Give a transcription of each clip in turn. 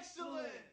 Excellent!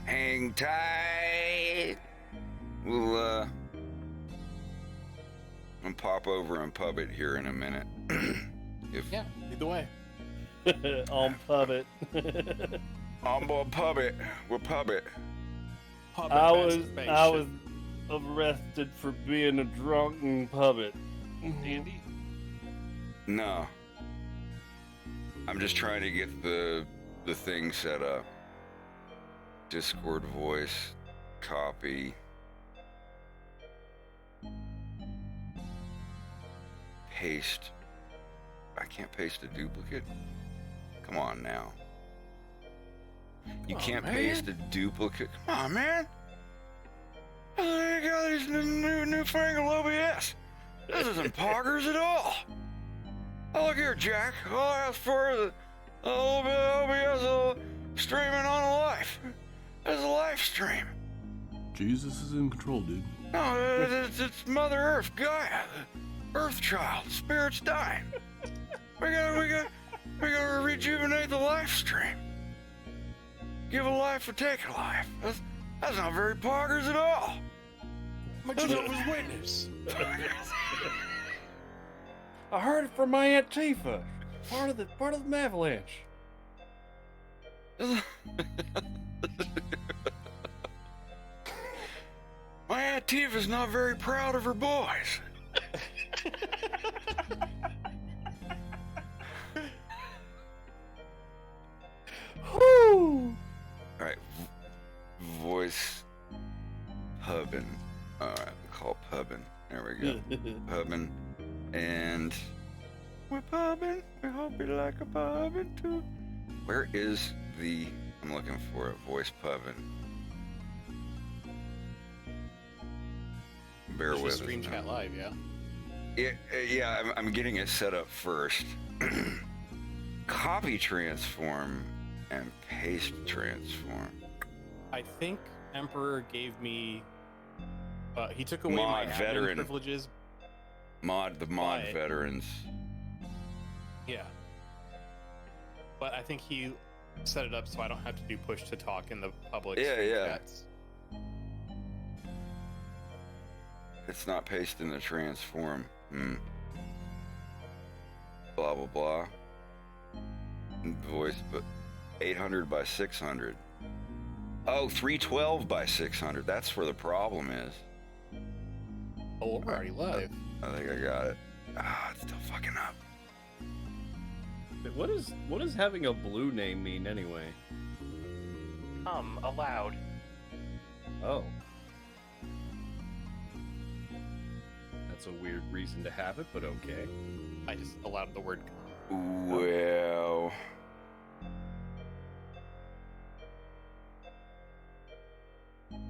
Hang tight. We'll I'll pop over and pub it here in a minute. Yeah, either way. On pub it. I'm gonna pub it. We'll pub it. I was arrested for being a drunken puppet. Andy? No. I'm just trying to get the thing set up. Discord voice, copy. Paste. I can't paste a duplicate. Come on now. You can't paste a duplicate. Come on, man. I got these newfangled OBS. This isn't poggers at all. Oh, look here, Jack. All I asked for is a little bit of OBS streaming on a live. It's a live stream. Jesus is in control, dude. No, it's Mother Earth, Gaia, the Earth Child, Spirit's dying. We gotta rejuvenate the live stream. Give a life or take a life. That's not very poggers at all. I'm a Jehovah's Witness. I heard it from my Aunt Tifa. Part of the avalanche. My Aunt Tifa's not very proud of her boys. Whoo! Alright, voice pubbin. Alright, call pubbin. There we go. Pubbin. And we're pubbin. We hope you like a pubbin too. Where is the... I'm looking for a voice pubbin. Bear with us. Stream now. chat live, yeah? Yeah, I'm getting it set up first. Copy transform and paste transform. I think Emperor gave me... he took away Mod my admin veteran. privileges. The mod But- veterans. Yeah. But I think he set it up so I don't have to do push to talk in the public Yeah, stream yeah. chats. It's not pasting the transform. Blah, blah, blah. Voice, but 800 by 600. Oh, 312 by 600. That's where the problem is. Oh, we're already live. I think I got it. It's still fucking up. What does having a blue name mean anyway? Allowed. Oh. That's a weird reason to have it, but okay. I just allowed the word Well...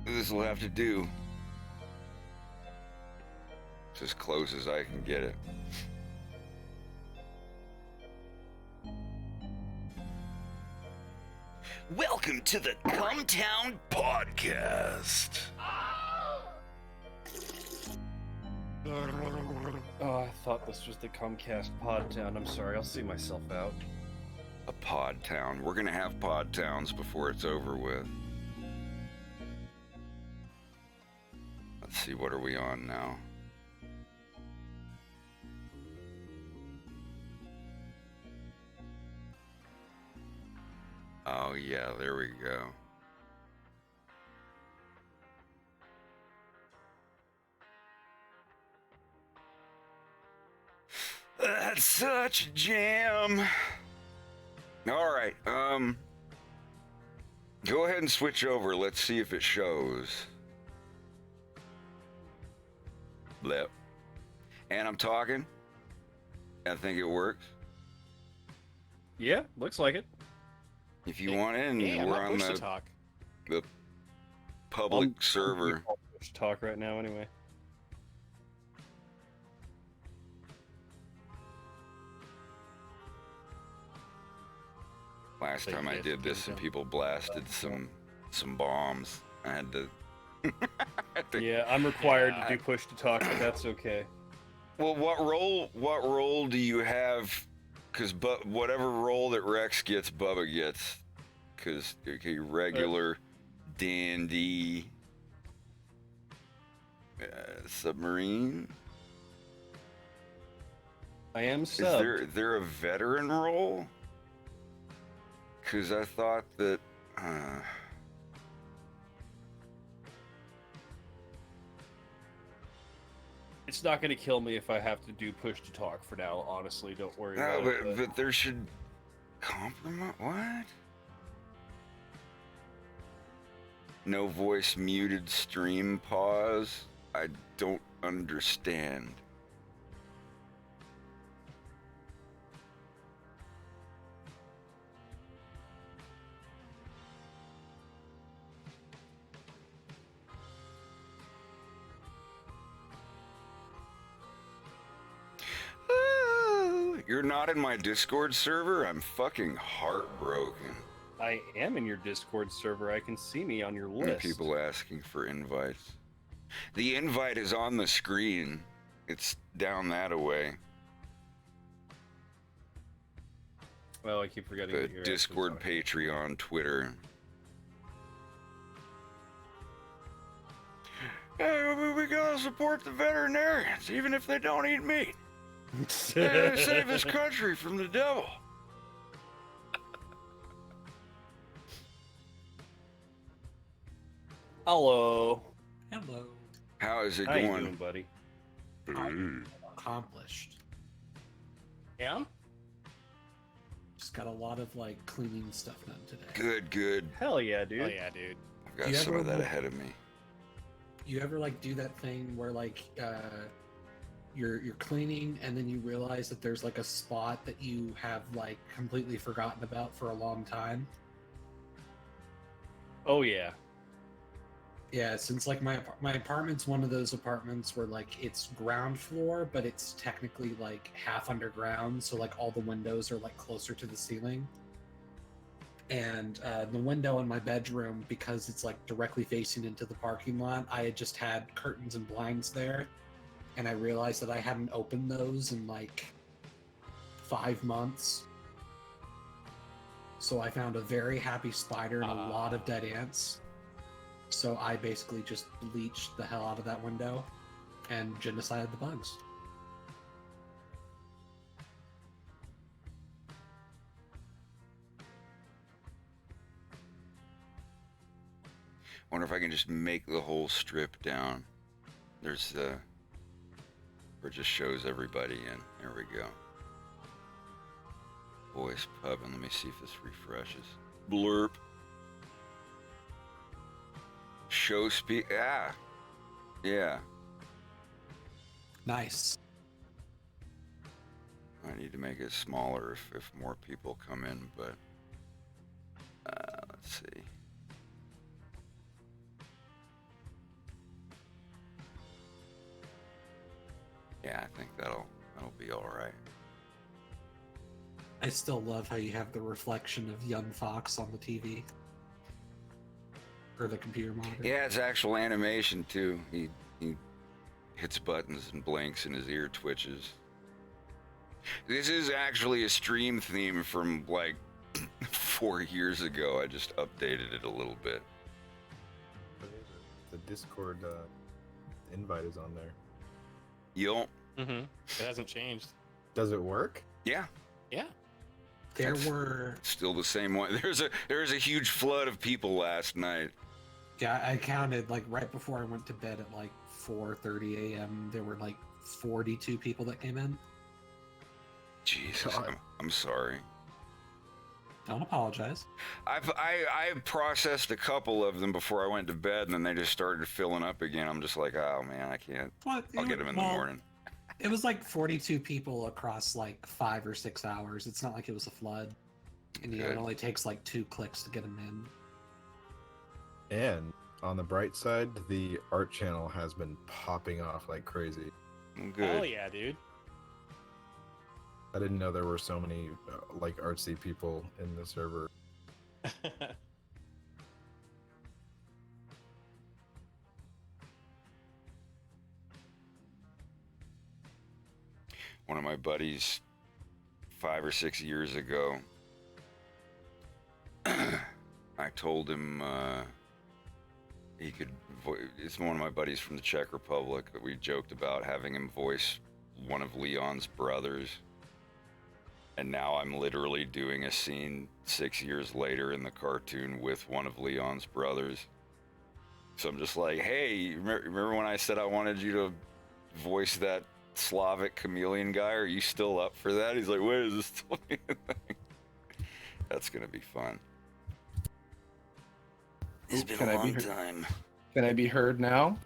This will have to do. It's as close as I can get it. Welcome to the Cumtown Podcast. Oh, I thought this was the Comcast Pod Town. I'm sorry, I'll see myself out. A pod town. We're gonna have pod towns before it's over with. Let's see, what are we on now? Oh yeah, there we go. That's such a jam. All right, go ahead and switch over. Let's see if it shows. Blip. And I'm talking. I think it works. Yeah, looks like it. If you want in, Hey, I'm we're not on push to talk. the public server. Push talk right now anyway. Last So you time I guys did do this and them. people blasted some bombs. I had to... Yeah, I'm required Yeah, to do push to talk, but that's okay. Well, what role do you have? Because whatever role that Rex gets, Bubba gets. Because regular dandy submarine. I am Is subbed. there a veteran role? Because I thought that. It's not going to kill me if I have to do push to talk for now. Honestly, don't worry No, about it. but there should compromise. What? No voice muted stream pause. I don't understand. You're not in my Discord server? I'm fucking heartbroken. I am in your Discord server. I can see me on your And list. people asking for invites. The invite is on the screen. It's down that away. Well, I keep forgetting. The that you're Discord, actually Patreon, Twitter. Hey, we gotta support the veterinarians, even if they don't eat meat. They save this country from the devil. Hello. Hello. How is it How you going? doing, buddy? Accomplished. Yeah? Just got a lot of like cleaning stuff done today. Good, good. Hell yeah, dude. Oh yeah, dude. I've got You some ever of that look- ahead of me. You ever like do that thing where like you're cleaning and then you realize that there's like a spot that you have like completely forgotten about for a long time? Oh yeah. Yeah, since like my apartment's one of those apartments where like it's ground floor, but it's technically like half underground, so like all the windows are like closer to the ceiling. And the window in my bedroom, because it's like directly facing into the parking lot, I had just had curtains and blinds there, and I realized that I hadn't opened those in like 5 months. So I found a very happy spider and a lot of dead ants. So I basically just bleached the hell out of that window and genocided the bugs. Wonder if I can just make the whole strip down. There's where it just shows everybody in. There we go. Voice pub, and let me see if this refreshes. Blurp. Show speak. Ah. Yeah. Nice. I need to make it smaller if more people come in, but let's see. Yeah, I think that'll be all right. I still love how you have the reflection of young Fox on the TV. Or the computer monitor. Yeah, it's actual animation too. He hits buttons and blinks and his ear twitches. This is actually a stream theme from like 4 years ago. I just updated it a little bit. The Discord invite is on there. Yo, Mm-hmm. It hasn't changed. Does it work? yeah, Yeah. There That's- were, still the same one. There was a huge flood of people last night. yeah, I counted like right before I went to bed at like 4:30 a.m. There were like 42 people that came in. Jesus, God. I'm sorry. Don't apologize. I processed a couple of them before I went to bed, and then they just started filling up again. I'm just like, oh man, I can't. What? I'll get them in the morning. It was like 42 people across like 5 or 6 hours. It's not like it was a flood. And you know, it Good. only takes like 2 clicks to get them in. And on the bright side, the art channel has been popping off like crazy. Good. Oh yeah, dude. I didn't know there were so many like artsy people in the server. One of my buddies 5 or 6 years ago, I told him he could. It's one of my buddies from the Czech Republic that we joked about having him voice one of Leon's brothers. And now I'm literally doing a scene 6 years later in the cartoon with one of Leon's brothers. So I'm just like, hey, remember when I said I wanted you to voice that Slavic chameleon guy? Are you still up for that? He's like, wait, is this still a thing? That's gonna be fun. It's been a long time. Can I be heard now?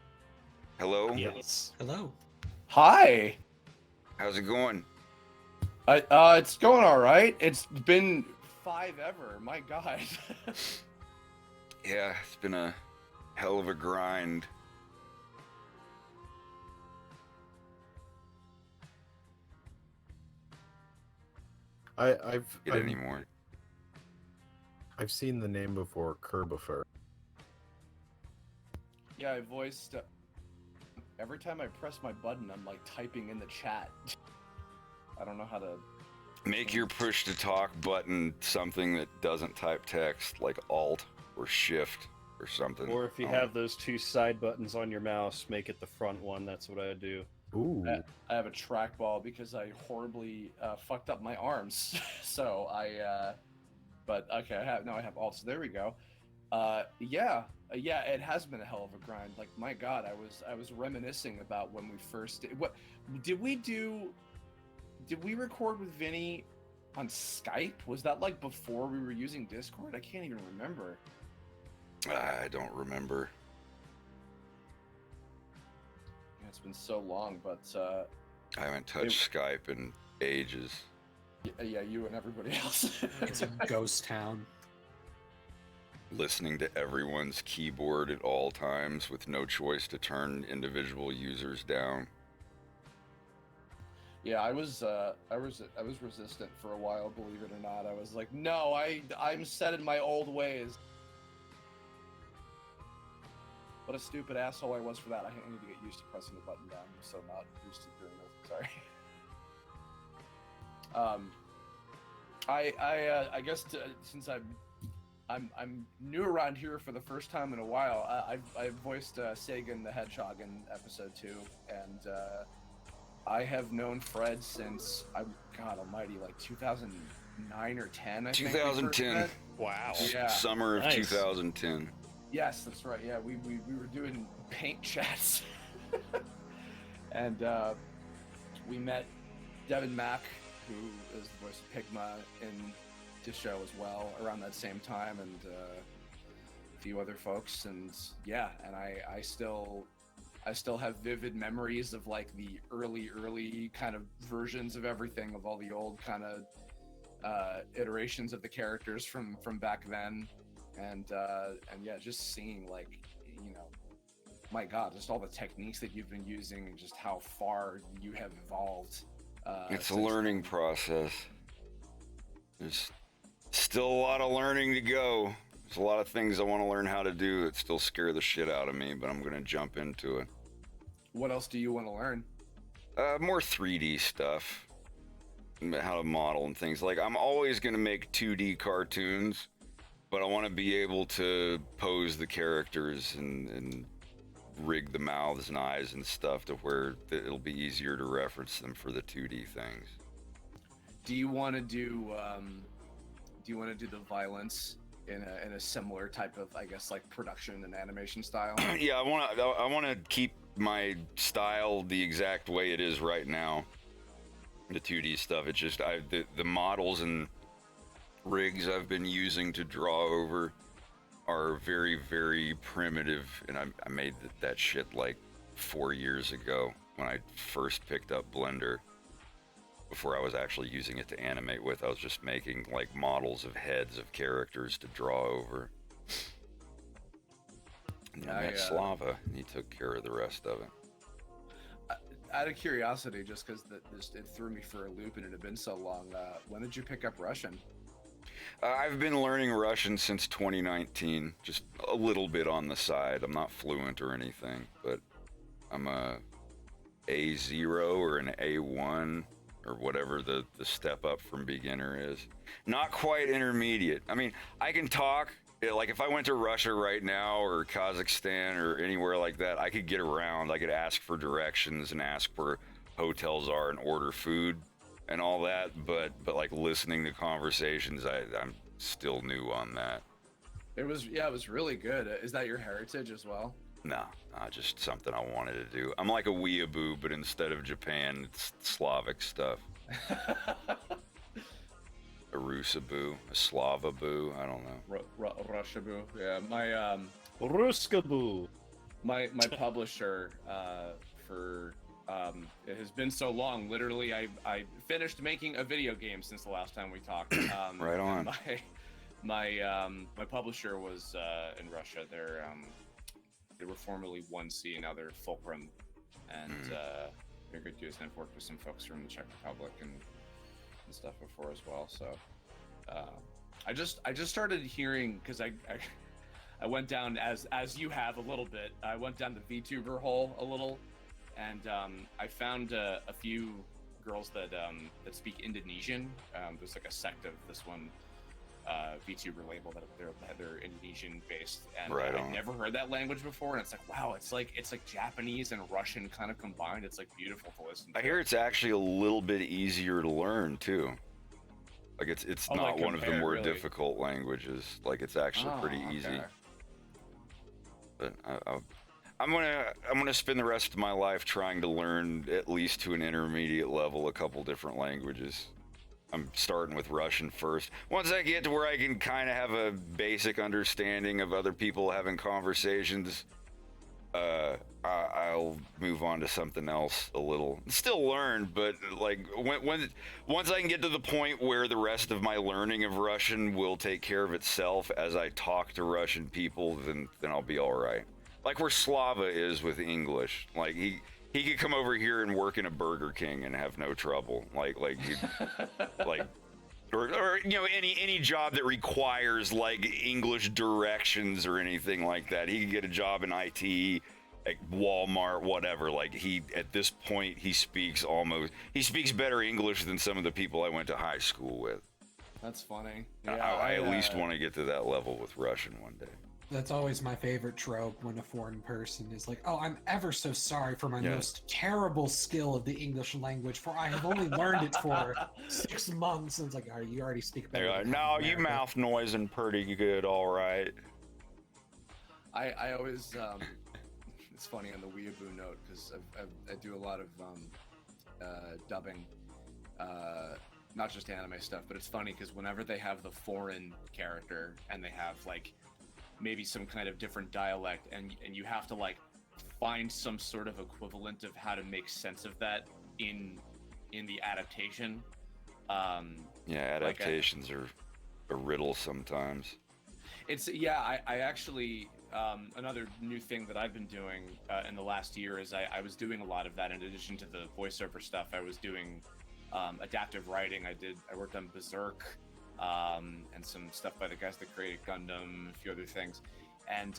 Hello? Yes. Hello. Hi. How's it going? It's going all right. It's been 5 ever. My God. Yeah, it's been a hell of a grind. I've Anymore. I've seen the name before, Kerbifer. Yeah, I voiced. Every time I press my button, I'm like typing in the chat. I don't know how to. Make your push to talk button something that doesn't type text, like Alt or Shift or something. Or if you have those 2 side buttons on your mouse, make it the front one. That's what I do. Ooh. I have a trackball because I horribly fucked up my arms. So but okay, I have alt. So there we go. Yeah, it has been a hell of a grind. Like, my God, I was reminiscing about when we first did we record with Vinny on Skype? Was that like before we were using Discord? I can't even remember. I don't remember. Yeah, it's been so long, but I haven't touched Skype in ages. yeah, you and everybody else. It's a ghost town. Listening to everyone's keyboard at all times with no choice to turn individual users down. Yeah, I was resistant for a while, believe it or not. I was like, no, I'm set in my old ways. What a stupid asshole I was for that. I need to get used to pressing the button down. I'm so not used to doing this. Sorry. I guess since I'm new around here for the first time in a while, I voiced Sagan the Hedgehog in episode 2, and I have known Fred since, God almighty, like 2009 or 10, I think. 2010. Wow. Yeah. Summer of Nice. 2010. Yes, that's right. Yeah, we were doing paint chats. And we met Devin Mack, who is the voice of Pigma in the show as well, around that same time, and a few other folks. And yeah, and I still have vivid memories of like the early kind of versions of everything, of all the old kind of iterations of the characters from back then, and yeah, just seeing, like, you know, my God, just all the techniques that you've been using and just how far you have evolved. It's a learning process. There's still a lot of learning to go. There's a lot of things I want to learn how to do that still scare the shit out of me, but I'm going to jump into it. What else do you want to learn? More 3D stuff. How to model and things. Like, I'm always going to make 2D cartoons, but I want to be able to pose the characters and rig the mouths and eyes and stuff to where it'll be easier to reference them for the 2D things. Do you want to do the violence in a similar type of, I guess, like production and animation style? Yeah, I want to keep my style the exact way it is right now. The 2D stuff, it's just the models and rigs I've been using to draw over are very, very primitive, and I made that shit like 4 years ago when I first picked up Blender. Before I was actually using it to animate with, I was just making like models of heads of characters to draw over. And I met Slava, and he took care of the rest of it. Out of curiosity, just because it threw me for a loop and it had been so long, when did you pick up Russian? I've been learning Russian since 2019, just a little bit on the side. I'm not fluent or anything, but I'm a A0 or an A1 or whatever the step up from beginner is. Not quite intermediate. I mean, I can talk Yeah, like if I went to Russia right now or Kazakhstan or anywhere like that, I could get around. I could ask for directions and ask where hotels are and order food and all that. But like listening to conversations, I'm still new on that. It was really good. Is that your heritage as well? No, just something I wanted to do. I'm like a weeaboo, but instead of Japan, it's Slavic stuff. A Rusaboo, a Slavaboo, I don't know. Rushaboo. Yeah, my Ruskaboo. my publisher for it has been so long. Literally, I finished making a video game since the last time we talked. Right on. My publisher was in Russia. They were formerly 1C, now they're Fulcrum, and they're good dudes. And I've worked with some folks from the Czech Republic and stuff before as well. So I just started hearing, because I went down as you have a little bit. I went down the VTuber hole a little, and I found a few girls that speak Indonesian. There's like a sect of this one VTuber label that they're Indonesian based, and Right I've on. never heard that language before, and it's like, wow, it's like Japanese and Russian kind of combined. It's like beautiful to listen to. I hear it's actually a little bit easier to learn too. Like it's Oh, not like one of the compare, more really? difficult languages. Like it's actually pretty Oh, easy. okay. But I'm gonna spend the rest of my life trying to learn at least to an intermediate level a couple different languages. I'm starting with Russian first. Once I get to where I can kind of have a basic understanding of other people having conversations, I'll move on to something else a little. Still learn, but like once I can get to the point where the rest of my learning of Russian will take care of itself as I talk to Russian people, then I'll be all right. Like where Slava is with English. Like he could come over here and work in a Burger King and have no trouble. Like or you know any job that requires like English directions or anything like that. He could get a job in IT at Walmart, whatever. Like at this point he speaks better English than some of the people I went to high school with. That's funny. I at least want to get to that level with Russian one day. That's always my favorite trope when a foreign person is like, "Oh, I'm ever so sorry for my Yeah. most terrible skill of the English language, for I have only learned it for 6 months." And it's like, "Oh, you already speak better." They're like, than no, half you America." mouth noising pretty good, all right. I always it's funny on the weeaboo note, because I do a lot of dubbing, not just anime stuff, but it's funny because whenever they have the foreign character and they have like maybe some kind of different dialect, and you have to like find some sort of equivalent of how to make sense of that in the adaptation. Yeah, adaptations are a riddle sometimes. I actually another new thing that I've been doing in the last year is I was doing a lot of that. In addition to the voiceover stuff, I was doing adaptive writing. I worked on Berserk and some stuff by the guys that created Gundam, a few other things. And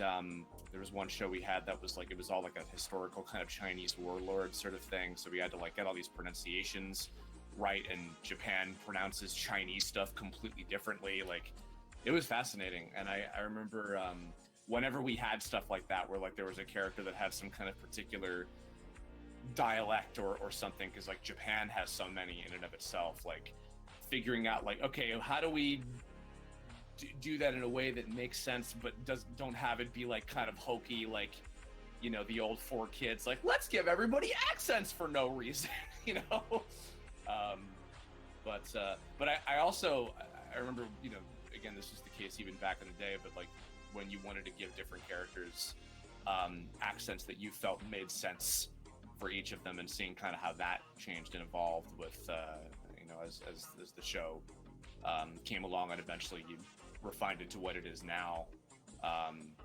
there was one show we had that was like, it was all like a historical kind of Chinese warlord sort of thing. So we had to like get all these pronunciations right, and Japan pronounces Chinese stuff completely differently. Like, it was fascinating. And I remember whenever we had stuff like that, where like there was a character that had some kind of particular dialect or something, because like Japan has so many in and of itself, like figuring out like, okay, how do we do that in a way that makes sense but don't have it be like kind of hokey, like, you know, the old 4Kids, like, let's give everybody accents for no reason. You know. But I also remember, you know, again, this is the case even back in the day, but like when you wanted to give different characters accents that you felt made sense for each of them, and seeing kind of how that changed and evolved with you know, as the show came along, and eventually you refined it to what it is now.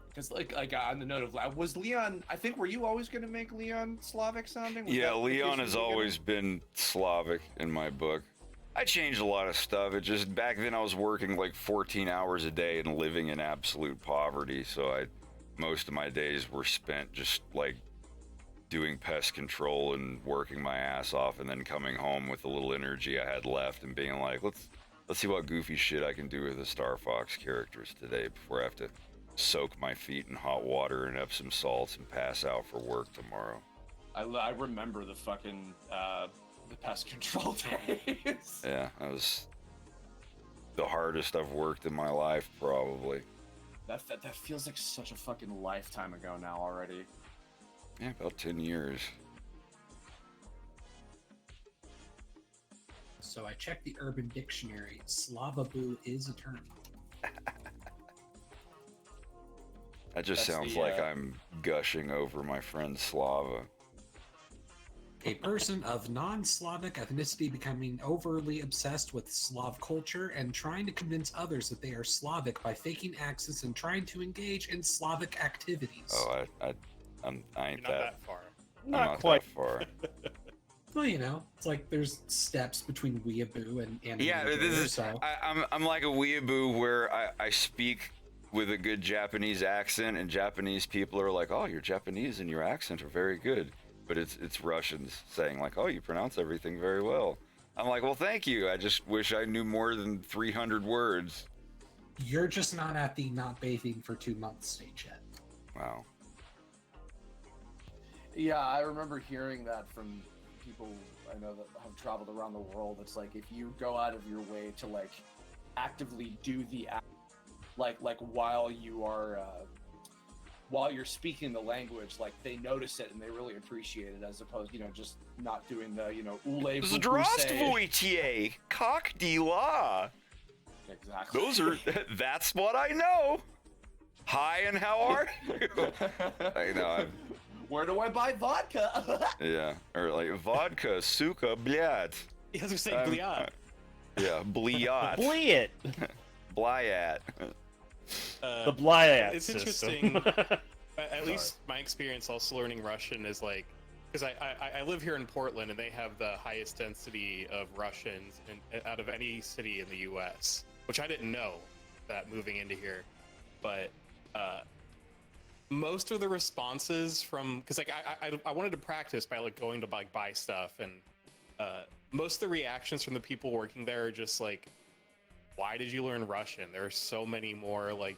Because like on the note of, was Leon, I think, were you always going to make Leon Slavic sounding? Was Yeah, that the Leon case has from the always been Slavic in my book. I changed a lot of stuff. It just, back then I was working like 14 hours a day and living in absolute poverty. So most of my days were spent just like doing pest control and working my ass off, and then coming home with the little energy I had left and being like, Let's see what goofy shit I can do with the Star Fox characters today before I have to soak my feet in hot water and Epsom salts and pass out for work tomorrow. I remember the fucking the pest control days. Yeah, that was the hardest I've worked in my life, probably. That feels like such a fucking lifetime ago now already. Yeah, about 10 years. So I checked the Urban Dictionary. Slavaboo is a term. That just That's sounds the, like I'm gushing over my friend Slava. A person of non-Slavic ethnicity becoming overly obsessed with Slav culture and trying to convince others that they are Slavic by faking accents and trying to engage in Slavic activities. Oh, I ain't You're not that far. I'm not quite. that far. Well, you know, it's like there's steps between weeaboo and Yeah, weeaboo, this is. so. I'm like a weeaboo where I speak with a good Japanese accent, and Japanese people are like, "Oh, you're Japanese and your accent are very good," but it's Russians saying like, "Oh, you pronounce everything very well." I'm like, "Well, thank you. I just wish I knew more than 300 words." You're just not at the not bathing for 2 months stage yet. Wow. Yeah, I remember hearing that from people I know that have traveled around the world. It's like if you go out of your way to like actively do the act, like while you're speaking the language, like they notice it and they really appreciate it, as opposed, just not doing the, ule Здравствуйте, как дела? Exactly. That's what I know. Hi, and how are you? I know. Where do I buy vodka? Yeah, or like vodka, suka, blyat. He was saying Bliat. Yeah, blyat. Blyat. Blyat. The Blyat It's system. interesting. At least my experience also learning Russian is like, because I live here in Portland and they have the highest density of Russians out of any city in the U.S., which I didn't know that moving into here, but most of the responses from, because like I wanted to practice by like going to like buy stuff, and most of the reactions from the people working there are just like, why did you learn Russian? There are so many more like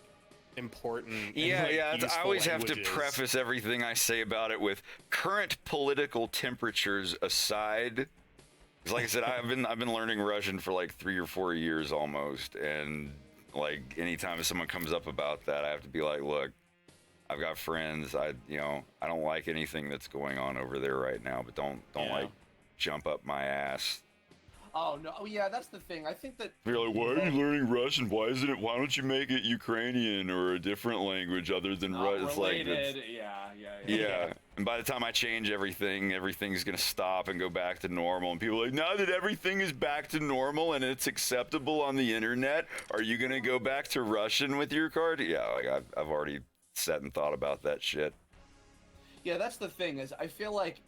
important and, like, I always have to languages. preface everything I say about it with current political temperatures aside. 'Cause like I said, I've been learning Russian for like 3 or 4 years almost, and like anytime someone comes up about that, I have to be like, look, I've got friends. I don't like anything that's going on over there right now, but don't like jump up my ass. Oh no! Oh yeah, that's the thing. I think that You're like, why are you learning Russian? Why don't you make it Ukrainian or a different language other than Russian? It's like, related. yeah. And by the time I change everything's gonna stop and go back to normal. And people are like, now that everything is back to normal and it's acceptable on the internet, are you gonna go back to Russian with your card? Yeah, like I've already sat and thought about that shit. Yeah, that's the thing. Is I feel like,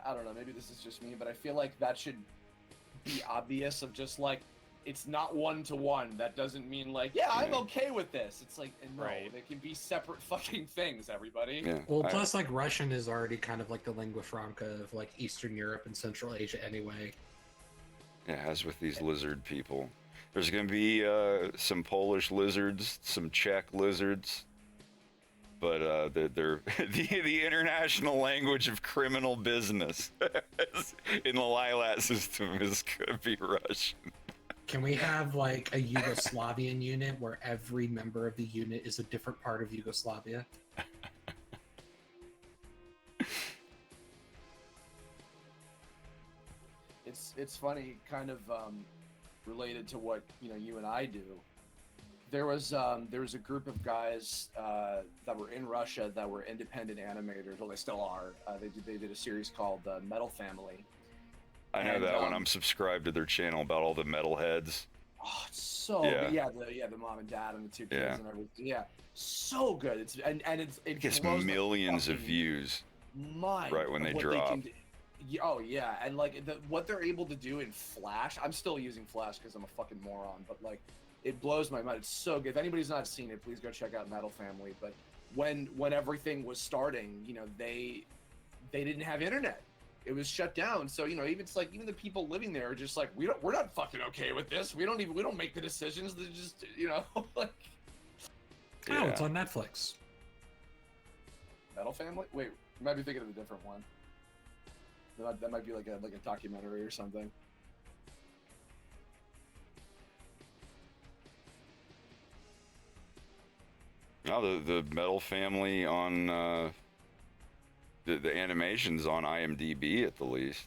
I don't know. Maybe this is just me, but I feel like that should be obvious. Of just like, it's not one-to-one. That doesn't mean like, yeah, I'm okay with this. It's like, no, Right. they can be separate fucking things, everybody. Yeah. Well, plus, like, Russian is already kind of like the lingua franca of, like, Eastern Europe and Central Asia anyway. Yeah, as with these lizard people. There's going to be some Polish lizards, some Czech lizards, but they're the international language of criminal business in the Lilat system is going to be Russian. Can we have, like, a Yugoslavian unit where every member of the unit is a different part of Yugoslavia? It's funny, kind of related to what you and I do. There was a group of guys that were in Russia that were independent animators. Well, they still are. They did a series called Metal Family. I know that one. I'm subscribed to their channel about all the metalheads. Oh, it's so the mom and dad and the two kids and everything. Yeah, so good. It Gets blows my millions of fucking views mind right when of they what drop. can do. Oh yeah, and like what they're able to do in Flash. I'm still using Flash because I'm a fucking moron, but like it blows my mind. It's so good. If anybody's not seen it, please go check out Metal Family. But when everything was starting, they didn't have internet. it was shut down. So even it's like even the people living there are just like we're not fucking okay with this. We don't make the decisions. They just like. Oh, it's on Netflix. Metal Family? Wait, you might be thinking of a different one. That might be like a documentary or something. No, the Metal Family on the animation's on IMDb at the least.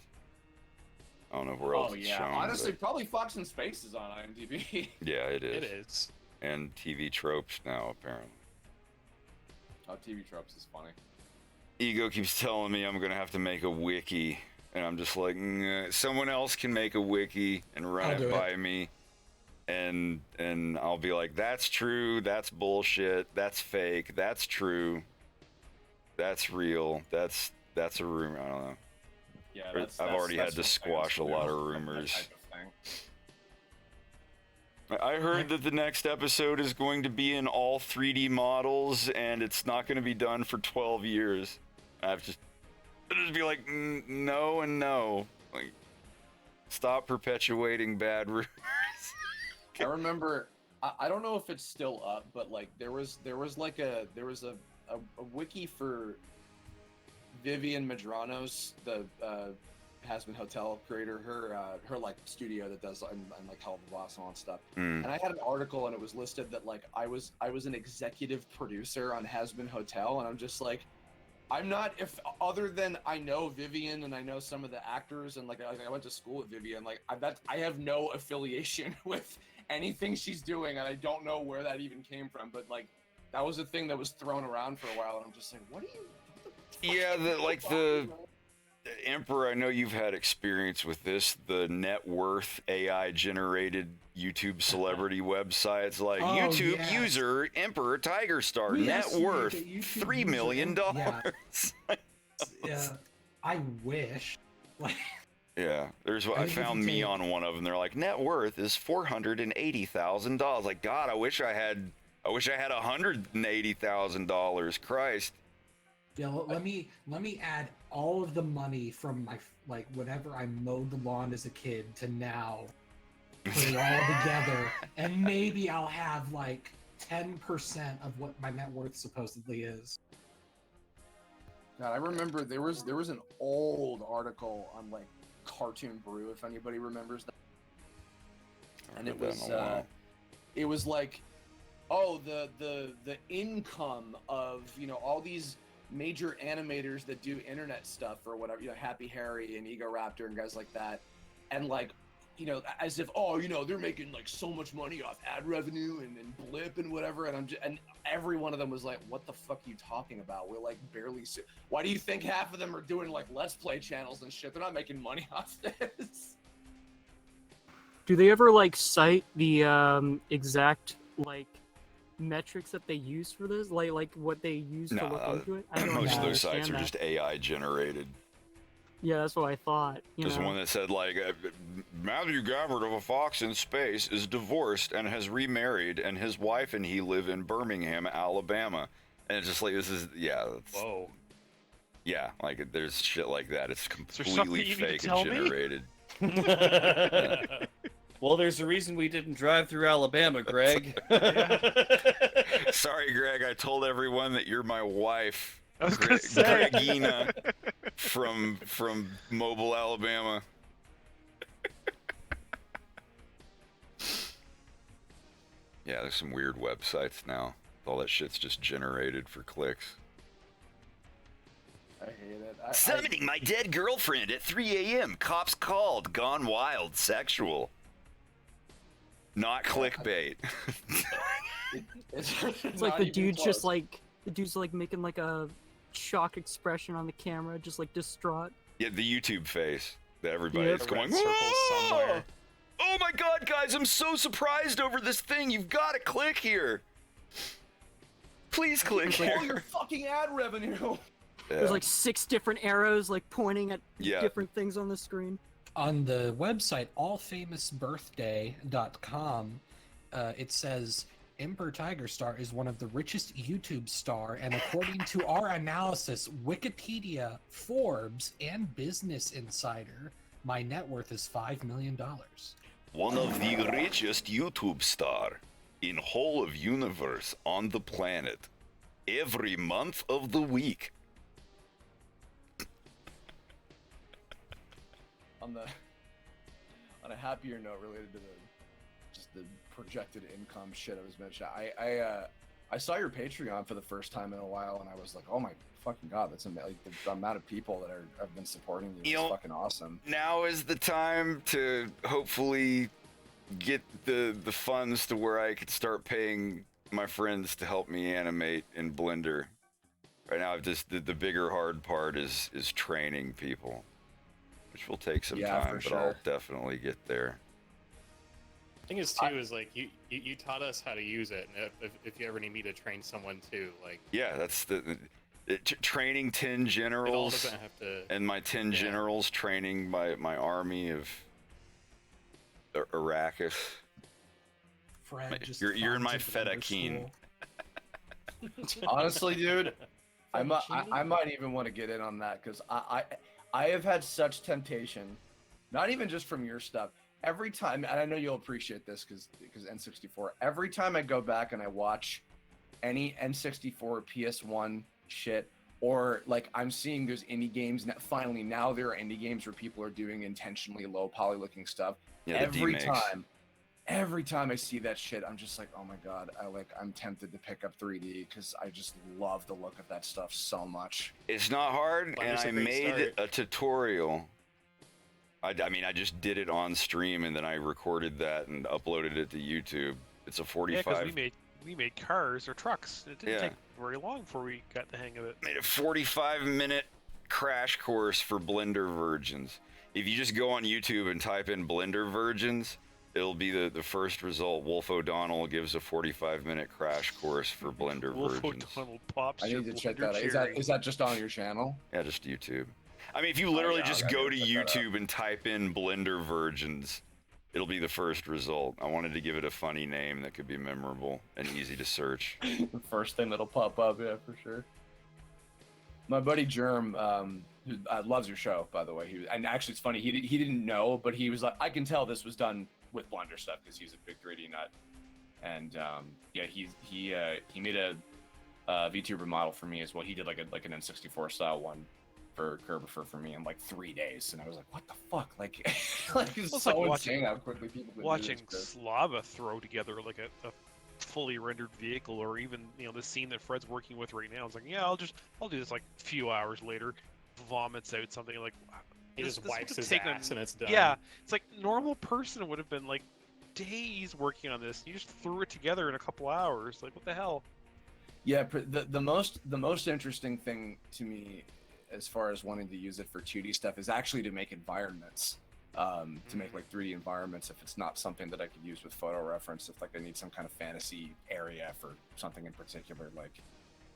I don't know where else it's shown. Honestly, but... probably Fox in Space is on IMDb. Yeah, it is. It is. And TV Tropes now, apparently. Oh, TV Tropes is funny. Ego keeps telling me I'm gonna have to make a wiki, and I'm just like, someone else can make a wiki and run it by me, and I'll be like, that's true, that's bullshit, that's fake, that's true, that's real, that's a rumor. I don't know. Yeah, I've already had to squash a lot of rumors. I heard that the next episode is going to be in all 3D models, and it's not going to be done for 12 years. I'll just be like, no and no. Like, stop perpetuating bad rumors. I remember, I don't know if it's still up, but like there was a wiki for Vivian Madrano's, the Has-Been Hotel creator, her like studio that does and like Hell of a Boss and all that stuff. And I had an article and it was listed that like I was an executive producer on Has-Been Hotel, and I'm just like, I'm not, if other than I know Vivian and I know some of the actors and like I went to school with Vivian, like I have no affiliation with anything she's doing, and I don't know where that even came from, but like that was a thing that was thrown around for a while, and I'm just like, what the Emperor, I know you've had experience with this, the net worth AI generated YouTube celebrity websites like YouTube user Emperor Tiger Star, net worth $3 million. Yeah, I wish. Like, yeah, I found me on one of them. They're like, net worth is $480,000. Like, God, I wish I had $180,000. Christ. Yeah, let me add all of the money from my whenever I mowed the lawn as a kid to now, put it all together, and maybe I'll have like 10% of what my net worth supposedly is. God, I remember there was an old article on like Cartoon Brew, if anybody remembers that, and it was like, oh, the income of all these major animators that do internet stuff or whatever, Happy Harry and Ego Raptor and guys like that, and like, as if, they're making like so much money off ad revenue and Blip and whatever, and and every one of them was like, what the fuck are you talking about? We're like barely. Why do you think half of them are doing like Let's Play channels and shit? They're not making money off this. Do they ever like cite the exact like metrics that they use for this, like what they use to look into it? I don't most of those understand sites are just AI generated. Yeah, that's what I thought. There's one that said like, Matthew Gabbard of A Fox in Space is divorced and has remarried, and his wife and he live in Birmingham, Alabama. And it's just like, this is, whoa. Yeah, like there's shit like that. It's completely fake and generated. Well, there's a reason we didn't drive through Alabama, Greg. Sorry, Greg. I told everyone that you're my wife. I was gonna say. Gregina from Mobile, Alabama. Yeah, there's some weird websites now. All that shit's just generated for clicks. I hate it. Summoning my dead girlfriend at 3 a.m. Cops called. Gone wild. Sexual. Not clickbait. It's like the dude's just like making like a shock expression on the camera, just like distraught. Yeah, the YouTube face that everybody's going, somewhere. Oh my God, guys, I'm so surprised over this thing. You've got to click here. Please click here. All your fucking ad revenue. Yeah. There's like 6 different arrows like pointing at different things on the screen. On the website allfamousbirthday.com, it says Emperor Tiger Star is one of the richest YouTube star, and according to our analysis, Wikipedia, Forbes, and Business Insider, my net worth is $5 million. One of the richest YouTube star in whole of universe on the planet. Every month of the week. On a happier note related to the projected income shit I was mentioning, I saw your Patreon for the first time in a while, and I was like, oh my fucking god, that's amazing! Like, the amount of people that have been supporting you is fucking awesome. Now is the time to hopefully get the funds to where I could start paying my friends to help me animate in Blender. Right now, I've just the bigger hard part is training people, which will take some time, but sure. I'll definitely get there. The thing is, too, is like you taught us how to use it, and if you ever need me to train someone too, like Yeah, that's training 10 it all generals, doesn't have to. and my 10 generals training my army of Arrakis. Fred just You're in my funds a Blender Fedakeen. school. Honestly, dude, I might even want to get in on that, because I have had such temptation, not even just from your stuff. Every time, and I know you'll appreciate this because N64. Every time I go back and I watch any N64 PS1 shit, or like I'm seeing there's indie games now. Finally, now there are indie games where people are doing intentionally low poly looking stuff. Yeah, the Every time I see that shit, I'm just like, oh my god, I'm tempted to pick up 3D because I just love the look of that stuff so much. It's not hard, and Blender's a I great made start. a tutorial. I mean, I just did it on stream, and then I recorded that and uploaded it to YouTube. It's a 45. Yeah, because we made cars or trucks. It didn't Yeah. take very long before we got the hang of it. Made a 45-minute crash course for Blender virgins. If you just go on YouTube and type in Blender virgins, it'll be the first result. Wolf O'Donnell gives a 45-minute crash course for Blender Wolf virgins. O'Donnell pops I your need to check Blender that out. cherry. Is that just on your channel? Yeah, just YouTube. I mean, if you literally yeah, just okay, go to check that out. YouTube and type in Blender virgins, it'll be the first result. I wanted to give it a funny name that could be memorable and easy to search. The first thing that'll pop up, yeah, for sure. My buddy Germ, who loves your show, by the way. And actually, it's funny. He didn't know, but he was like, I can tell this was done with Blender stuff because he's a big 3D nut. And yeah, he made a VTuber model for me as well. He did like an N64 style one for Kerbifer for me in like 3 days, and I was like, what the fuck? Like, it's It's so like insane how quickly people can do Watching this shit. Slava throw together like a fully rendered vehicle, or even the scene that Fred's working with right now. It's like, yeah, I'll do this like a few hours later. Vomits out something like He this- just this wipes would've his taken- ass and it's done. Yeah, it's like normal person would have been like days working on this. You just threw it together in a couple hours. Like, what the hell? Yeah, the most interesting thing to me, as far as wanting to use it for 2D stuff, is actually to make environments, to make like 3D environments. If it's not something that I could use with photo reference, if like I need some kind of fantasy area for something in particular, like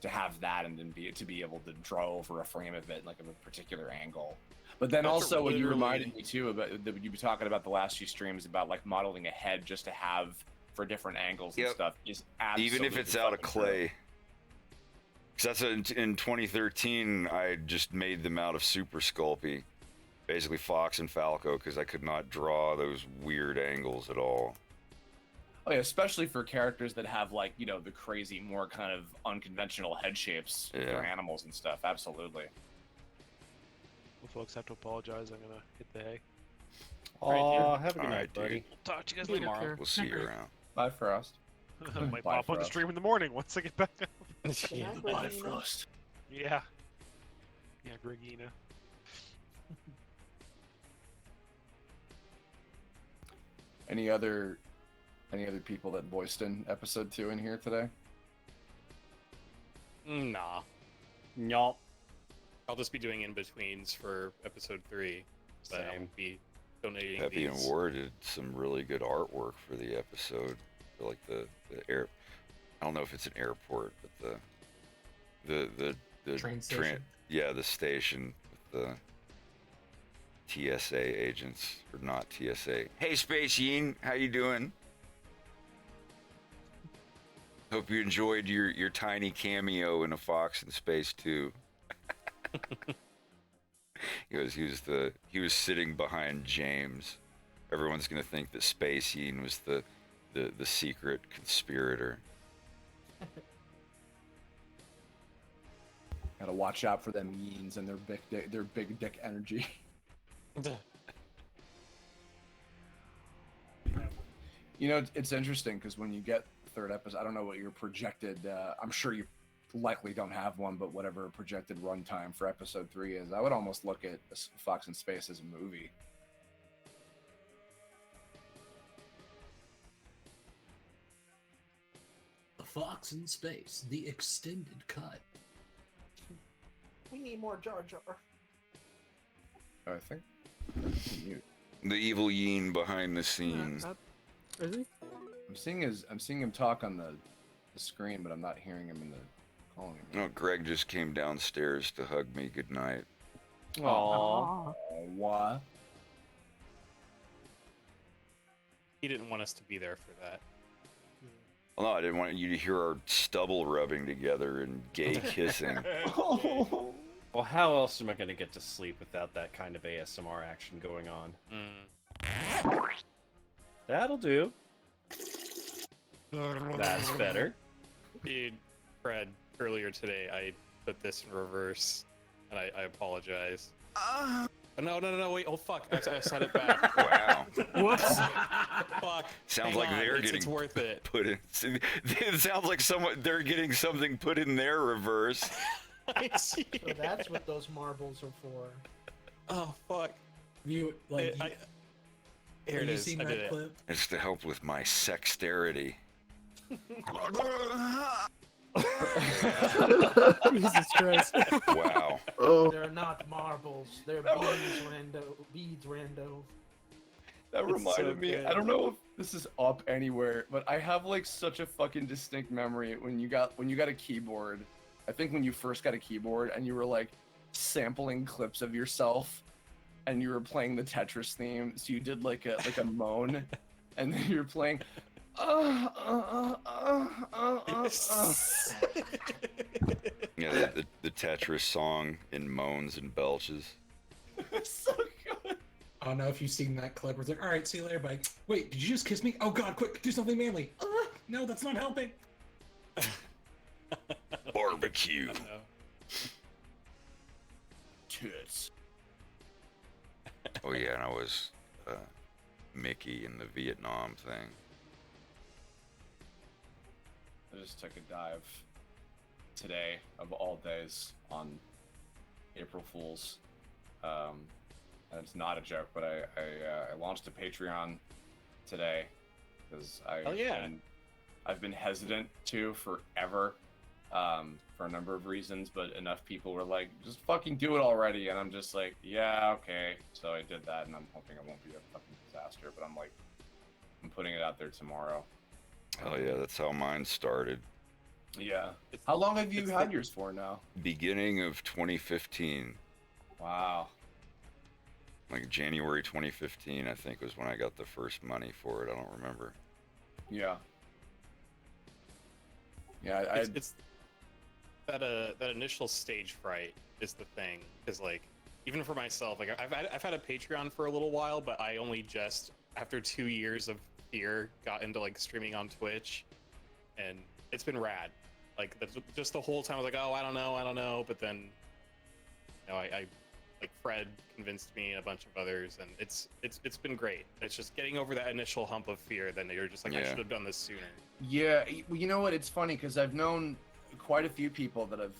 to have that and then be able to draw over a frame of it, like of a particular angle. But then That's also, what you literally- reminded me too about, that you were talking about the last few streams about like modeling a head just to have for different angles and Yep. stuff is absolutely Even if it's out of fucking true. clay. Because that's in 2013, I just made them out of Super Sculpey. Basically Fox and Falco, because I could not draw those weird angles at all. Oh yeah, especially for characters that have like, the crazy, more kind of unconventional head shapes Yeah. for animals and stuff. Absolutely. Well, folks, have to apologize. I'm gonna hit the hay. Aw, have a good All night, right, dude. buddy. We'll talk to you guys Later, tomorrow. Care. We'll see you around. Bye, Frost. Might Bye, pop on the Frost. stream in the morning once I get back up. Yeah, bye, Frost. Yeah. Yeah, Gregina. Any other people that voiced in episode 2 in here today? Nah. Yup. I'll just be doing in-betweens for episode 3. But I Same. won't be donating Peppy and these. Ward did some really good artwork for the episode. For like the air. I don't know if it's an airport, but the Train station. Yeah, the station with the TSA agents, or not TSA. Hey, Space Yeen, how you doing? Hope you enjoyed your tiny cameo in A Fox in Space 2. He was sitting behind James. Everyone's gonna think that Spacine was the secret conspirator. Gotta watch out for them yeens and their big dick energy. You know, it's interesting because when you get the third episode, I don't know what your projected. I'm sure you likely don't have one, but whatever projected runtime for episode 3 is, I would almost look at Fox in Space as a movie. A Fox in Space, the extended cut. We need more Jar Jar. Oh, I think. Mute. The evil Yeen behind the scenes. Is he? I'm seeing him talk on the screen, but I'm not hearing him in the calling. No, Greg just came downstairs to hug me goodnight. Aww. What? He didn't want us to be there for that. Well, no, I didn't want you to hear our stubble rubbing together and gay kissing. Well, how else am I going to get to sleep without that kind of ASMR action going on? That'll do. That's better. Dude, Fred, earlier today I put this in reverse, and I apologize. No, wait, oh fuck, I said it back. Wow. Whoops. Fuck. Sounds Hang like on, they're it's getting worth it. put in. It sounds like they're getting something put in their reverse. I see. So that's what those marbles are for. Oh fuck. You like? Here have it you is. seen I did that it. clip? It's to help with my sexterity. Jesus Christ. Wow. Oh, They're not marbles. They're beads, rando. That It's reminded so me. good. I don't know if this is up anywhere, but I have like such a fucking distinct memory when you got a keyboard. I think when you first got a keyboard and you were like sampling clips of yourself, and you were playing the Tetris theme. So you did like a moan, and then you were playing. Yeah, the Tetris song in moans and belches. It's so good. I don't know if you've seen that clip where it's like, all right, see you later, bye. Wait, did you just kiss me? Oh God, quick, do something manly. No, that's not helping. Barbecue. Tits. Oh yeah, and I was Mickey in the Vietnam thing. I just took a dive today, of all days, on April Fool's. And it's not a joke, but I launched a Patreon today because I've been hesitant to forever for a number of reasons, but enough people were like, just fucking do it already, and I'm just like, yeah, okay. So I did that, and I'm hoping it won't be a fucking disaster, but I'm putting it out there tomorrow. Oh yeah, that's how mine started. Yeah. How long have you had yours for now? Beginning of 2015. Wow. Like January 2015, I think was when I got the first money for it. I don't remember. Yeah. Yeah, It's that initial stage fright is the thing. Is like, even for myself, like I've had a Patreon for a little while, but I only just after 2 years of fear got into like streaming on Twitch, and it's been rad. Like just the whole time I was like, oh, I don't know, but then, you know, I like Fred convinced me and a bunch of others, and it's been great. It's just getting over that initial hump of fear. Then you're just like, I should have done this sooner. Yeah, well, you know what? It's funny because I've known quite a few people that have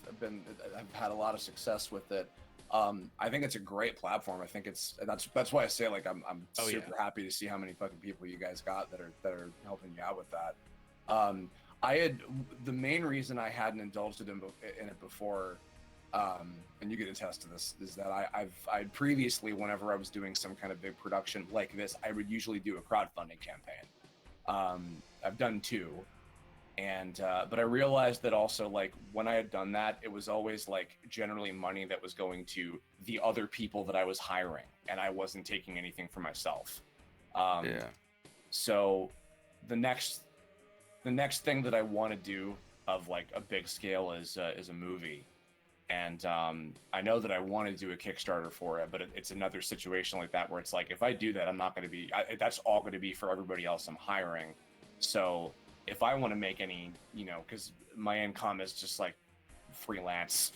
had a lot of success with it. I think it's a great platform. I think that's why I say like I'm super happy to see how many fucking people you guys got that are helping you out with that. The main reason I hadn't indulged in it before, and you can attest to this, is that I'd previously, whenever I was doing some kind of big production like this, I would usually do a crowdfunding campaign. I've done 2, and but I realized that also, like, when I had done that, it was always like generally money that was going to the other people that I was hiring, and I wasn't taking anything for myself. So the next the next thing that I want to do of like a big scale is a movie, and I know that I want to do a Kickstarter for it, but it's another situation like that where it's like if I do that, I'm not going to be. That's all going to be for everybody else I'm hiring. So if I want to make any, because my income is just like freelance,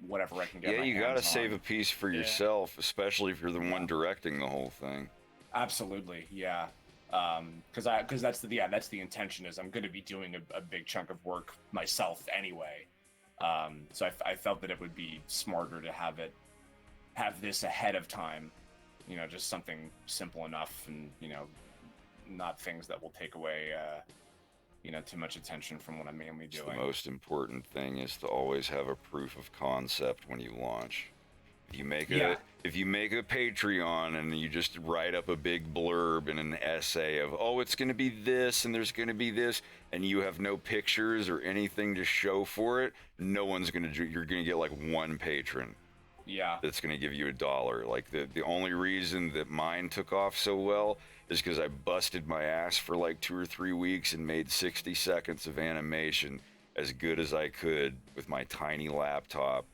whatever I can get. Yeah, my you got to hands save on. a piece for yourself, especially if you're the one directing the whole thing. Absolutely, yeah. Because that's the intention is I'm going to be doing a big chunk of work myself anyway. So I felt that it would be smarter to have this ahead of time, just something simple enough, and not things that will take away too much attention from what I'm mainly doing. The most important thing is to always have a proof of concept when you launch. If you make a Patreon and you just write up a big blurb and an essay of, oh, it's going to be this and there's going to be this, and you have no pictures or anything to show for it, no one's going to. You're going to get like one patron. Yeah. That's going to give you $1. Like the only reason that mine took off so well is because I busted my ass for like 2 or 3 weeks and made 60 seconds of animation as good as I could with my tiny laptop.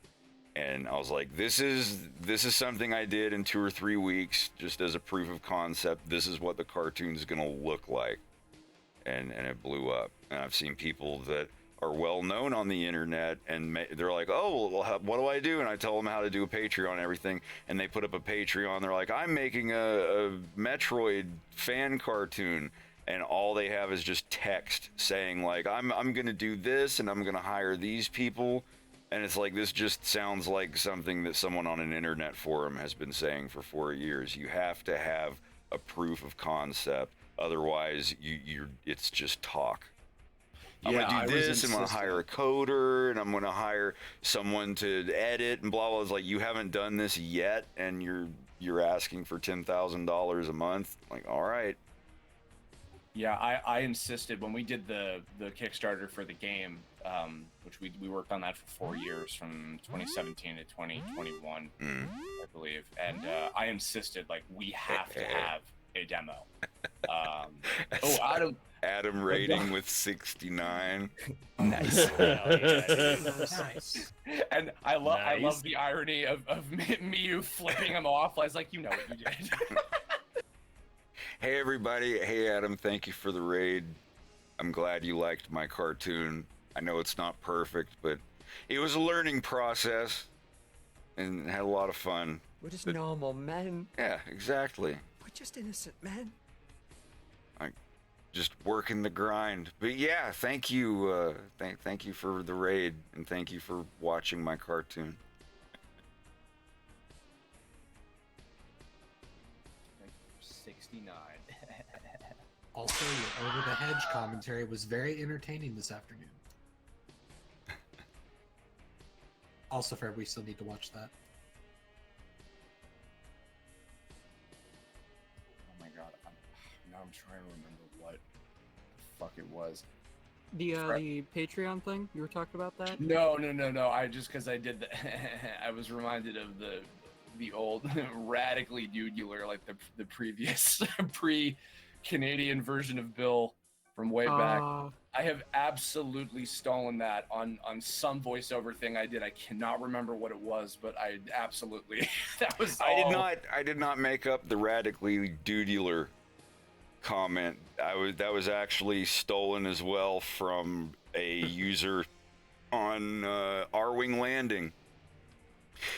And I was like, this is something I did in 2 or 3 weeks just as a proof of concept. This is what the cartoon is going to look like. And it blew up. And I've seen people that are well known on the internet and they're like, oh, well, what do I do? And I tell them how to do a Patreon and everything. And they put up a Patreon. They're like, I'm making a Metroid fan cartoon. And all they have is just text saying like, I'm going to do this and I'm going to hire these people. And it's like, this just sounds like something that someone on an internet forum has been saying for 4 years. You have to have a proof of concept. Otherwise, it's just talk. I'm going to do this, and I'm going to hire a coder, and I'm going to hire someone to edit, and blah, blah. It's like, you haven't done this yet, and you're asking for $10,000 a month. Like, all right. Yeah, I insisted when we did the Kickstarter for the game, which we worked on that for 4 years, from 2017 to 2021, I believe. And I insisted, like, we have to have a demo. Adam rating with 69. Nice. Nice. And I love the irony of Miyu flipping him off. I was like, you know what you did. Hey everybody, hey Adam, thank you for the raid. I'm glad you liked my cartoon. I know it's not perfect, but it was a learning process and had a lot of fun. We're just normal men. Yeah, exactly. We're just innocent men. Just working the grind. But yeah, thank you, thank you for the raid, and thank you for watching my cartoon. Thank you for 69. Also, your Over the Hedge commentary was very entertaining this afternoon. Also, fair, we still need to watch that. Oh my god, now I'm trying to remember what the fuck it was. The Patreon thing you were talking about that? No. I just because I did I was reminded of the old radically dudular, like the previous pre-Canadian version of Bill from way back. I have absolutely stolen that on some voiceover thing I did. I cannot remember what it was, but I absolutely that was. I did not make up the radically dudular comment. That was actually stolen as well from a user on R-Wing Landing.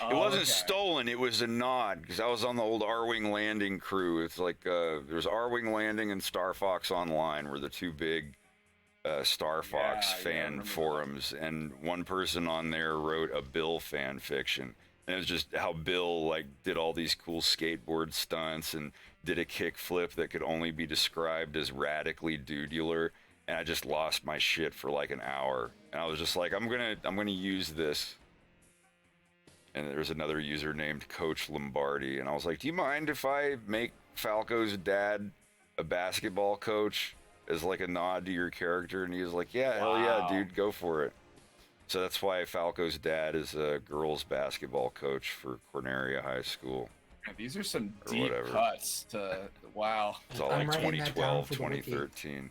It wasn't stolen, it was a nod, because I was on the old R-Wing Landing crew. It's like there's R-Wing Landing and Star Fox Online were the two big Star Fox fan forums, and one person on there wrote a Bill fan fiction. And it was just how Bill like did all these cool skateboard stunts and did a kickflip that could only be described as radically dudular. And I just lost my shit for like an hour. And I was just like, I'm gonna use this. And there's another user named Coach Lombardi, and I was like, do you mind if I make Falco's dad a basketball coach as like a nod to your character? And he was like, yeah, hell yeah, dude, go for it. So that's why Falco's dad is a girls basketball coach for Corneria High School. Man, these are some deep cuts to wow. It's all like 2012, 2013.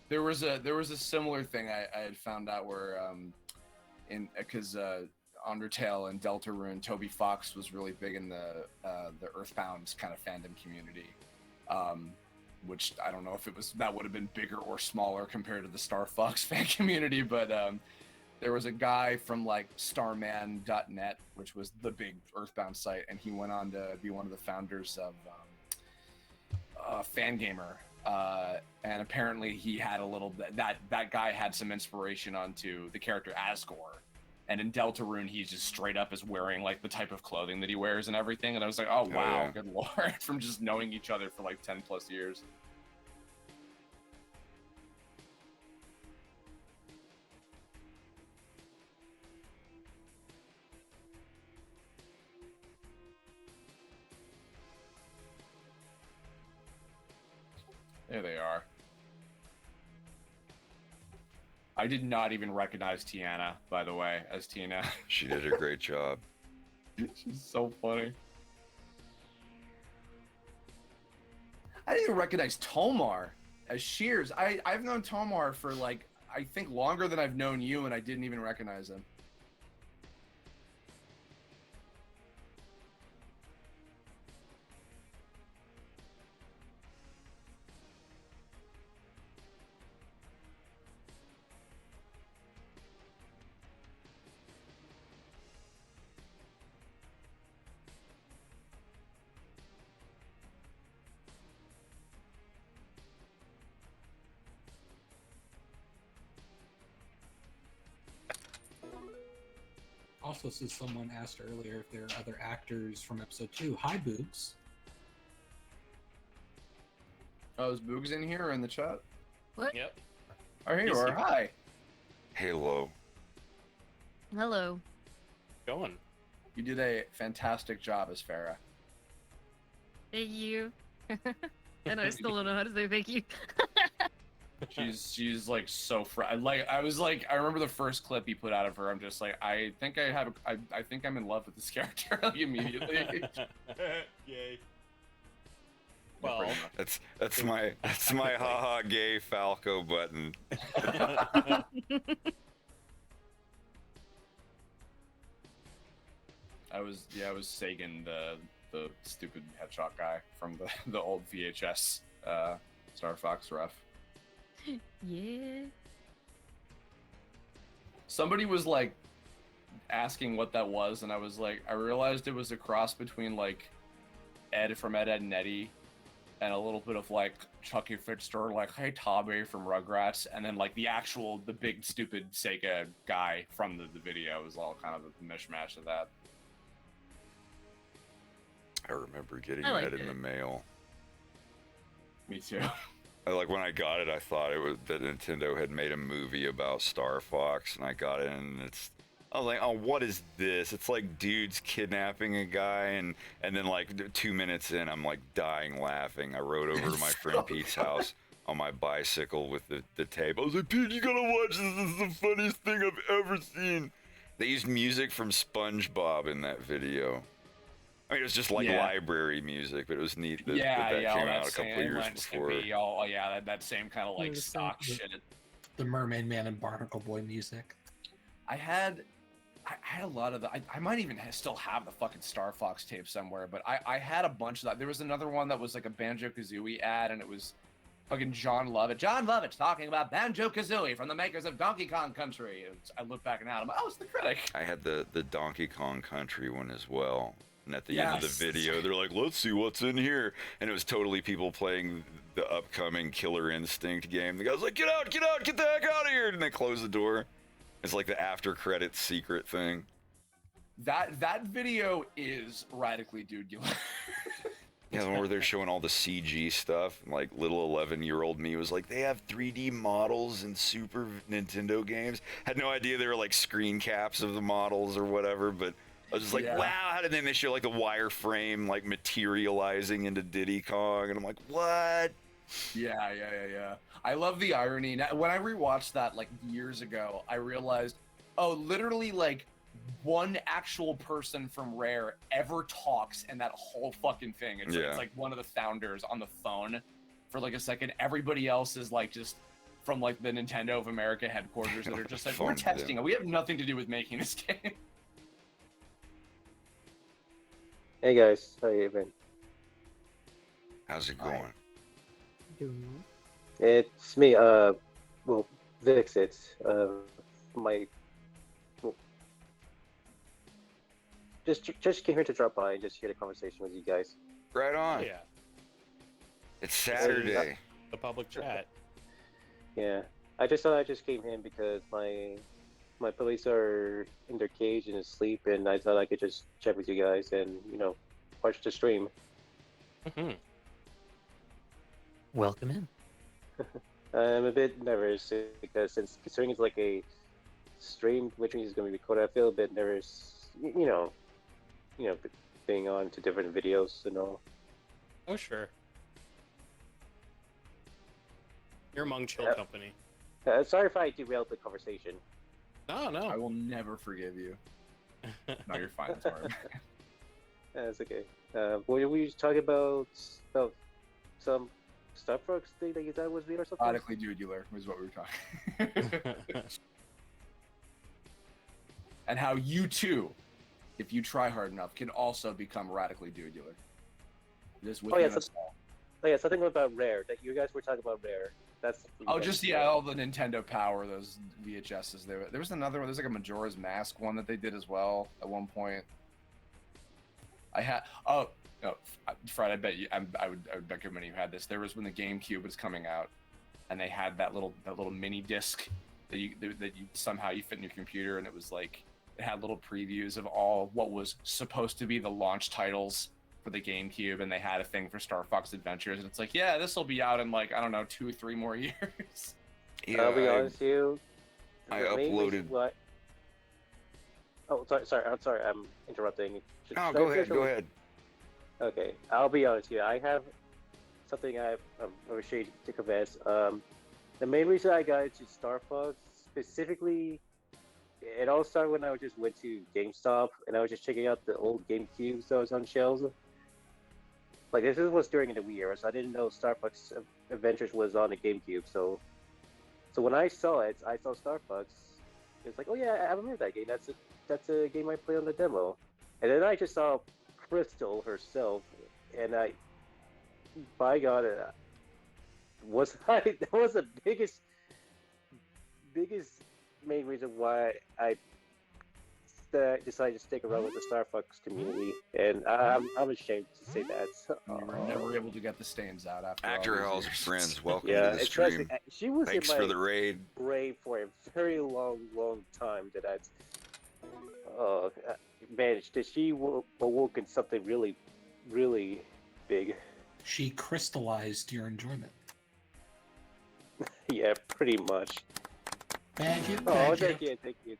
there was a similar thing I had found out where because Undertale and Deltarune, Toby Fox was really big in the Earthbound kind of fandom community, which I don't know if that would have been bigger or smaller compared to the Star Fox fan community, but there was a guy from like Starman.net, which was the big Earthbound site, and he went on to be one of the founders of Fangamer. And apparently he had a little that guy had some inspiration onto the character Asgore, and in Deltarune he's just straight up is wearing like the type of clothing that he wears and everything, and I was like, oh wow, yeah. good lord, from just knowing each other for like 10 plus years. There they are. I did not even recognize Tiana, by the way, as Tina. She did a great job. She's so funny. I didn't even recognize Tomar as Shears. I've known Tomar for like, I think longer than I've known you, and I didn't even recognize him. Also, so someone asked earlier if there are other actors from episode 2. Hi, Boogs. Oh, is Boogs in here or in the chat? What? Yep. Oh, here you are. Hi. Halo. Hello. Going. You did a fantastic job as Farah. Thank you. And I still don't know how to say thank you. She's like so I was like, I remember the first clip you put out of her. I'm just like, I think I think I'm in love with this character like immediately. Yay. Yeah, Well, That's my haha gay Falco button. I was Sagan, the stupid headshot guy from the old VHS Star Fox ref. Yeah. Somebody was like asking what that was, and I was like, I realized it was a cross between like Ed from Ed, Edd n Eddy and a little bit of like Chucky Fitzgerald, like, hey Tommy from Rugrats, and then like the big stupid Sega guy from the video. It was all kind of a mishmash of that. I remember getting I liked that in it. the mail. Me too. Like when I got it, I thought it was that Nintendo had made a movie about Star Fox, and I got it, and I was like, oh, what is this? It's like dudes kidnapping a guy, and then like 2 minutes in, I'm like dying laughing. I rode over to my friend Pete's house on my bicycle with the tape. I was like, Pete, you gotta watch this. This is the funniest thing I've ever seen. They used music from SpongeBob in that video. I mean, it was just like library music, but it was neat that that came out a couple of years before. That same kind of like stock shit. The Mermaid Man and Barnacle Boy music. I had a lot of the. I might even still have the fucking Star Fox tape somewhere, but I had a bunch of that. There was another one that was like a Banjo-Kazooie ad, and it was fucking John Lovett. John Lovett talking about Banjo-Kazooie from the makers of Donkey Kong Country. I look back and I'm like, oh, it's the critic. I had the Donkey Kong Country one as well. And at the end of the video, they're like, let's see what's in here. And it was totally people playing the upcoming Killer Instinct game. The guy's like, get out, get the heck out of here. And they close the door. It's like the after credits secret thing. That video is radically dude-gular. Yeah, the one where they're showing all the CG stuff. And like little 11-year-old me was like, they have 3D models in Super Nintendo games. Had no idea they were like screen caps of the models or whatever, but I was just like, wow, how did they show like the wireframe like materializing into Diddy Kong? And I'm like, what? Yeah. I love the irony. Now, when I rewatched that like years ago, I realized, oh, literally like one actual person from Rare ever talks in that whole fucking thing. It's like one of the founders on the phone for like a second. Everybody else is like just from like the Nintendo of America headquarters that are just like, we're Fun, testing it. We have nothing to do with making this game. Hey guys, how you been? How's it going? It's me. Well, Vix. It's my. Well, just came here to drop by and just hear the conversation with you guys. Right on. Yeah. It's Saturday. The public chat. Yeah, I just came in because my puppies are in their cage and asleep, and I thought I could just chat with you guys and watch the stream. Welcome in. I'm a bit nervous because considering it's like a stream which is going to be recorded, I feel a bit nervous. Being on to different videos and all. Oh sure. You're among chill company. Sorry if I derailed the conversation. No. I will never forgive you. No, you're fine. It's hard. That's okay. Were we just talking about some Starbucks thing that you thought was weird or something? Radically dubular was what we were talking. And how you too, if you try hard enough, can also become radically dubular. This within us all. Oh yeah, something about Rare. That you guys were talking about Rare. That's. Oh, just all the Nintendo Power, those VHSs. There was another one. There's like a Majora's Mask one that they did as well at one point. I had. Oh no, Fred. I bet you. I would recommend you had this. There was when the GameCube was coming out, and they had that little mini disc that you somehow you fit in your computer, and it was like it had little previews of all what was supposed to be the launch titles for the GameCube, and they had a thing for Star Fox Adventures, and it's like, yeah, this will be out in like, I don't know, 2 or 3 more years. Yeah, I'll be honest with you. I uploaded. Oh, sorry. I'm sorry. I'm interrupting. No, go ahead. Okay, I'll be honest with you. I have something I'm ashamed to confess. The main reason I got into Star Fox specifically, it all started when I just went to GameStop and I was just checking out the old GameCubes that was on shelves. Like, this was during the Wii era, so I didn't know Star Fox Adventures was on the GameCube. So when I saw it, I saw Star Fox. It's like, oh yeah, I remember that game. That's a game I played on the demo. And then I just saw Crystal herself, and by God, that was the biggest main reason why I decided to stick around with the Star Fox community, and I'm ashamed to say that. We were never able to get the stains out after. Actor Hall's friends, welcome Yeah, to the stream. She was Thanks in my for the raid. brain for a very long time. Managed. She awoken something really, really big. She crystallized your enjoyment. Yeah, pretty much. Thank you. Oh, Thank you. thank you.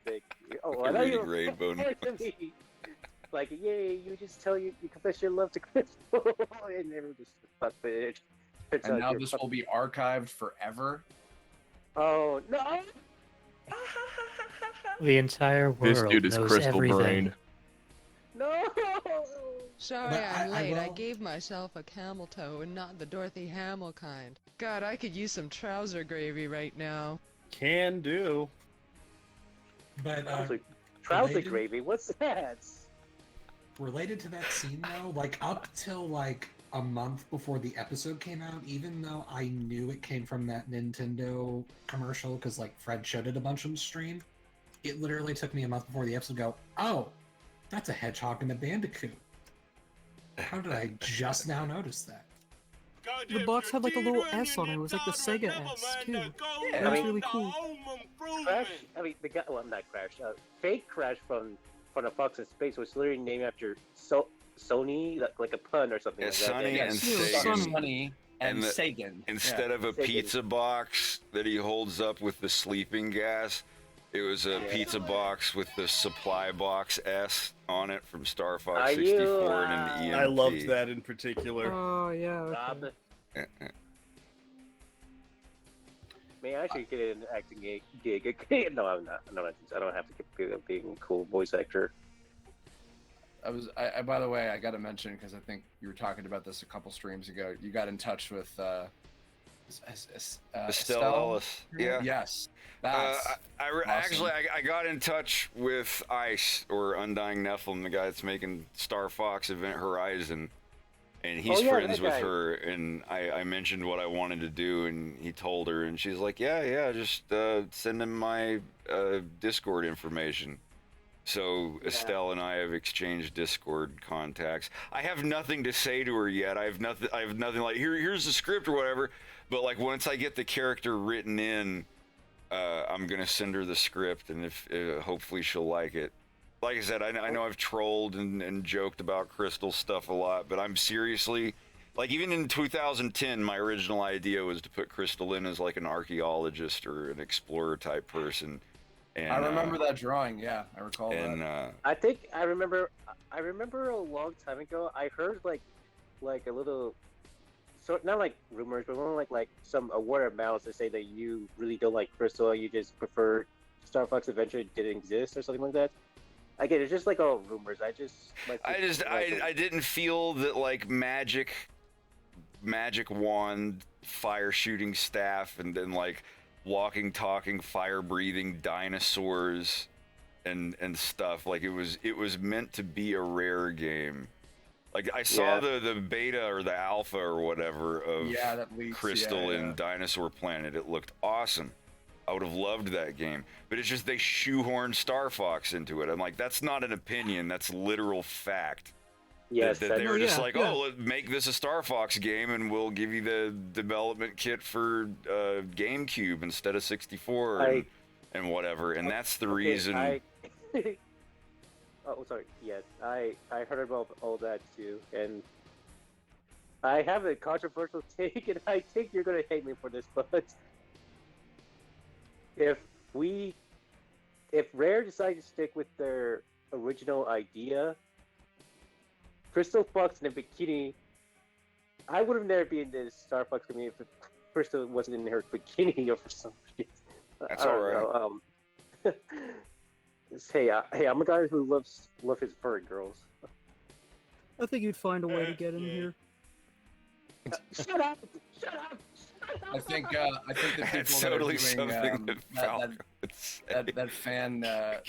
Oh, I know Reading you were raid bonus. like, yay! You just you confess your love to Crystal, and everyone just fuck it. And now this will be archived forever. Oh no! The entire world This dude is knows crystal everything. brain. No! Sorry, But I'm I late. I will- gave myself a camel toe and not the Dorothy Hamill kind. God, I could use some trouser gravy right now. Can do. But Trouser related- gravy? What's that? Related to that scene though, like up till like a month before the episode came out, even though I knew it came from that Nintendo commercial because like Fred showed it a bunch on the stream, it literally took me a month before the episode to go, oh, that's a hedgehog and a bandicoot. How did I just now notice that? The box had like a little S on it. It was like the Sega S too. Yeah, That was really cool. Crash. I mean, the guy. Well, not Crash. Fake Crash from the Fox in Space was literally named after Sony, like a pun or something. Yeah, like Sonny that. and Yeah. Sagan. Sonny and Sagan. Instead of a Sagan. pizza box that he holds up with the sleeping gas, it was a pizza box with the supply box S on it from Star Fox Are 64 you, and an EMP. I loved that in particular. Oh yeah. Stop Okay. it. May I actually get an acting gig? No, I'm not. No, I don't have to get being a cool voice actor. I by the way, I got to mention because I think you were talking about this a couple streams ago. You got in touch with Estelle Ellis. Yeah. Yes. That's awesome. Actually, I got in touch with Ice, or Undying Nephilim, the guy that's making Star Fox Event Horizon, and he's friends with her. And I mentioned what I wanted to do, and he told her, and she's like, yeah, just send him my Discord information. So Estelle and I have exchanged Discord contacts. I have nothing to say to her yet. I have nothing like here's the script or whatever. But like once I get the character written in, I'm gonna send her the script, and if hopefully she'll like it. Like I said, I know I've trolled and joked about Crystal stuff a lot, but I'm seriously, like, even in 2010, my original idea was to put Crystal in as like an archaeologist or an explorer type person. And, I remember that drawing. Yeah, I recall that. I think I remember a long time ago. I heard like a little, so not like rumors, but more like some word of mouth to say that you really don't like Crystal. You just prefer Star Fox Adventure didn't exist or something like that. Again, it's just like all rumors. I didn't feel that like magic wand, fire shooting staff, and then like walking, talking, fire breathing dinosaurs and stuff. Like it was meant to be a rare game. Like I saw the beta or the alpha or whatever of that leaks, Crystal in Dinosaur Planet. It looked awesome. I would have loved that game, but it's just they shoehorned Star Fox into it. I'm like, that's not an opinion, that's literal fact. Yes, that they were just like, oh, let's make this a Star Fox game, and we'll give you the development kit for GameCube instead of 64 and whatever. And that's the reason. oh, sorry. Yes, I heard about all that too, and I have a controversial take, and I think you're gonna hate me for this, but if Rare decides to stick with their original idea, Crystal Fox in a bikini, I would have never been in this Star Fox community if Crystal wasn't in her bikini or for some reason. That's alright. Hey, I'm a guy who loves his furry girls. I think you'd find a way to get in here. Shut up! Shut up! I think the people That's that totally are doing something that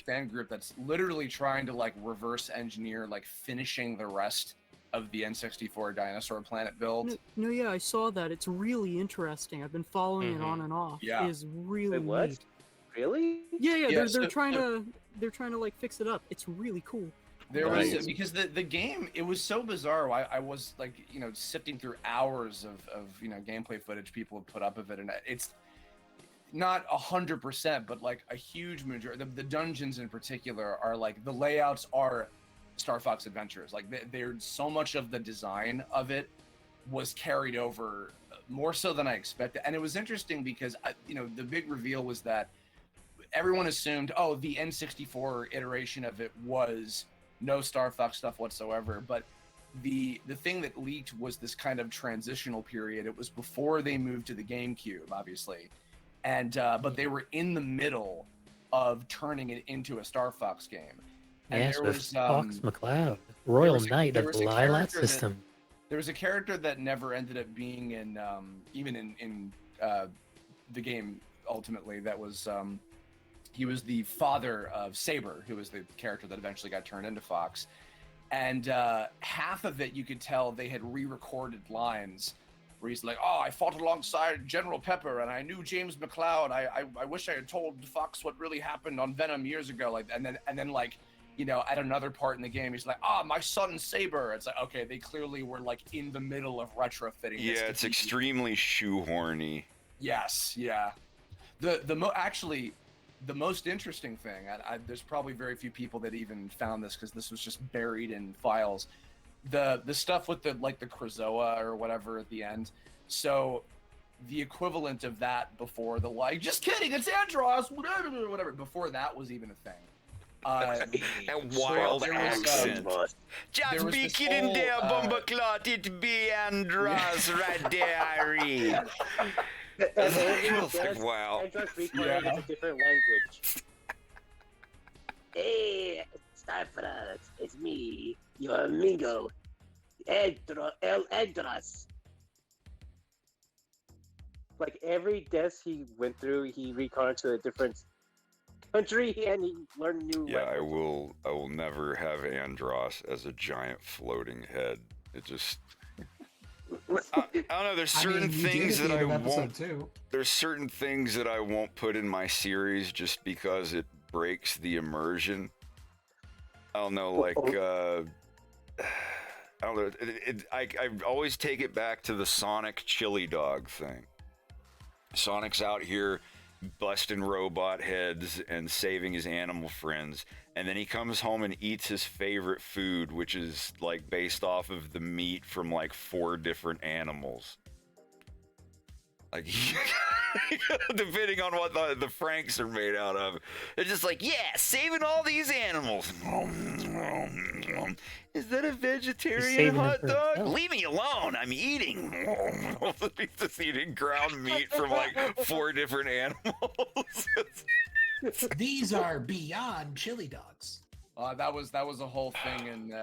fan group that's literally trying to like reverse engineer like finishing the rest of the N64 Dinosaur Planet build. No, yeah, I saw that. It's really interesting. I've been following it on and off. Yeah. It is really what? neat. Really? Yeah, they're trying to like fix it up. It's really cool. There was because the game, it was so bizarre. I was like, sifting through hours of gameplay footage people have put up of it, and it's not 100%, but like a huge majority. The dungeons in particular are like, the layouts are Star Fox Adventures. Like they're so much of the design of it was carried over more so than I expected, and it was interesting because the big reveal was that everyone assumed, oh, the N64 iteration of it was no Star Fox stuff whatsoever, but the thing that leaked was this kind of transitional period. It was before they moved to the GameCube, obviously, and but they were in the middle of turning it into a Star Fox game. And Yes, there with was Fox McCloud, Royal Knight of the Lilac System. There was a character that never ended up being in even in the game ultimately. That was he was the father of Saber, who was the character that eventually got turned into Fox. And half of it, you could tell they had re-recorded lines where he's like, "Oh, I fought alongside General Pepper, and I knew James McCloud. I wish I had told Fox what really happened on Venom years ago." Like, and then like, at another part in the game, he's like, my son Saber. It's like, okay, they clearly were like in the middle of retrofitting. Yeah, it's extremely shoehorny. Yes, yeah. Actually, the most interesting thing, there's probably very few people that even found this because this was just buried in files. The stuff with the Krazoa or whatever at the end. So the equivalent of that before the just kidding, it's Andros, whatever. Before that was even a thing. And wild accent. Just be kidding there, Bumbleclot. It be Andros right there, Irene. Wow. Andros recorded in a different language. Hey, Star Fox, it's me, your amigo, El Andros. like every death he went through, he reconned to a different country and he learned new. Yeah, I will never have Andros as a giant floating head. It just I don't know. There's certain things that I won't. There's certain things that I won't put in my series just because it breaks the immersion. I don't know, like I don't know. I always take it back to the Sonic chili dog thing. Sonic's out here busting robot heads and saving his animal friends, and then he comes home and eats his favorite food, which is like based off of the meat from like 4 different animals. Like, depending on what the Franks are made out of. It's just like, yeah, saving all these animals. Is that a vegetarian hot dog? Leave me alone. I'm eating. He's just eating ground meat from like 4 different animals. These are beyond chili dogs. That was a whole thing in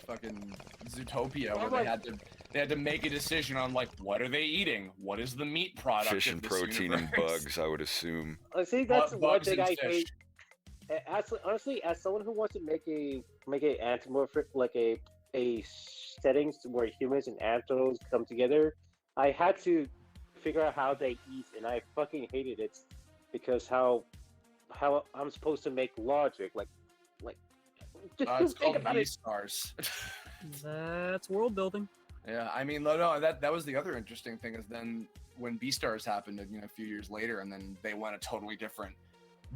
fucking Zootopia where they had to make a decision on like what are they eating? What is the meat product? Fish and protein and bugs, I would assume. See, that's one thing I hate. Honestly, as someone who wants to make a anthropomorphic, like a settings where humans and anthropos come together, I had to figure out how they eat, and I fucking hated it because how I'm supposed to make logic, like just think about it. Stars. That's world building. Yeah, I mean, no, that was the other interesting thing is then when Beastars happened, a few years later, and then they went a totally different,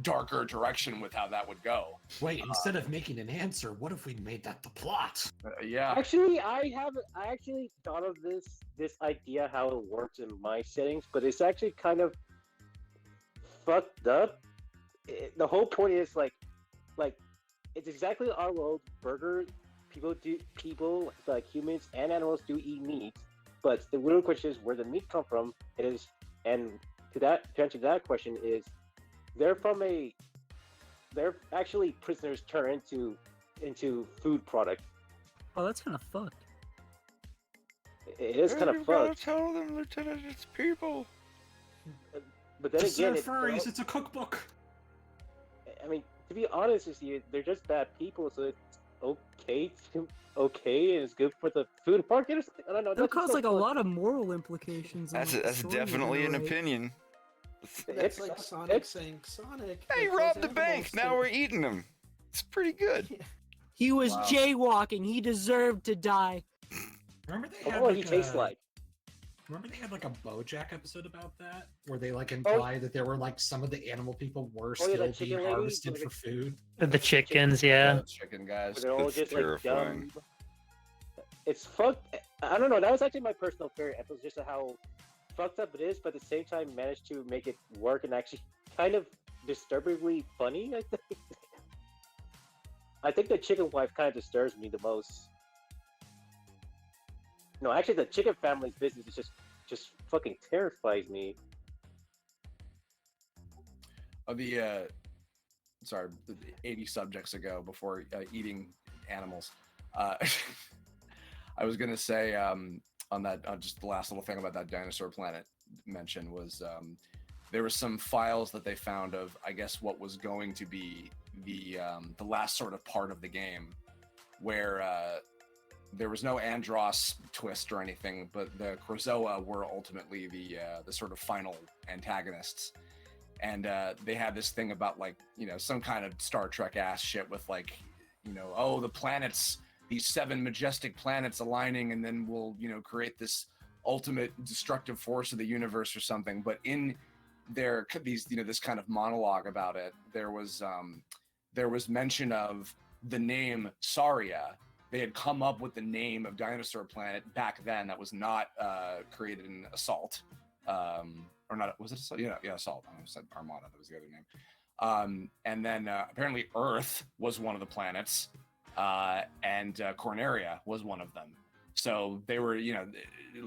darker direction with how that would go. Wait, instead of making an answer, what if we made that the plot? Yeah. Actually, I actually thought of this idea how it works in my settings, but it's actually kind of fucked up. The whole point is like it's exactly our world. Burger people like humans and animals do eat meat, but the real question is where the meat come from. And to answer that question is they're actually prisoners turned into food product. Oh, that's kind of fucked. It is kind of fucked. Tell them, Lieutenant, it's people. But then again, furries, it's a cookbook. I mean, to be honest with you, they're just bad people, so it's okay, and it's good for the food market or something. I don't know. That'll cause like a lot of moral implications. That's definitely an opinion. It's like Sonic saying, Sonic. Hey, robbed the bank. Now we're eating them. It's pretty good. He was jaywalking. He deserved to die. Remember they had what he tastes like. Remember they had like a BoJack episode about that, where they like imply that there were like some of the animal people were still being harvested for food. The chickens, yeah. The chicken guys. They're all just like terrifying. dumb. It's fucked. I don't know. That was actually my personal favorite episode, just how fucked up it is, but at the same time managed to make it work and actually kind of disturbingly funny. I think. I think the chicken wife kind of disturbs me the most. No, actually, the chicken family's business is just fucking terrifies me. Sorry, 80 subjects ago before eating animals. I was gonna say on just the last little thing about that Dinosaur Planet mention was there were some files that they found of, I guess, what was going to be the last sort of part of the game, where there was no Andros twist or anything, but the Krazoa were ultimately the sort of final antagonists. And they had this thing about like, some kind of Star Trek ass shit with like, the planets, these 7 majestic planets aligning, and then we'll, create this ultimate destructive force of the universe or something. But in this kind of monologue about it, there was mention of the name Saria. They had come up with the name of Dinosaur Planet back then. That was not created in Assault, or not. Was it Assault? Yeah, Assault. I said Armada. That was the other name. And then apparently Earth was one of the planets, and Corneria was one of them. So they were,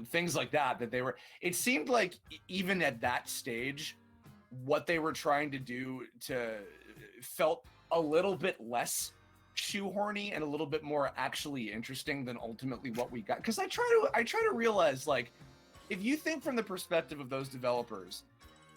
things like that. That they were. It seemed like even at that stage, what they were trying to do felt a little bit less shoehorny and a little bit more actually interesting than ultimately what we got. Because I try to realize, like, if you think from the perspective of those developers,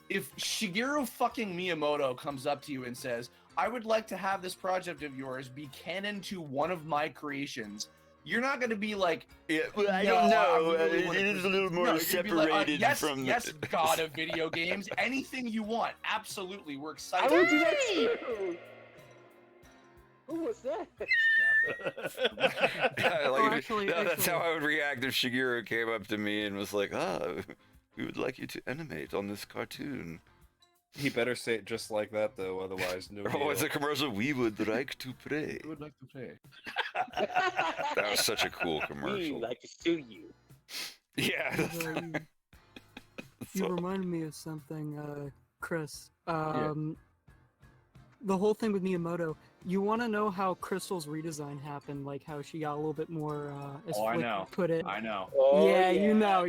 if Shigeru fucking Miyamoto comes up to you and says, I would like to have this project of yours be canon to one of my creations, you're not going to be like, yeah, well, I don't know. Really it is a little more no, you're gonna be like, separated yes, from. yes, God of video games, anything you want. Absolutely, we're excited. I would do that too. Who was that? That's how I would react if Shigeru came up to me and was like, we would like you to animate on this cartoon. He better say it just like that, though, otherwise no Oh, it's a commercial. We would like to play. We would like to play. That was such a cool commercial. We like to sue you. Yeah. You reminded me of something, Chris. The whole thing with Miyamoto. You want to know how Crystal's redesign happened? Like how she got a little bit more. As Oh, I Flick know. Put it. I know. Oh, yeah, you know.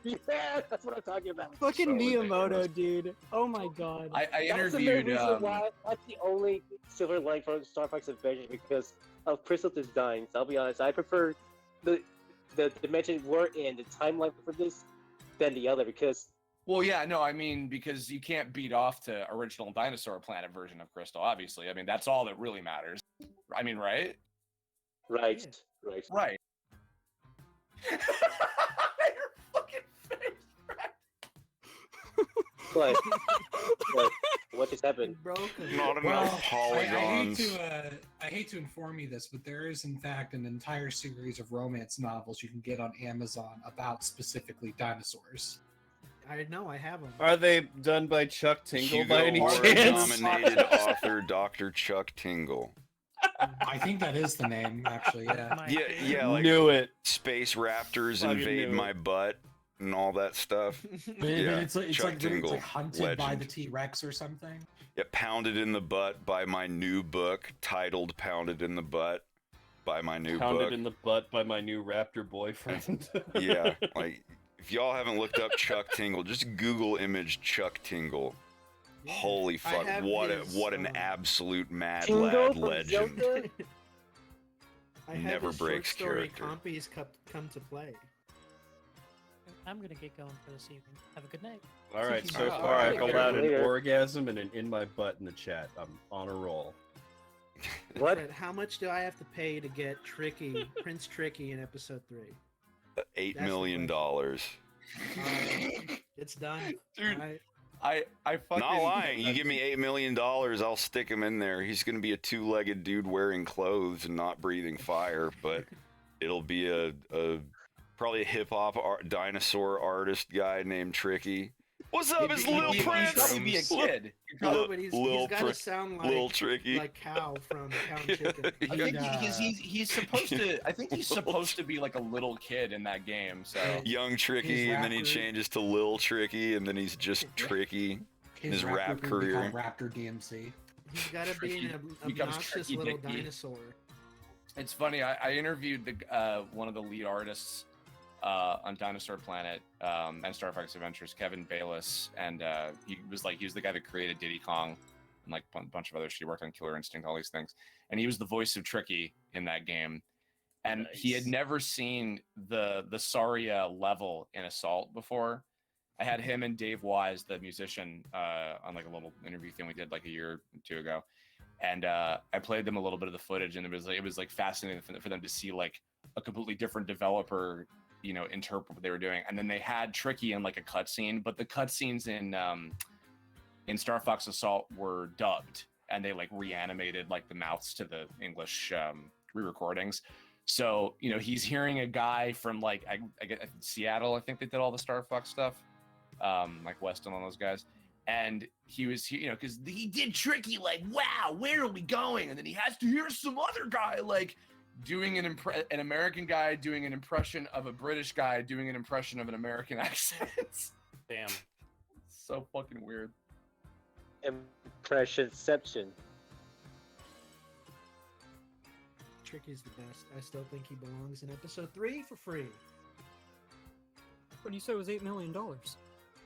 Yeah, that's what I'm talking about. Fucking Miyamoto, dude. Oh my god. I That's the interviewed. main reason why. That's the only silver lining from Star Fox Adventure because of Crystal designs. I'll be honest. I prefer the dimension we're in, the timeline for this, than the other because. Well, yeah, no, I mean, because you can't beat off to original Dinosaur Planet version of Crystal, obviously. I mean, that's all that really matters. I mean, right? Right. Right. Your fucking face, What? What just happened? Not enough polygons. I hate to inform you this, but there is in fact an entire series of romance novels you can get on Amazon about specifically dinosaurs. I know, I have them. Are they done by Chuck Tingle by any chance? Hugo-nominated author Dr. Chuck Tingle. I think that is the name, actually. Yeah. Yeah. Like Knew it. Space raptors Fucking invade knew my it. butt and all that stuff. But it's like Tingle, hunted by legend. the T-Rex or something. Yeah, pounded in the butt by my new book titled "Pounded in the Butt" by my new Pounded book. in the butt by my new raptor boyfriend. Yeah, like if y'all haven't looked up Chuck Tingle, just Google image Chuck Tingle. Holy fuck! have What his, an absolute mad Tingle lad from legend. Joker? I have Never his breaks short story character. copies come to play. I'm gonna get going for this evening. Have a good night. All right, so All far right, I've allowed an later. orgasm and an in my butt in the chat. I'm on a roll. What? But how much do I have to pay to get Tricky, Prince Tricky in episode 3? $8 million. It's done. Dude, Alright. I fucking. Not lying. You give me $8 million, I'll stick him in there. He's gonna be a two-legged dude wearing clothes and not breathing fire, but it'll be a probably a hip hop dinosaur artist guy named Tricky. What's up, it's Lil Prince. He'd probably be a kid. No, but he's got to Prin- sound Lil like Tricky. Cow from Cow and Chicken. I think he's supposed to. I think he's supposed to be like a little kid in that game. So Young Tricky, His and then he rapper- changes to Lil Tricky, and then he's just Tricky. His rap group would be career. called Raptor DMC. He's got to be an becomes obnoxious Tricky little Dicky. dinosaur. it's funny. I interviewed the one of the lead artists on Dinosaur Planet and Star Fox Adventures, Kevin Bayless, and he was the guy that created Diddy Kong and like a bunch of other shit. He worked on Killer Instinct, all these things, and he was the voice of Tricky in that game. And he had never seen the Saria level in Assault before. I had him and Dave Wise, the musician, on like a little interview thing we did like a year or two ago, and I played them a little bit of the footage, and it was fascinating for them to see like a completely different developer, interpret what they were doing. And then they had Tricky in like a cutscene, but the cutscenes in Star Fox Assault were dubbed, and they like reanimated like the mouths to the English re-recordings. So he's hearing a guy from like I guess Seattle. I think they did all the Star Fox stuff, like Weston, all those guys. And he was, because he did Tricky like, wow, where are we going? And then he has to hear some other guy like doing an American guy doing an impression of a British guy doing an impression of an American accent. Damn. So fucking weird. Impressionception. Tricky's the best. I still think he belongs in episode 3 for free. What do you say was $8 million?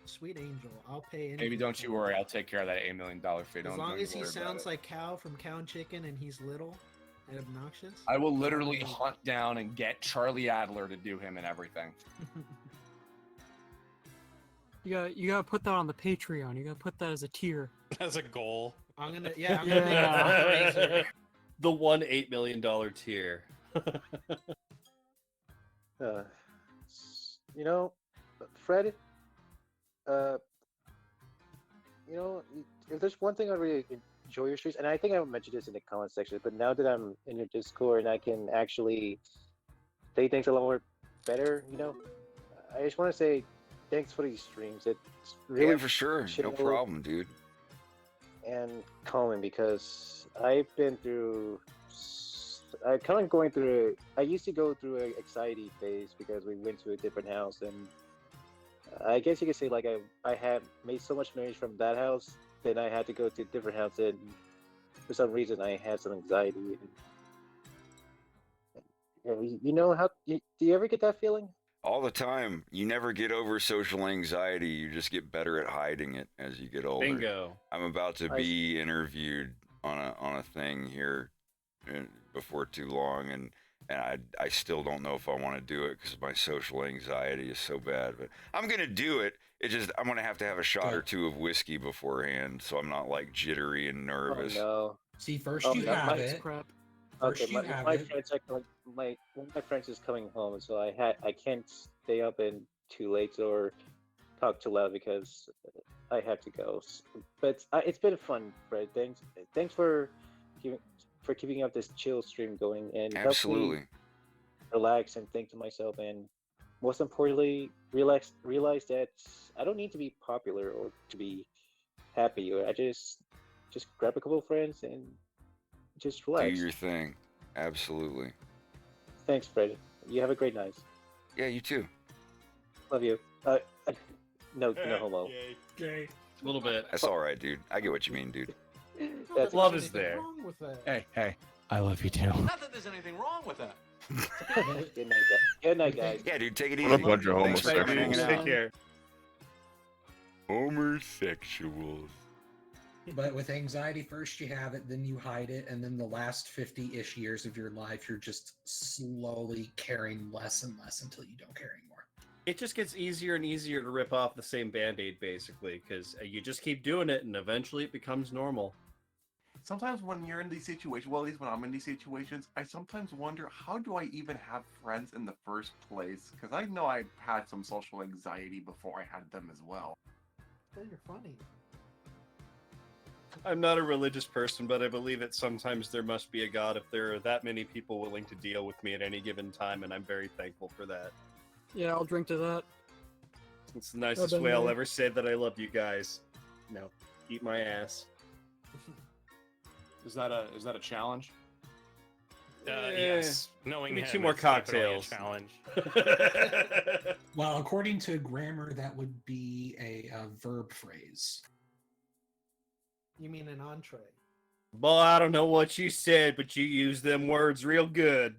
Sweet angel, I'll pay anything. Maybe don't you worry, I'll take care of that $8 million fee. As long as he sounds like Cow from Cow and Chicken and he's little, And obnoxious? I will literally hunt down and get Charlie Adler to do him and everything. You gotta put that on the Patreon. You gotta put that as a tier. As a goal. I'm gonna make a fundraiser. The one $8 million tier. You know, Fred, you know, if there's one thing I really enjoy your streams, and I think I mentioned this in the comment section, but now that I'm in your Discord and I can actually say things a lot more better, you know, I just want to say thanks for these streams. It's really Yeah, for sure. No chill problem, dude. and calming because I've been through. I kind of going through. I used to go through an anxiety phase because we went to a different house, and I guess you could say like I had made so much memories from that house, then I had to go to a different house, and for some reason I had some anxiety. And, you know how? Do you ever get that feeling? All the time. You never get over social anxiety. You just get better at hiding it as you get older. Bingo. I'm about to be interviewed on a thing here before too long, and I still don't know if I want to do it because my social anxiety is so bad. But I'm gonna do it. It's just I'm gonna have to have a shot or two of whiskey beforehand, so I'm not like jittery and nervous. Oh, no. See, first Oh, you that have might- it. Crap. First Okay, you my, have my it. friends are one of my friends is coming home, so I can't stay up and too late or talk too loud because I have to go. But it's been fun, Fred. Thanks for keeping up this chill stream going and help me Absolutely. relax and think to myself, and most importantly, realize that I don't need to be popular or to be happy. Or I just grab a couple of friends and just Do relax. your thing. Absolutely. Thanks, Fred. You have a great night. Yeah, you too. Love you. No homo. Gay. A little bit. That's all right, dude. I get what you mean, dude. That's Love is there. Wrong with that? Hey, I love you too. Not that there's anything wrong with that. Good night, guys. Good night, guys. Yeah, dude, take it easy. What a bunch of Thanks for homosexuals. hanging out. Take care. Homosexuals. But with anxiety, first you have it, then you hide it, and then the last 50-ish years of your life, you're just slowly caring less and less until you don't care anymore. It just gets easier and easier to rip off the same band-aid, basically, because you just keep doing it, and eventually it becomes normal. Sometimes when you're in these situations, well, at least when I'm in these situations, I sometimes wonder, how do I even have friends in the first place? Because I know I've had some social anxiety before I had them as well. Hey, you're funny. I'm not a religious person, but I believe that sometimes there must be a God if there are that many people willing to deal with me at any given time, and I'm very thankful for that. Yeah, I'll drink to that. It's the nicest been way I'll there. ever say that I love you guys. No, eat my ass. Is that a challenge? Yes. Knowing Give me him, 2 more it's definitely a cocktails. challenge. Well, according to grammar, that would be a verb phrase. You mean an entree? Well, I don't know what you said, but you used them words real good.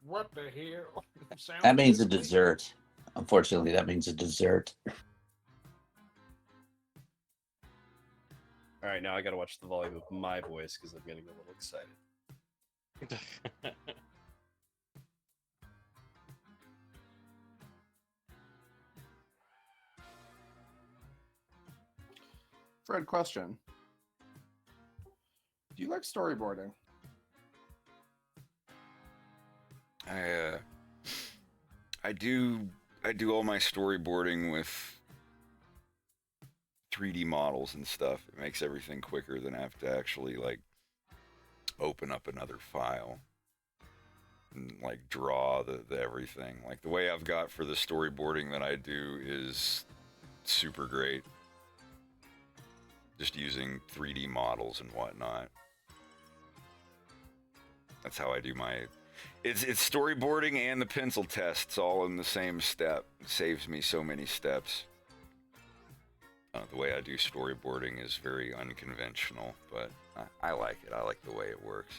What the hell? Sounds That means a good to me. dessert. Unfortunately, that means a dessert. All right, now I gotta watch the volume of my voice because I'm getting a little excited. Fred, question. Do you like storyboarding? I do all my storyboarding with 3D models and stuff. It makes everything quicker than I have to actually like open up another file and like draw the everything. Like the way I've got for the storyboarding that I do is super great. Just using 3D models and whatnot. That's how I do my... It's storyboarding and the pencil tests all in the same step. It saves me so many steps. The way I do storyboarding is very unconventional, but I like it. I like the way it works.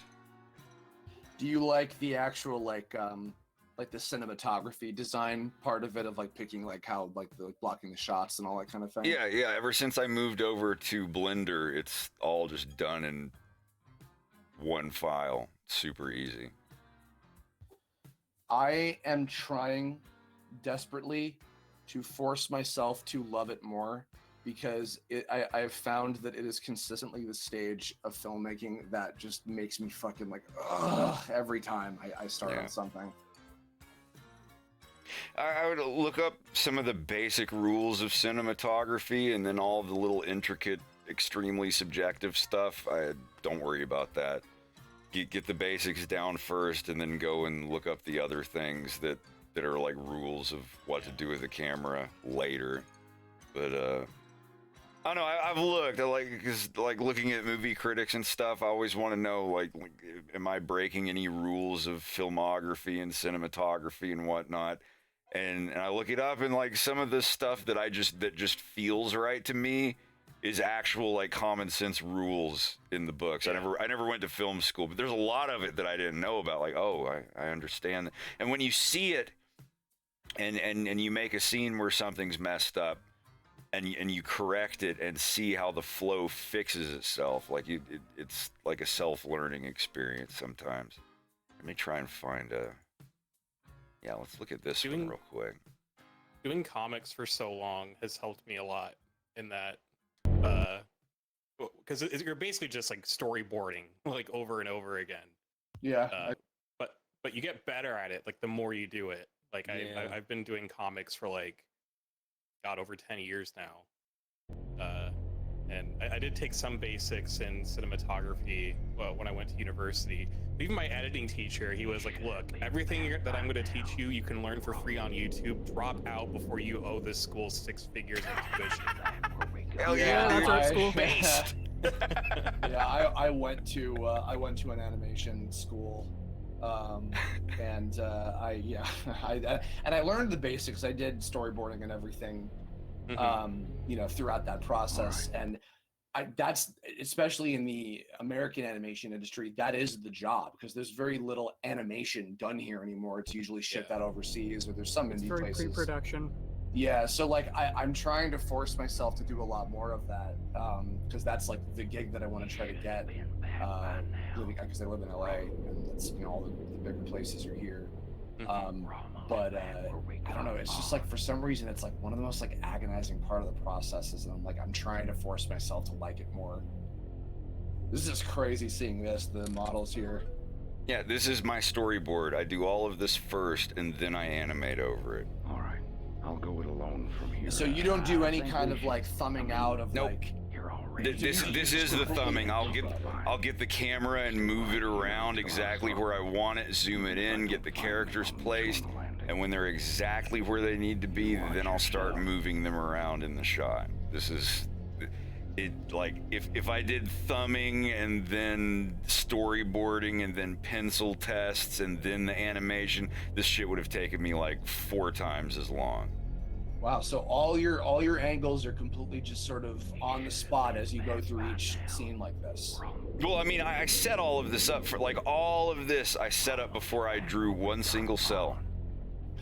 Do you like the actual like the cinematography design part of it, of like picking like how like the blocking the shots and all that kind of thing? Yeah. Ever since I moved over to Blender, it's all just done in one file. super easy. I am trying desperately to force myself to love it more because I've found that it is consistently the stage of filmmaking that just makes me fucking like, ugh, every time I start on something. I would look up some of the basic rules of cinematography, and then all the little intricate, extremely subjective stuff. I don't worry about that. Get the basics down first, and then go and look up the other things that are like rules of what to do with the camera later. But I don't know. I've looked. Because looking at movie critics and stuff, I always want to know, like, am I breaking any rules of filmography and cinematography and whatnot? And I look it up, and like some of the stuff that just feels right to me is actual like common sense rules in the books. I never went to film school, but there's a lot of it that I didn't know about. Like, oh, I understand. And when you see it, and you make a scene where something's messed up, and you correct it and see how the flow fixes itself, like it's like a self-learning experience sometimes. Let me try and find a. Yeah, let's look at this one real quick. Doing comics for so long has helped me a lot in that, because you're basically just like storyboarding like over and over again. Yeah. But you get better at it like the more you do it. Like I've been doing comics for like, God, over 10 years now. And I did take some basics in cinematography when I went to university. Even my editing teacher, he was like, look, everything that I'm going to teach you, you can learn for free on YouTube. Drop out before you owe this school 6 figures in tuition. Hell yeah, that's our school. Based. Yeah, I went to an animation school. And I learned the basics. I did storyboarding and everything, throughout that process. And that's, especially in the American animation industry, that is the job, because there's very little animation done here anymore. It's usually shipped out overseas, or there's some indie Very places. pre-production. Yeah, so like I'm trying to force myself to do a lot more of that, because that's like the gig that I want to try to get, because I live in LA, and that's, all the bigger places are here. But I don't know, it's just like for some reason it's like one of the most like agonizing part of the processes, and I'm trying to force myself to like it more. This is just crazy seeing the models here. Yeah, this is my storyboard. I do all of this first, and then I animate over it. All right, I'll go it alone from here. So you don't do any kind of like thumbing out of like. This is the thumbing. I'll get the camera and move it around exactly where I want it, zoom it in, get the characters placed, and when they're exactly where they need to be, then I'll start moving them around in the shot. This is it. Like if I did thumbing and then storyboarding and then pencil tests and then the animation, this shit would have taken me like 4 times as long. Wow, so all your angles are completely just sort of on the spot as you go through each scene like this. Well, I mean, I set all of this up for all of this. I set up before I drew one single cell.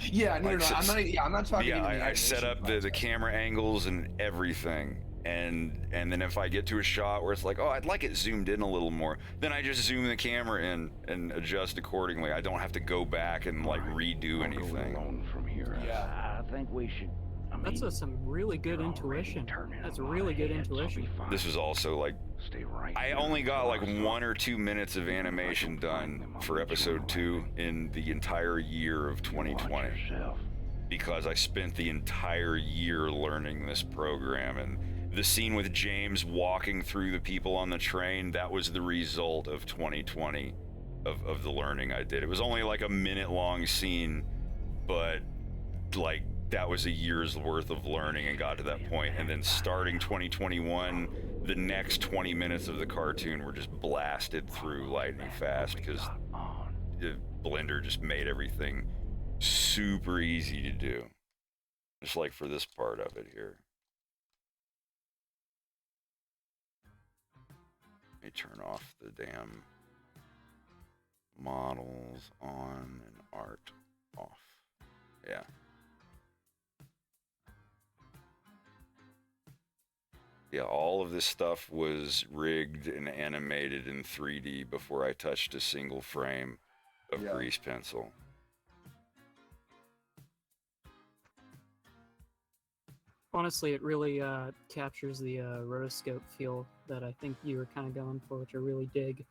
Yeah, no, I'm not talking. Yeah, I set up the camera angles and everything, and then if I get to a shot where it's like, oh, I'd like it zoomed in a little more, then I just zoom the camera in and adjust accordingly. I don't have to go back and like redo anything. From here. Yeah, I think we should. That's some really good intuition. That's really good intuition. This was also like, I only got like 1 or 2 minutes of animation done for episode 2 in the entire year of 2020, because I spent the entire year learning this program. And the scene with James walking through the people on the train, that was the result of 2020 of the learning I did. It was only like a minute-long scene, but like that was a year's worth of learning and got to that point. And then starting 2021, the next 20 minutes of the cartoon were just blasted through lightning fast, because Blender just made everything super easy to do. Just like for this part of it here. Let me turn off the damn models on and art off. Yeah. Yeah, all of this stuff was rigged and animated in 3D before I touched a single frame of grease pencil. Honestly, it really captures the rotoscope feel that I think you were kind of going for, which I really dig.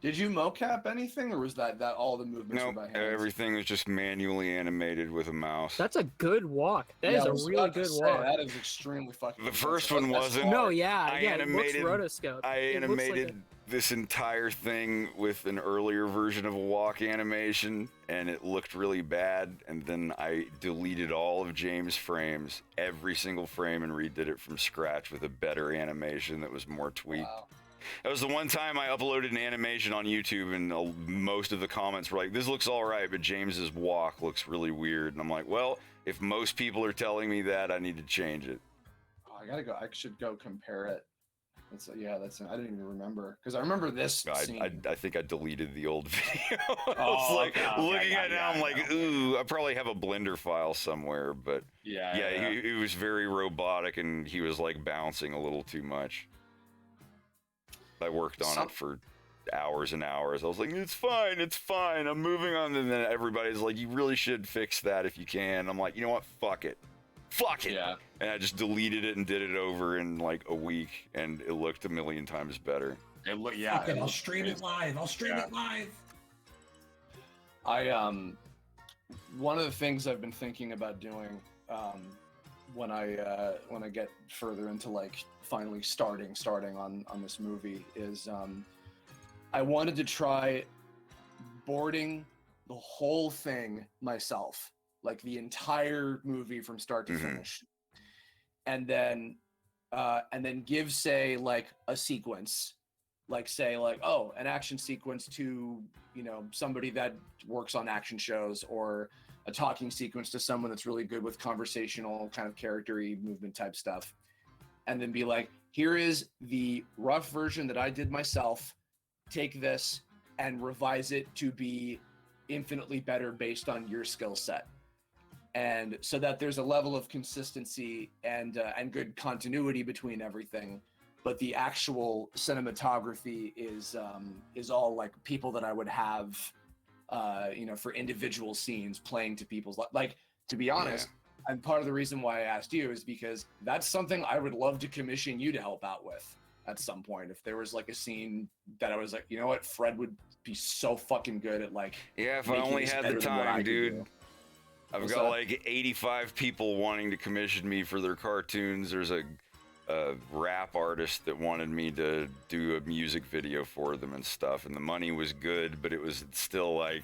Did you mocap anything, or was that all the movements were Nope, by hand? everything was just manually animated with a mouse. That's a good walk. That is I a was really about to good say, walk. That is extremely fucking. The first impressive. one That's wasn't. smart. No, yeah, I yeah, animated, it looks rotoscope. I It looks like animated this entire thing with an earlier version of a walk animation, and it looked really bad. And then I deleted all of James' frames, every single frame, and redid it from scratch with a better animation that was more tweaked. Wow. That was the one time I uploaded an animation on YouTube, and most of the comments were like, "This looks all right, but James's walk looks really weird." And I'm like, well, if most people are telling me that, I need to change it. Oh, I gotta go. I should go compare it. That's I didn't even remember, because I remember this scene. I think I deleted the old video. I was Oh, like, okay, looking yeah, at it now, I'm like, ooh, I probably have a Blender file somewhere, but yeah. He was very robotic, and he was like bouncing a little too much. I worked on it for hours and hours. I was like, it's fine, I'm moving on. And then everybody's like, you really should fix that if you can. I'm like, you know what, fuck it. Yeah. And I just deleted it and did it over in like a week, and it looked a million times better. It looked, Fuck it, I'll stream it live. One of the things I've been thinking about doing when I get further into like finally starting on this movie is I wanted to try boarding the whole thing myself, like the entire movie from start to finish, and then give, say, like a sequence, like say like, oh, an action sequence to, you know, somebody that works on action shows, or a talking sequence to someone that's really good with conversational kind of character-y movement type stuff, and then be like, here is the rough version that I did myself, take this and revise it to be infinitely better based on your skill set. And so that there's a level of consistency and good continuity between everything, but the actual cinematography is all like people that I would have, you know, for individual scenes playing to people's like. To be honest, and part of the reason why I asked you is because that's something I would love to commission you to help out with at some point. If there was like a scene that I was like, you know what, Fred would be so fucking good at, like. Yeah, if I only had the time, dude. I've got like 85 people wanting to commission me for their cartoons. There's a rap artist that wanted me to do a music video for them and stuff, and the money was good, but it was still like,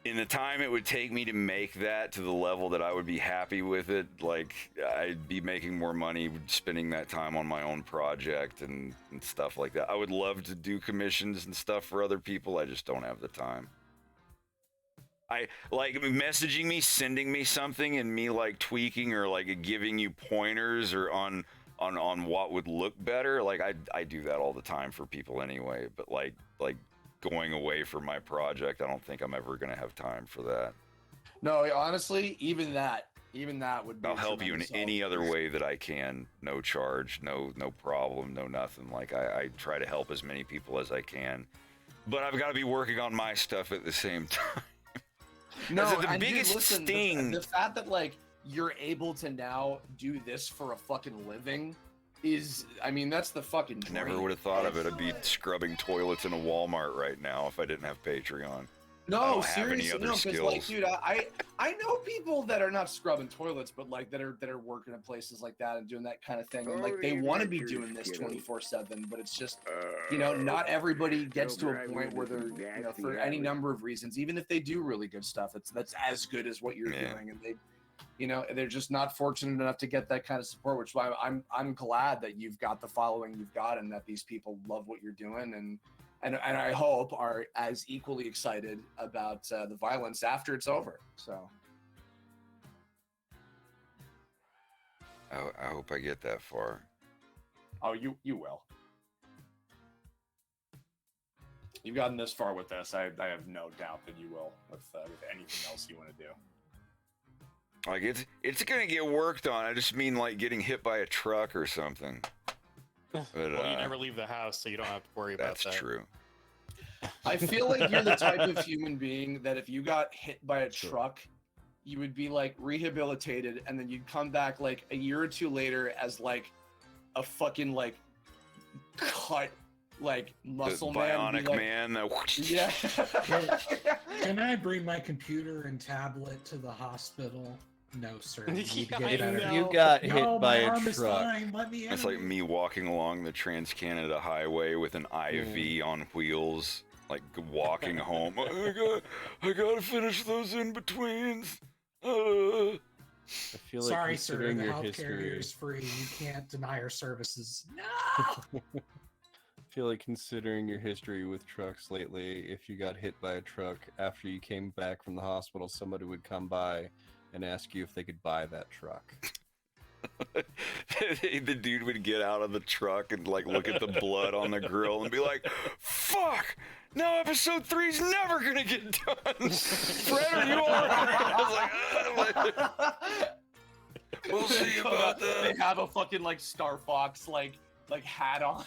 in the time it would take me to make that to the level that I would be happy with it, like I'd be making more money spending that time on my own project and stuff like that. I would love to do commissions and stuff for other people. I just don't have the time. I like messaging me, sending me something, and me like tweaking or like giving you pointers or on what would look better. Like I do that all the time for people anyway, but like going away from my project, I don't think I'm ever gonna have time for that. No, honestly, even that would be. I'll help you in any other way that I can, no charge, no problem, no nothing. Like I try to help as many people as I can, but I've got to be working on my stuff at the same time. No, the and biggest dude, listen, sting. The fact that like you're able to now do this for a fucking living is, I mean, that's the fucking dream. Never would have thought of it. I'd be scrubbing toilets in a Walmart right now if I didn't have Patreon. No, seriously, no, because like, dude, I know people that are not scrubbing toilets, but like that are working at places like that and doing that kind of thing, and like they want to be doing this 24/7, but it's just, you know, not everybody gets to a point where they're, you know, for any number of reasons, even if they do really good stuff, that's as good as what you're doing, and they, you know, they're just not fortunate enough to get that kind of support, which is why I'm glad that you've got the following you've got, and that these people love what you're doing, and I hope are as equally excited about the violence after it's over. So I hope I get that far. Oh, you will. You've gotten this far with this. I have no doubt that you will with anything else you want to do. Like it's gonna get worked on. I just mean like getting hit by a truck or something. But, Well, you never leave the house, so you don't have to worry about that. That's true. I feel like you're the type of human being that if you got hit by a truck, you would be like rehabilitated, and then you'd come back like a year or two later as like a fucking like cut like muscle The man. bionic man. Yeah. Can I bring my computer and tablet to the hospital? No, sir. You need to get better. You got hit No, by my a arm is truck. fine. Let me It's in. like me walking along the Trans-Canada Highway with an IV on wheels, like walking home. I gotta finish those in-betweens. I feel like Sorry, sir. considering The your health history, carrier is free. You can't deny our services. No. I feel like considering your history with trucks lately, if you got hit by a truck after you came back from the hospital, somebody would come by and ask you if they could buy that truck. The dude would get out of the truck and like look at the blood on the grill and be like, "Fuck! Now episode 3's never gonna get done." Fred, are you alright? I was like, we'll see about that. They have a fucking like Star Fox like hat on.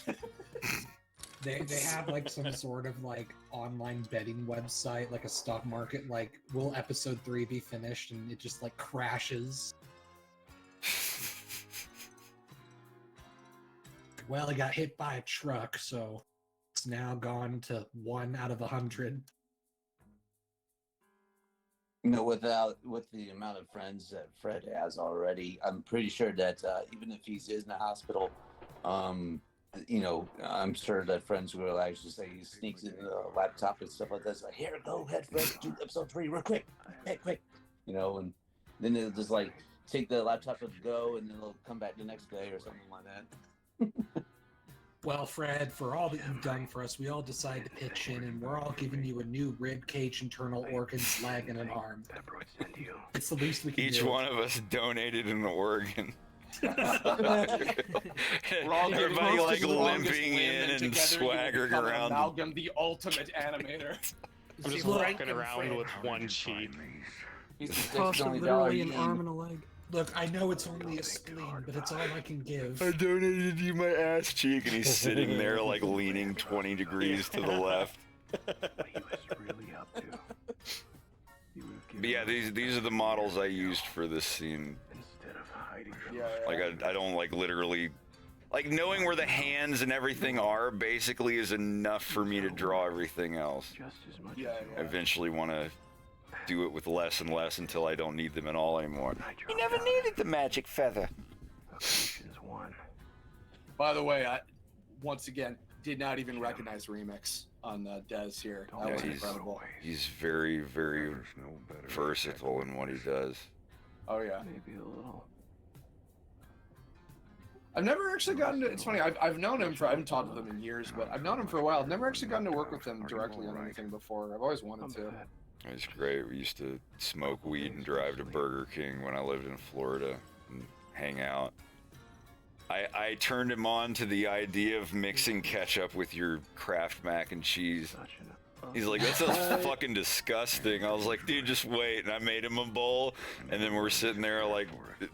They have like some sort of like online betting website, like a stock market, like will episode 3 be finished, and it just like crashes. Well, he got hit by a truck, so it's now gone to 1 out of 100. You know, with the amount of friends that Fred has already, I'm pretty sure that even if he's in the hospital, you know, I'm sure that friends will actually say he sneaks in the laptop and stuff like that. It's like, here, go ahead, Fred, do episode 3 real quick, hey, quick, you know, and then they'll just like take the laptop and go, and then they'll come back the next day or something like that. Well, Fred, for all that you've done for us, we all decided to pitch in, and we're all giving you a new rib cage, internal organs, leg, and an arm. It's the least we can do. Each one of us donated an organ. We're all getting Everybody close like to the longest limping limb, in and together you swaggering become around. Amalgam, the ultimate animator. I'm just Look, walking around with one cheek. Cost of literally an arm and a leg. Look, I know it's only a spleen, but it's all I can give. I donated you my ass cheek, and he's sitting there like leaning 20 degrees to the left. But yeah, these are the models I used for this scene. Like I don't like literally, like knowing where the hands and everything are basically is enough for me to draw everything else. I eventually want to do it with less and less until I don't need them at all anymore. You never needed the magic feather. By the way, I once again did not even recognize Remix on Dez here. That was incredible. He's very, very versatile in what he does. Oh yeah. Maybe a little. I've never actually gotten to. It's funny. I've known him for. I haven't talked with him in years, but I've known him for a while. I've never actually gotten to work with him directly on anything before. I've always wanted to. He's great. We used to smoke weed and drive to Burger King when I lived in Florida and hang out. I turned him on to the idea of mixing ketchup with your Kraft mac and cheese. He's like, that sounds fucking disgusting. I was like, dude, just wait. And I made him a bowl, and then we're sitting there like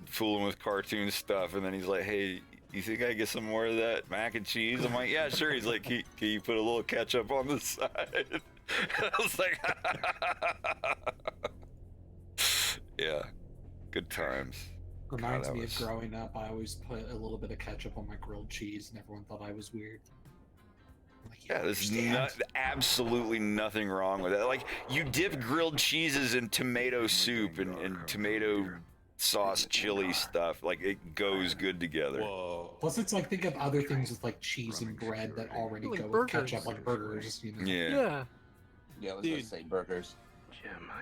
fooling with cartoon stuff. And then he's like, hey, you think I get some more of that mac and cheese? I'm like, yeah, sure. He's like, can you put a little ketchup on the side? I was like, yeah, good times. Reminds God, me of growing up. I always put a little bit of ketchup on my grilled cheese, and everyone thought I was weird. Yeah, there's absolutely nothing wrong with it. Like, you dip grilled cheeses in tomato soup and tomato sauce chili stuff. Like, it goes good together. Whoa. Plus, it's like, think of other things with like cheese and bread that already Like go burgers. with ketchup, like burgers. You know? Yeah. Yeah, I was gonna say burgers.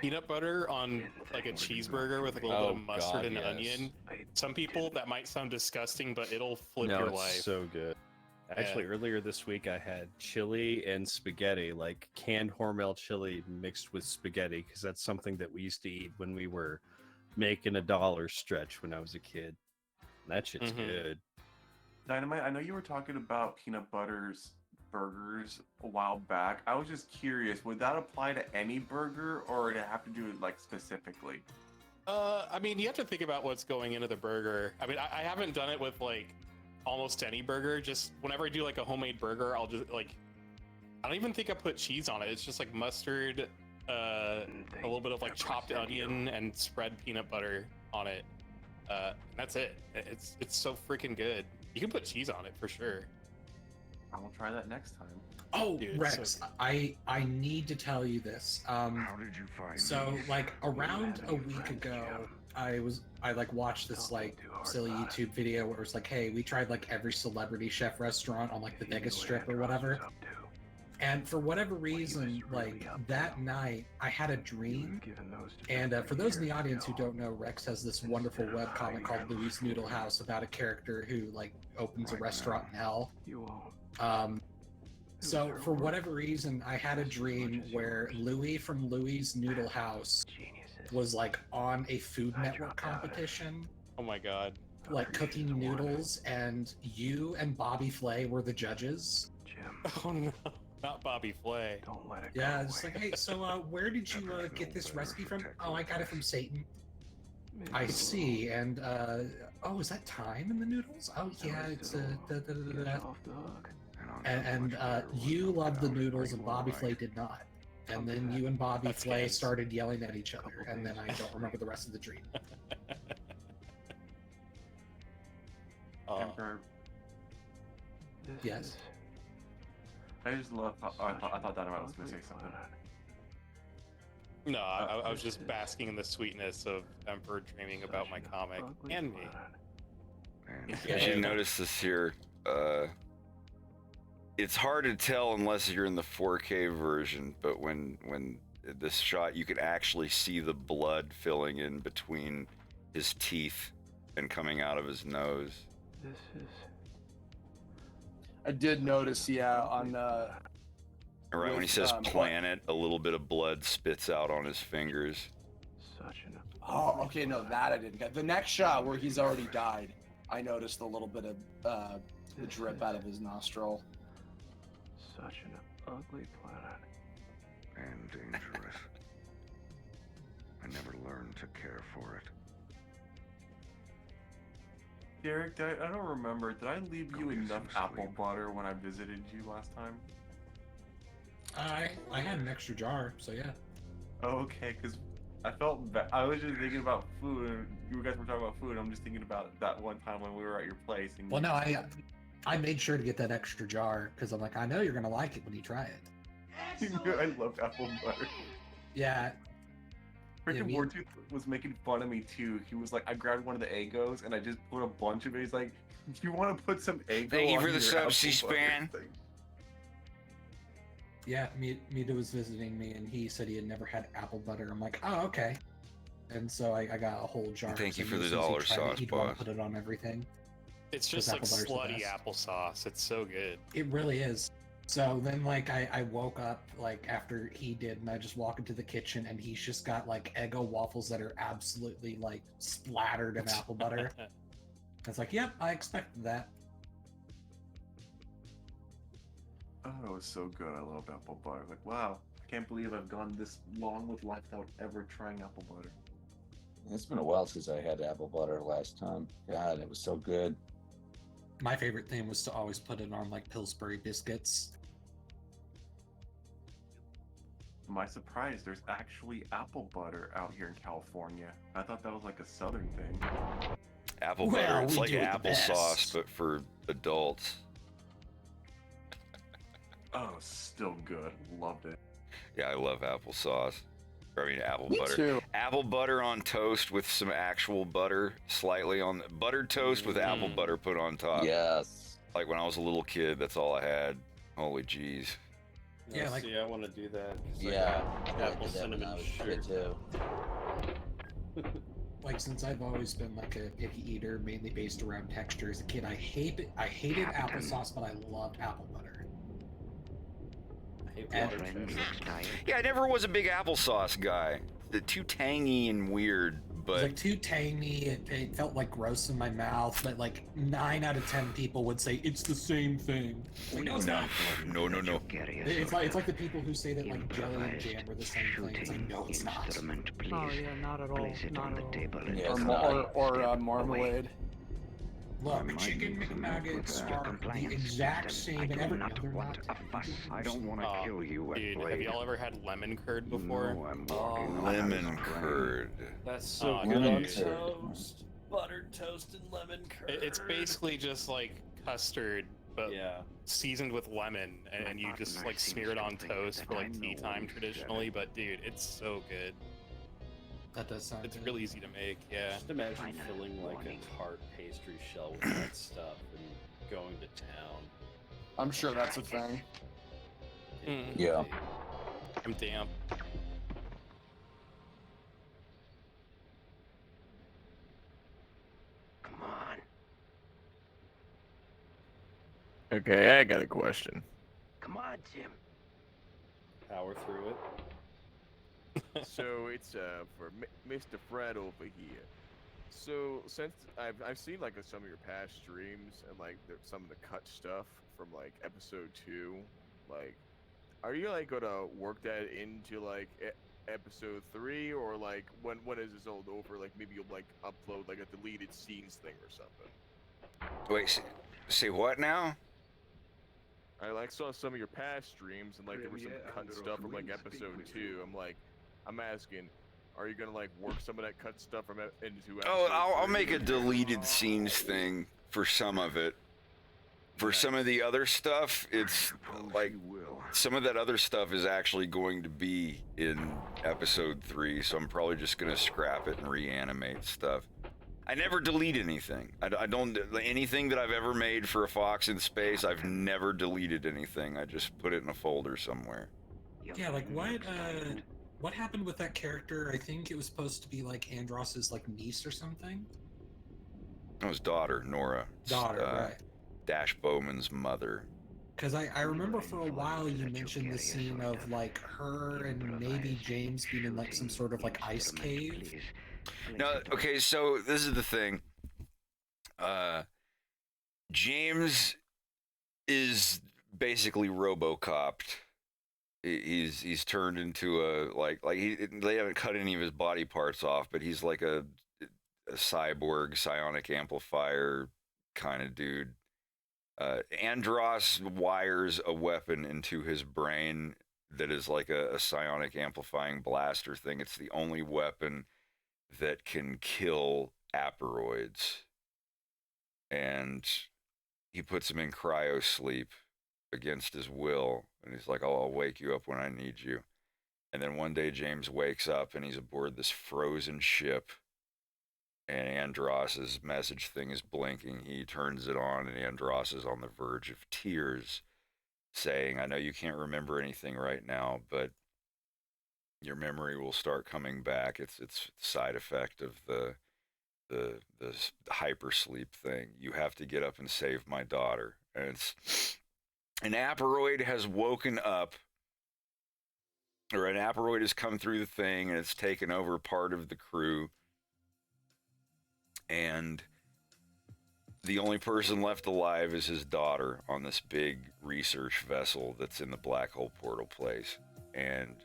Peanut butter on like a cheeseburger with like a little bit of mustard and onion. Some people that might sound disgusting, but it'll flip No, your it's life. so good. Actually, earlier this week I had chili and spaghetti, like canned Hormel chili mixed with spaghetti, because that's something that we used to eat when we were making a dollar stretch when I was a kid. That shit's good. Dynamite, I know you were talking about peanut butter's burgers a while back. I was just curious, would that apply to any burger, or would it have to do it like specifically? I mean, you have to think about what's going into the burger. I mean, I haven't done it with like almost any burger. Just whenever I do like a homemade burger, I'll just like, I don't even think I put cheese on it. It's just like mustard, a little bit of like chopped onion, and spread peanut butter on it. That's it. It's so freaking good. You can put cheese on it for sure. I will try that next time. Oh, Dude, Rex, so I need to tell you this. How did you find So me? like around a week ago, I like watched this like silly YouTube video where it was like, hey, we tried like every celebrity chef restaurant on like the Vegas Strip or whatever. And for whatever reason, like that night, I had a dream. And for those in the audience who don't know, Rex has this wonderful webcomic called Louis' Noodle House about a character who like opens a restaurant in hell. So for whatever reason, I had a dream where Louis from Louis' Noodle House was like on a Food Network competition, Oh my god. like cooking noodles, and you and Bobby Flay were the judges. Oh no, not Bobby Flay. Don't let it Yeah, it's like, hey, so where did you get this recipe from? Oh, I got it from Satan. I see. And oh, is that thyme in the noodles? Oh yeah, it's and you loved the noodles and Bobby Flay did not. And then you and Bobby Flay started yelling at each other, and then I don't remember the rest of the dream. Emperor. Yes. I just love. I thought that was gonna say something. No, I was just basking in the sweetness of Emperor dreaming about my comic and me. As you notice this here, it's hard to tell unless you're in the 4K version, but when this shot, you can actually see the blood filling in between his teeth and coming out of his nose. I did notice, yeah, on Right when he says planet, a little bit of blood spits out on his fingers. Oh, okay, no, that I didn't get. The next shot where he's already died, I noticed a little bit of the drip out of his nostril. Such an ugly planet. And dangerous. I never learned to care for it. Derek, I don't remember. Did I leave you enough apple butter when I visited you last time? I had an extra jar, so yeah. Okay, because I felt bad. I was just thinking about food, and you guys were talking about food. And I'm just thinking about that one time when we were at your place. And Well, no, I made sure to get that extra jar because I'm like, I know you're gonna like it when you try it. I loved apple butter. Yeah. Freaking Wartooth was making fun of me too. He was like, I grabbed one of the Eggos and I just put a bunch of it. He's like, do you want to put some Eggo Thank you on for the your sub, apple C-SPAN. butter?" Yeah, Mita was visiting me and he said he had never had apple butter. I'm like, oh, okay. And so I got a whole jar. Thank you So for the as soon as he dollar tried it, sauce, he'd want boss. to put it on everything. It's just like apple butter's the slutty best. applesauce. It's so good. It really is. So then, like, I woke up, like, after he did, and I just walk into the kitchen, and he's just got, like, Eggo waffles that are absolutely, like, splattered in apple butter. It's like, yep, I expected that. Oh, it was so good. I love apple butter. Like, wow, I can't believe I've gone this long with life without ever trying apple butter. It's been a while since I had apple butter last time. God, it was so good. My favorite thing was to always put it on, like, Pillsbury biscuits. To my surprise, there's actually apple butter out here in California. I thought that was like a southern thing. Apple Well, butter, it's we like do it the applesauce, best. but for adults. Oh, still good. Loved it. Yeah, I love applesauce. I mean, apple Me butter. too. Apple butter on toast with some actual butter, slightly on buttered toast with apple butter put on top. Yes. Like when I was a little kid, that's all I had. Holy jeez. Yeah, like- see, I want to do that. 'cause I Yeah, got I apple did that when I cinnamon was a kid sugar. too. Like, since I've always been, like, a picky eater, mainly based around texture, as a kid, I hated applesauce, but I loved apple butter. I hate And- water. Yeah, I never was a big applesauce guy. Too tangy and weird. was but like too tangy. It felt like gross in my mouth. But like 9 out of 10 people would say it's the same thing. Like, no, it's not. No. It's like the people who say that like jelly and jam are the same thing. It's like no, it's not. Oh yeah, not at all. Not at all. Or marmalade. Look, chicken McNuggets are the exact same in every other not. I don't want to kill you at Dude, Blade. have y'all ever had lemon curd before? No, I'm walking on lemon ice curd. That's so Oh, good on dude. toast. Buttered toast and lemon curd. It's basically just like custard, but yeah, seasoned with lemon, and you just like smear it on toast for like tea time traditionally. But dude, it's so good. That does sound It's good. really easy to make. Yeah. Just imagine filling like a tart pastry shell with that stuff and going to town. I'm sure that's a thing. Yeah. I'm damp. Come on. Okay, I got a question. Come on, Jim. Power through it. So it's for Mr. Fred over here. So since I've seen like some of your past streams and like some of the cut stuff from like episode 2, like are you like gonna work that into like episode 3, or like when is this all over? Like maybe you'll like upload like a deleted scenes thing or something. Wait, say what now? I like saw some of your past streams and like there was some cut stuff from like episode 2. I'm asking, are you gonna like work some of that cut stuff from into episode Oh, I'll 3? make a deleted scenes thing for some of it. For some of the other stuff, it's like some of that other stuff is actually going to be in episode 3, so I'm probably just gonna scrap it and reanimate stuff. I never delete anything. I don't anything that I've ever made for a Fox in Space. I've never deleted anything. I just put it in a folder somewhere. Yeah, like what happened with that character? I think it was supposed to be like Andross's like niece or something. It was daughter, Nora. Daughter, right. Dash Bowman's mother. Because I remember for a while you mentioned the scene of like her and maybe James being in like some sort of like ice cave. No, okay, so this is the thing. James is basically RoboCopped. He's turned into they haven't cut any of his body parts off, but he's like a cyborg psionic amplifier kind of dude. Andross wires a weapon into his brain that is like a psionic amplifying blaster thing. It's the only weapon that can kill aperoids. And he puts him in cryo sleep against his will. And he's like, oh, I'll wake you up when I need you. And then one day James wakes up and he's aboard this frozen ship. And Andross's message thing is blinking. He turns it on, and Andross is on the verge of tears, saying, I know you can't remember anything right now, but your memory will start coming back. It's a side effect of the hypersleep thing. You have to get up and save my daughter. And it's an aperoid has woken up, or an aperoid has come through the thing, and it's taken over part of the crew. And the only person left alive is his daughter on this big research vessel that's in the black hole portal place. And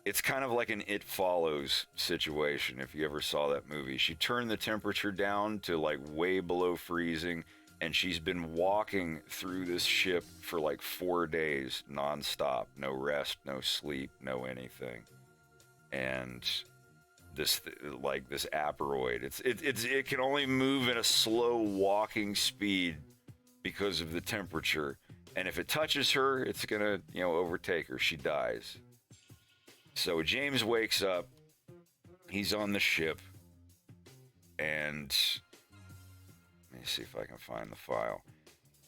it's kind of like an It Follows situation, if you ever saw that movie. She turned the temperature down to like way below freezing, and she's been walking through this ship for like 4 days nonstop. No rest, no sleep, no anything. And this aperoid, it can only move at a slow walking speed because of the temperature, and if it touches her, it's gonna overtake her. She dies. So James wakes up, he's on the ship, and let me see if I can find the file.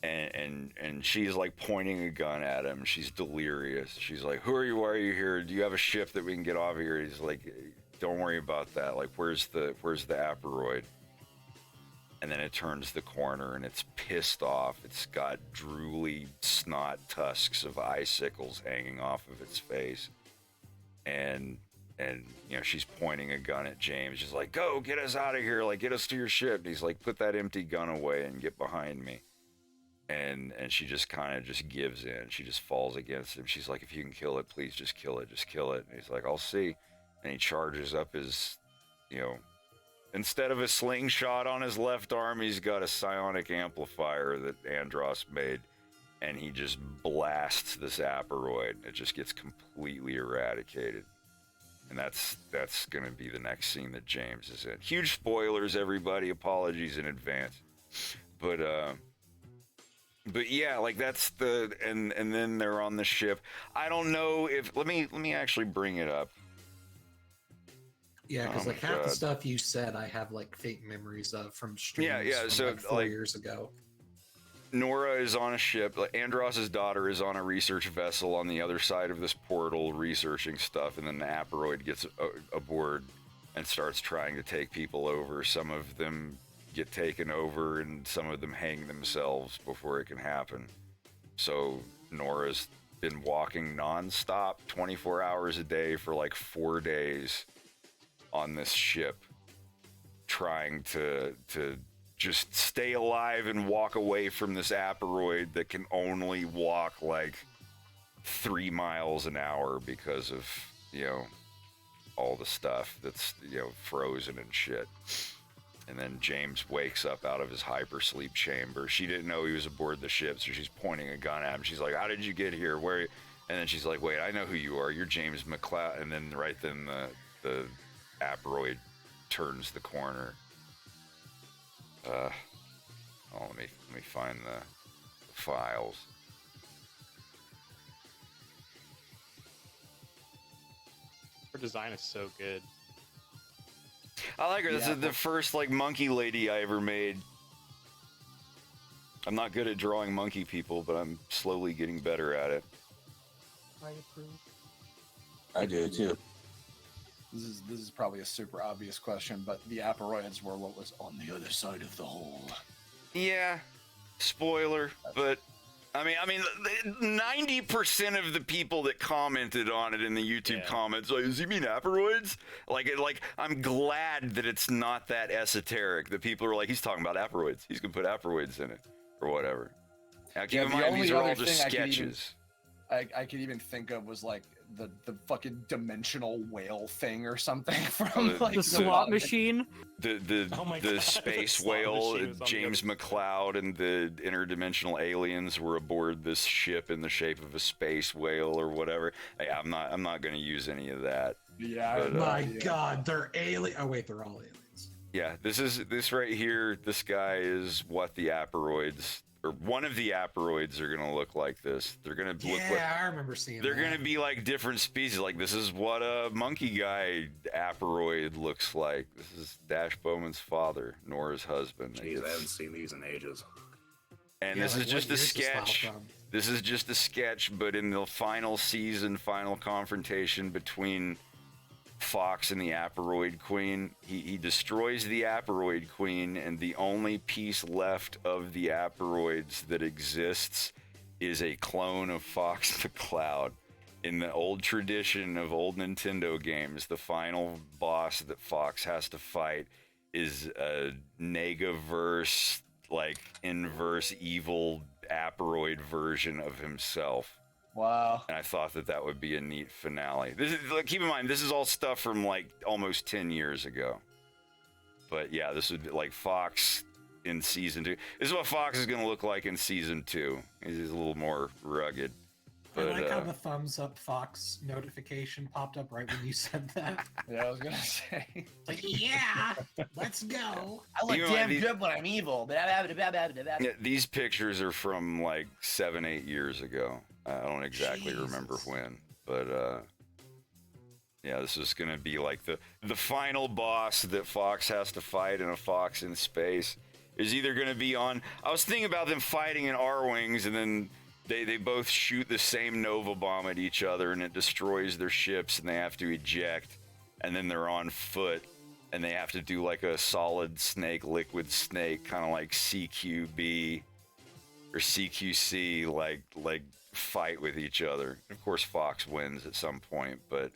And she's like pointing a gun at him. She's delirious. She's like, who are you? Why are you here? Do you have a ship that we can get off of here? He's like, don't worry about that. Like, where's the aperoid? And then it turns the corner and it's pissed off. It's got drooly snot tusks of icicles hanging off of its face. And And, you know, she's pointing a gun at James. She's like, go, get us out of here. Like, get us to your ship. And he's like, put that empty gun away and get behind me. And she just kind of just gives in. She just falls against him. She's like, if you can kill it, please just kill it. Just kill it. And he's like, I'll see. And he charges up his, you know, instead of a slingshot on his left arm, he's got a psionic amplifier that Andros made. And he just blasts this aperoid. It just gets completely eradicated. And that's going to be the next scene that James is in. Huge spoilers, everybody. Apologies in advance. But yeah, like that's the and then they're on the ship. I don't know if let me actually bring it up. Yeah, because like half the stuff you said, I have like fake memories of from streams. From, So like 4 years ago. Nora is on a ship. Andros's daughter is on a research vessel on the other side of this portal researching stuff, and then the aperoid gets aboard and starts trying to take people over. Some of them get taken over, and some of them hang themselves before it can happen. So Nora's been walking nonstop 24 hours a day for like 4 days on this ship, trying to just stay alive and walk away from this aperoid that can only walk like 3 miles an hour because of, you know, all the stuff that's, you know, frozen and shit. And then James wakes up out of his hypersleep chamber. She didn't know he was aboard the ship, so she's pointing a gun at him. She's like, how did you get here? Where? And then she's like, wait, I know who you are. You're James McCloud. And then right then the aperoid turns the corner. Let me find the files. Her design is so good. I like her. This is the first like monkey lady I ever made. I'm not good at drawing monkey people, but I'm slowly getting better at it. I approve. I do too. This is probably a super obvious question, but the aperoids were what was on the other side of the hole. Yeah, spoiler, but I mean, 90% of the people that commented on it in the YouTube comments, like, does he mean aperoids? Like, I'm glad that it's not that esoteric. That people are like, he's talking about aperoids. He's gonna put aperoids in it or whatever. Now, keep in mind, these are all just sketches. I could even think of was like the fucking dimensional whale thing or something from like the slot machine. The space whale, James McCloud and the interdimensional aliens were aboard this ship in the shape of a space whale or whatever. I'm not going to use any of that. Yeah. But, my God, they're alien. Oh wait, they're all aliens. Yeah, this right here. This guy is what the aperoids. Or one of the aperoids are gonna look like this. They're gonna look like. Yeah, I remember seeing. They're gonna be like different species. Like this is what a monkey guy aperoid looks like. This is Dash Bowman's father, Nora's husband. Jeez, I haven't seen these in ages. And this is just a sketch. This is just a sketch, but in the final season, final confrontation between Fox and the aperoid queen, he destroys the aperoid queen, and the only piece left of the aperoids that exists is a clone of Fox McCloud. In the old tradition of old Nintendo games, the final boss that Fox has to fight is a Negaverse, like inverse evil aperoid version of himself. Wow. And I thought that would be a neat finale. This is, like, keep in mind, this is all stuff from like almost 10 years ago. But yeah, this would be like Fox in season 2. This is what Fox is going to look like in season 2. He's a little more rugged. But, I like how the thumbs up Fox notification popped up right when you said that. Yeah, I was gonna say. Like, yeah, let's go. I look damn good when I'm evil. Yeah, these pictures are from like 7-8 years ago. I don't exactly remember when, but yeah, this is gonna be like the final boss that Fox has to fight in a Fox in Space is either gonna be on. I was thinking about them fighting in R-Wings, and then they both shoot the same Nova bomb at each other, and it destroys their ships, and they have to eject, and then they're on foot, and they have to do like a solid snake, liquid snake, kind of like CQB or CQC, like fight with each other. Of course, Fox wins at some point, but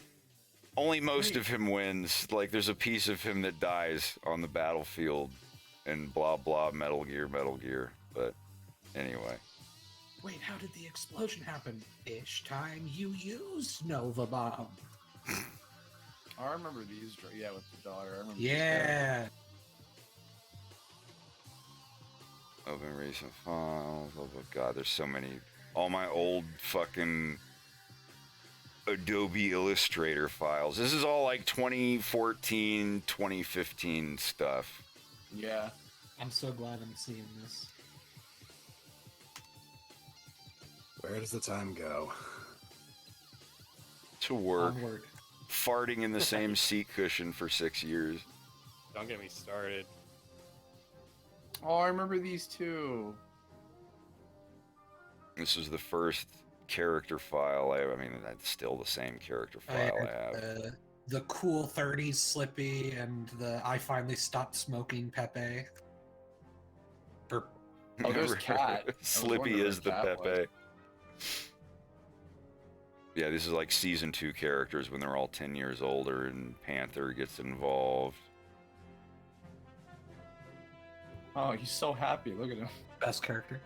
Only most of him wins. Like, there's a piece of him that dies on the battlefield, and blah blah. Metal Gear. But anyway. Wait, how did the explosion happen? Ish time you used Nova Bomb. I remember these. Yeah, with the daughter. I remember. Yeah. Open recent files. Oh my god, there's so many. All my old fucking Adobe Illustrator files. This is all like 2014, 2015 stuff. Yeah. I'm so glad I'm seeing this. Where does the time go? To work. Onward. Farting in the same seat cushion for 6 years. Don't get me started. Oh, I remember these two. This is the first character file I mean, that's still the same character file I have. The cool 30s Slippy and the I finally stopped smoking Pepe. Oh, there's Cat. Slippy is the Pepe. Yeah, this is like season 2 characters when they're all 10 years older and Panther gets involved. Oh, he's so happy. Look at him. Best character.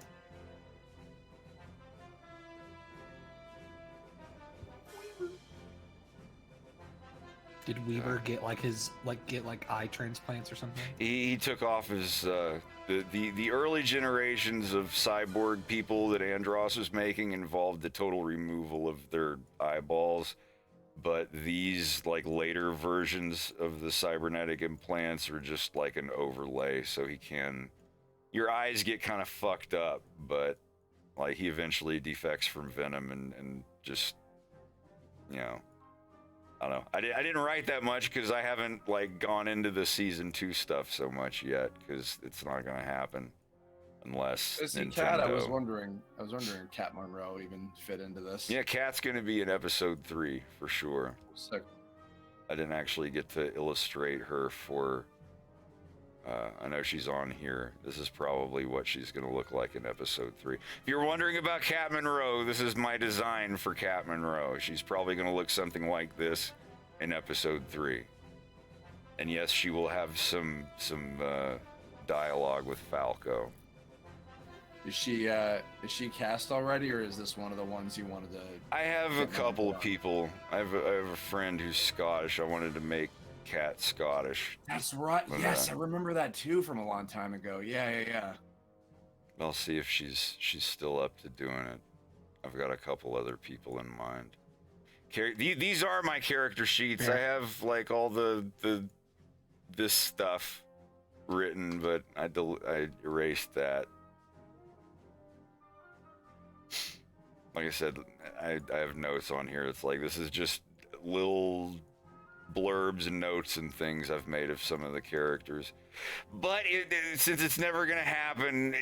Did Weaver get like his eye transplants or something? He took off his the early generations of cyborg people that Andros was making involved the total removal of their eyeballs, but these like later versions of the cybernetic implants are just like an overlay, so he can. Your eyes get kind of fucked up, but like he eventually defects from Venom and just, you know. I don't know. I didn't write that much because I haven't like gone into the season 2 stuff so much yet because it's not going to happen unless Nintendo. Cat, I was wondering if Cat Monroe even fit into this. Yeah, Cat's going to be in episode 3 for sure. Sick. I didn't actually get to illustrate her for. I know she's on here. This is probably what she's going to look like in episode 3. If you're wondering about Cat Monroe, this is my design for Cat Monroe. She's probably going to look something like this in episode 3. And yes, she will have some dialogue with Falco. Is she cast already, or is this one of the ones you wanted to? I have a couple of people. I have a friend who's Scottish. I wanted to make Cat Scottish. That's right. But, yes, I remember that too from a long time ago. Yeah. I'll see if she's still up to doing it. I've got a couple other people in mind. These are my character sheets. Yeah. I have like all this stuff written, but I erased that. Like I said, I have notes on here. It's like this is just little blurbs and notes and things I've made of some of the characters, but since it's never gonna happen,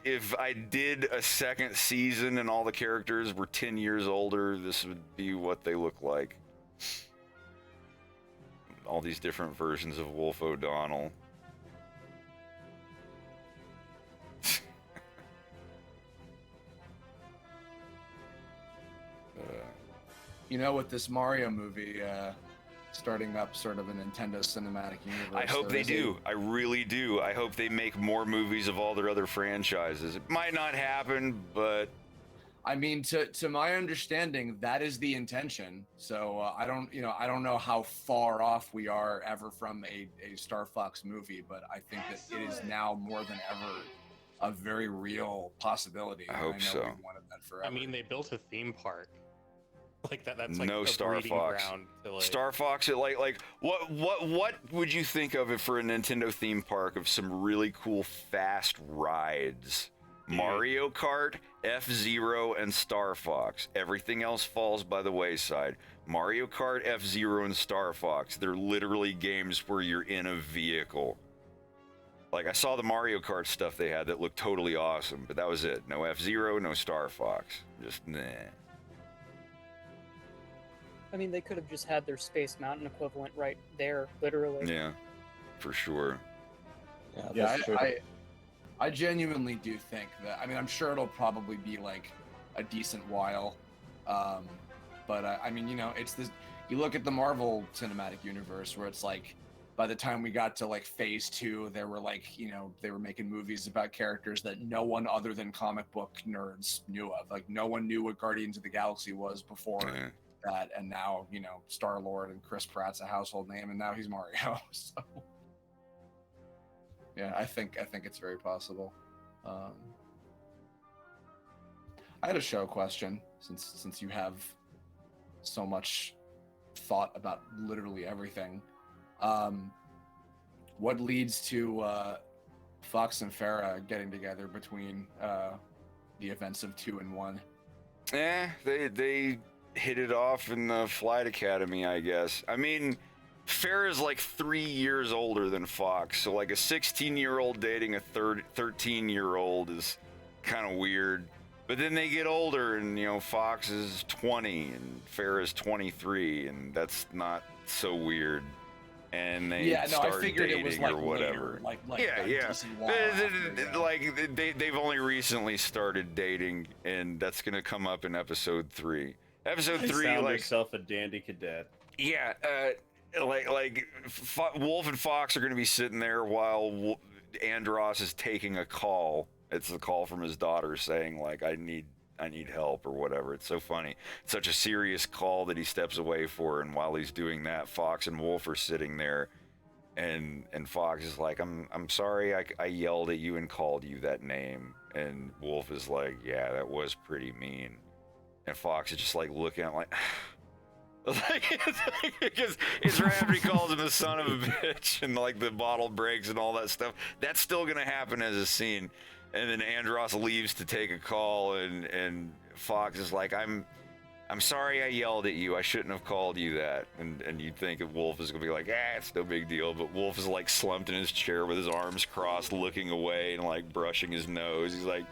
if I did a second season and all the characters were 10 years older, this would be what they look like. All these different versions of Wolf O'Donnell. You know, with this Mario movie starting up sort of a Nintendo cinematic universe. I hope they do. I really do. I hope they make more movies of all their other franchises. It might not happen, but I mean, to my understanding, that is the intention. So I don't know how far off we are ever from a Star Fox movie, but I think that it is now more than ever a very real possibility. I hope so. We've wanted that forever. I mean, they built a theme park. Like that's like no a Star breeding Fox. ground to, like... Star Fox, like what would you think of it for a Nintendo theme park of some really cool fast rides? Mario Kart, F-Zero, and Star Fox. Everything else falls by the wayside. Mario Kart, F-Zero, and Star Fox. They're literally games where you're in a vehicle. Like I saw the Mario Kart stuff they had that looked totally awesome, but that was it. No F-Zero, no Star Fox. Just nah. I mean, they could have just had their Space Mountain equivalent right there, literally. Yeah, for sure. Yeah, I genuinely do think that. I mean, I'm sure it'll probably be like a decent while, but I mean, you know, it's this you look at the Marvel Cinematic Universe, where it's like, by the time we got to like phase 2, they were like, they were making movies about characters that no one other than comic book nerds knew of. Like no one knew what Guardians of the Galaxy was before that, and now Star-Lord and Chris Pratt's a household name, and now he's Mario. So yeah, I think it's very possible. I had a show question, since you have so much thought about literally everything. What leads to Fox and Farah getting together between the events of 2 and 1? They hit it off in the flight academy, I guess. I mean, Farah's like 3 years older than Fox, so like a 16-year-old dating a 13-year-old is kind of weird. But then they get older, and Fox is 20 and Farah's 23, and that's not so weird. And they start dating, it was like or whatever. Later, like they've only recently started dating, and that's gonna come up in episode 3. Episode 3, Found like herself a dandy cadet. Yeah, Wolf and Fox are gonna be sitting there while Andros is taking a call. It's a call from his daughter saying like, I need help or whatever. It's so funny. It's such a serious call that he steps away for, and while he's doing that, Fox and Wolf are sitting there, and Fox is like, I'm sorry I yelled at you and called you that name, and Wolf is like, yeah, that was pretty mean, and Fox is just like looking at him like because it's right after he calls him the son of a bitch, and like the bottle breaks and all that stuff. That's still gonna happen as a scene. And then Andros leaves to take a call, and Fox is like, I'm sorry I yelled at you. I shouldn't have called you that. And you'd think if Wolf is gonna be like, it's no big deal. But Wolf is like slumped in his chair with his arms crossed, looking away and like brushing his nose. He's like,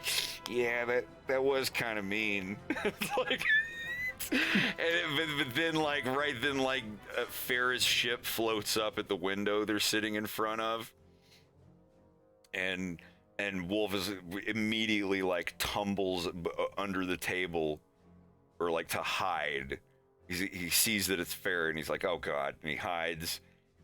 yeah, that was kind of mean. It's like, but then Farah's ship floats up at the window they're sitting in front of, and Wolf is immediately like tumbles under the table, or like to hide. He sees that it's Farah, and he's like, oh god, and he hides,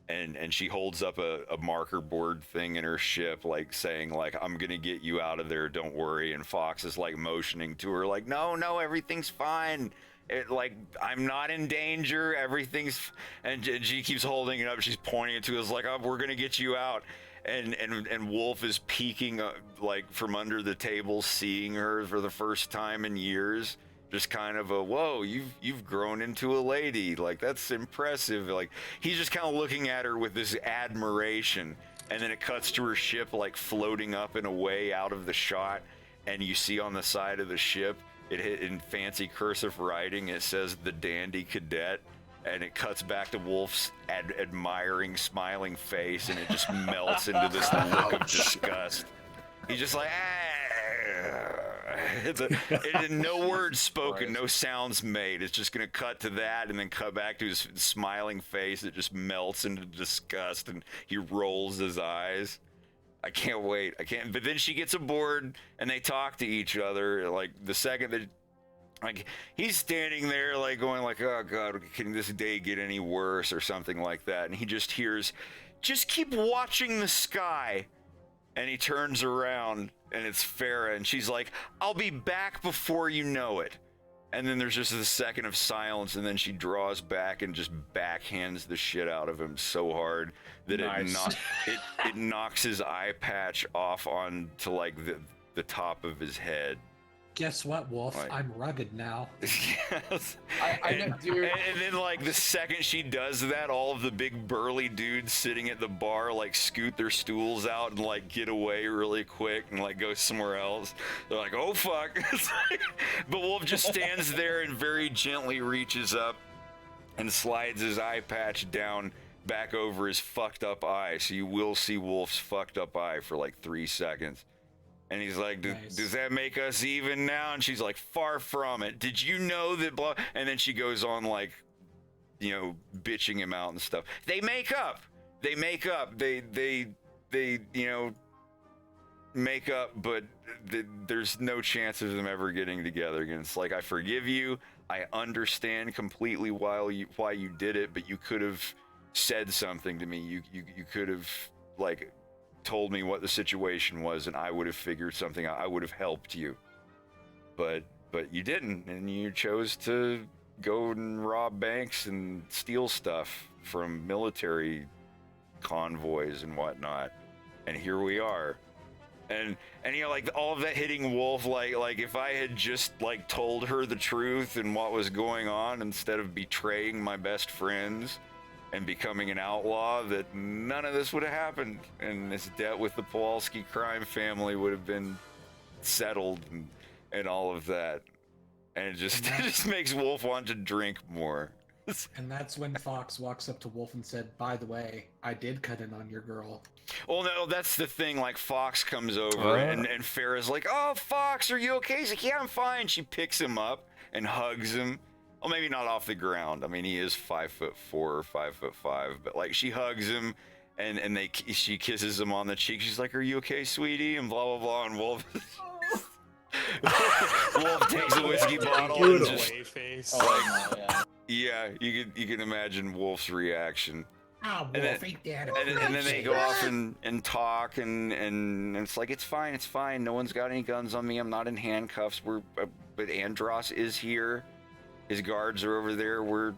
and she holds up a marker board thing in her ship, like saying like, I'm gonna get you out of there, don't worry. And Fox is like motioning to her like, no, everything's fine. Like, I'm not in danger, everything's, and she keeps holding it up. She's pointing it to us like, oh, we're gonna get you out. And Wolf is peeking like from under the table, seeing her for the first time in years. Just kind of a, whoa, you've grown into a lady. Like, that's impressive. Like, he's just kind of looking at her with this admiration. And then it cuts to her ship like floating up and away out of the shot. And you see on the side of the ship, it hit in fancy cursive writing, it says the Dandy Cadet. And it cuts back to Wolf's admiring, smiling face, and it just melts into this look of disgust. He's just like, no words spoken, no sounds made. It's just gonna cut to that, and then cut back to his smiling face that just melts into disgust, and he rolls his eyes. I can't wait. But then she gets aboard, and they talk to each other. Like the second that. Like, he's standing there, like, going like, oh, God, can this day get any worse or something like that? And he just hears, just keep watching the sky. And he turns around, and it's Farah, and she's like, I'll be back before you know it. And then there's just a second of silence, and then she draws back and just backhands the shit out of him so hard that it knocks his eye patch off onto, like, the top of his head. Guess what, Wolf? Like, I'm rugged now. Yes. And then, like, the second she does that, all of the big burly dudes sitting at the bar, like, scoot their stools out and, like, get away really quick and, like, go somewhere else. They're like, oh, fuck. But Wolf just stands there and very gently reaches up and slides his eye patch down back over his fucked up eye. So you will see Wolf's fucked up eye for, like, 3 seconds. And he's like, does that make us even now? And she's like, far from it. Did you know that blah? And then she goes on, like, you know, bitching him out and stuff. They make up. They, you know, make up, but there's no chance of them ever getting together again. It's like, I forgive you. I understand completely why you did it, but you could have said something to me. You could have like told me what the situation was, and I would have figured something out. I would have helped you, but you didn't, and you chose to go and rob banks and steal stuff from military convoys and whatnot, and here we are. And you know, like all of that hitting Wolf, like if I had just like told her the truth and what was going on instead of betraying my best friends and becoming an outlaw, that none of this would have happened, and this debt with the Kowalski crime family would have been settled and all of that. And it just makes Wolf want to drink more. And that's when Fox walks up to Wolf and said, "By the way, I did cut in on your girl." Well, no, that's the thing. Like, Fox comes over and Farrah's like, "Oh, Fox, are you okay?" He's like, "Yeah, I'm fine." She picks him up and hugs him. Well, maybe not off the ground. I mean, he is 5'4" or 5'5", but like she hugs him and she kisses him on the cheek. She's like, "Are you okay, sweetie?" And blah blah blah. And Wolf takes a whiskey bottle and just yeah, you can imagine Wolf's reaction. Oh, Wolf, ain't that a and then they go off and talk and it's like, it's fine. No one's got any guns on me. I'm not in handcuffs. But Andros is here. His guards are over there. We're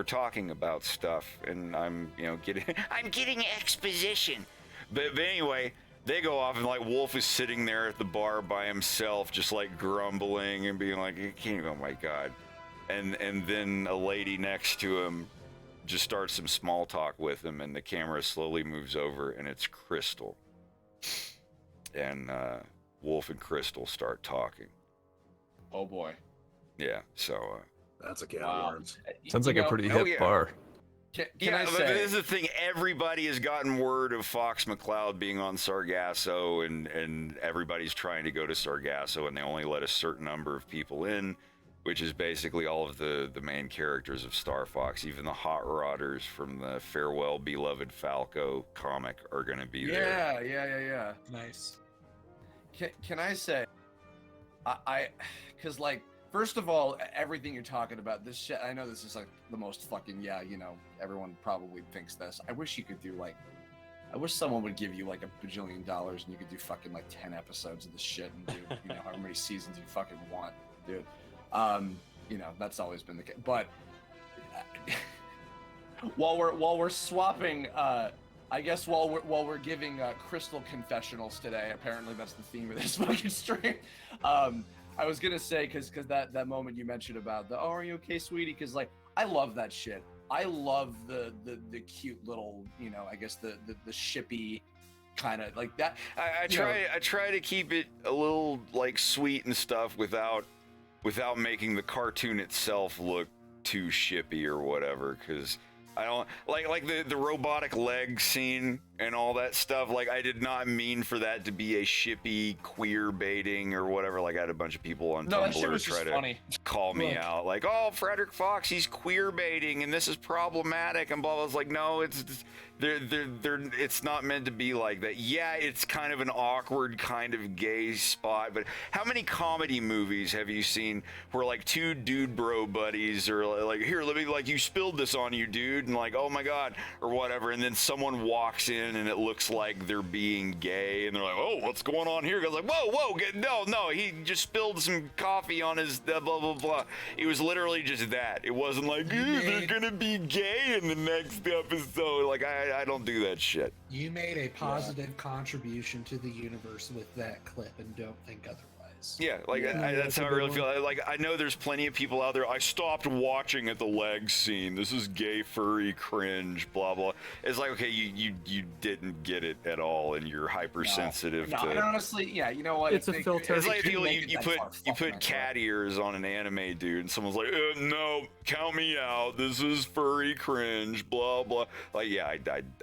talking about stuff, and I'm getting exposition. But anyway, they go off and like Wolf is sitting there at the bar by himself, just like grumbling and being like, "Oh my god." And then a lady next to him just starts some small talk with him, and the camera slowly moves over, and it's Crystal. And Wolf and Crystal start talking. Oh boy. Yeah, so that's a can of worms. Sounds like a pretty hip bar. Can I say, this is the thing. Everybody has gotten word of Fox McCloud being on Sargasso, and everybody's trying to go to Sargasso, and they only let a certain number of people in, which is basically all of the main characters of Star Fox. Even the Hot Rodders from the Farewell Beloved Falco comic are going to be there. Yeah. Nice. Can I say, because like, first of all, everything you're talking about, this shit, I know this is like the most fucking, everyone probably thinks this. I wish you could do like, I wish someone would give you like $1 bajillion and you could do fucking like 10 episodes of this shit and do, however many seasons you fucking want, dude. That's always been the case. But while we're swapping, I guess while we're giving Crystal confessionals today, apparently that's the theme of this fucking stream. I was gonna say, because that moment you mentioned about the, "Oh, are you okay, sweetie?" Because like, I love that shit. I love the cute little, I guess the shippy kind of like that. I try to keep it a little like sweet and stuff without making the cartoon itself look too shippy or whatever, because I don't like the robotic leg scene and all that stuff. Like, I did not mean for that to be a shippy queer baiting or whatever. Like, I had a bunch of people on Tumblr try to call me out, like, "Oh, Frederick Fox, he's queer baiting and this is problematic," and blah blah. I was like, no, it's not meant to be like that. Yeah, it's kind of an awkward kind of gay spot, but how many comedy movies have you seen where like two dude bro buddies are like, "Here, let me, like, you spilled this on you, dude," and like, "Oh my god," or whatever, and then someone walks in and it looks like they're being gay and they're like, "Oh, what's going on here?" Goes like, whoa, no, he just spilled some coffee on his blah blah blah. It was literally just that. It wasn't like, they're gonna be gay in the next episode. Like, I don't do that shit. You made a positive contribution to the universe with that clip, and don't think otherwise. Yeah, like that's how I really feel. Like, I know there's plenty of people out there. I stopped watching at the leg scene. This is gay, furry, cringe, blah blah. It's like, okay, you didn't get it at all, and you're hypersensitive to. And honestly, yeah, you know what? It's a filter. It's like you put cat ears on an anime dude, and someone's like, "No, count me out. This is furry, cringe, blah blah." Like, yeah,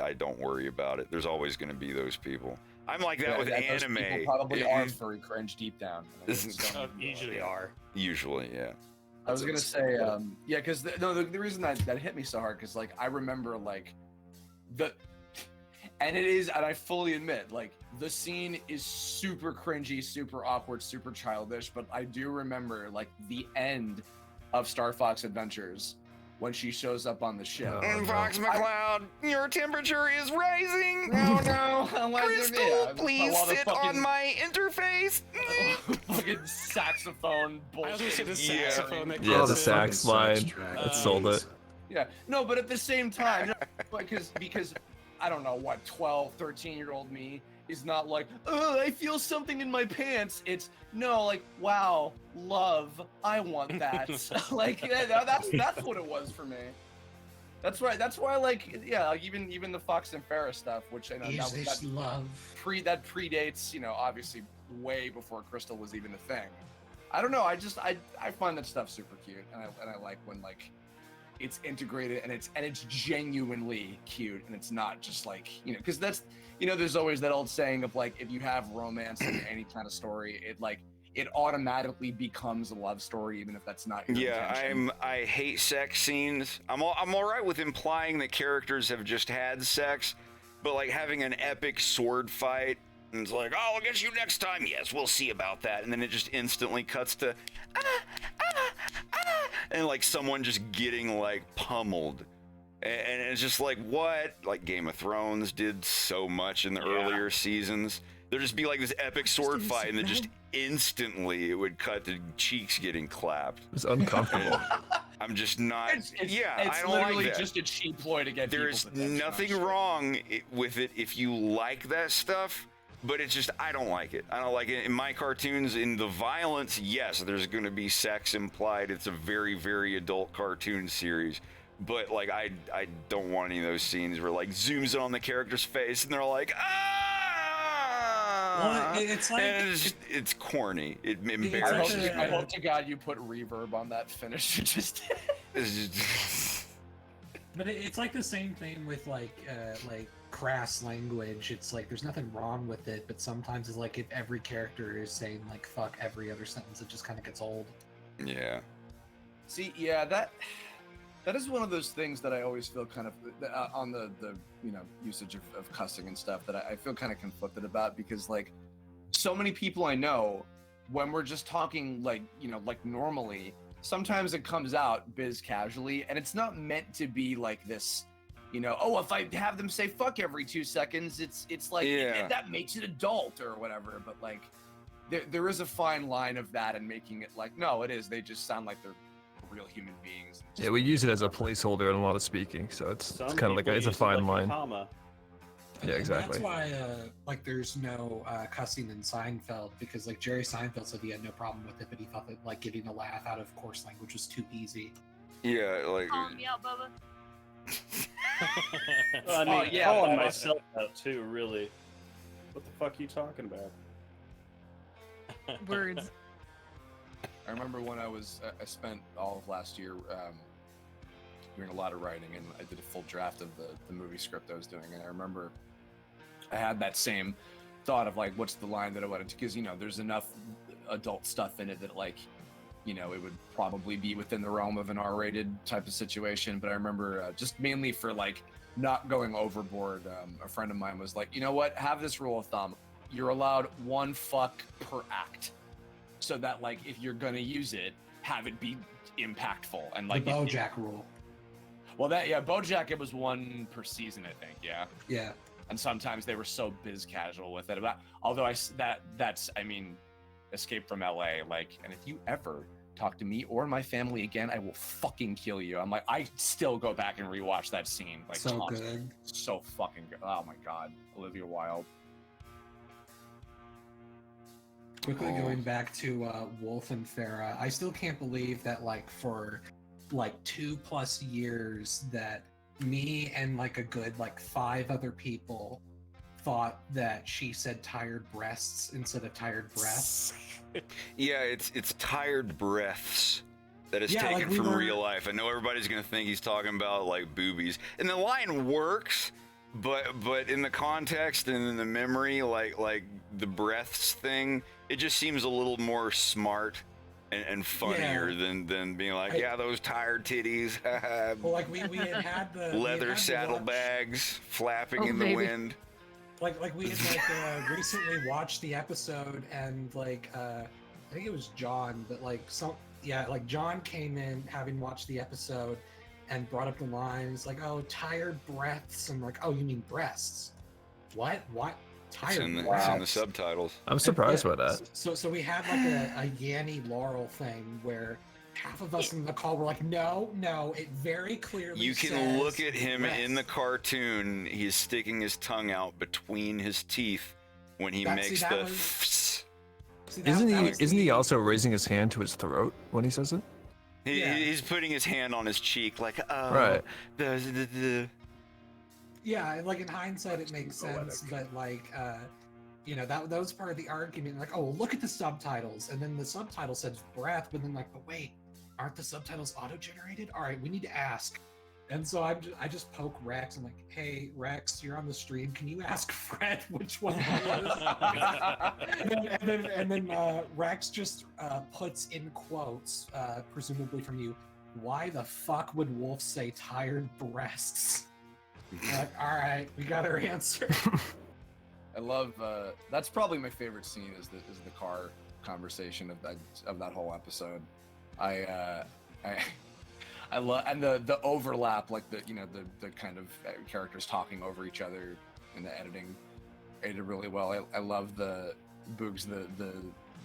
I don't worry about it. There's always going to be those people. I'm like that with anime. Those people probably are furry cringe deep down. Usually are. Usually, yeah. I was gonna say, because the reason that hit me so hard, because like I remember like and I fully admit, like, the scene is super cringy, super awkward, super childish, but I do remember like the end of Star Fox Adventures when she shows up on the ship. And Fox McCloud, your temperature is rising. No, no. Crystal, please sit on my interface. Fucking saxophone bullshit. I was gonna say the saxophone that Yeah, comes the in. sax line. It sold it. Yeah, no, but at the same time, because I don't know what 12, 13-year-old me is not like, oh, I feel something in my pants. It's no, like, wow, love, I want that. Like, yeah, that's what it was for me. That's right. That's why, like, yeah, like even the Fox and Farrah stuff, which I know Is love that predates, you know, obviously way before Crystal was even a thing. I don't know. I find that stuff super cute, and I like when like it's integrated and it's genuinely cute, and it's not just like, you know, because that's, you know, there's always that old saying of like, if you have romance in any kind of story, it automatically becomes a love story, even if that's not your intention. I hate sex scenes. I'm all right with implying that characters have just had sex, but like having an epic sword fight and it's like, oh, I'll get you next time. Yes, we'll see about that. And then it just instantly cuts to and like someone just getting like pummeled. And it's just like, what? Like Game of Thrones did so much in the earlier seasons. There'd just be like this epic sword fight, and then just instantly it would cut to cheeks getting clapped. It's uncomfortable. I'm just not. It's I don't literally like that. just a cheap ploy to get There's people to nothing wrong with it if you like that stuff, but it's just, I don't like it. I don't like it. In my cartoons, in the violence, yes, there's going to be sex implied. It's a very, very adult cartoon series. But like, I don't want any of those scenes where like zooms in on the character's face and they're like, Well, it's like it's corny. It embarrasses I me. hope to God you put reverb on that finish. Just But it's like the same thing with like crass language. It's like there's nothing wrong with it, but sometimes it's like if every character is saying like fuck every other sentence, it just kind of gets old. Yeah. See, yeah, that is one of those things that I always feel kind of on the you know, usage of cussing and stuff that I feel kind of conflicted about, because like so many people I know, when we're just talking like, you know, like normally, sometimes it comes out biz casually, and it's not meant to be like this, you know, oh, if I have them say fuck every 2 seconds, it's like that makes it adult or whatever. But like there is a fine line of that and making it like, no, it is, they just sound like they're real human beings. Yeah, we use it as a placeholder in a lot of speaking, so it's kind of like it's a fine line. Yeah, exactly. And that's why like there's no cussing in Seinfeld, because like Jerry Seinfeld said he had no problem with it, but he thought that like getting a laugh out of coarse language was too easy. Yeah, like. Call me out, Bubba. I mean, calling myself out too, really. What the fuck are you talking about? Words. I remember when I spent all of last year doing a lot of writing, and I did a full draft of the movie script I was doing, and I remember I had that same thought of like, what's the line that I wanted to, because, you know, there's enough adult stuff in it that like, you know, it would probably be within the realm of an R-rated type of situation. But I remember just mainly for like not going overboard, a friend of mine was like, you know what, have this rule of thumb, you're allowed one fuck per act. So that like if you're gonna use it, have it be impactful and like the BoJack rule. Well, BoJack, it was one per season, I think. Yeah. And sometimes they were so biz casual with it. Although that's I mean, Escape from LA. Like, and if you ever talk to me or my family again, I will fucking kill you. I'm like, I still go back and rewatch that scene. Like, so good. So fucking good. Oh my God, Olivia Wilde. Quickly going back to Wolf and Farah, I still can't believe that like for like 2+ years that me and like a good like 5 other people thought that she said tired breasts instead of tired breaths. Yeah, it's tired breaths that is taken like from real life. I know everybody's gonna think he's talking about like boobies, and the line works, but in the context and in the memory, like the breaths thing, it just seems a little more smart and funnier than being like, yeah, those tired titties. Well, like we had the leather saddlebags flapping in the wind. Like we had like recently watched the episode, and like I think it was John, but like Yeah, like John came in having watched the episode and brought up the line. He's like, "Oh, tired breaths." I'm like, "Oh, you mean breasts? What? What? Tired It's in breaths?" the subtitles. I'm surprised by that. So we had like a Yanny Laurel thing where half of us in the call were like, "No, it very clearly." You can says look at him breasts." in the cartoon. He's sticking his tongue out between his teeth when he makes that the. was- Isn't he also raising his hand to his throat when he says it? He's putting his hand on his cheek, like, oh, Right. Yeah, like in hindsight, it makes sense, but like, that was part of the argument. Like, oh, look at the subtitles, and then the subtitle says breath, but then like, but wait, aren't the subtitles auto-generated? All right, we need to ask. And so I just poke Rex. I'm like, hey, Rex, you're on the stream. Can you ask Fred which one it is? and then Rex just puts in quotes, presumably from you, "Why the fuck would Wolf say tired breasts?" Like, all right, we got our answer. I love that's probably my favorite scene is the car conversation of that whole episode. I love, and the overlap, like the kind of characters talking over each other in the editing, did really well. I love the Boogs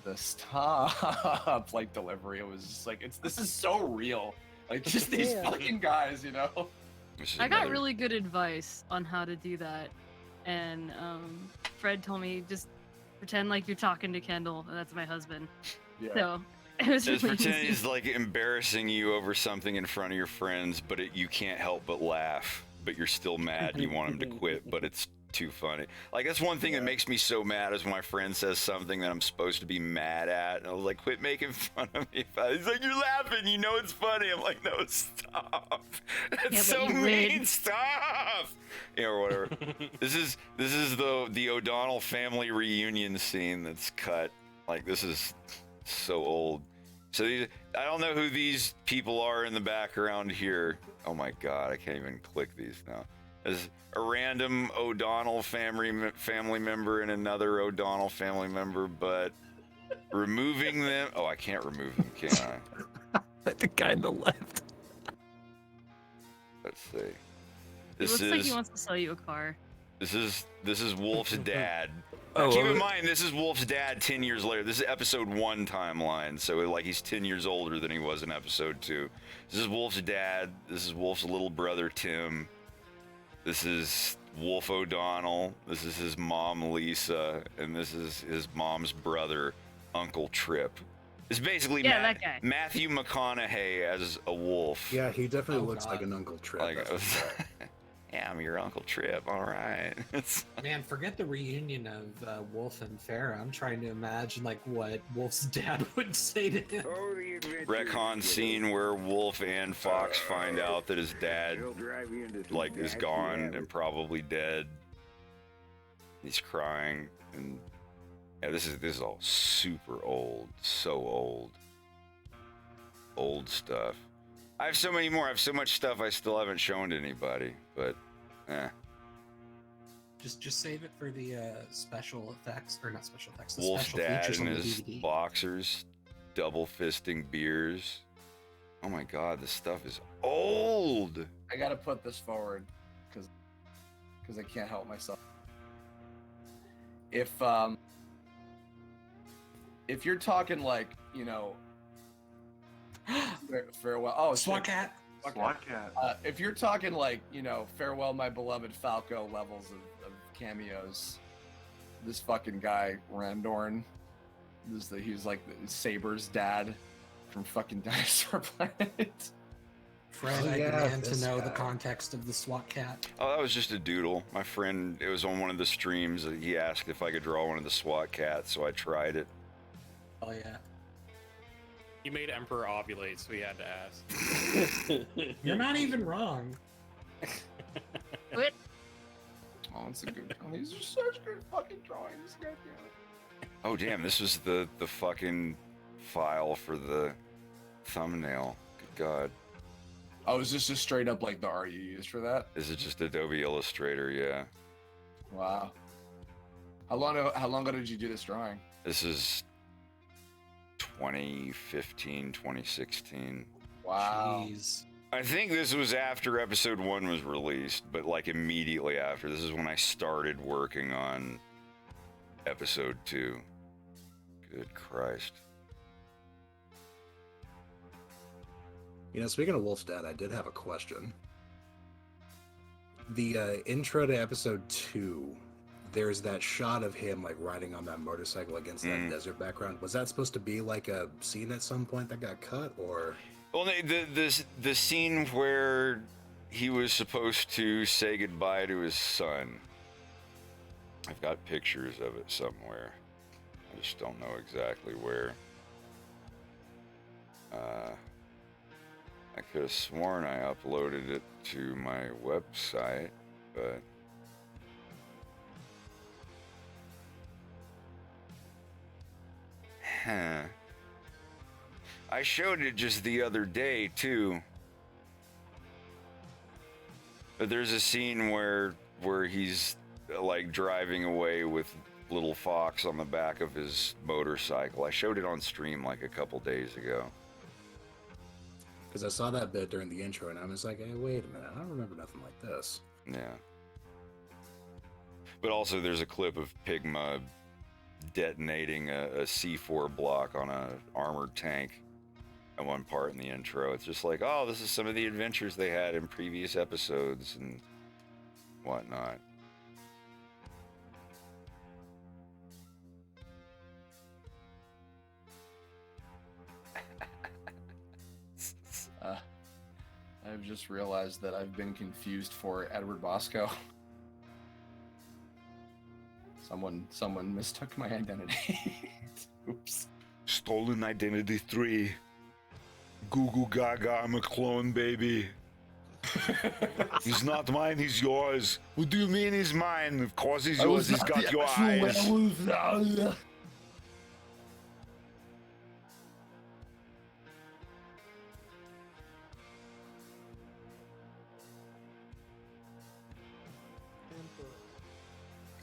the stop like delivery. It was just like this is so real. Like just these fucking guys, I got really good advice on how to do that, and Fred told me just pretend like you're talking to Kendall, and that's my husband. Yeah. So it was Just really pretend easy. he's like embarrassing you over something in front of your friends, but you can't help but laugh. But you're still mad and you want him to quit, but it's too funny. Like that's one thing that makes me so mad is when my friend says something that I'm supposed to be mad at, and I was like, "Quit making fun of me." He's like, "You're laughing, you know it's funny." I'm like, "No, stop. That's Yeah, so but you mean. win. Stop." Or whatever. This is the O'Donnell family reunion scene that's cut. Like this is so old. So I don't know who these people are in the background here. Oh my god, I can't even click these now. There's a random O'Donnell family member and another O'Donnell family member, but removing them. Oh, I can't remove them, can I? The guy on the left. Let's see. It This looks is like he wants to sell you a car. this is Wolf's dad. Oh, Keep well, in mind, this is Wolf's dad 10 years later. This is episode 1 timeline, so like he's 10 years older than he was in episode 2. This is Wolf's dad. This is Wolf's little brother, Tim. This is Wolf O'Donnell. This is his mom, Lisa. And this is his mom's brother, Uncle Trip. It's basically that guy. Matthew McConaughey as a wolf. Yeah, he definitely looks like an Uncle Trip. Like, that's for sure. yeah, I'm your Uncle Trip. All right. Man, forget the reunion of Wolf and Farrah. I'm trying to imagine like what Wolf's dad would say to him. Retcon scene where Wolf and Fox find out that his dad like is gone and probably dead. He's crying, and yeah, this is all super old, so old stuff. I have so many more. I have so much stuff I still haven't shown to anybody, but Just save it for the special effects, or not special effects. The Wolf's special dad features and on the his DVD. boxers, double fisting beers. Oh my god, this stuff is old. I gotta put this forward because I can't help myself. If you're talking like farewell. Oh, SWAT cat. SWAT cat. If you're talking like farewell my beloved Falco levels of cameos, this fucking guy Randorn, he's like Saber's dad from fucking Dinosaur Planet. Fred, I demand to know the context of the SWAT cat. Oh, that was just a doodle. My friend, it was on one of the streams. He asked if I could draw one of the SWAT cats, so I tried it. Oh yeah. He made Emperor ovulate, so he had to ask. You're not even wrong. What? Oh, it's a good. Oh, these are such good fucking drawings. Goddamn it. Oh damn, this was the fucking file for the thumbnail. Good god. Oh, is this just straight up like the art you used for that? This is just Adobe Illustrator, yeah. Wow. How long ago did you do this drawing? This is 2015, 2016. Wow. Jeez. I think this was after episode 1 was released, but like immediately after. This is when I started working on episode 2. Good Christ. You know, speaking of Wolf's dad, I did have a question. The intro to episode 2, there's that shot of him like riding on that motorcycle against that desert background. Was that supposed to be like a scene at some point that got cut, or? Well, the scene where he was supposed to say goodbye to his son. I've got pictures of it somewhere. I just don't know exactly where. I could have sworn I uploaded it to my website, but I showed it just the other day too. But there's a scene where he's like driving away with little Fox on the back of his motorcycle. I showed it on stream like a couple days ago. Because I saw that bit during the intro and I was like, hey, wait a minute, I don't remember nothing like this. Yeah. But also there's a clip of Pigma detonating a C4 block on a armored tank at one part in the intro. It's just like, oh, this is some of the adventures they had in previous episodes and whatnot. I've just realized that I've been confused for Edward Bosco. Someone mistook my identity. Oops. Stolen Identity 3. Goo goo gaga, I'm a clone, baby. He's not mine, he's yours. What do you mean he's mine? Of course he's yours, he's got your eyes.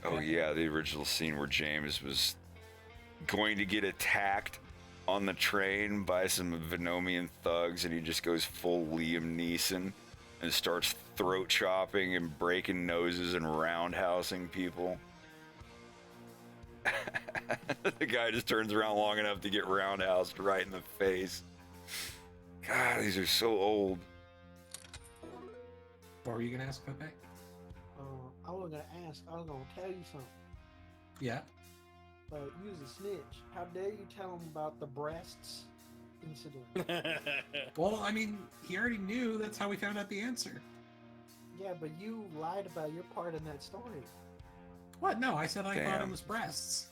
Oh yeah, the original scene where James was going to get attacked on the train by some Venomian thugs, and he just goes full Liam Neeson and starts throat chopping and breaking noses and roundhousing people. The guy just turns around long enough to get roundhoused right in the face. God, these are so old. What were you gonna ask, Pepe? I was gonna ask. I was gonna tell you something. Yeah. You was a snitch. How dare you tell him about the breasts incident? Well, I mean, he already knew. That's how we found out the answer. Yeah, but you lied about your part in that story. What? No, I said I thought it was breasts.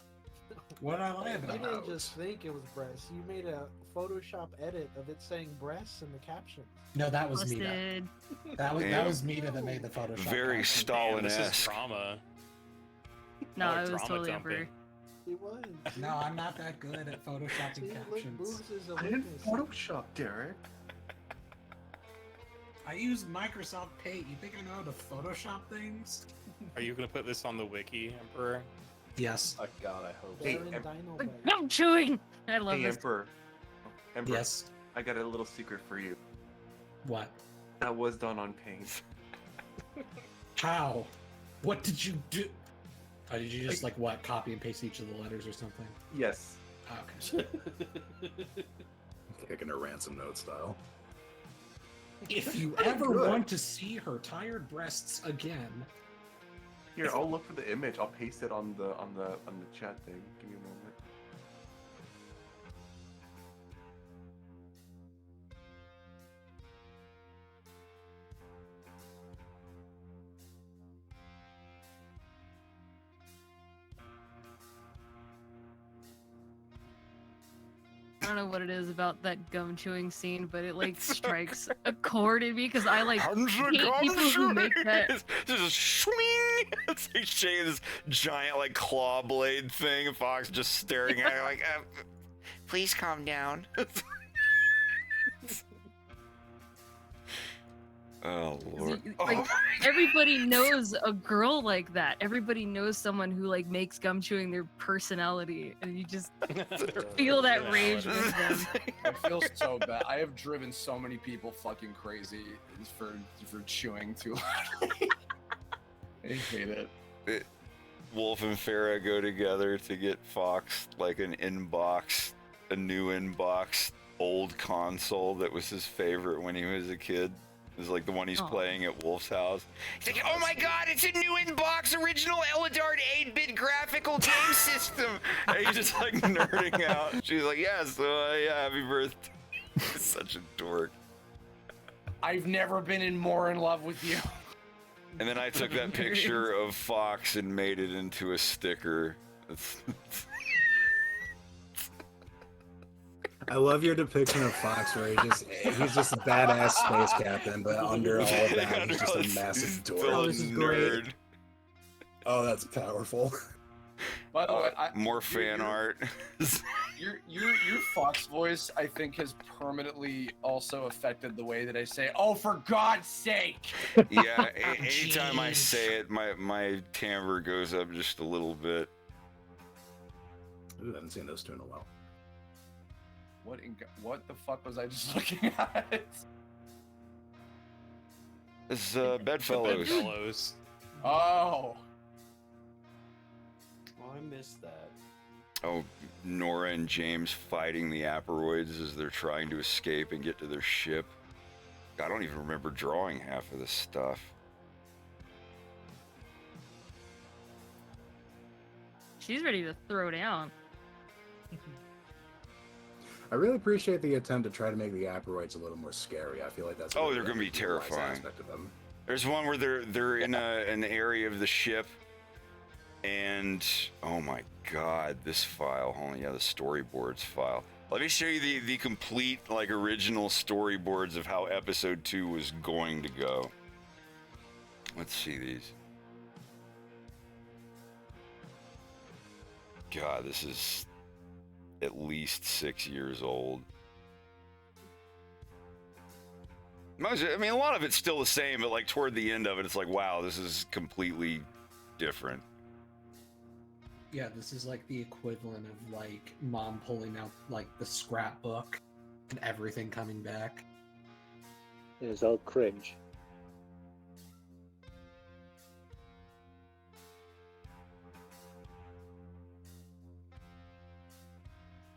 What did I lie about? You didn't just think it was breasts. You made a Photoshop edit of it saying breasts in the caption. No, that was Mita. That was Mita that made the Photoshop. Very Stalin-esque. This is drama. No, Like it was drama totally dumping. Emperor. It was. No, I'm not that good at photoshopping captions. I didn't Photoshop, Derek. I use Microsoft Paint. You think I know how to Photoshop things? Are you gonna put this on the wiki, Emperor? Yes. Oh God, I hope. Hey, I'm chewing. I love hey, this. Emperor. Emperor. Yes. I got a little secret for you. What? That was done on Paint. How? What did you do? Oh, did you just like what? Copy and paste each of the letters or something? Yes. Oh, okay. Kicking a ransom note style. If you ever want to see her tired breasts again, Here, I'll look for the image. I'll paste it on the chat thing. Give me a moment. I don't know what it is about that gum chewing scene, but it like strikes a chord in me because I like hate people who make that. It's just swing. It's like shaking this giant like claw blade thing. And Fox just staring at it like, please calm down. Oh Lord. Like everybody knows a girl like that. Everybody knows someone who like makes gum chewing their personality, and you just feel that rage with them. I feel so bad. I have driven so many people fucking crazy for chewing too loudly. I hate it. Wolf and Farah go together to get Fox like a new inbox old console that was his favorite when he was a kid. It was like the one he's playing at Wolf's house. He's like, oh my god, it's a new inbox original Eldard 8-bit graphical game system. And he's just like nerding out. She's like, yeah, so yeah, happy birthday. Such a dork. I've never been more in love with you. And then I took that picture of Fox and made it into a sticker. I love your depiction of Fox where he's just a badass space captain, but under all of that, he's just a massive dork. Oh, this is great. Oh, that's powerful. By the way, more fan art. Your Fox voice, I think, has permanently also affected the way that I say, "Oh, for God's sake!" Yeah, anytime I say it, my timbre goes up just a little bit. Ooh, I haven't seen those two in a while. What the fuck was I just looking at? This is Bedfellows. Bedfellows. Oh. Oh, I missed that. Oh, Nora and James fighting the Aperoids as they're trying to escape and get to their ship. I don't even remember drawing half of this stuff. She's ready to throw down. I really appreciate the attempt to try to make the Aperoids a little more scary. I feel like that's they're going to be terrifying. Aspect of them. There's one where they're in an area of the ship, and oh my god, this file. Hold on, yeah, the storyboards file. Let me show you the complete like original storyboards of how episode 2 was going to go. Let's see these. God, this is at least 6 years old. I mean, a lot of it's still the same, but like toward the end of it, it's like, wow, this is completely different. Yeah, this is like the equivalent of like mom pulling out like the scrapbook and everything coming back. It's all cringe.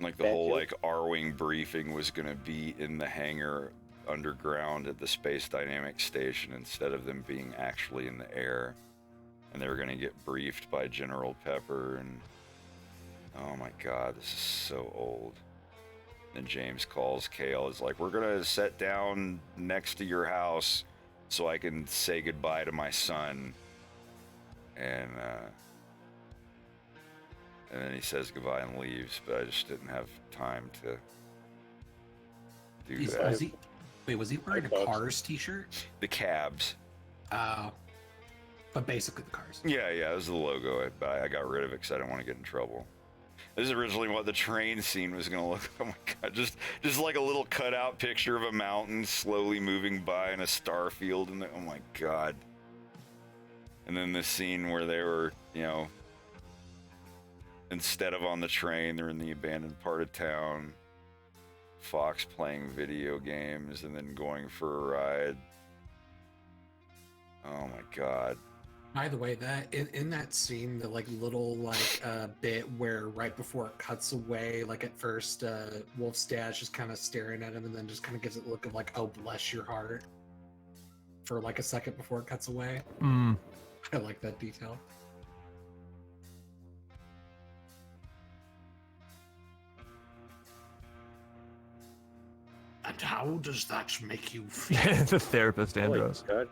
Like the whole like R-Wing briefing was going to be in the hangar underground at the Space Dynamics Station instead of them being actually in the air. And they were going to get briefed by General Pepper, and oh my god, this is so old. And James calls Kale, is like, we're going to sit down next to your house so I can say goodbye to my son. And then he says goodbye and leaves, but I just didn't have time to do that. Was he wearing a Cars t-shirt? The cabs. But basically the Cars. Yeah, it was the logo, but I got rid of it because I didn't want to get in trouble. This is originally what the train scene was going to look. Oh my god, just like a little cutout picture of a mountain slowly moving by in a star field, and oh my god. And then the scene where they were, you know, instead of on the train, they're in the abandoned part of town. Fox playing video games and then going for a ride. Oh my god. By the way, that in that scene, the like little like bit where right before it cuts away, like at first Wolf's dad's just kind of staring at him and then just kind of gives it a look of like, oh bless your heart, for like a second before it cuts away. I like that detail. And how does that make you feel? The therapist, Andros. Oh my god.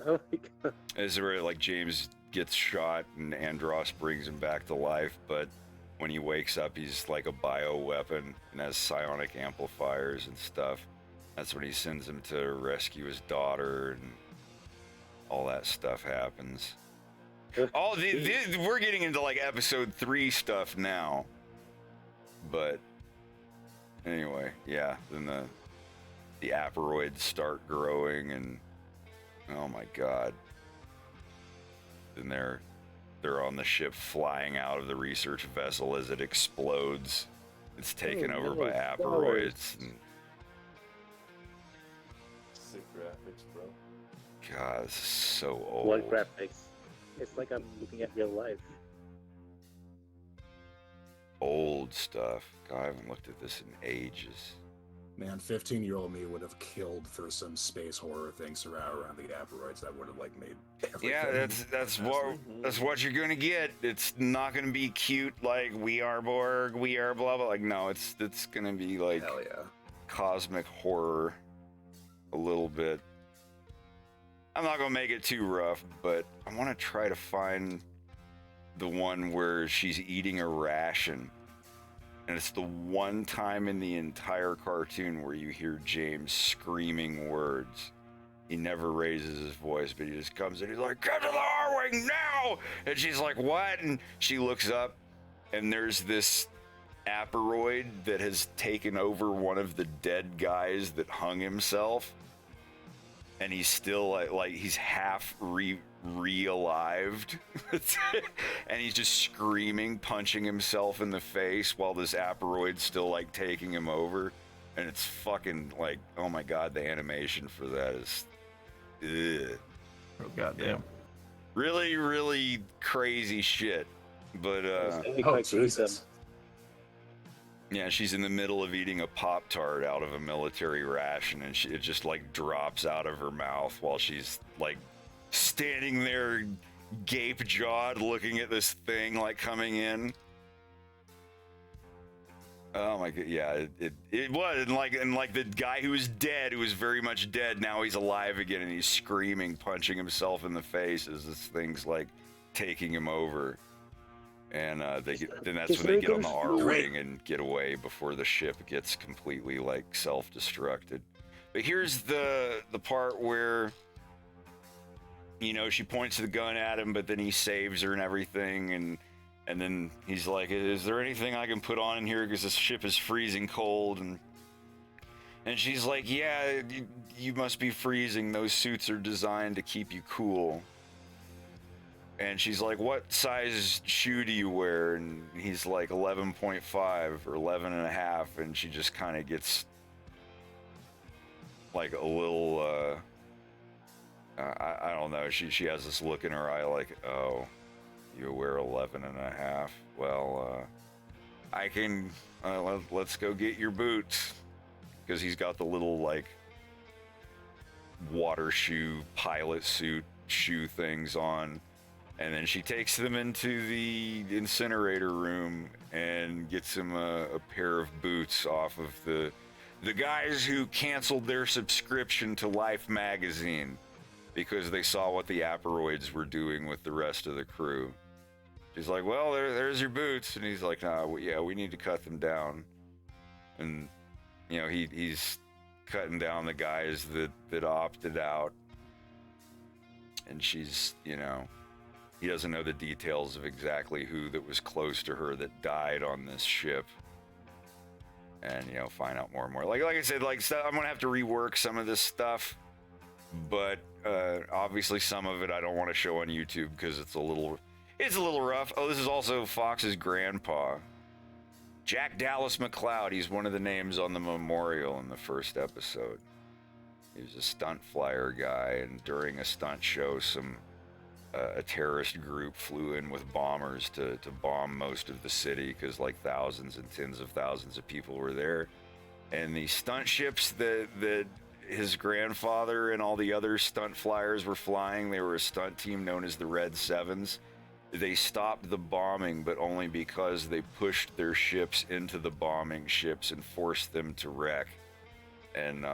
Oh my god. Is where like James gets shot and Andros brings him back to life, but when he wakes up, he's like a bioweapon and has psionic amplifiers and stuff. That's when he sends him to rescue his daughter, and all that stuff happens. We're getting into like episode 3 stuff now, but anyway, yeah. Then the Aperoids start growing, and Oh my god. And they're on the ship flying out of the research vessel as it explodes. It's taken over by aperoids. And... Sick graphics, bro. God, this is so old. What graphics? It's like I'm looking at real life. Old stuff. God, I haven't looked at this in ages. Man, 15-year-old me would have killed for some space horror things around the aperoids. That would have like made everything. Yeah, that's what you're gonna get. It's not gonna be cute like we are Borg, we are blah blah. Like no, it's gonna be like hell yeah, cosmic horror, a little bit. I'm not gonna make it too rough, but I want to try to find the one where she's eating a ration. And it's the one time in the entire cartoon where you hear James screaming words. He never raises his voice, but he just comes in. He's like, "Get to the R-Wing now!" And she's like, "What?" And she looks up, and there's this aperoid that has taken over one of the dead guys that hung himself. And he's still like he's half re-alived. And he's just screaming, punching himself in the face while this aperoid's still like taking him over. And it's fucking like, oh my god, the animation for that is ugh. Oh goddamn. Yeah. Really, really crazy shit. But Jesus. Yeah, she's in the middle of eating a Pop-Tart out of a military ration, and it just like drops out of her mouth while she's like standing there gape-jawed looking at this thing like coming in. Oh my god, yeah, it was, and like the guy who was dead, who was very much dead, now he's alive again, and he's screaming, punching himself in the face as this thing's like taking him over. And then that's when they get on the R-Wing and get away before the ship gets completely like self-destructed. But here's the part where, you know, she points the gun at him, but then he saves her and everything, and then he's like, "Is there anything I can put on in here because this ship is freezing cold?" And she's like, "Yeah, you must be freezing. Those suits are designed to keep you cool." And she's like, "What size shoe do you wear?" And he's like 11.5 or 11 and a half. And she just kind of gets like a little, I don't know. She has this look in her eye like, "Oh, you wear 11 and a half. Well, I can, let's go get your boots." Because he's got the little like water shoe, pilot suit shoe things on. And then she takes them into the incinerator room and gets him a pair of boots off of the guys who canceled their subscription to Life magazine because they saw what the aperoids were doing with the rest of the crew. She's like, "Well, there's your boots." And he's like, "Nah, yeah, we need to cut them down." And, you know, he's cutting down the guys that opted out. And she's, you know... He doesn't know the details of exactly who that was close to her that died on this ship. And, you know, find out more and more. Like I said, like I'm gonna have to rework some of this stuff, but obviously some of it I don't want to show on YouTube because it's a little rough. Oh, this is also Fox's grandpa, Jack Dallas McLeod. He's one of the names on the memorial in the first episode. He was a stunt flyer guy, and during a stunt show, a terrorist group flew in with bombers to bomb most of the city because like thousands and tens of thousands of people were there. And the stunt ships that his grandfather and all the other stunt flyers were flying, they were a stunt team known as the Red Sevens. They stopped the bombing, but only because they pushed their ships into the bombing ships and forced them to wreck. And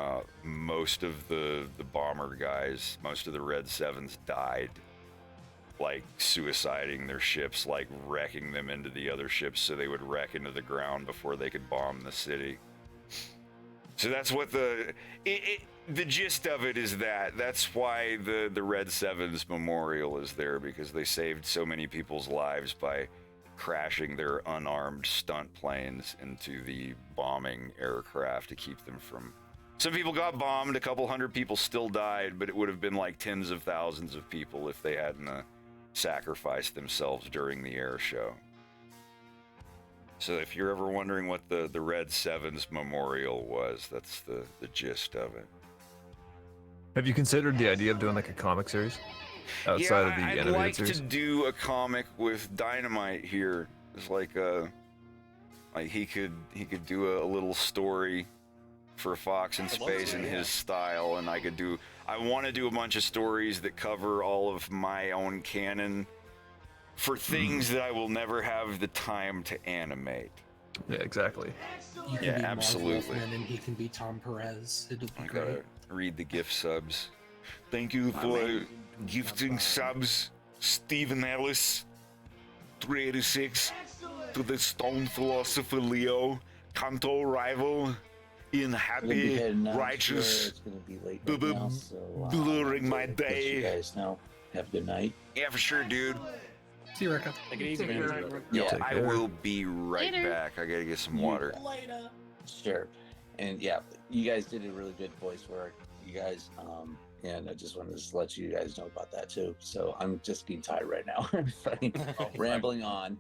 most of the bomber guys, most of the Red Sevens died, like suiciding their ships, like wrecking them into the other ships so they would wreck into the ground before they could bomb the city. So that's what the gist of it is. That's why the Red Sevens Memorial is there, because they saved so many people's lives by crashing their unarmed stunt planes into the bombing aircraft to keep them from Some people got bombed. A couple hundred people still died, but it would have been like tens of thousands of people if they hadn't sacrificed themselves during the air show. So if you're ever wondering what the Red Sevens memorial was, that's the gist of it. Have you considered the idea of doing like a comic series outside of the I'd animated like series? to do a comic with Dynamite here. It's like he could do a little story for Fox in Space in his style, and I want to do a bunch of stories that cover all of my own canon for things that I will never have the time to animate. Yeah, exactly. You can Yeah, be absolutely. Mark Wolfman and he can be Tom Perez. It'll be I great. gotta read the gift subs. Thank you for gifting subs, Stephen Ellis, 386, to the Stone Philosopher Leo, Kanto Rival, Ian Happy, Righteous, It's gonna be late right now, so blurring my let you day. guys know. Have a good night. Yeah, for sure, dude. See you, Ricka. Take it easy, man. Yo, Yeah. I will be right Later. back. I gotta get some water. Later. Sure. And yeah, you guys did a really good voice work. You guys, and I just wanted to let you guys know about that too. So I'm just getting tired right now. I'm fucking rambling on.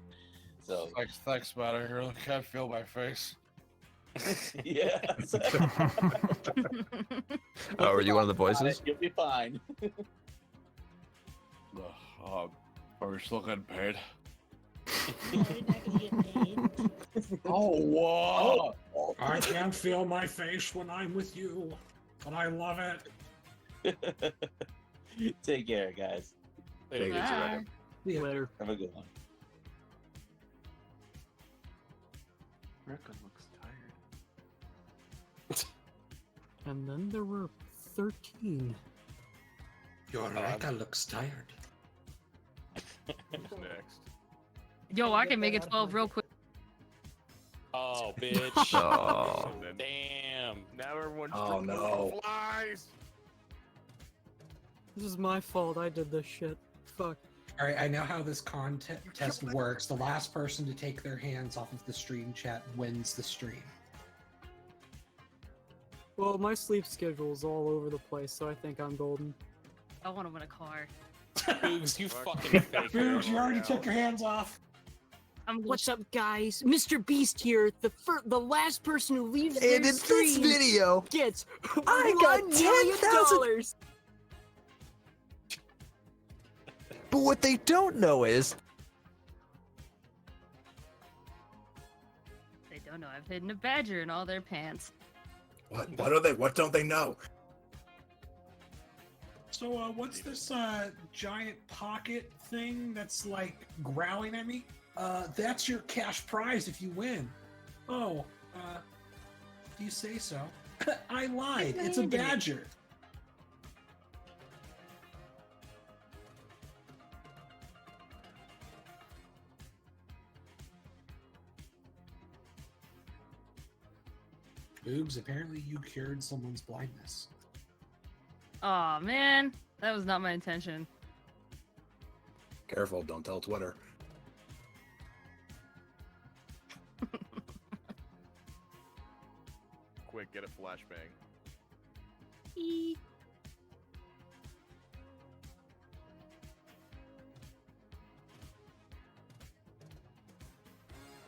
So Thanks, man. I really can't feel my face. yeah. Oh, are you one of the voices? You'll be fine. Are we still getting paid? Oh, whoa! I can't feel my face when I'm with you, but I love it. Take care, guys. Later. Bye. Later. Have a good one. Ricka looks tired. And then there were 13. Your Ricka looks tired. Who's next? Yo, I can make it 12 real quick. Oh, bitch. Oh. Damn. Now everyone's Oh, no. flies. This is my fault. I did this shit. Fuck. All right, I know how this contest works. The last person to take their hands off of the stream chat wins the stream. Well, my sleep schedule is all over the place, so I think I'm golden. I want to win a car. Boogs, you fucking fake. Boogs, you already took your hands off. What's up, guys? Mr. Beast here. The last person who leaves And their in this stream video, gets I got $1 million. But what they don't know is They don't know I've hidden a badger in all their pants. What? What don't they know? So, what's this giant pocket thing that's like growling at me? That's your cash prize if you win. Oh, do you say so? I lied. It's a badger. Oogs, apparently you cured someone's blindness. Aw, man. That was not my intention. Careful, don't tell Twitter. Quick, get a flashbang.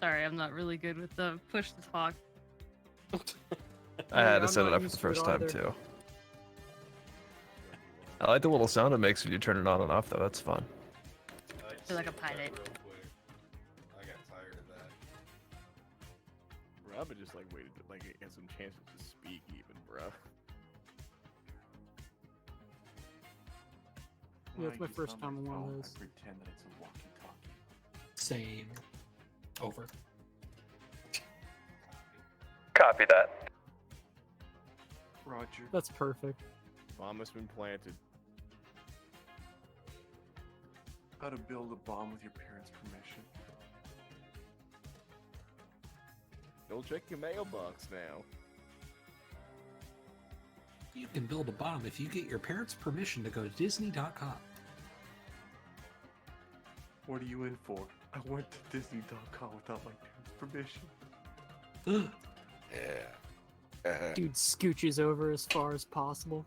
Sorry, I'm not really good with the push to talk. I had to I'm set it not up for used the to it first time either. too. I like the little sound it makes when you turn it on and off, though. That's fun. I feel like a pilot. I got tired of that. Bro, I've been just like waited to like get some chances to speak even, bro. Yeah, it's my first time on one of those. I pretend that it's a walkie-talkie. Same. Over. Copy that. Roger. That's perfect. Bomb has been planted. How to build a bomb with your parents' permission. Go check your mailbox now. You can build a bomb if you get your parents' permission to go to Disney.com. What are you in for? I went to Disney.com without my parents' permission. Yeah. Dude scooches over as far as possible.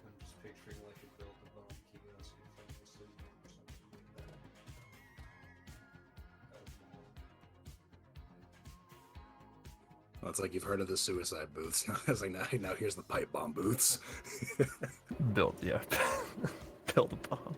I'm just picturing like a grilled above kiosk in front of the stadium or something like that. Well, it's like you've heard of the suicide booths. It's like now here's the pipe bomb booths. Build a bomb.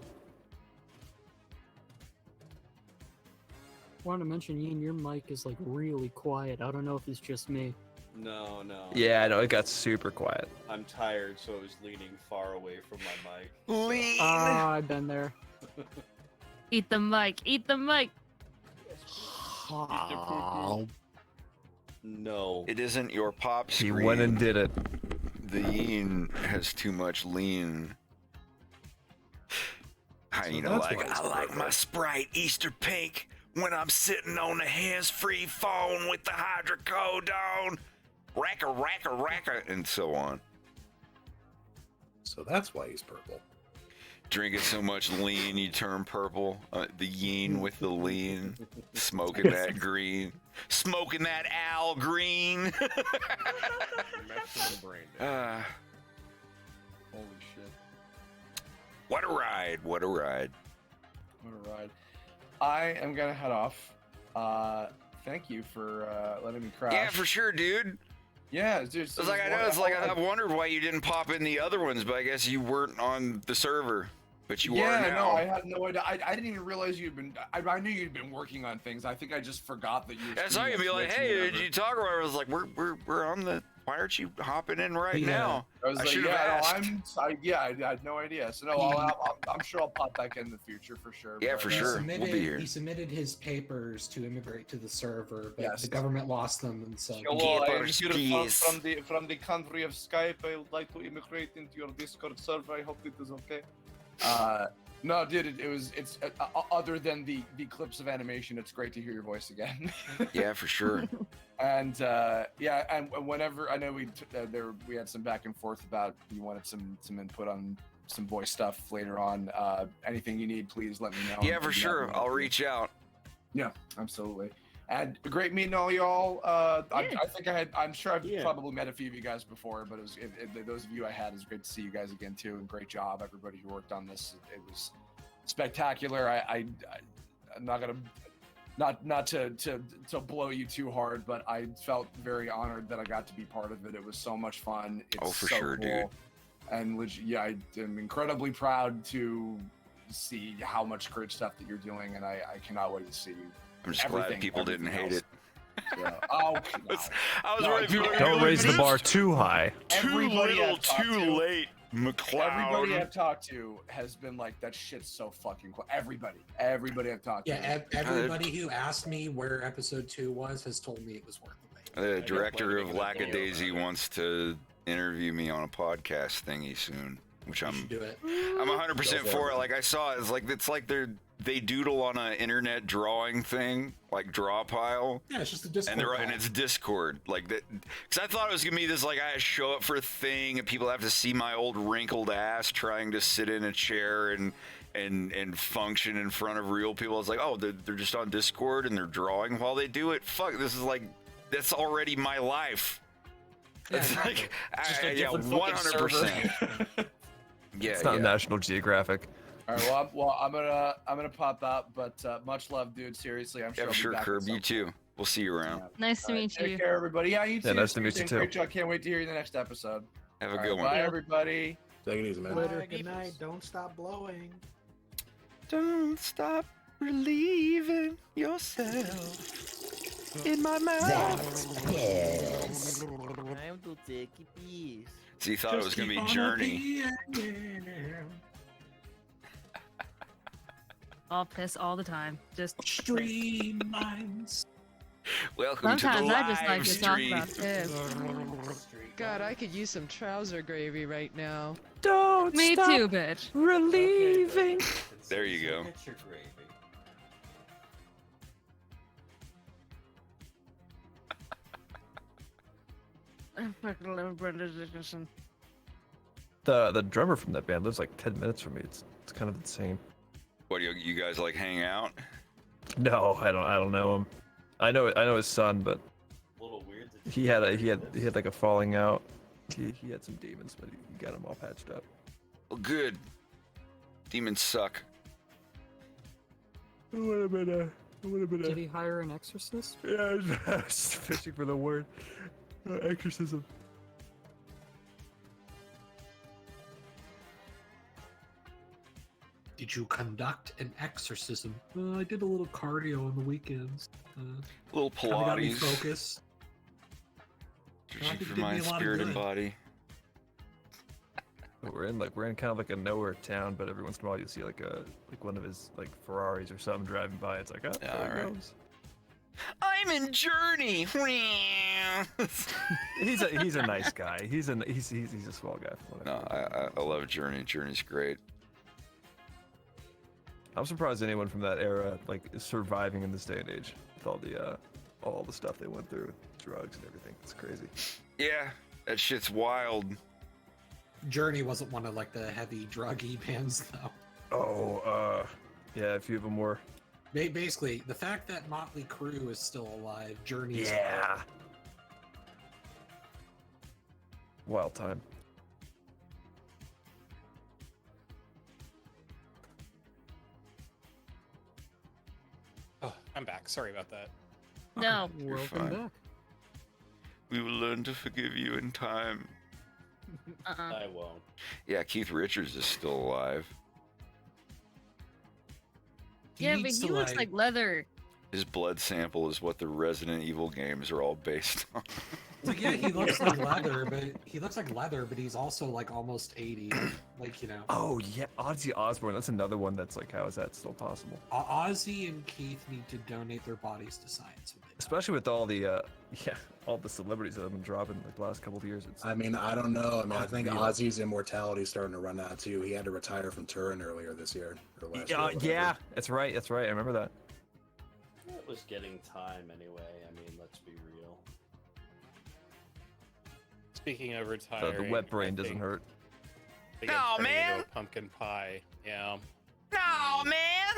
Want to mention, Ian, your mic is like really quiet. I don't know if it's just me. No. Yeah, I know it got super quiet. I'm tired, so I was leaning far away from my mic. Lean. Ah, I've been there. Eat the mic. Eat the mic. No. It isn't your pop He screen. went and did it. The Yin has too much lean. I like my Sprite Easter pink when I'm sitting on the hands-free phone with the hydrocodone. Racker, and so on. So that's why he's purple. Drinking so much lean, you turn purple. The Yin with the lean. Smoking that green. Smoking that Al Green. Messing the brain down. Holy shit. What a ride. What a ride. I am gonna head off. Thank you for letting me crash. Yeah, for sure, dude. Yeah, it's just. It's like I know. It's like I wondered why you didn't pop in the other ones, but I guess you weren't on the server. But you are Yeah, now. no, I had no idea. I didn't even realize you'd been. I knew you'd been working on things. I think I just forgot that you. That's how you'd be like, hey, did you talk about it? I was like, we're on the. Why aren't you hopping in right now? I was like, should yeah, have no, asked. I had no idea. So no, I'm sure I'll pop back in the future for sure. Yeah, but- for sure. We'll be here. He submitted his papers to immigrate to the server, but Yes. the government lost them, and so. Hello, I am here from the country of Skype. I would like to immigrate into your Discord server. I hope it is okay. No, dude, it's other than the clips of animation, it's great to hear your voice again. Yeah, for sure. And yeah, and whenever I know we had some back and forth about you wanted some input on some voice stuff later on. Anything you need, please let me know. Yeah, for sure. I'll reach out. Yeah, absolutely. And great meeting all y'all. I think I'm sure I've probably met a few of you guys before, but those of you I had, it was great to see you guys again too. And great job, everybody who worked on this. It was spectacular. I'm not gonna not to blow you too hard, but I felt very honored that I got to be part of it. It was so much fun. It's for so sure, cool. dude. And I am incredibly proud to see how much great stuff that you're doing, and I cannot wait to see you. I'm just glad people didn't hate it. Yeah. Oh, no. I was No, worried people were Don't raise the bar too high. Too Everybody little, I've talked too to- late, McLeod. Everybody I've talked to has been like, that shit's so fucking cool. Everybody I've talked Yeah, to. everybody who asked me where episode 2 was has told me it was worth the wait. The director of Lackadaisy wants to interview me on a podcast thingy soon, which I'm Do it. I'm 100% for it. Like I saw it, it's like they doodle on an internet drawing thing, like draw pile. Yeah, it's just a Discord. And it's Discord, like that. Because I thought it was gonna be this like I show up for a thing and people have to see my old wrinkled ass trying to sit in a chair and function in front of real people. I was like, oh, they're just on Discord and they're drawing while they do it. Fuck, this is like that's already my life. It's like, yeah, 100%. Yeah, It's not yeah. National Geographic. All right, well, I'm gonna pop out, but much love, dude. Seriously, I'm sure. Yeah, I'll be sure, back at Curb. some You too. We'll see you around. Nice to meet you. Take care, everybody. Yeah, you too. Yeah, nice to meet you too. Great job. Can't wait to hear you in the next episode. Have a All good right, one. Bye, everybody. Take it easy, man. Bye, good night. Don't stop blowing. Don't stop relieving yourself in my mouth. Yes. Time to take a piece. So you thought it was gonna be Journey. All piss all the time. Just streamlines. Welcome Sometimes to the I just like live to talk stream. about piss. God, I could use some trouser gravy right now. Don't Me stop too, bitch. relieving. There you go. Get your gravy. I fucking love Brenda Dickinson. The drummer from that band lives like 10 minutes from me. It's kind of insane. What do you guys like hang out? No, I don't know him. I know his son, but A little weird. That he had like a falling out. He had some demons, but he got them all patched up. Well, good. Demons suck. It would have been Did he hire an exorcist? Yeah, I was fishing for the word. Exorcism. Did you conduct an exorcism? I did a little cardio on the weekends. A little kinda got me Pilates. focused. I think it For did me mind, a lot of spirit, and good. body. We're in kind of like a nowhere town, but every once in a while you see like one of his like Ferraris or something driving by. It's like, oh, there it Alright. goes. I'm in Journey. He's a nice guy. He's a small guy. From what No, I love Journey. Journey's great. I'm surprised anyone from that era like is surviving in this day and age with all the stuff they went through, drugs and everything. It's crazy. Yeah, that shit's wild. Journey wasn't one of like the heavy druggy bands though. Oh, yeah, a few of them were. Basically, the fact that Motley Crue is still alive, Journey is Yeah. Wild time. Oh, I'm back. Sorry about that. No. You're Welcome fine. back. We will learn to forgive you in time. I won't. Yeah, Keith Richards is still alive. Yeah, but needs he to, looks like leather. His blood sample is what the Resident Evil games are all based on. Like, yeah, he looks like leather, but he's also like almost 80. Like, you know. Oh yeah, Ozzy Osbourne. That's another one that's like, how is that still possible? Ozzy and Keith need to donate their bodies to science. Especially with all the all the celebrities that have been dropping like the last couple of years. It's I mean, I don't know. I mean, I think unbelievable. Ozzy's immortality is starting to run out too. He had to retire from touring earlier this year or last year. Yeah, that's right. That's right. I remember that. It was getting time anyway. I mean, let's be real. Speaking of The retiring, wet brain I doesn't think hurt. they get No, turned into man. a pumpkin pie. Yeah. No, man.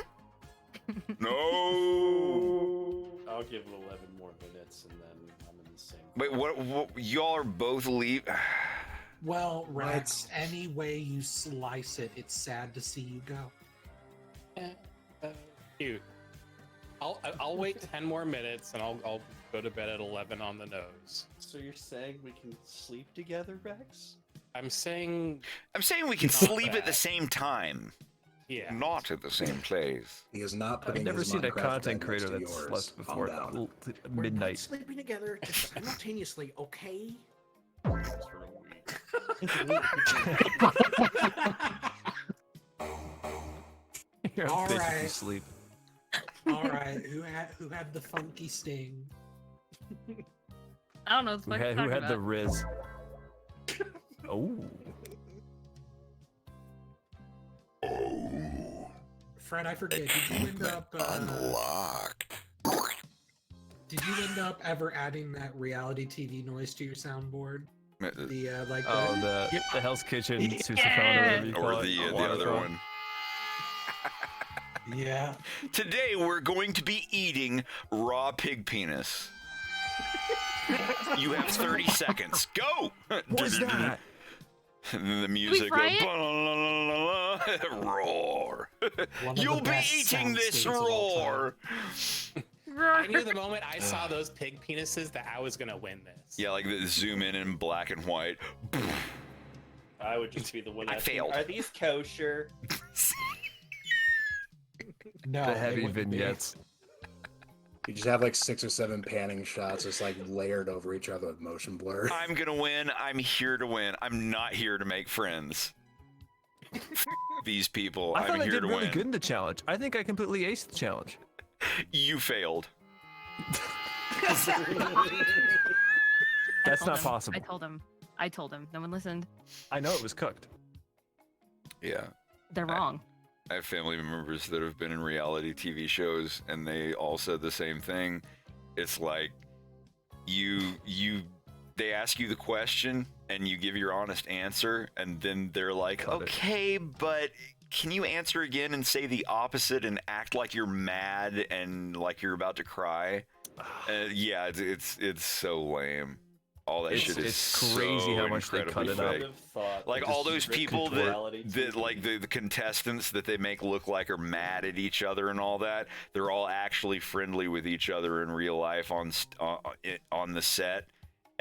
No. I'll give it 11 more minutes and then I'm in the same. Wait, what y'all are both leave? Well, Rex, any way you slice it, it's sad to see you go. Cute. I'll wait 10 more minutes and I'll go to bed at 11 on the nose. So you're saying we can sleep together, Rex? I'm saying we can Not sleep at the bad. same time. Yeah. Not at the same place. He is not I've putting never his seen a Minecraft content bed creator next to that's yours. slept Calm before down. We're not midnight. sleeping together just simultaneously, okay? You're All bitch if you right. sleep. All right, who had the funky sting? I don't know what the fuck you're Who talking had the about. Riz? Oh. Fred, I forget. Did you end up Unlocked. Did you end up ever adding that reality TV noise to your soundboard? The like. Oh, the Hell's Kitchen, Sousaphone, or whatever you call Or it. the other Waterphone. one. Yeah. Today we're going to be eating raw pig penis. You have 30 seconds. Go! What's that? And then the music fry goes, roar. One of the You'll be best eating this soundscapes of all roar. I knew the moment I saw those pig penises that I was gonna win this. Yeah, like the zoom in black and white. I would just be the one I asking, failed. Are these kosher? No, The they heavy wouldn't be. vignettes. You just have like 6 or 7 panning shots, just like layered over each other with motion blur. I'm gonna win. I'm here to win. I'm not here to make friends. These people. I thought I'm I here did to really win. good in the challenge. I think I completely aced the challenge. You failed. That's not possible. I told him. No one listened. I know it was cooked. Yeah. They're wrong. I have family members that have been in reality TV shows, and they all said the same thing. It's like they ask you the question, and you give your honest answer, and then they're like, Cut it. "Okay, but can you answer again and say the opposite and act like you're mad and like you're about to cry? Yeah, it's so lame. All that shit is it's crazy how much they cut it up. Like all those people that like the contestants that they make look like are mad at each other and all that, they're all actually friendly with each other in real life on the set.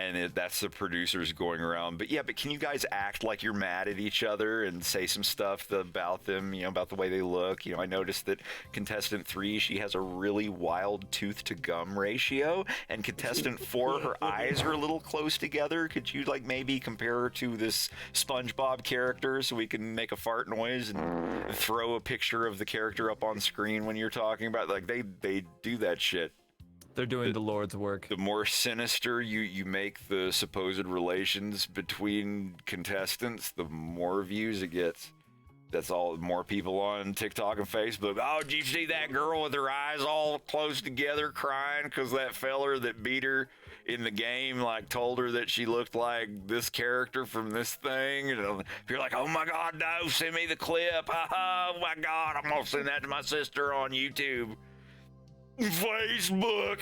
And that's the producers going around. But yeah, but can you guys act like you're mad at each other and say some stuff about them, about the way they look? I noticed that contestant 3, she has a really wild tooth to gum ratio, and contestant 4, her eyes are a little close together. Could you maybe compare her to this SpongeBob character so we can make a fart noise and throw a picture of the character up on screen when you're talking about they do that shit. They're doing the Lord's work. The more sinister you make the supposed relations between contestants, the more views it gets. That's all. More people on TikTok and Facebook. Oh, did you see that girl with her eyes all close together crying because that feller that beat her in the game told her that she looked like this character from this thing? And you're like, oh my God, no, send me the clip. Oh my God, I'm going to send that to my sister on YouTube. Facebook.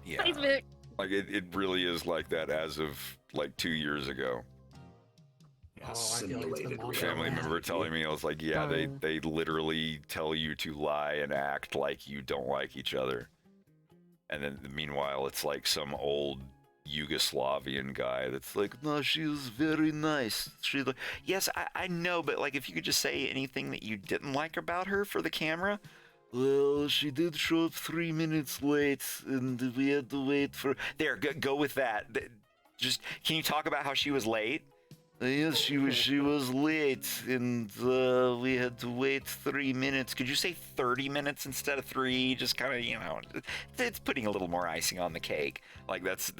Yeah. Facebook. It really is like that as of 2 years ago. Family member telling me, I was like, yeah, they literally tell you to lie and act like you don't like each other. And then meanwhile, it's like some old Yugoslavian guy that's like, no, she was very nice. She's like, yes, I know, but if you could just say anything that you didn't like about her for the camera. Well, she did show up 3 minutes late, and we had to wait for... There, go with that. Just, can you talk about how she was late? Yes, she was late, and we had to wait 3 minutes. Could you say 30 minutes instead of 3? Just kind of, it's putting a little more icing on the cake. That's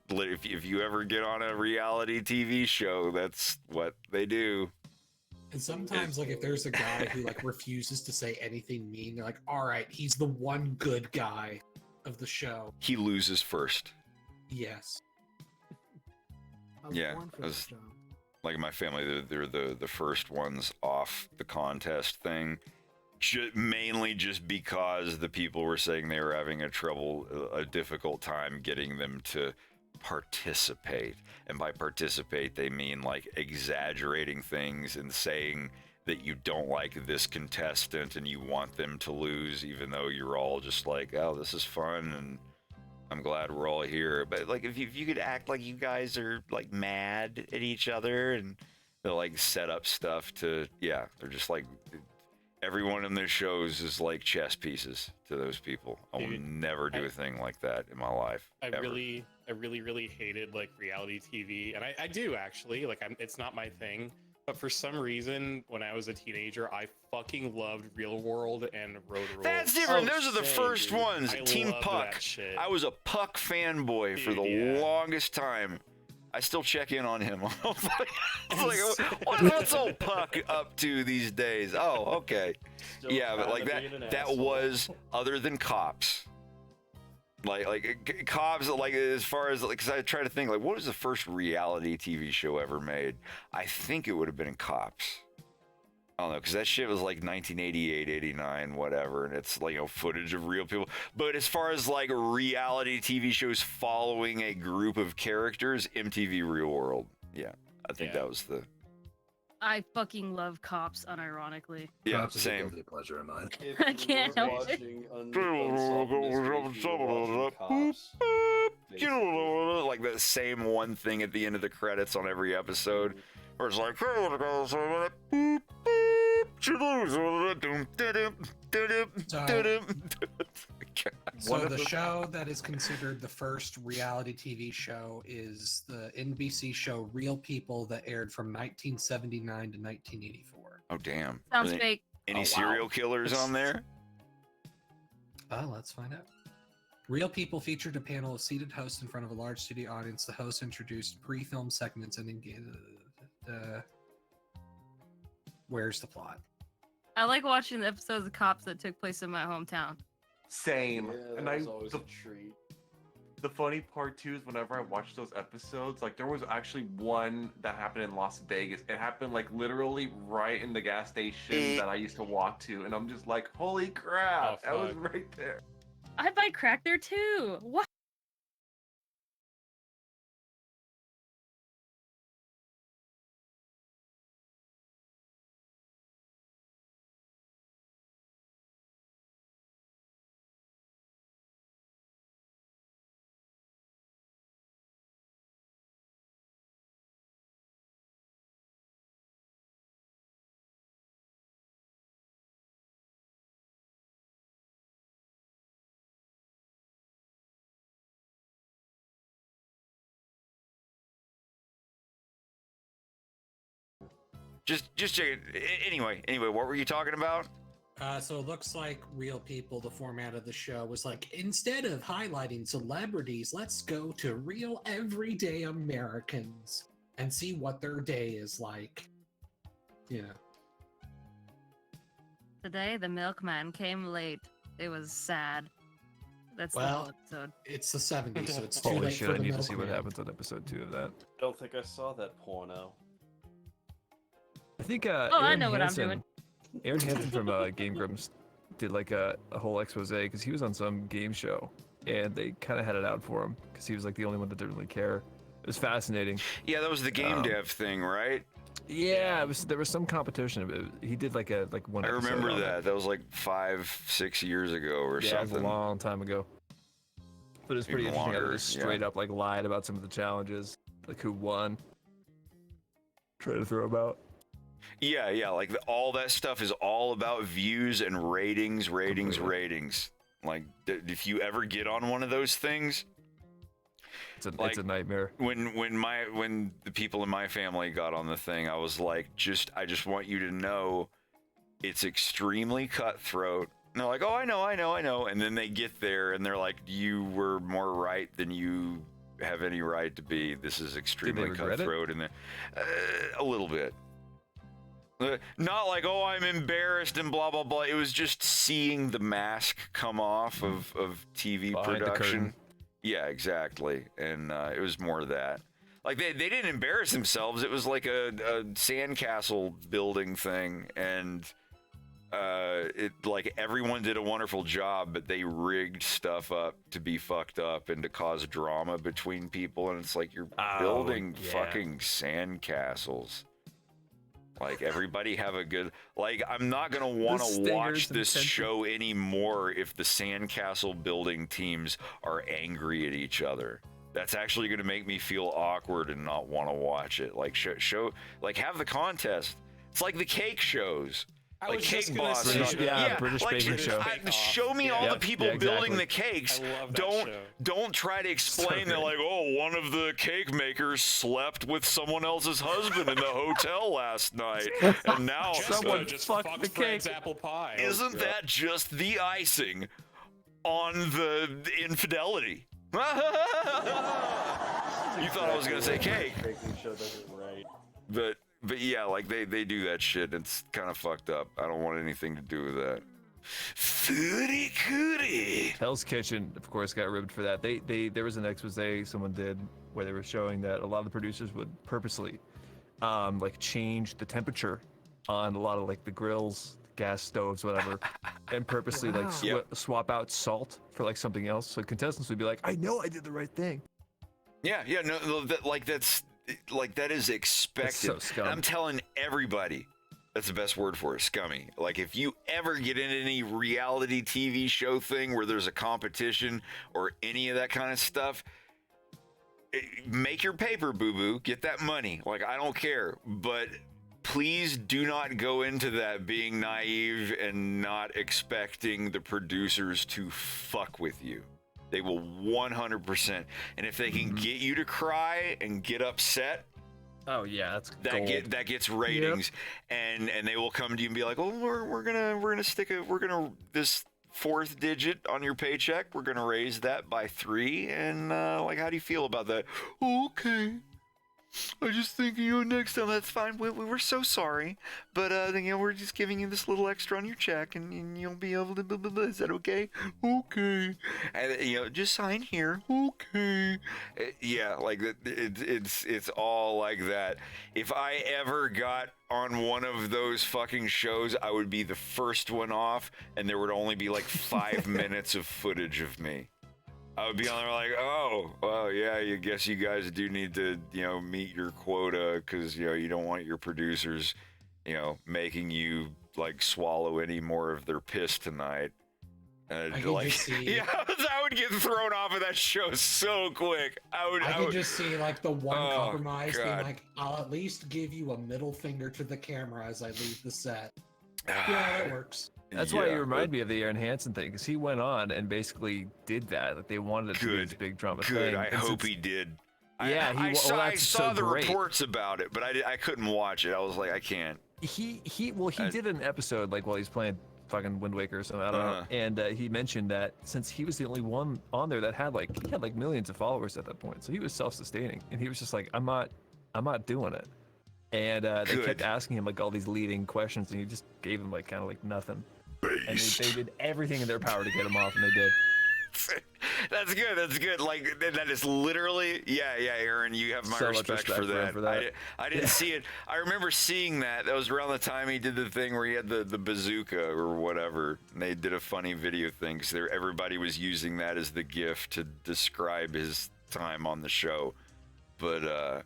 if you ever get on a reality TV show, that's what they do. And sometimes, if there's a guy who refuses to say anything mean, they're like, "All right, he's the one good guy of the show." He loses first. Yes. Yeah, my family, they're the first ones off the contest thing, mainly just because the people were saying they were having a difficult time getting them to participate. And by participate, they mean exaggerating things and saying that you don't like this contestant and you want them to lose, even though you're all just like, oh, this is fun and I'm glad we're all here. But if you could act like you guys are mad at each other, and they'll set up stuff to, they're just everyone in their shows is like chess pieces to those people. I will never do a thing like that in my life. I really hated reality TV, and I do actually. It's not my thing, but for some reason, when I was a teenager, I fucking loved Real World and Road Rules. That's different. Those are the first ones. Team Puck. I was a Puck fanboy for the longest time. I still check in on him. What's old Puck up to these days? Oh, okay. Yeah, but that was, other than Cops. Cops, as far as, because I try to think, what was the first reality TV show ever made? I think it would have been Cops. I don't know, because that shit was 1988, 89, whatever, and it's footage of real people. But as far as reality TV shows following a group of characters, MTV Real World. Yeah, I think that was the... I fucking love Cops, unironically. Yeah, Cops is a same. guilty pleasure of mine. I can't help it. That same one thing at the end of the credits on every episode, where it's So the show that is considered the first reality TV show is the NBC show Real People that aired from 1979 to 1984. Oh, damn. Sounds fake. Any serial killers on there? Let's find out. Real People featured a panel of seated hosts in front of a large studio audience. The hosts introduced pre-film segments and where's the plot? I like watching the episodes of Cops that took place in my hometown. Same. Yeah, and that was always a treat. the funny part too is whenever I watch those episodes, like there was actually one that happened in Las Vegas. It happened like literally right in the gas station that I used to walk to, and I'm just like, holy crap, I was right there. I buy crack there too. What? Just check it. Anyway, what were you talking about? So it looks like Real People, the format of the show, was like, instead of highlighting celebrities, let's go to real everyday Americans and see what their day is like. You know. Today, the milkman came late. It was sad. That's the Well, whole episode. It's the 70s, so it's too Holy late shit, for I the need to see what milkman. happens on episode 2 of that. I don't think I saw that porno. I think I Aaron know what I'm Hansen, doing. Aaron Hansen from Game Grumps did like a whole expose because he was on some game show and they kind of had it out for him because he was like the only one that didn't really care. It was fascinating. Yeah, that was the game dev thing, right? Yeah, there was some competition. He did like one. I episode remember on that. That was like 5-6 years ago or Yeah, it something. was a long time ago. But it's pretty Even interesting how longer, they just straight up like lied about some of the challenges, like who won. Try to throw them out. Yeah, like all that stuff is all about views and ratings. Like if you ever get on one of those things, it's a nightmare. When the people in my family got on the thing, I was like, I just want you to know, it's extremely cutthroat. And they're like, oh, I know. And then they get there and they're like, you were more right than you have any right to be. This is extremely regret it? cutthroat. And a little bit. Not like, oh, I'm embarrassed and blah, blah, blah. It was just seeing the mask come off of TV Behind the production. curtain. Yeah, exactly. And it was more of that. Like, they didn't embarrass themselves. It was like a sandcastle building thing. And like everyone did a wonderful job, but they rigged stuff up to be fucked up and to cause drama between people. And it's like, you're building fucking sandcastles. Like, everybody have a good... Like, I'm not going to want to watch this show anymore if the sandcastle building teams are angry at each other. That's actually going to make me feel awkward and not want to watch it. Like, like, have the contest. It's like the cake shows. I Like was just Cake gonna Boss. say, British baking show. Show me all the people building the cakes. I love that show. Don't try to explain that like, oh, one of the cake makers slept with someone else's husband in the hotel last night, and now someone just fucked the cake. Apple pie. Isn't that just the icing on the infidelity? You thought I was gonna say cake. Baking show does it right. But yeah, like they do that shit. It's kind of fucked up. I don't want anything to do with that. Foodie cootie. Hell's Kitchen, of course, got ribbed for that. There was an expose someone did where they were showing that a lot of the producers would purposely, like change the temperature on a lot of like the grills, gas stoves, whatever, and purposely like swap out salt for like something else. So contestants would be like, I know I did the right thing. Yeah, no, that is expected. so scum. And I'm telling everybody, that's the best word for it, scummy. Like, if you ever get in any reality TV show thing where there's a competition or any of that kind of stuff, make your paper, boo-boo. Get that money. Like, I don't care. But please do not go into that being naive and not expecting the producers to fuck with you. They will 100%. And if they can get you to cry and get upset, oh yeah, that gets ratings. Yep. And they will come to you and be like, "Oh, we're gonna stick this fourth digit on your paycheck. We're gonna raise that by 3. And like, how do you feel about that?" Okay. I just think, next time, that's fine. We were so sorry. But, we're just giving you this little extra on your check, and you'll be able to, blah, blah, blah. Is that okay? Okay. And, just sign here. Okay. Yeah, like, it's all like that. If I ever got on one of those fucking shows, I would be the first one off, and there would only be, like, 5 minutes of footage of me. I would be on there like, oh, well, yeah, I guess you guys do need to, meet your quota because, you don't want your producers, making you, like, swallow any more of their piss tonight. I could just see. Yeah, I would get thrown off of that show so quick. I could just see, like, the one compromise being God. like, I'll at least give you a middle finger to the camera as I leave the set. Yeah, that works. That's why you remind me of the Aaron Hansen thing, because he went on and basically did that. Like they wanted it to be this big drama thing. Good, I hope he did. Yeah, I saw so the great. reports about it, but I couldn't watch it. I was like, I can't. He did an episode like while he's playing fucking Wind Waker or something. I don't know. And he mentioned that since he was the only one on there that had like millions of followers at that point, so he was self-sustaining, and he was just like, I'm not doing it. And they kept asking him like all these leading questions, and he just gave them like kind of like nothing. And they did everything in their power to get him off, and they did. That's good. That's good. Like that is literally, yeah, Aaron. You have my So much respect respect for that. for that. I didn't see it. I remember seeing that. That was around the time he did the thing where he had the bazooka or whatever. And they did a funny video thing because everybody was using that as the gift to describe his time on the show. But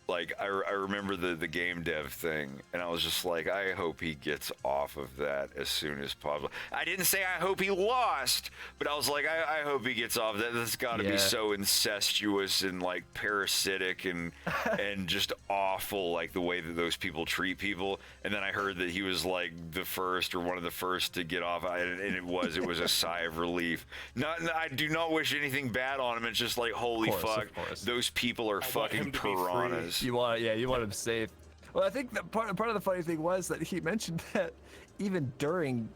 like I remember the game dev thing, and I was just like, I hope he gets off of that as soon as possible. I didn't say I hope he lost, but I was like, I hope he gets off that. That's got to be so incestuous and like parasitic and and just awful, like the way that those people treat people. And then I heard that he was like the first or one of the first to get off, and it was a sigh of relief. I do not wish anything bad on him. It's just like, holy fuck, those people are fucking piranhas. You want him safe. Well, I think that part of the funny thing was that he mentioned that even during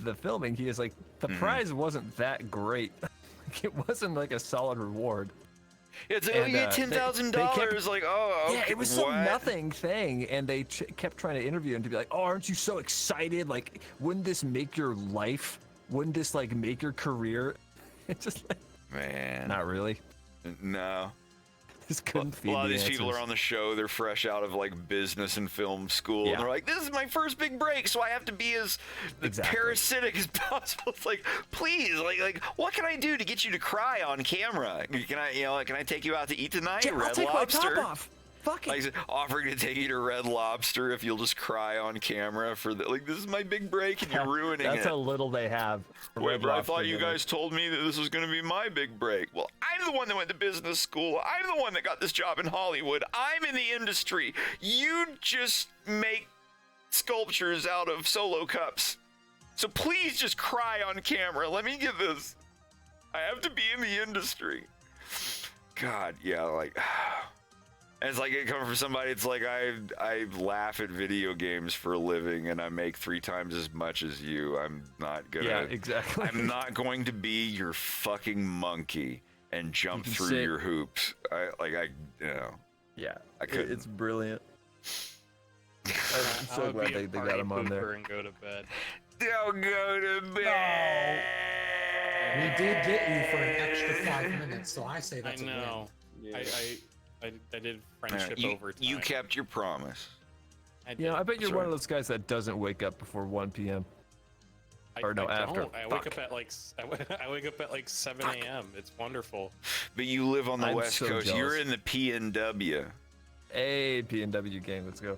the filming, he was like, the prize wasn't that great. Like, it wasn't like a solid reward. It's like, you get $10,000. Like, oh, okay, yeah, it was some nothing thing, and they kept trying to interview him to be like, oh, aren't you so excited? Like, wouldn't this make your life? Wouldn't this like make your career? It's just like, man, not really. No. Just couldn't feed a lot of the these people answers. are on the show. They're fresh out of like business and film school. And they're like, this is my first big break, so I have to be as parasitic as possible. It's like, please, like, what can I do to get you to cry on camera? Can I take you out to eat tonight? Yeah, I'll Red take Lobster. my top off. Fuck it. Like offering to take you to Red Lobster if you'll just cry on camera for the this is my big break and you're ruining That's it. how little they have. for Wait, Red but I Lobster thought you dinner. guys told me that this was going to be my big break. Well, I'm the one that went to business school. I'm the one that got this job in Hollywood. I'm in the industry. You just make sculptures out of Solo cups. So please just cry on camera. Let me get this. I have to be in the industry. God, yeah, like... And it's like it coming from somebody. It's like I laugh at video games for a living, and I make 3 times as much as you. I'm not gonna. Yeah, exactly. I'm not going to be your fucking monkey and jump You can through sit- your hoops. Yeah, I couldn't. it's brilliant. I'm I so would glad be a they party got him on pooper there. and go to bed. Don't go to bed. We did get you for an extra 5 minutes, so I say that's I know. a win. I did friendship over time. You kept your promise. You know, I bet you're one of those guys that doesn't wake up before 1 p.m. Or no, after. Don't. I wake up at like I wake up at like 7 a.m. It's wonderful. But you live on the I'm West so Coast. jealous. You're in the PNW. Hey, PNW gang, let's go.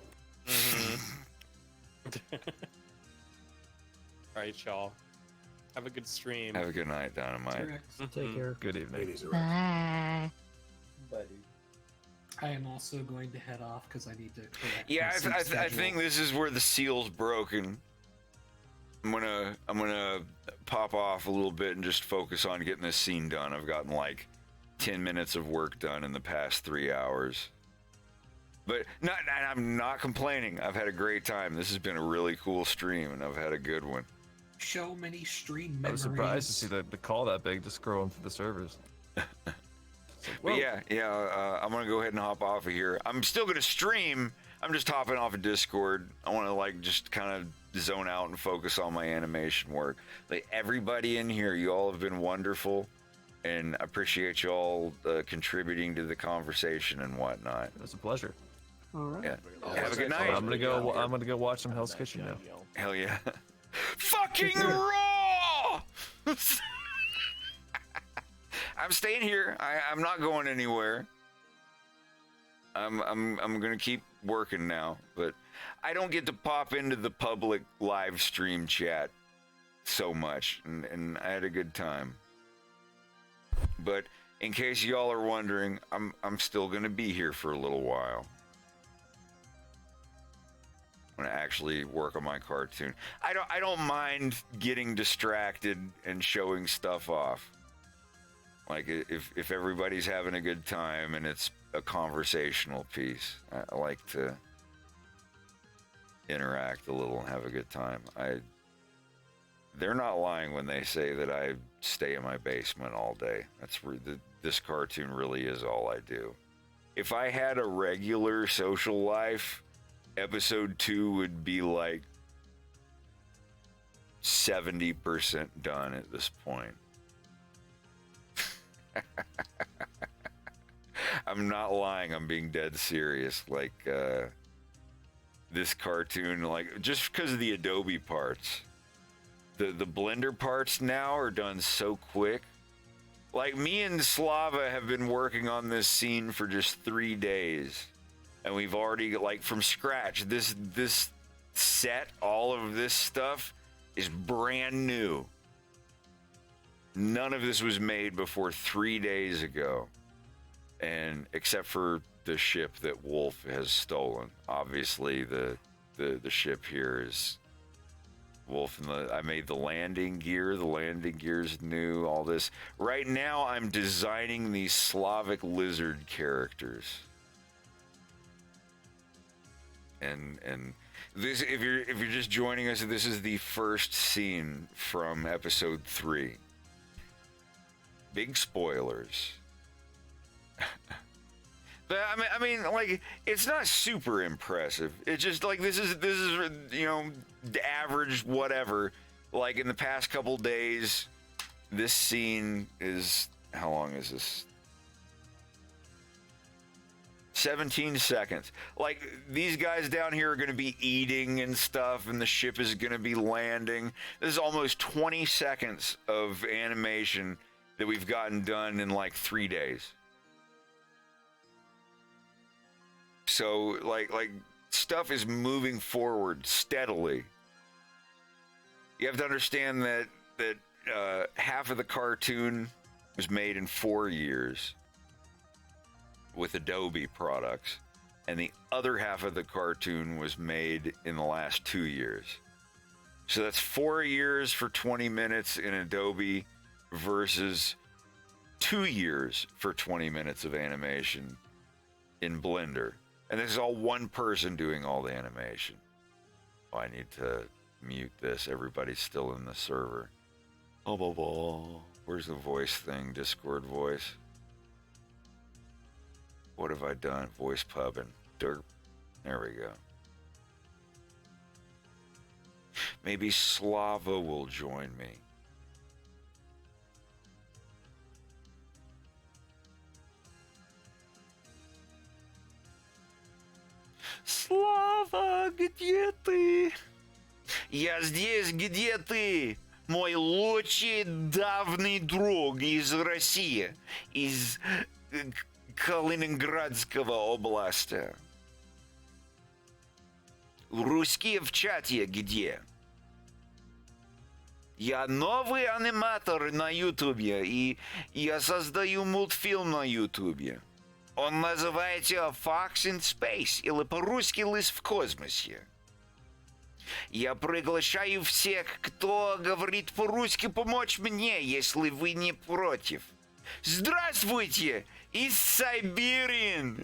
All right, y'all. Have a good stream. Have a good night, Dynamite. Take care. Good evening. Bye. Buddy. I am also going to head off because I need to correct Yeah, my sleep I schedule. think this is where the seal's broken. I'm gonna pop off a little bit and just focus on getting this scene done. I've gotten like 10 minutes of work done in the past 3 hours. But I'm not complaining. I've had a great time. This has been a really cool stream, and I've had a good one. So many stream I memories. was surprised to see the call that big just growing through the servers. But yeah, I'm gonna go ahead and hop off of here. I'm still gonna stream. I'm just hopping off of Discord. I want to like just kind of zone out and focus on my animation work. Like everybody in here, you all have been wonderful, and I appreciate you all contributing to the conversation and whatnot. It was a pleasure. All right. Yeah. Have a good night. I'm gonna go watch some Hell's Kitchen now. Hell yeah. Fucking raw. I'm staying here. I'm not going anywhere. I'm gonna keep working now, but I don't get to pop into the public live stream chat so much, and I had a good time. But in case y'all are wondering, I'm still gonna be here for a little while. I'm gonna actually work on my cartoon. I don't mind getting distracted and showing stuff off. Like if everybody's having a good time and it's a conversational piece, I like to interact a little and have a good time. They're not lying when they say that I stay in my basement all day. This cartoon really is all I do. If I had a regular social life, episode 2 would be like 70% done at this point. I'm not lying. I'm being dead serious. Like, this cartoon, like, just because of the Adobe parts, the Blender parts now are done so quick. Like, me and Slava have been working on this scene for just 3 days, and we've already, like, from scratch, this set, all of this stuff is brand new. None of this was made before 3 days ago, and except for the ship that Wolf has stolen. Obviously, the ship here is Wolf, and I made the landing gear. The landing gear's new. All this. Right now, I'm designing these Slavic lizard characters, and this, if you're just joining us, this is the first scene from episode 3. Big spoilers. But I mean, like, it's not super impressive. It's just like this is you know, average whatever. Like in the past couple days, this scene is, how long is this? 17 seconds. Like, these guys down here are going to be eating and stuff, and the ship is going to be landing. This is almost 20 seconds of animation that we've gotten done in like 3 days. So like stuff is moving forward steadily. You have to understand that half of the cartoon was made in 4 years with Adobe products, and the other half of the cartoon was made in the last 2 years. So that's 4 years for 20 minutes in Adobe versus 2 years for 20 minutes of animation in Blender. And this is all one person doing all the animation. Oh, I need to mute this. Everybody's still in the server. Oh, blah, blah. Where's the voice thing? Discord voice. What have I done? Voice pubbing. Derp. There we go. Maybe Slava will join me. Слава, где ты? Я здесь, где ты? Мой лучший давний друг из России, из Калининградского области. Русские в чате где? Я новый аниматор на Ютубе, и я создаю мультфильм на Ютубе. Он называется AFoxInSpace, или по-русски «Лис в космосе». Я приглашаю всех, кто говорит по-русски, помочь мне, если вы не против. Здравствуйте! Из Сибири!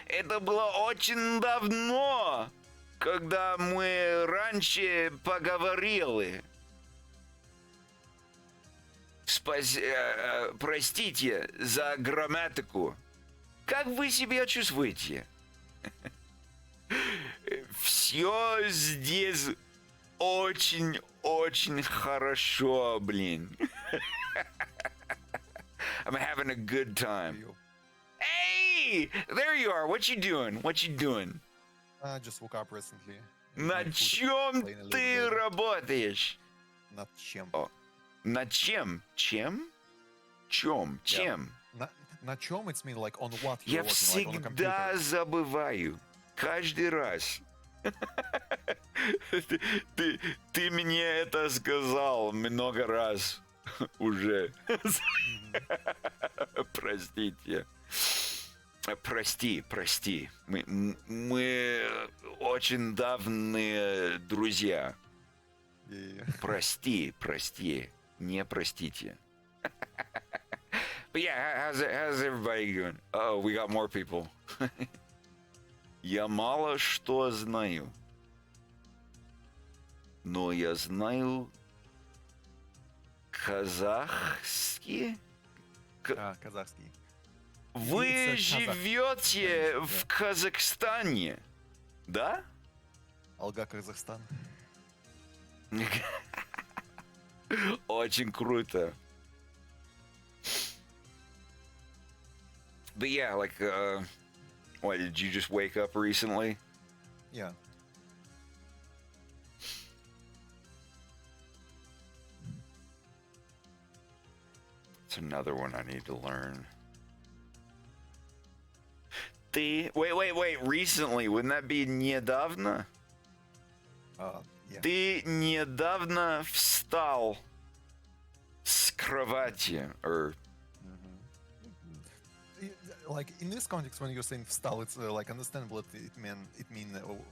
Это было очень давно, когда мы раньше поговорили. Простите за грамматику. Как вы себя чувствуете? Все здесь очень хорошо, блин. I'm having a good time. Hey, there you are. What you doing? What you doing? I just woke up recently. На чем ты работаешь? Над чем? Над чем? Чем? Чем? Чем? На чем? It's mean like on what Я you're working, like on a всегда computer. забываю. Каждый раз. Ты мне это сказал много раз уже. Простите. Прости. Мы очень давние друзья. Прости. Не простите. But yeah, how's everybody doing? Oh, we got more people. Я мало что знаю. Но я знаю казахский. Казахский. Вы живете в Казахстане, да? Алга, Казахстан. Очень круто. But yeah, like, what, did you just wake up recently? Yeah. It's another one I need to learn. Wait, recently, wouldn't that be недавно? Yeah. Ты недавно встал с кровати, or... Like in this context, when you're saying встал, it's like understandable. It mean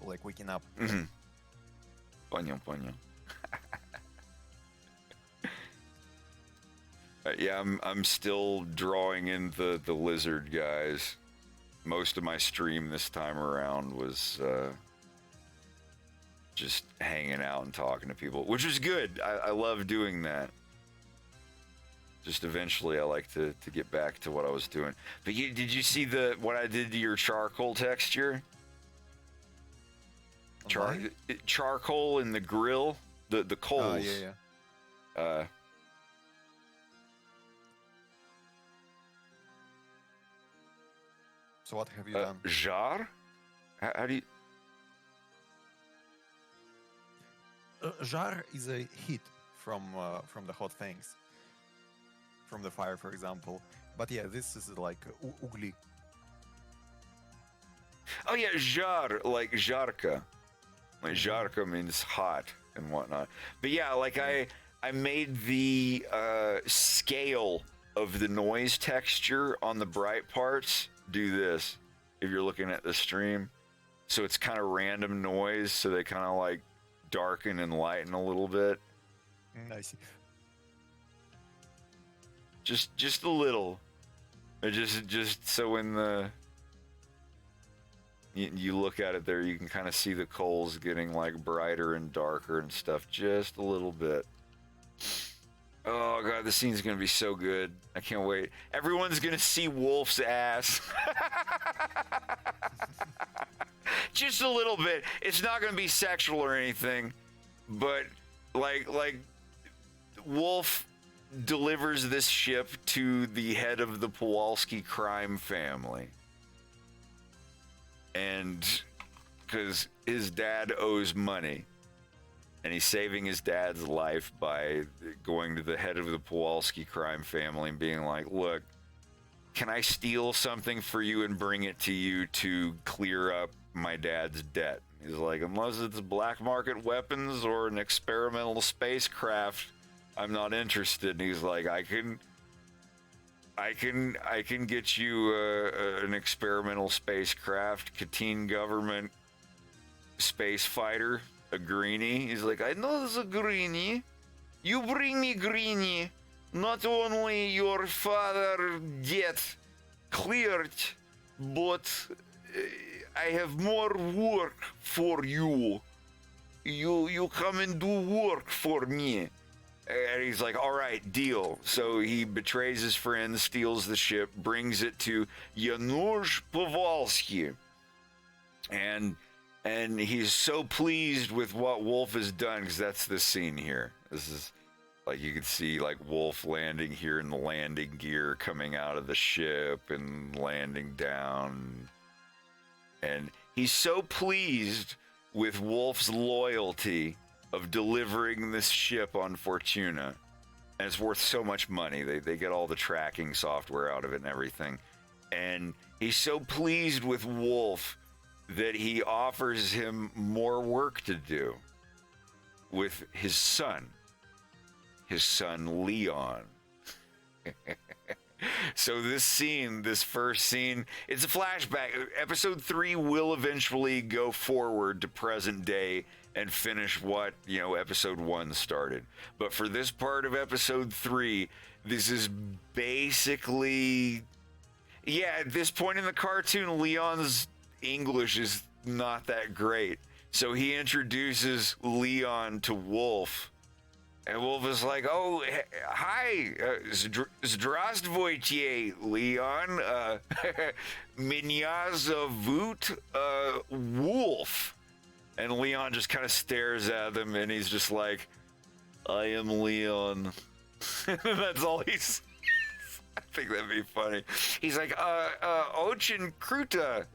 like waking up. Mm-hmm. Понял. Yeah, I'm still drawing in the lizard guys. Most of my stream this time around was just hanging out and talking to people, which is good. I love doing that. Just eventually, I like to get back to what I was doing. But did you see what I did to your charcoal texture? Charcoal in the grill, the coals. Yeah. So what have you done? Jar? How do you? Jar is a heat from the hot things, from the fire, for example. But yeah, this is like угли. Oh yeah, jar, like жарко. Like жарко means hot and whatnot. But yeah, like I made the scale of the noise texture on the bright parts do this if you're looking at the stream. So it's kind of random noise, so they kind of like darken and lighten a little bit. I see. Just a little. Just so when you look at it there, you can kind of see the coals getting like brighter and darker and stuff, just a little bit. Oh god, the scene's gonna be so good. I can't wait. Everyone's gonna see Wolf's ass. Just a little bit. It's not gonna be sexual or anything, but like Wolf delivers this ship to the head of the Kowalski crime family. And because his dad owes money, and he's saving his dad's life by going to the head of the Kowalski crime family and being like, look, can I steal something for you and bring it to you to clear up my dad's debt? He's like, unless it's black market weapons or an experimental spacecraft, I'm not interested. And he's like, I can get you an experimental spacecraft, Katyn government space fighter, a greenie. He's like, I know there's a greenie. You bring me greenie. Not only your father debt cleared, but I have more work for you. You come and do work for me. And he's like, all right, deal. So he betrays his friend, steals the ship, brings it to Janusz Powalski. And he's so pleased with what Wolf has done, because that's this scene here. This is, like, you can see, like, Wolf landing here in the landing gear, coming out of the ship and landing down. And he's so pleased with Wolf's loyalty of delivering this ship on Fortuna. And it's worth so much money. They get all the tracking software out of it and everything. And he's so pleased with Wolf that he offers him more work to do with his son Leon. So this scene, this first scene, it's a flashback. Episode 3 will eventually go forward to present day and finish what, episode 1 started. But for this part of episode 3, this is basically, at this point in the cartoon, Leon's English is not that great. So he introduces Leon to Wolf. And Wolf is like, oh, hi, Zdravstvuyte, Leon, Меня zовут Wolf. And Leon just kind of stares at them, and he's just like, I am Leon. That's all he's... I think that'd be funny. He's like, Очень круто,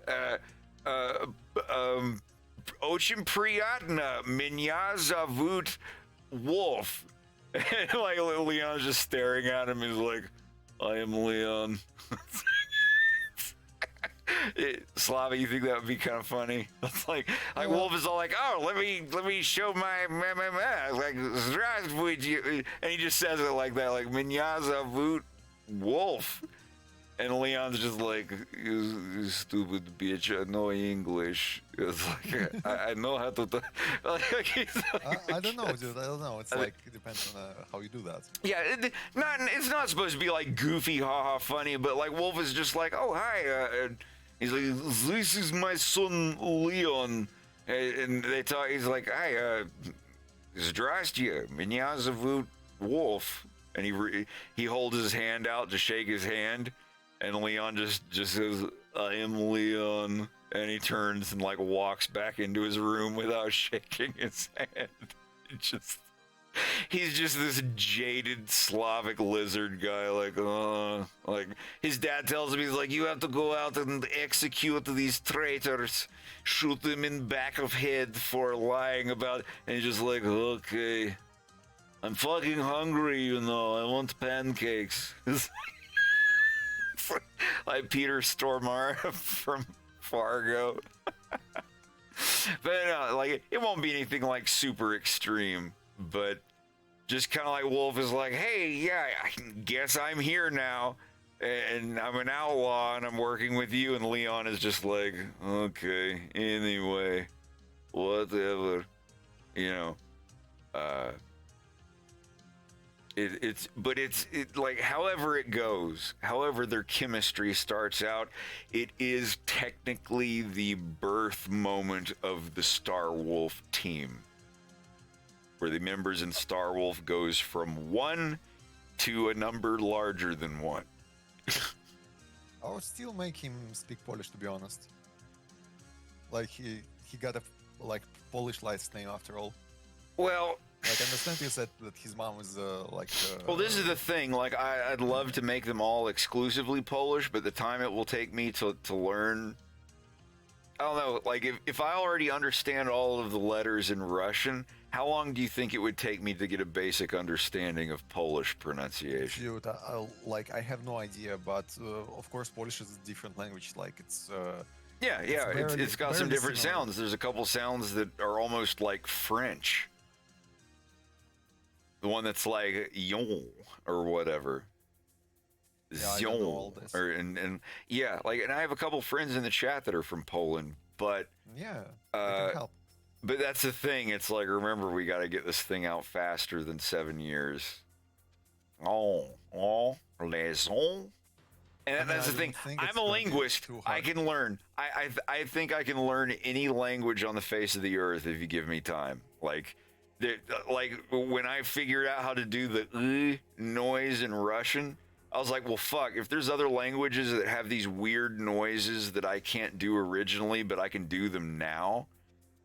Очень приятно, Меня зовут Wolf. And like Leon's just staring at him. He's like, I am Leon. Slavic, you think that would be kind of funny? It's like Wolf is all like, oh, let me show my like Zdravstvuyte, and he just says it like that, like Меня зовут Wolf. And Leon's just like, you stupid bitch, I know English. It's like, I know how to... I don't know, dude. I don't know. It's like, it depends on how you do that. Yeah, it's not supposed to be like goofy, haha, funny, but like Wolf is just like, oh, hi. He's like, this is my son, Leon. And they talk, he's like, hi, Zdrastya, Меня zовут Wolf. And he holds his hand out to shake his hand. And Leon just says, I am Leon. And he turns and like walks back into his room without shaking his hand. He's just this jaded Slavic lizard guy, like his dad tells him, he's like, you have to go out and execute these traitors, shoot them in back of head for lying about, and he's just like, okay, I'm fucking hungry, I want pancakes. Like Peter Stormare from Fargo. But like, it won't be anything like super extreme, but just kind of like Wolf is like, hey, yeah, I guess I'm here now, and I'm an outlaw, and I'm working with you, and Leon is just like, okay, anyway, whatever, it's like, however it goes, however their chemistry starts out, it is technically the birth moment of the Star Wolf team, where the members in Star Wolf goes from 1 to a number larger than 1. I would still make him speak Polish, to be honest. Like, he got a Polish last name after all. Well, like, I understand you said that his mom was well, this is the thing. Like, I'd love to make them all exclusively Polish, but the time it will take me to learn, I don't know. Like, if I already understand all of the letters in Russian, how long do you think it would take me to get a basic understanding of Polish pronunciation? Dude, I have no idea, but of course Polish is a different language. Like, it's it's got some different sounds. There's a couple sounds that are almost like French. The one that's like yon or whatever. Zion, or and yeah, like, and I have a couple friends in the chat that are from Poland, but yeah, it can help. But that's the thing. It's like, remember, we got to get this thing out faster than 7 years. Raison. And that's the thing. I'm a linguist. I can learn. I think I can learn any language on the face of the earth if you give me time. Like, Like when I figured out how to do the noise in Russian, I was like, well, fuck, if there's other languages that have these weird noises that I can't do originally, but I can do them now.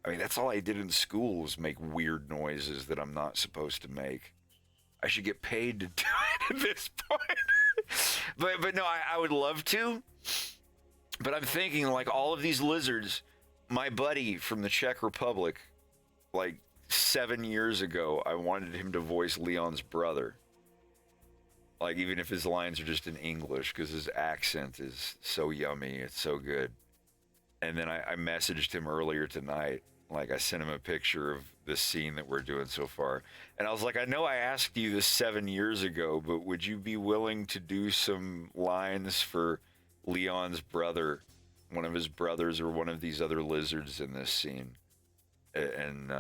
I mean, that's all I did in school was make weird noises that I'm not supposed to make. I should get paid to do it at this point. but no, I would love to. But I'm thinking, like, all of these lizards, my buddy from the Czech Republic, like 7 years ago, I wanted him to voice Leon's brother. Like, even if his lines are just in English, because his accent is so yummy, it's so good. And then I messaged him earlier tonight. Like, I sent him a picture of this scene that we're doing so far. And I was like, I know I asked you this 7 years ago, but would you be willing to do some lines for Leon's brother, one of his brothers, or one of these other lizards in this scene? And,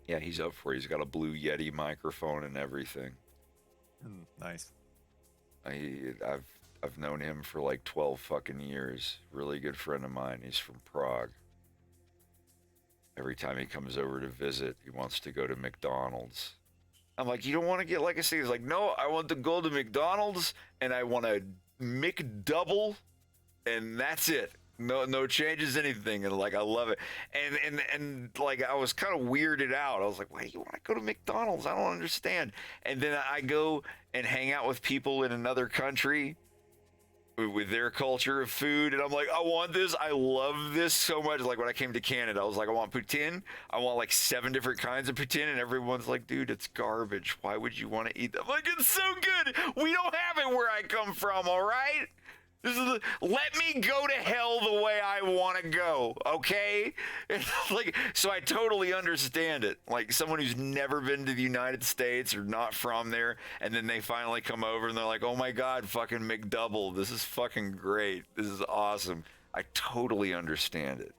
yeah, he's up for it. He's got a Blue Yeti microphone and everything. Nice. I've known him for like 12 fucking years. Really good friend of mine. He's from Prague. Every time he comes over to visit, he wants to go to McDonald's. I'm like, you don't want to get like I say? He's like, no, I want to go to McDonald's and I want a McDouble, and that's it. No changes, anything. And like, I love it. And like, I was kind of weirded out. I was like, why do you want to go to McDonald's? I don't understand. And then I go and hang out with people in another country with their culture of food, and I'm like, I want this. I love this so much. Like when I came to Canada, I was like, I want poutine. I want like 7 different kinds of poutine, and everyone's like, dude, it's garbage. Why would you want to eat that? I'm like, it's so good. We don't have it where I come from, all right? Let me go to hell the way I want to go, okay? Like, so I totally understand it. Like someone who's never been to the United States or not from there, and then they finally come over and they're like, oh my God, fucking McDouble. This is fucking great. This is awesome. I totally understand it.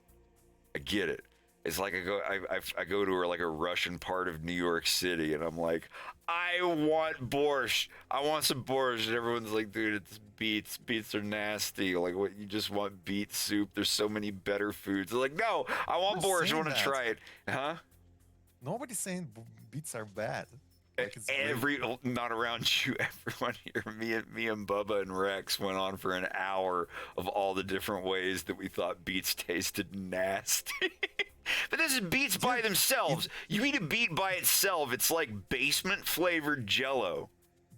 I get it. It's like I go to like a Russian part of New York City, and I'm like, I want borscht. I want some borscht. And everyone's like, dude, it's beets. Beets are nasty. Like, what? You just want beet soup? There's so many better foods. They're like, no, I want borscht. I want to try it. Huh? Nobody's saying beets are bad. Like Not around you. Everyone here. Me and Bubba and Rex went on for an hour of all the different ways that we thought beets tasted nasty. But this is beets by themselves. You eat a beet by itself, it's like basement flavored Jello.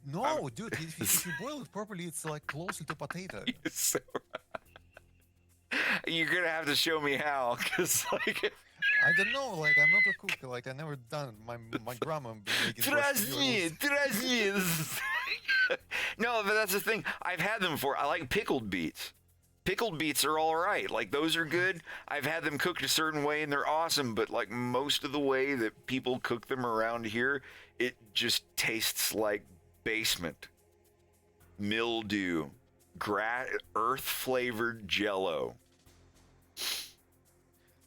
No, dude, if you boil it properly, it's like closer to potato. You're gonna have to show me how, cause like I don't know. Like I'm not a cook. Like I never done. My grandma making. Trust me. No, but that's the thing. I've had them before. I like pickled beets. Pickled beets are all right. Like those are good. I've had them cooked a certain way and they're awesome. But like most of the way that people cook them around here, it just tastes like basement, mildew, earth flavored Jello.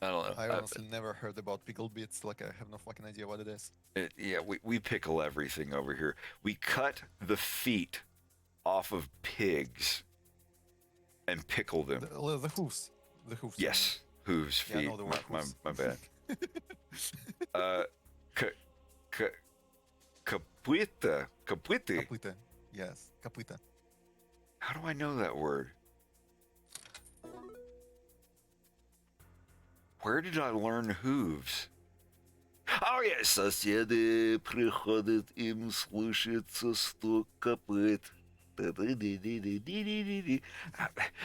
I don't know. I honestly never heard about pickled beets. Like I have no fucking idea what it is. Yeah, we pickle everything over here. We cut the feet off of pigs and pickle them. The hooves. The hooves. Yes, hooves, feet. Yeah, I know the word hooves. My bad. Capuita. Capuita. Yes, capuita. How do I know that word? Where did I learn hooves? Oh, yes. Соседи приходят, им слышится стук копыт.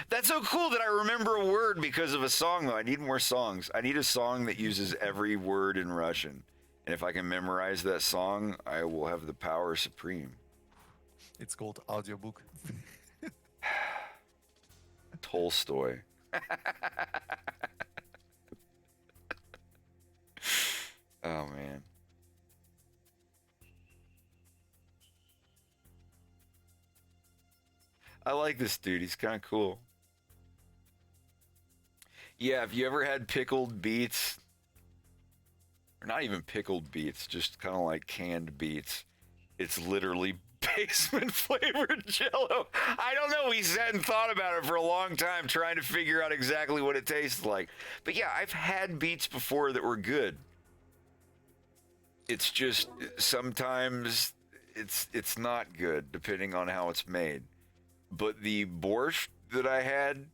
That's so cool that I remember a word because of a song, though. I need more songs. I need a song that uses every word in Russian. And if I can memorize that song, I will have the power supreme. It's called audiobook. Tolstoy. Oh, man. I like this dude. He's kind of cool. Yeah, if you ever had pickled beets, or not even pickled beets, just kind of like canned beets, it's literally basement flavored Jello. I don't know. We sat and thought about it for a long time trying to figure out exactly what it tastes like. But yeah, I've had beets before that were good. It's just sometimes it's not good depending on how it's made. But the borscht that I had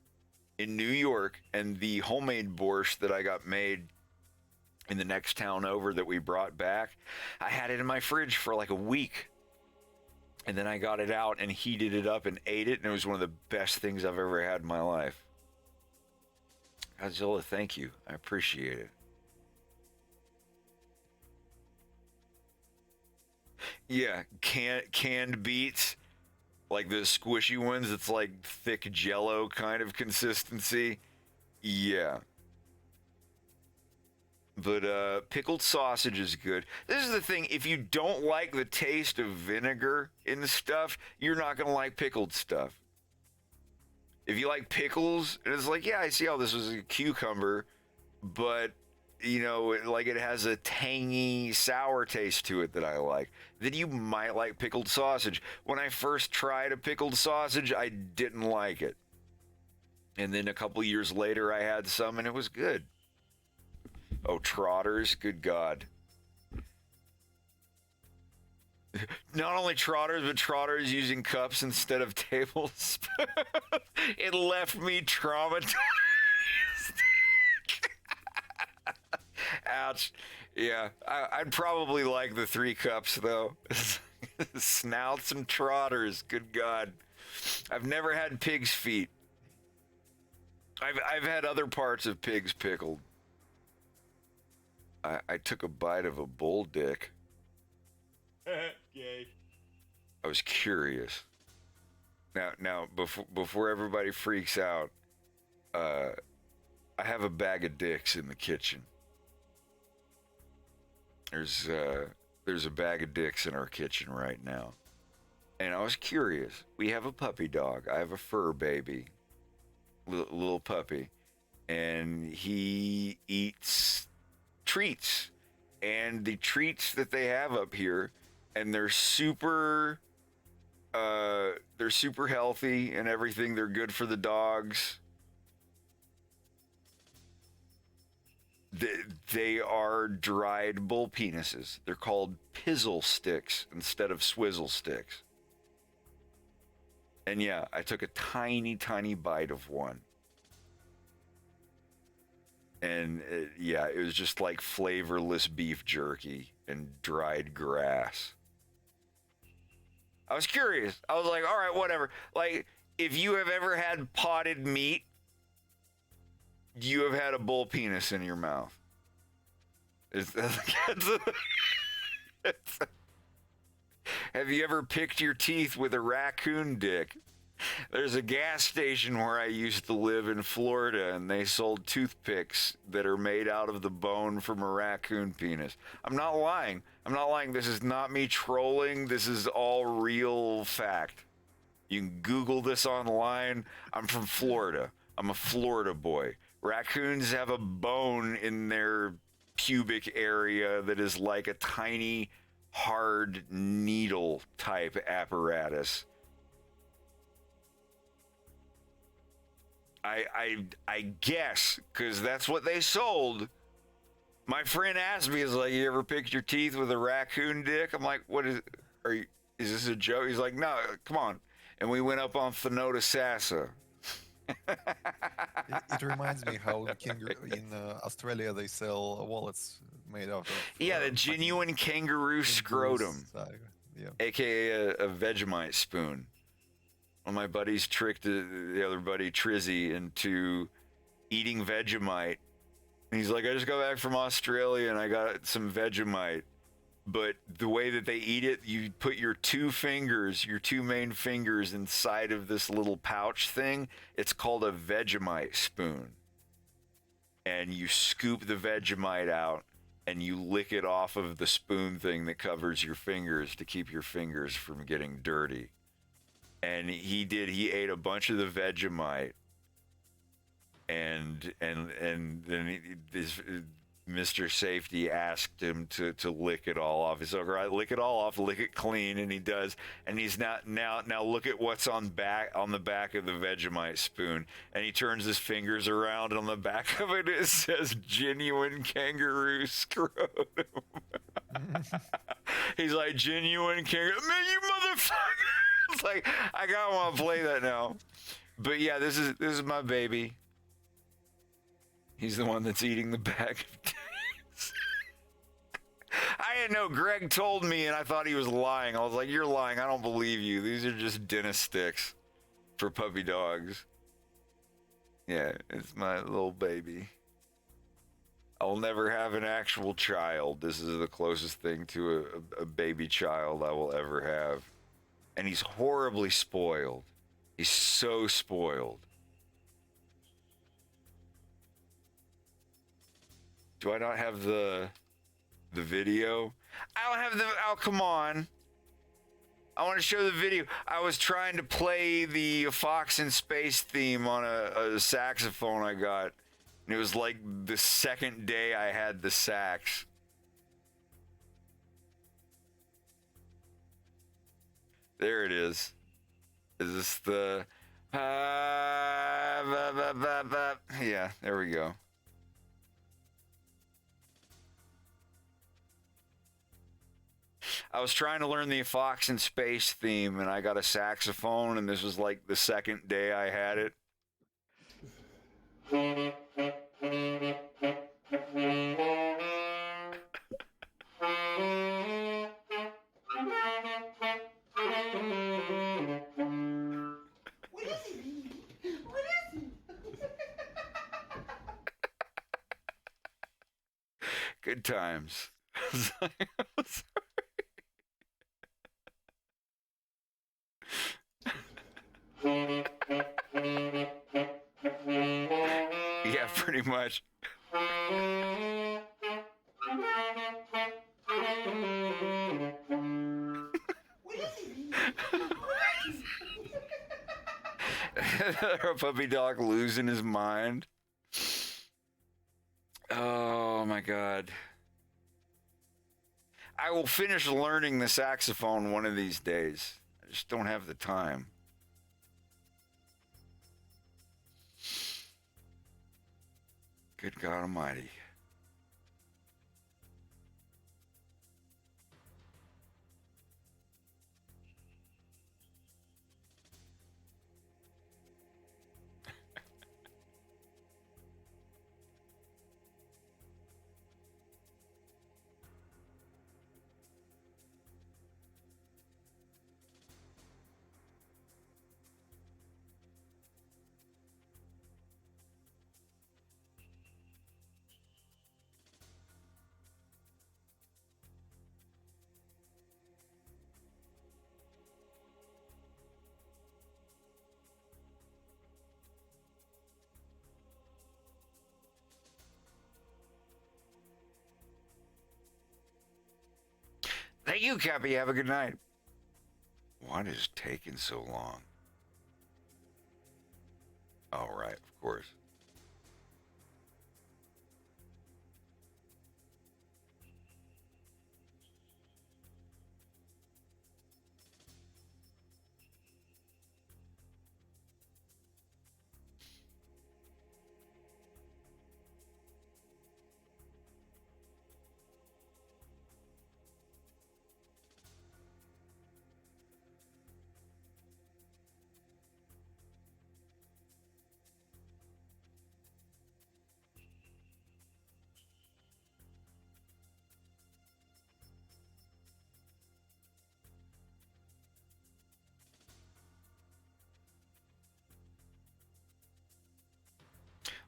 in New York and the homemade borscht that I got made in the next town over that we brought back, I had it in my fridge for like a week. And then I got it out and heated it up and ate it, and it was one of the best things I've ever had in my life. Godzilla, thank you. I appreciate it. Yeah, canned beets, like the squishy ones, it's like thick jello kind of consistency. Yeah. But pickled sausage is good. This is the thing, if you don't like the taste of vinegar in the stuff, you're not going to like pickled stuff. If you like pickles, and it's like, yeah, I see how this was a cucumber, but, you know, it has a tangy, sour taste to it that I like, then you might like pickled sausage. When I first tried a pickled sausage, I didn't like it. And then a couple years later, I had some, and it was good. Oh, trotters, good God. Not only trotters, but trotters using cups instead of tablespoons. It left me traumatized. Ouch. Yeah, I'd probably like the 3 cups, though. Snouts and trotters, good God. I've never had pig's feet. I've had other parts of pigs pickled. I took a bite of a bull dick. Yay. I was curious. Now, before everybody freaks out, I have a bag of dicks in the kitchen. There's a bag of dicks in our kitchen right now, and I was curious. We have a puppy dog. I have a fur baby, little puppy, and he eats treats, and the treats that they have up here, and they're super healthy and everything. They're good for the dogs. They are dried bull penises. They're called pizzle sticks instead of swizzle sticks. And yeah, I took a tiny bite of one. And it was just like flavorless beef jerky and dried grass. I was curious. I was like, all right, whatever. Like, if you have ever had potted meat, you have had a bull penis in your mouth. Have you ever picked your teeth with a raccoon dick? There's a gas station where I used to live in Florida, and they sold toothpicks that are made out of the bone from a raccoon penis. I'm not lying. This is not me trolling. This is all real fact. You can Google this online. I'm from Florida. I'm a Florida boy. Raccoons have a bone in their pubic area that is like a tiny, hard needle type apparatus. I guess, because that's what they sold. My friend asked me, "Is like, you ever picked your teeth with a raccoon dick?" I'm like, "What is? Is this a joke?" He's like, "No, come on." And we went up on Thanota Sassa. It reminds me how in Australia they sell wallets made out of the genuine kangaroo scrotum, aka a Vegemite spoon. One of my buddies tricked the other buddy, Trizzy, into eating Vegemite. And he's like, I just got back from Australia and I got some Vegemite. But the way that they eat it, you put your 2 main fingers inside of this little pouch thing. It's called a Vegemite spoon. And you scoop the Vegemite out and you lick it off of the spoon thing that covers your fingers to keep your fingers from getting dirty. And he ate a bunch of the Vegemite, and then Mr. Safety asked him to lick it all off. He's like, all right, lick it all off, lick it clean, and he does. And he's now look at what's on the back of the Vegemite spoon. And he turns his fingers around, and on the back of it says genuine kangaroo scrotum. He's like, genuine king. Man, you motherfucker! It's like, I gotta want to play that now. But yeah, this is my baby. He's the one that's eating the bag of dents. I didn't know. Greg told me, and I thought he was lying. I was like, you're lying. I don't believe you. These are just dentist sticks for puppy dogs. Yeah, it's my little baby. I'll never have an actual child. This is the closest thing to a baby child I will ever have. And he's horribly spoiled. He's so spoiled. Do I not have the video? I don't have the... Oh, come on. I want to show the video. I was trying to play the Fox in Space theme on a saxophone I got. And it was like the second day I had the sax. There it is. Is this the... Yeah, there we go. I was trying to learn the Fox in Space theme, and I got a saxophone, and this was like the second day I had it. Good times. Yeah, pretty much. A puppy dog losing his mind. Oh my God. I will finish learning the saxophone one of these days. I just don't have the time. Good God Almighty. Thank you, Cappy. Have a good night. What is taking so long? All right, of course.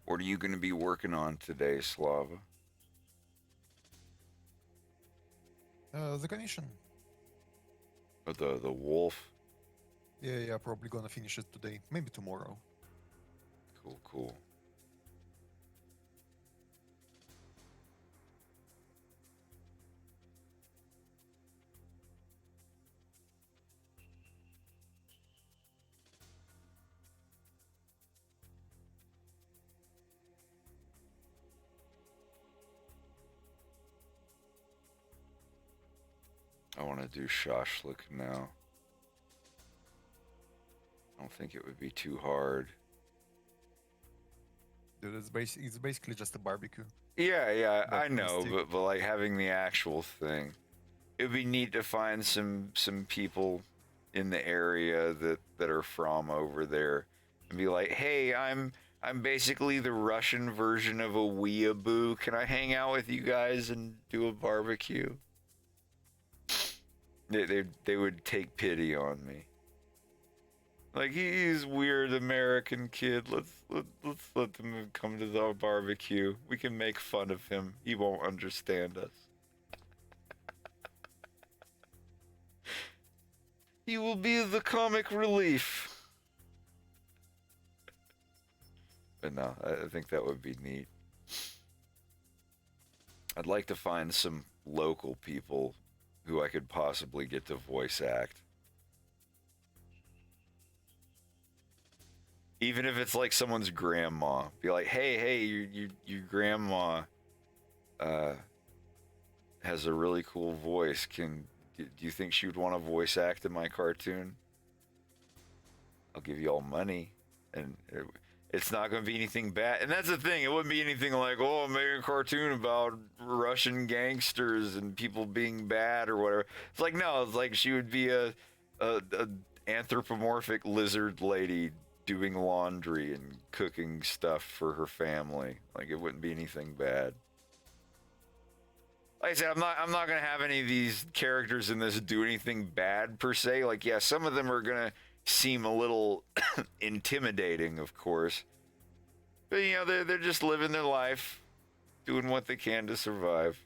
What are you going to be working on today, Slava? The commission. The wolf? Yeah, probably gonna finish it today. Maybe tomorrow. Cool. I want to do shashlik now. I don't think it would be too hard. dude. It's basically just a barbecue. Yeah, But I know, stick. but like having the actual thing, it would be neat to find some people in the area that are from over there, and be like, hey, I'm basically the Russian version of a weeaboo. Can I hang out with you guys and do a barbecue? They would take pity on me. Like, he's weird American kid. Let's let them come to the barbecue. We can make fun of him. He won't understand us. He will be the comic relief. But no, I think that would be neat. I'd like to find some local people who I could possibly get to voice act. Even if it's like someone's grandma. Be like, hey, your grandma has a really cool voice. Do you think she would want to voice act in my cartoon? I'll give you all money. And it's not going to be anything bad. And that's the thing. It wouldn't be anything like, oh, I'm making a cartoon about Russian gangsters and people being bad or whatever. It's like, no, it's like she would be a anthropomorphic lizard lady doing laundry and cooking stuff for her family. Like, it wouldn't be anything bad. Like I said, I'm not gonna have any of these characters in this do anything bad per se. Like, yeah, some of them are gonna seem a little intimidating, of course. But you know, they're just living their life, doing what they can to survive.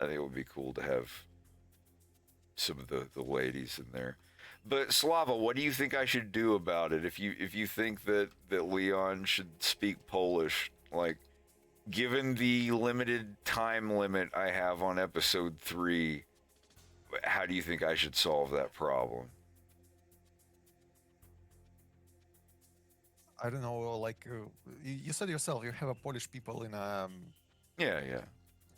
I think it would be cool to have some of the ladies in there. But Slava, what do you think I should do about it? If you think that Leon should speak Polish, like, given the limited time limit I have on episode 3, how do you think I should solve that problem? I don't know. Like you said yourself, you have a Polish people in a yeah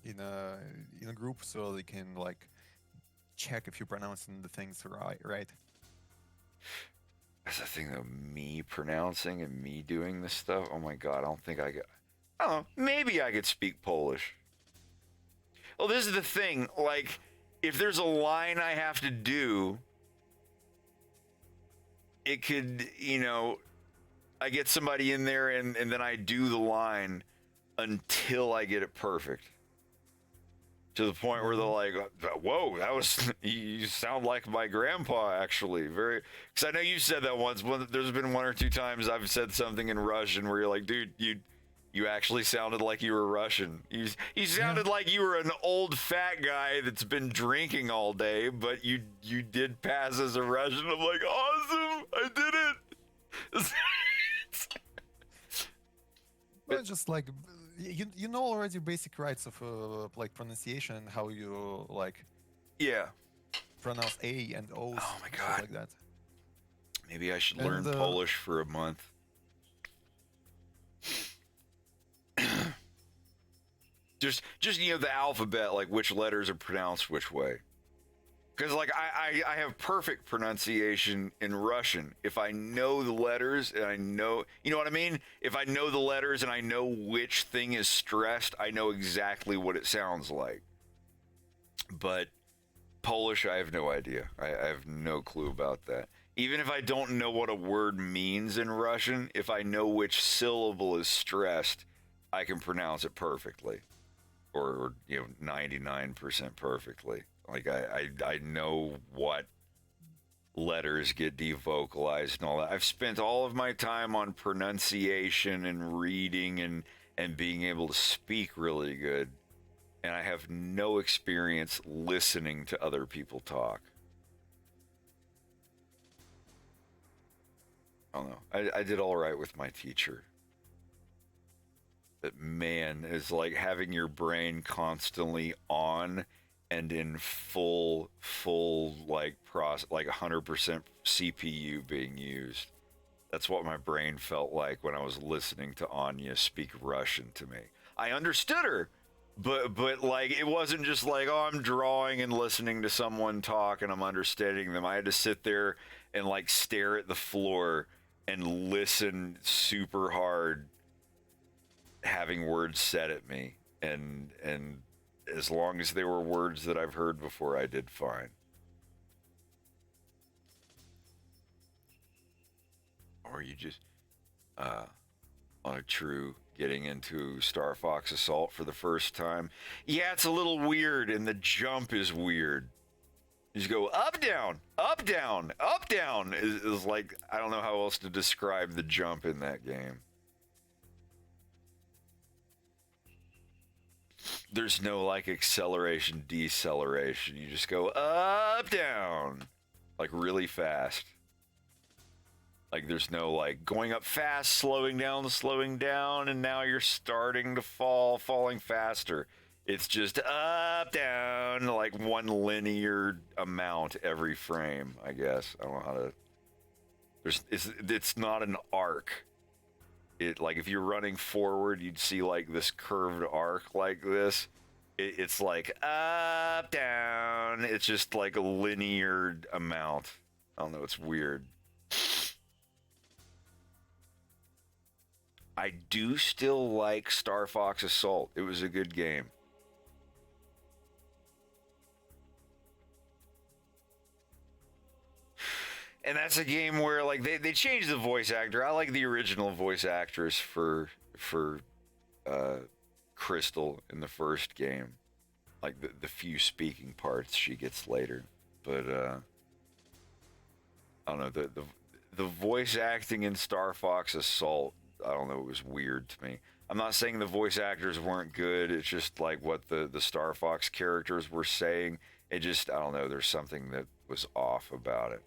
in a group, so they can like check if you're pronouncing the things right. That's the thing though, me pronouncing and me doing this stuff. Oh my god, I don't think I could. I don't know, maybe I could speak Polish. Well, this is the thing, like, if there's a line I have to do, it could, you know, I get somebody in there and then I do the line until I get it perfect. To the point where they're like, whoa, that was, you sound like my grandpa, actually. Very, because I know you said that once. There's been 1 or 2 times I've said something in Russian where you're like, dude, you actually sounded like you were Russian. You sounded like you were an old fat guy that's been drinking all day, but you did pass as a Russian. I'm like, awesome, I did it. But just like you know already basic rights of like pronunciation, how you like pronounce A and O's. Oh my god, like that. Maybe I should learn Polish for a month. just you know, the alphabet, like which letters are pronounced which way. Because like I have perfect pronunciation in Russian. If I know the letters and I know, you know what I mean? If I know the letters and I know which thing is stressed, I know exactly what it sounds like. But Polish, I have no idea. I have no clue about that. Even if I don't know what a word means in Russian, if I know which syllable is stressed, I can pronounce it perfectly. Or you know, 99% perfectly. Like, I know what letters get devocalized and all that. I've spent all of my time on pronunciation and reading and being able to speak really good. And I have no experience listening to other people talk. I don't know. I did all right with my teacher. But man, it's like having your brain constantly on and in full like 100% CPU being used. That's what my brain felt like when I was listening to Anya speak Russian to me. I understood her, but like, it wasn't just like, oh, I'm drawing and listening to someone talk and I'm understanding them. I had to sit there and like stare at the floor and listen super hard having words said at me, and as long as they were words that I've heard before, I did fine. Or you just on a true getting into Star Fox Assault for the first time. Yeah, it's a little weird, and the jump is weird. You just go up, down, up, down, up, down. Is like, I don't know how else to describe the jump in that game. There's no like acceleration, deceleration. You just go up, down, like really fast. Like there's no like going up fast, slowing down, and now you're starting to falling faster. It's just up, down, like one linear amount every frame, I guess. I don't know how to... It's not an arc. It, like, if you're running forward, you'd see, like, this curved arc like this. It's like up, down. It's just, like, a linear amount. I don't know, it's weird. I do still like Star Fox Assault. It was a good game. And that's a game where, like, they changed the voice actor. I like the original voice actress for Crystal in the first game. Like, the few speaking parts she gets later. But, I don't know, the voice acting in Star Fox Assault, I don't know, it was weird to me. I'm not saying the voice actors weren't good. It's just, like, what the Star Fox characters were saying. It just, I don't know, there's something that was off about it.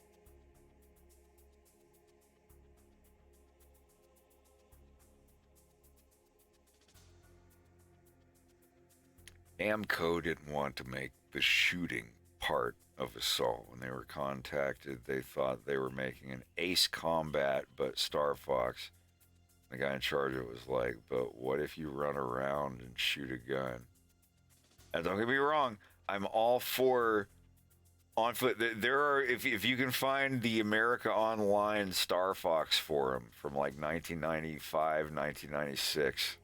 Namco didn't want to make the shooting part of Assault. When they were contacted, they thought they were making an Ace Combat, but Star Fox. The guy in charge of it was like, but what if you run around and shoot a gun? And don't get me wrong, I'm all for on foot. There are, if you can find the America Online Star Fox forum from like 1995, 1996.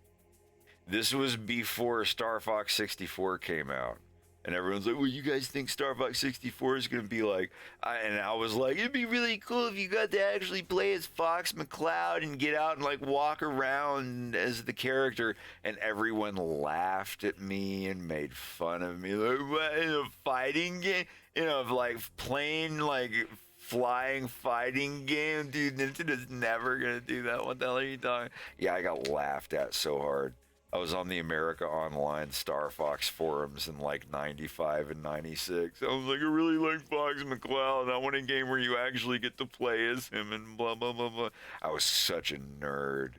This was before Star Fox 64 came out. And everyone's like, well, you guys think Star Fox 64 is going to be like... and I was like, it'd be really cool if you got to actually play as Fox McCloud and get out and, like, walk around as the character. And everyone laughed at me and made fun of me. Like, what, in a fighting game? You know, like, playing, like, flying fighting game? Dude, Nintendo's never going to do that. What the hell are you talking? Yeah, I got laughed at so hard. I was on the America Online Star Fox forums in like 95 and 96. I was like, I really like Fox McCloud. I want a game where you actually get to play as him and blah, blah, blah, blah. I was such a nerd.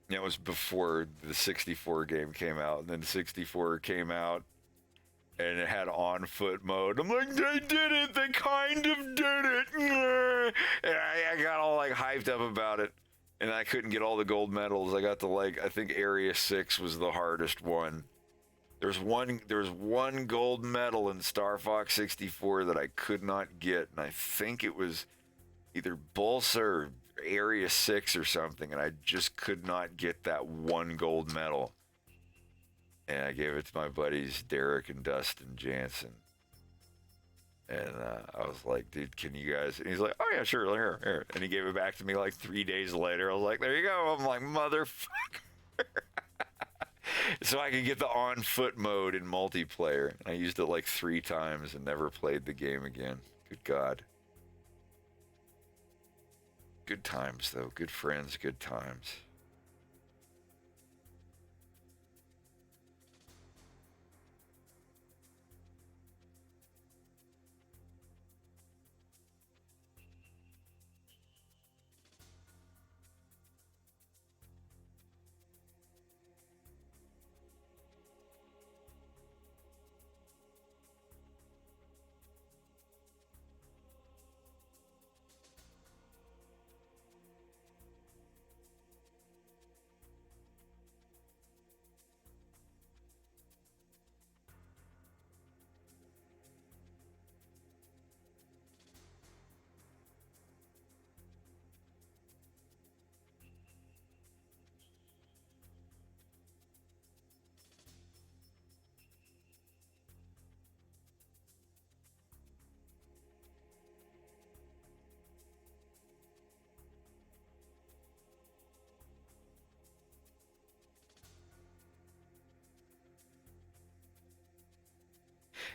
It was before the 64 game came out. And then 64 came out and it had on foot mode. I'm like, they did it. They kind of did it. And I got all like hyped up about it. And I couldn't get all the gold medals. I got to, like, I think Area 6 was the hardest one. There's one gold medal in Star Fox 64 that I could not get. And I think it was either Bulsa or Area 6 or something. And I just could not get that one gold medal. And I gave it to my buddies Derek and Dustin Jansen. And I was like, dude, can you guys... And he's like, oh, yeah, sure, here. And he gave it back to me like 3 days later. I was like, there you go. I'm like, motherfucker. So I could get the on-foot mode in multiplayer. And I used it like 3 times and never played the game again. Good God. Good times, though. Good friends, good times.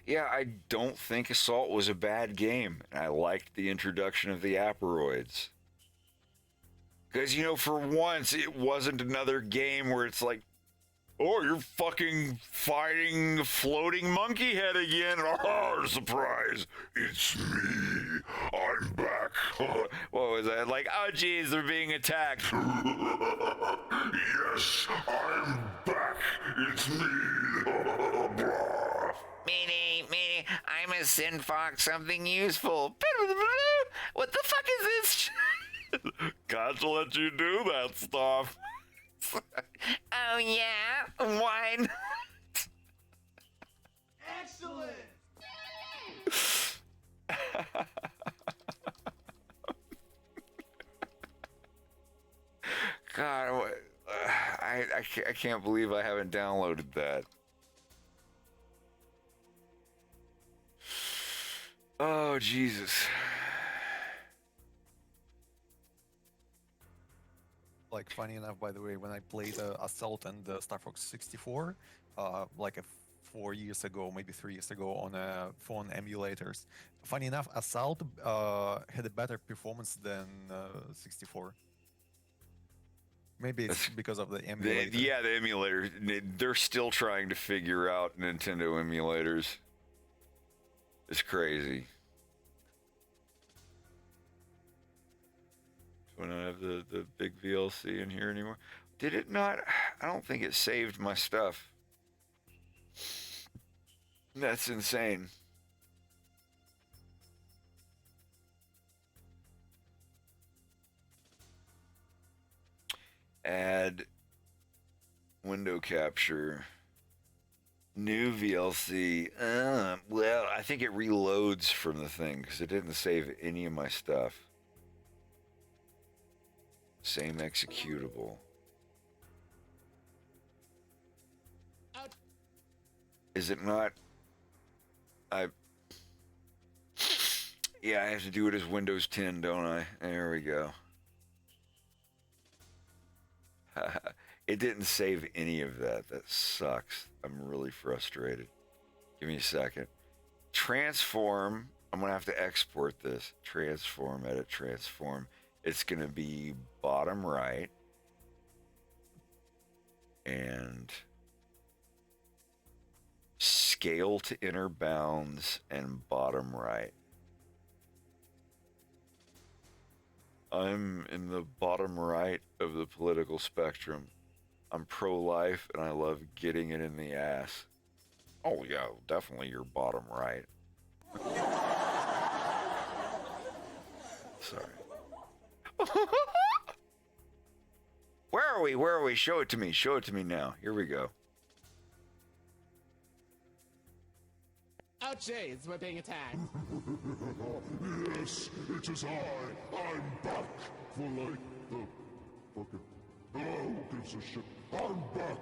Yeah, I don't think Assault was a bad game. And I liked the introduction of the Aperoids. Because, you know, for once, it wasn't another game where it's like, oh, you're fucking fighting the floating monkey head again. Oh, surprise. It's me. I'm back. What was that? Like, oh, geez, they're being attacked. Yes, I'm back. It's me. Meanie, I'm a Sin Fox, something useful. What the fuck is this? Can't let you do that stuff. Oh, yeah? Wine? Excellent. God, I can't believe I haven't downloaded that. Oh, Jesus. Like, funny enough, by the way, when I played Assault and Star Fox 64, like 4 years ago, maybe 3 years ago, on phone emulators, funny enough, Assault had a better performance than 64. Maybe it's because of the emulator. The emulator. They're still trying to figure out Nintendo emulators. It's crazy. So I don't have the big VLC in here anymore. Did it not? I don't think it saved my stuff. That's insane. Add window capture. New VLC. Well, I think it reloads from the thing because it didn't save any of my stuff. Same executable. Is it not? Yeah, I have to do it as Windows 10, don't I? There we go. It didn't save any of that. That sucks. I'm really frustrated. Give me a second. Transform. I'm going to have to export this. Transform, edit, transform. It's going to be bottom right. And scale to inner bounds and bottom right. I'm in the bottom right of the political spectrum. I'm pro-life and I love getting it in the ass. Oh yeah, definitely your bottom right. Sorry. Where are we? Where are we? Show it to me. Show it to me now. Here we go. Oh jeez, we're being attacked. Yes, it is I'm back for like the fucking. Oh, who gives a shit? I'm back.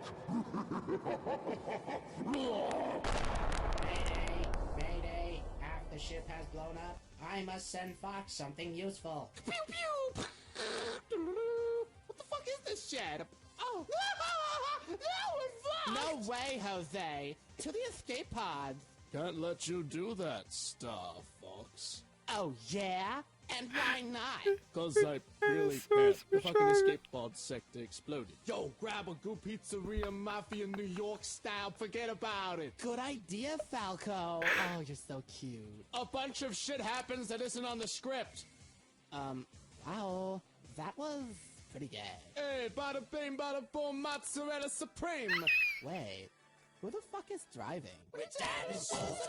Mayday, half the ship has blown up. I must send Fox something useful. Pew pew! What the fuck is this shit? Oh! No way, Jose! To the escape pod! Can't let you do that, Star Fox. Oh yeah? And why not? Cause I really can't. The fucking escape pod sector exploded. Yo, grab a good pizzeria mafia New York style, forget about it. Good idea, Falco. Oh, you're so cute. A bunch of shit happens that isn't on the script. Wow, that was pretty good. Hey, bada bing, bada boom, mozzarella supreme. Wait, who the fuck is driving? We're dinosaurs.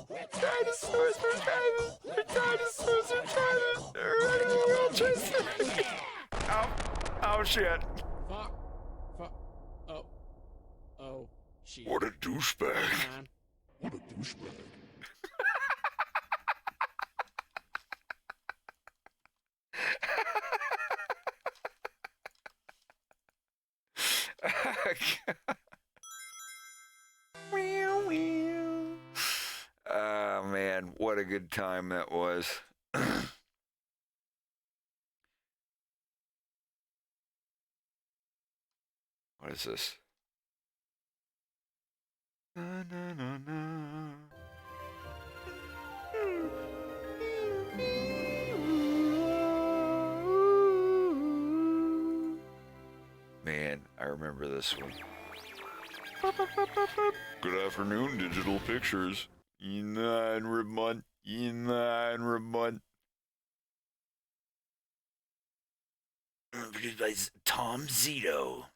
We're dinosaurs. We're driving. We're dinosaurs. We're driving. We're running the world chasing. Oh shit. Fuck. Oh, shit. What a douchebag. What a douchebag. Oh man, what a good time that was. What is this? Na, na, na, na. Man, I remember this one. Good afternoon, Digital Pictures. Inan Ramon. Produced by Tom Zito.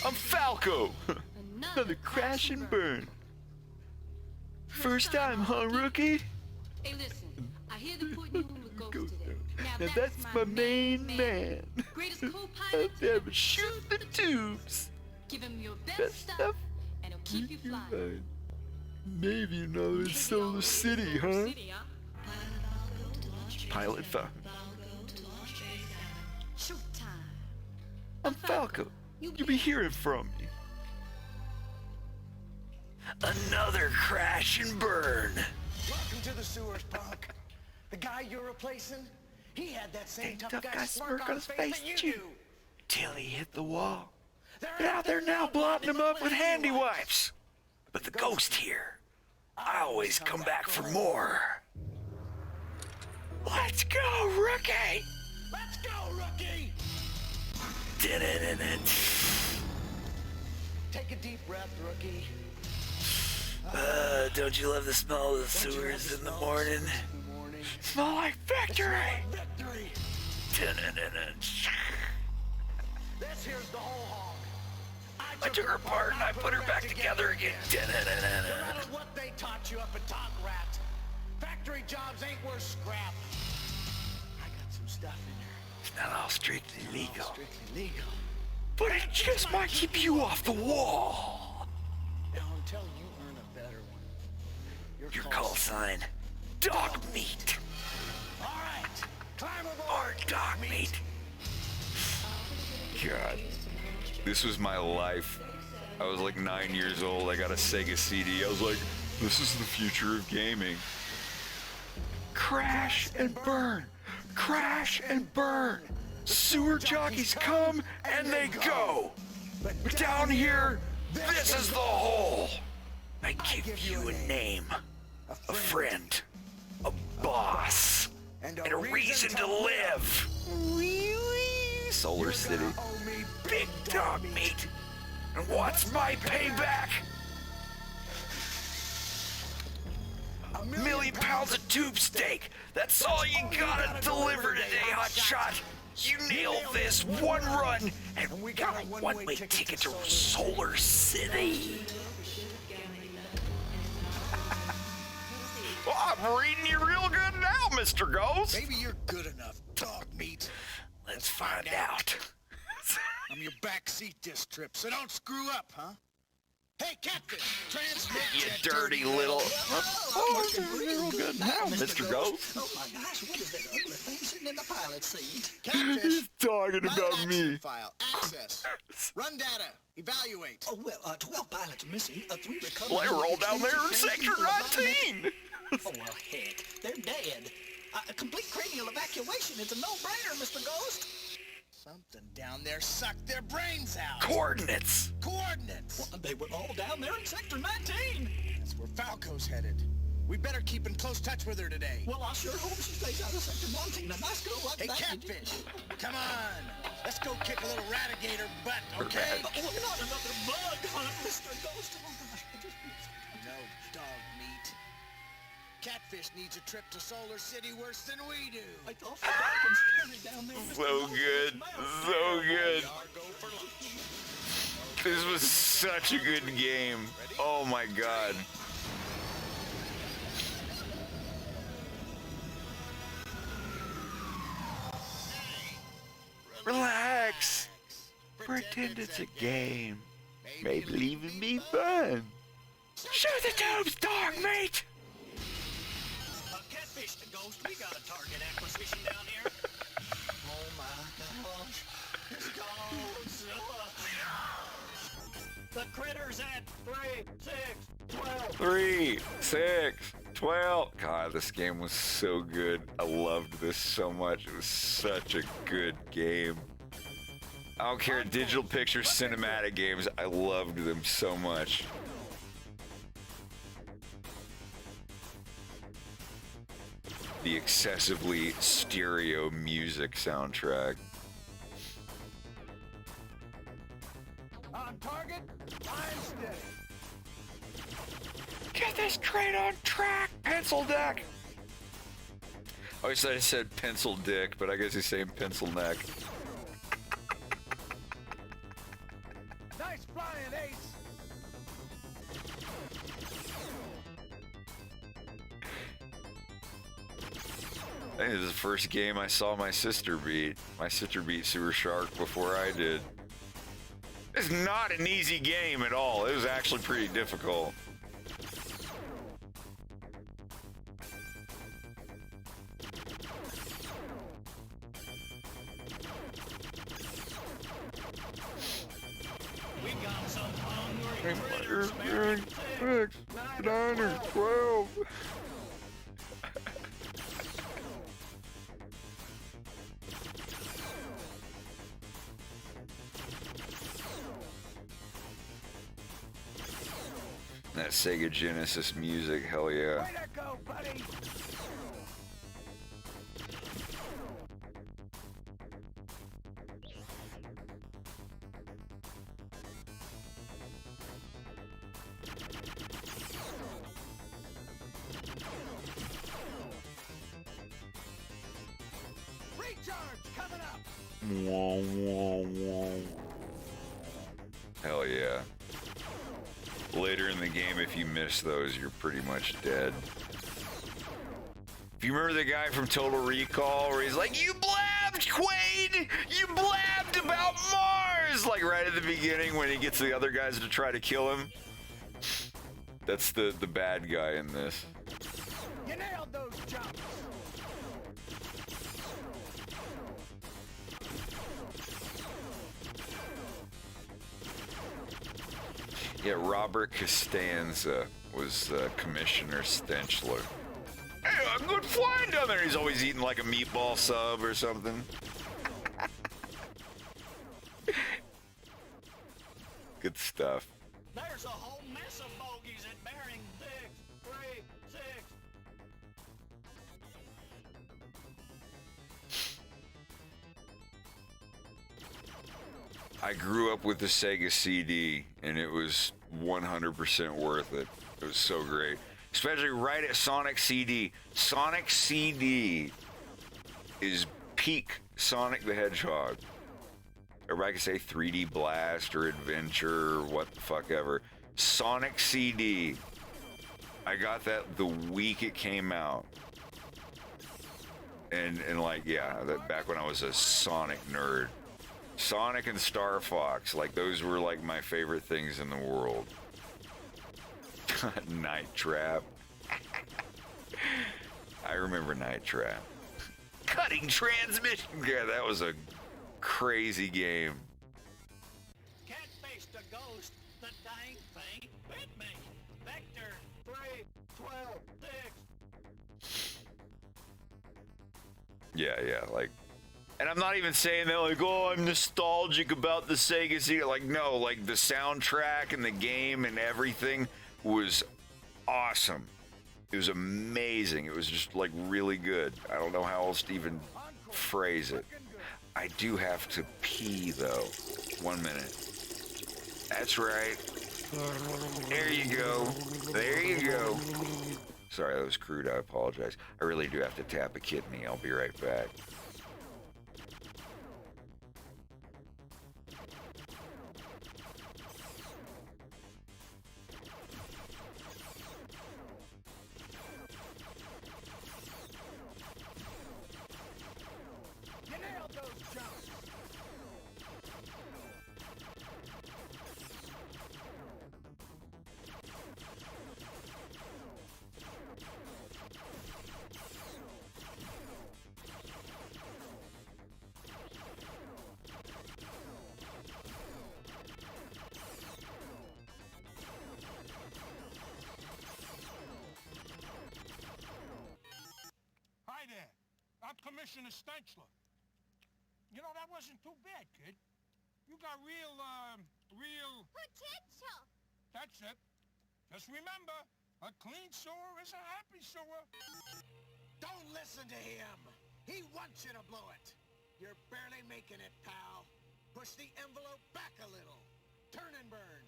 I'm Falco. Another crash and burn. First time, huh, rookie? Hey, listen, I hear the putting you in with Ghost today. Now that's my main man. Greatest co-pilot Out there, but shoot the tubes. Give him your best stuff, and he'll keep you flying. Maybe another Solar City, huh? Pilot Falcon. I'm Falco. You'll be hearing from me. Another crash and burn. Welcome to the sewers, punk. The guy you're replacing, he had that same tough guy smirk on his face that you do. Till he hit the wall. They're out there now blotting him up with handy wipes. But the ghost here, I always come back for more. Let's go, rookie! Let's go, rookie! Take a deep breath, rookie. Don't you love the smell of the sewers in the morning? Smell like victory! Victory! This here's the whole hog. I took her apart and I put her back together again. No matter what they taught you up at Talk Rat, factory jobs ain't worth scrap. I got some stuff in there. It's not all strictly legal. Strictly legal. But it just might keep you off the wall. Now until you earn a better one. Your call sign, Dog Meat. All right, climb aboard. Or Dog Meat. God, this was my life. I was like 9 years old. I got a Sega CD. I was like, this is the future of gaming. Crash and burn. Crash and burn. Sewer jockeys come and they go. But down here, this is the hole. I give you a name, a friend, a boss, and a reason to live. Solar City. Big Dog Meat. And what's my payback? A million pounds of tube steak. That's all you gotta deliver today, hotshot. You nail this one run, and we got a one-way ticket to Solar City. Well, I'm reading you real good now, Mr. Ghost. Maybe you're good enough, Dog Meat. Let's find out. I'm your backseat this trip, so don't screw up, huh? Hey, Captain! Transmit You that dirty little... Oh, you're real good now, Mr. Ghost. Oh my gosh, what is that ugly thing sitting in the pilot seat? He's talking about me. File, access, run data, evaluate. Oh, well, 12 pilots missing, 3 recovered. Well, they're all down there in Sector 19. Oh, well, heck, they're dead. A complete cranial evacuation is a no-brainer, Mr. Ghost. Something down there sucked their brains out. Coordinates. Coordinates. Well, they were all down there in Sector 19. That's where Falco's headed. We better keep in close touch with her today. Well, I sure hope she stays out of Sector 19. A nice girl like Hey, that. Catfish, come on. Let's go kick a little ratigator butt, okay? Oh, not another bug hunt, Mr. Ghost. Oh, gosh, I just... No, Dog Meat. Catfish needs a trip to Solar City worse than we do. I thought the Falcons carried down there. Mr. So Ghost. good. So good. This was such a good game. Oh my god. Relax. Pretend it's a game. Maybe leaving me fun. Shoot the tubes, Dog Meat! Catfish the Ghost, we got a target acquisition down here. Oh my gosh. It's Godzilla. The critter's at 3, 6, 12. 3, 6, 12. God, this game was so good. I loved this so much. It was such a good game. I don't care, digital picture cinematic games, I loved them so much. The excessively stereo music soundtrack. On target, I'm steady. Get this train on track, pencil deck. I always thought I said pencil dick, but I guess he's saying pencil neck. Nice flying, Ace. I think this is the first game I saw my sister beat. My sister beat Sewer Shark before I did. It's not an easy game at all. It was actually pretty difficult. We got some hungry critters, 6, 9, or 12. That Sega Genesis music, hell yeah. Way to go, buddy. Recharge coming up. Wah, wah, wah. Hell yeah. Later in the game, if you miss those, you're pretty much dead. If you remember the guy from Total Recall where he's like, "You blabbed, Quaid! You blabbed about Mars!" Like right at the beginning when he gets the other guys to try to kill him. That's the bad guy in this. You nailed those jumps. Yeah, Robert Costanza was Commissioner Stenchler. Hey, I'm good flying down there. He's always eating like a meatball sub or something. Good stuff. There's a whole mess of bogeys at bearing 636. I grew up with the Sega CD, and it was 100% worth it. It was so great. Especially right at Sonic CD. Sonic CD is peak Sonic the Hedgehog. Everybody can say 3D Blast or Adventure or what the fuck ever. Sonic CD. I got that the week it came out. And like, yeah, that back when I was a Sonic nerd. Sonic and Star Fox, like those were like my favorite things in the world. Night Trap. I remember Night Trap. Cutting transmission. Yeah, that was a crazy game. Can't face the ghost. The dang thing bit me. Vector 3, 12, 6. Yeah, like, and I'm not even saying that like, oh, I'm nostalgic about the Sega CD. Like, no, like the soundtrack and the game and everything was awesome. It was amazing. It was just like really good. I don't know how else to even phrase it. I do have to pee though. 1 minute. That's right. There you go. There you go. Sorry, that was crude. I apologize. I really do have to tap a kidney. I'll be right back. You nailed those jumps. Commissioner Stenchler. You know, that wasn't too bad, kid. You got real... Potential! That's it. Just remember, a clean sewer is a happy sewer. Don't listen to him. He wants you to blow it. You're barely making it, pal. Push the envelope back a little. Turn and burn.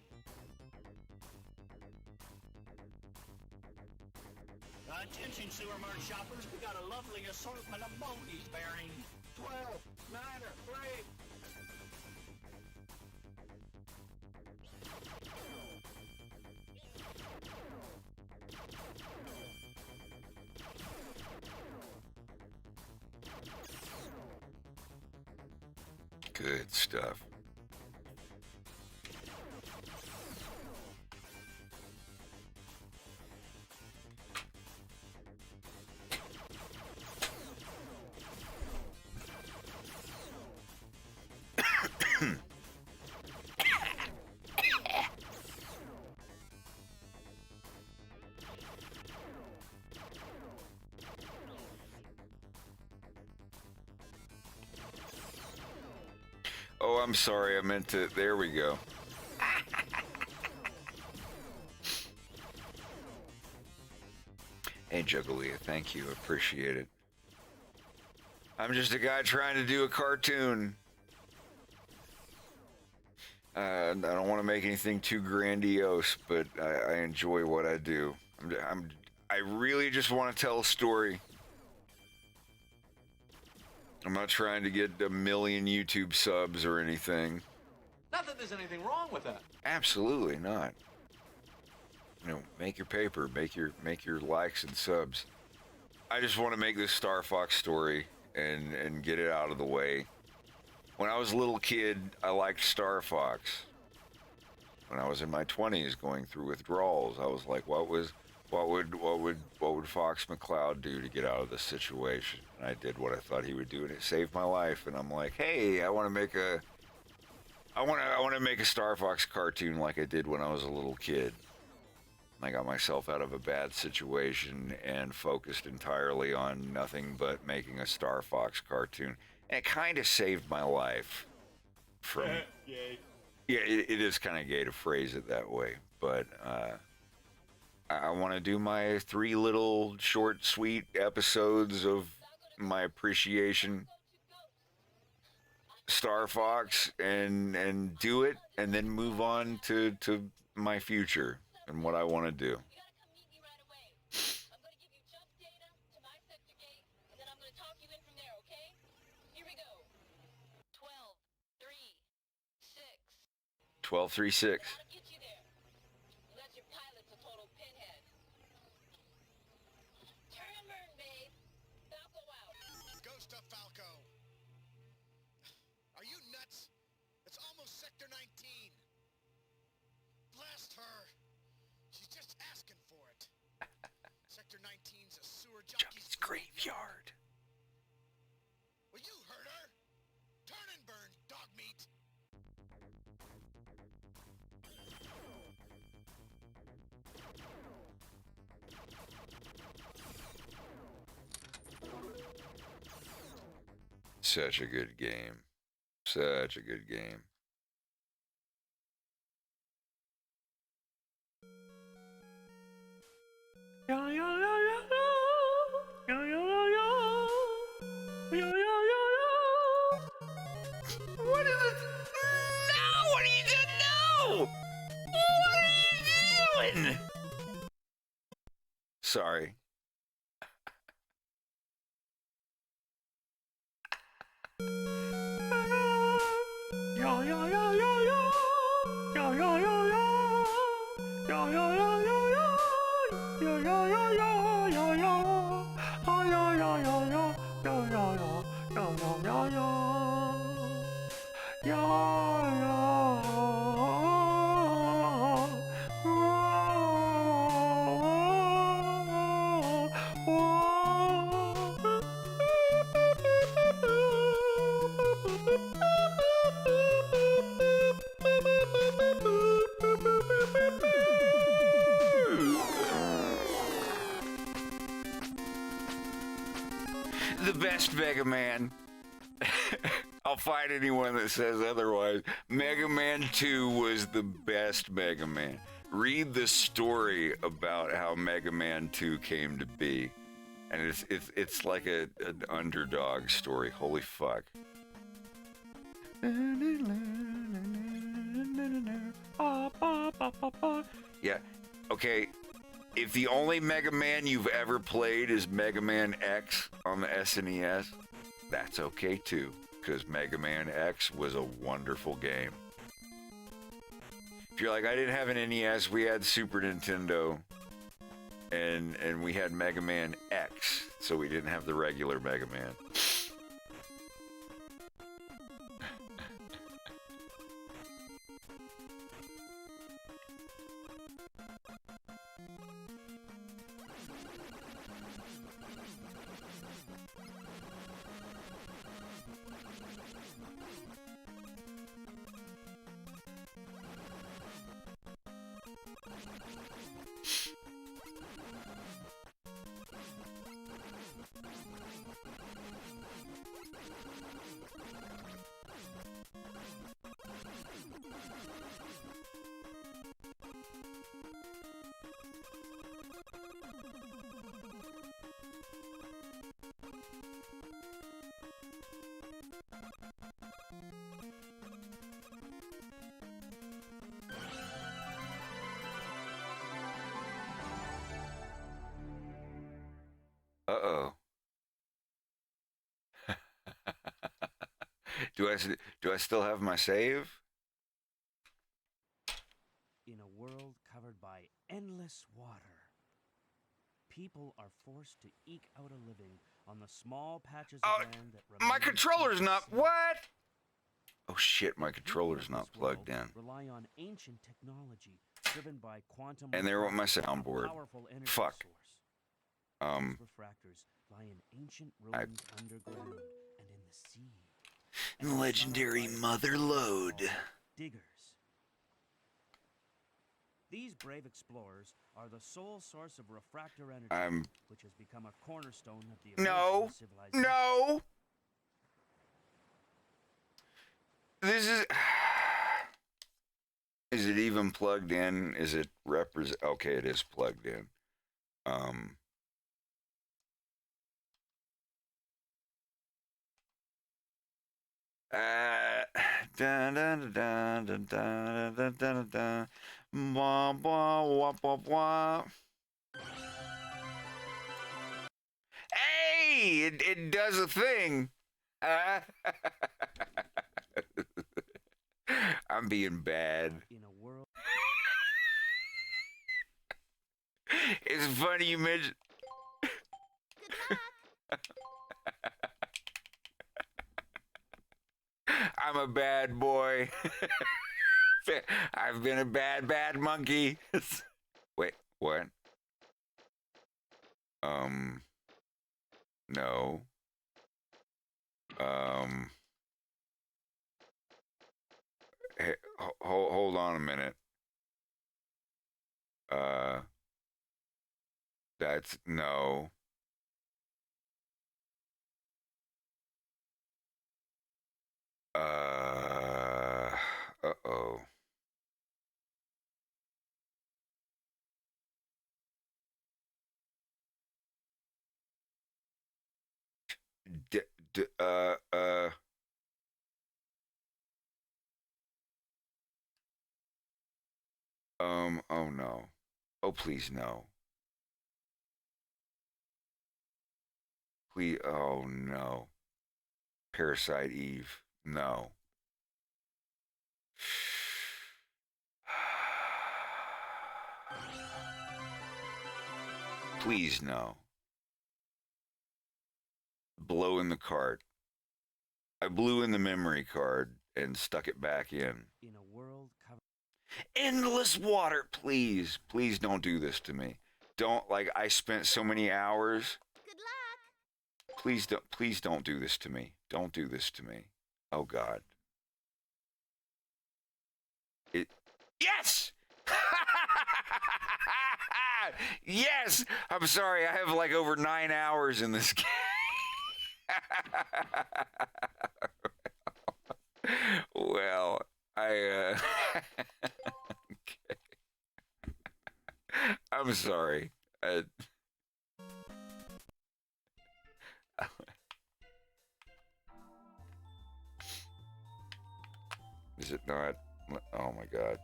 Attention, Sewer Mart shoppers. We got a lovely assortment of bogeys bearing 12, 9, or 3. Good stuff. Oh, I'm sorry. I meant to. There we go. Hey, Juggaleah, thank you. Appreciate it. I'm just a guy trying to do a cartoon. I don't want to make anything too grandiose, but I enjoy what I do. I really just want to tell a story. I'm not trying to get a million YouTube subs or anything. Not that there's anything wrong with that. Absolutely not. You know, make your paper, make your likes and subs. I just want to make this Star Fox story and get it out of the way. When I was a little kid, I liked Star Fox. When I was in my 20s going through withdrawals, I was like, what would Fox McCloud do to get out of this situation? And I did what I thought he would do, and it saved my life. And I'm like, hey, I want to make a Star Fox cartoon like I did when I was a little kid. I got myself out of a bad situation and focused entirely on nothing but making a Star Fox cartoon. And it kind of saved my life from... Yay. Yeah, it is kind of gay to phrase it that way, but I want to do my 3 little short, sweet episodes of my appreciation Star Fox and do it, and then move on to my future and what I want to do. I'm gonna give you jump data to my sector gate, and then I'm gonna talk you in from there, okay? Here we go. 12, 3, 6. 12, 3, 6. That'll get you there. Unless your pilot's a total pinhead. Turn and burn, babe. Falco out. Ghost of Falco. Are you nuts? It's almost Sector 19. Blast her. She's just asking for it. Sector 19's a sewer junkie's graveyard. Well, you heard her. Turn and burn, dog meat. Such a good game. Such a good game. What is it? No! What are you doing? No! What are you doing? Sorry. The best Mega Man. I'll fight anyone that says otherwise. Mega Man 2 was the best Mega Man. Read the story about how Mega Man 2 came to be. And it's like an underdog story. Holy fuck. Yeah. Okay. If the only Mega Man you've ever played is Mega Man X on the SNES, that's okay too, because Mega Man X was a wonderful game. If you're like, I didn't have an NES, we had Super Nintendo, and we had Mega Man X, so we didn't have the regular Mega Man. Uh-oh. Do I still have my save? In a world covered by endless water, people are forced to eke out a living on the small patches of land that My remain controller's not... unseen. What? Oh shit, my controller's not plugged in. Rely on ancient technology driven by quantum And there went my mechanics, a soundboard. powerful energy Fuck. source. These refractors lie in ancient ruins underground and in the sea. Legendary Mother Lode. Diggers. These brave explorers are the sole source of refractor energy, which has become a cornerstone of the No. emerging civilization. No. This is... Is it even plugged in? Is it represent... Okay, it is plugged in. Dun, dun, dun, dun, dun, dun, dun, dun. Blah, blah, wah, blah, blah. Hey, it does a thing. I'm being bad. In a world. It's funny you mentioned. I'm a bad boy. I've been a bad monkey. Wait, what? No. Hey, hold on a minute. That's no. Uh-oh. Oh no. Oh, please no. Please, oh no. Parasite Eve, no. Please no. Blow in the card. I blew in the memory card and stuck it back in. In a world covered. Endless water, please. Please don't do this to me. Don't, like, I spent so many hours. Good luck. Please don't do this to me. Don't do this to me. Oh God. Yes! Yes! I'm sorry, I have like over 9 hours in this game. Well, I okay. I'm sorry. Is it not? Oh my god.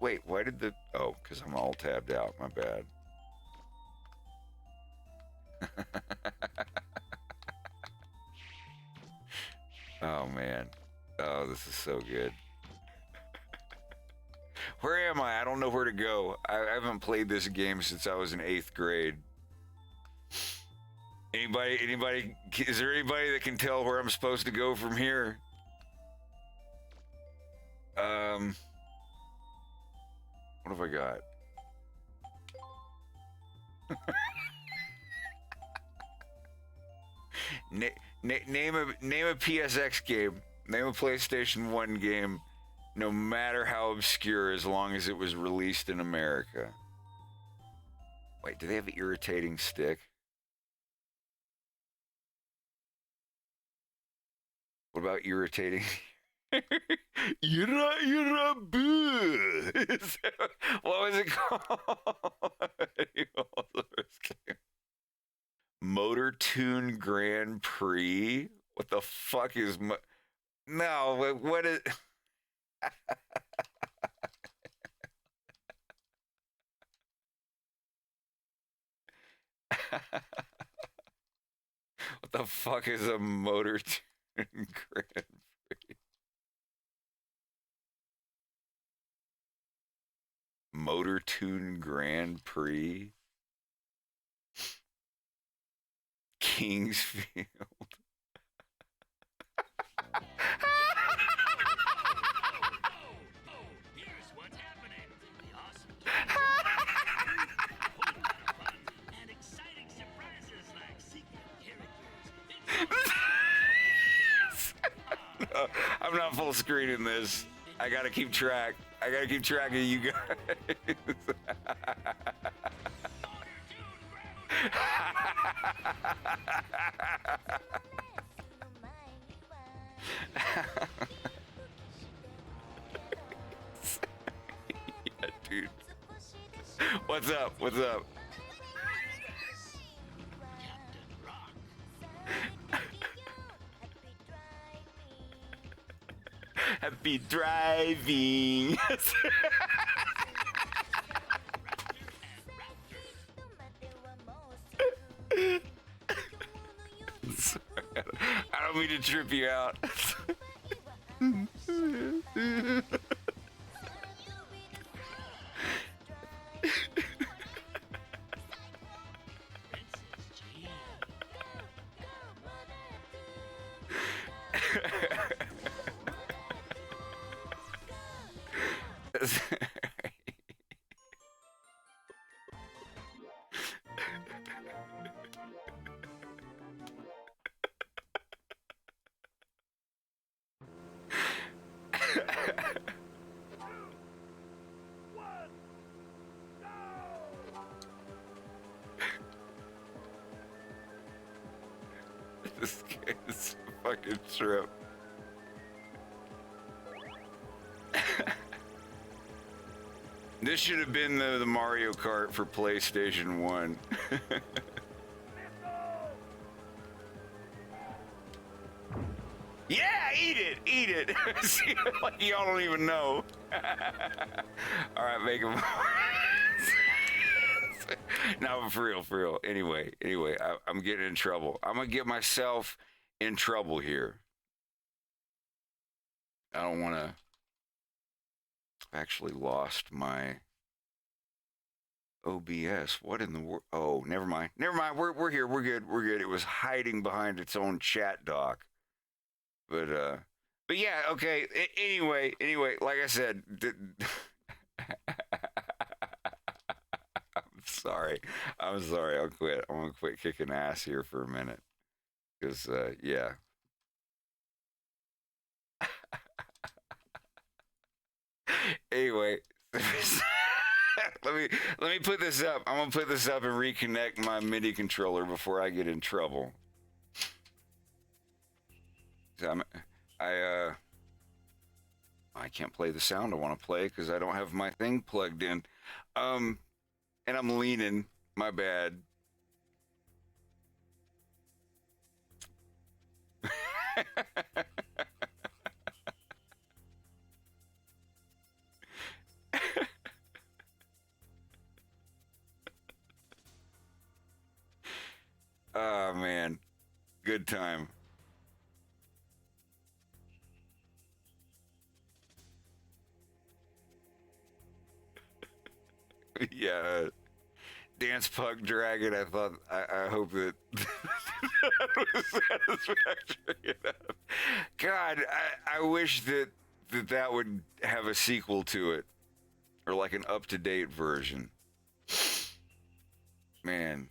Wait, why did the... Oh, because I'm all tabbed out. My bad. Oh, man. Oh, this is so good. Where am I? I don't know where to go. I haven't played this game since I was in 8th grade. Anybody, is there anybody that can tell where I'm supposed to go from here? What have I got? Name a PSX game. Name a PlayStation 1 game, no matter how obscure, as long as it was released in America. Wait, do they have an irritating stick? What about irritating? You're boo. What was it called? Motor Tune Grand Prix? What the fuck is... No, what is... What the fuck is a Motor Tune Grand Prix? Motor Tune Grand Prix? Kingsfield. Here's what's happening. The awesome and exciting surprises like secret characters. No, I'm not full screening this. I gotta keep track. I gotta keep track of you guys. Yeah, dude. What's up? What's up? Happy driving. Sorry, I don't mean to trip you out. This guy's a fucking trip. This should have been the Mario Kart for PlayStation 1. Yeah, eat it, eat it. See, like y'all don't even know. All right, make him. No, for real, for real. Anyway, I'm getting in trouble. I'm gonna get myself in trouble here. I don't want to. I've actually lost my OBS. What in the world? Oh, never mind. Never mind. We're here. We're good. We're good. It was hiding behind its own chat dock. But yeah. Okay. Anyway. Like I said. I'm sorry. I'll quit. I'm gonna quit kicking ass here for a minute. Because yeah. Anyway, let me put this up. I'm gonna put this up and reconnect my MIDI controller before I get in trouble. I can't play the sound I want to play because I don't have my thing plugged in. And I'm leaning. My bad. Oh man, good time. Yeah, Dance Pug Dragon. I hope that that was satisfactory enough. God, I wish that would have a sequel to it, or like an up-to-date version. Man,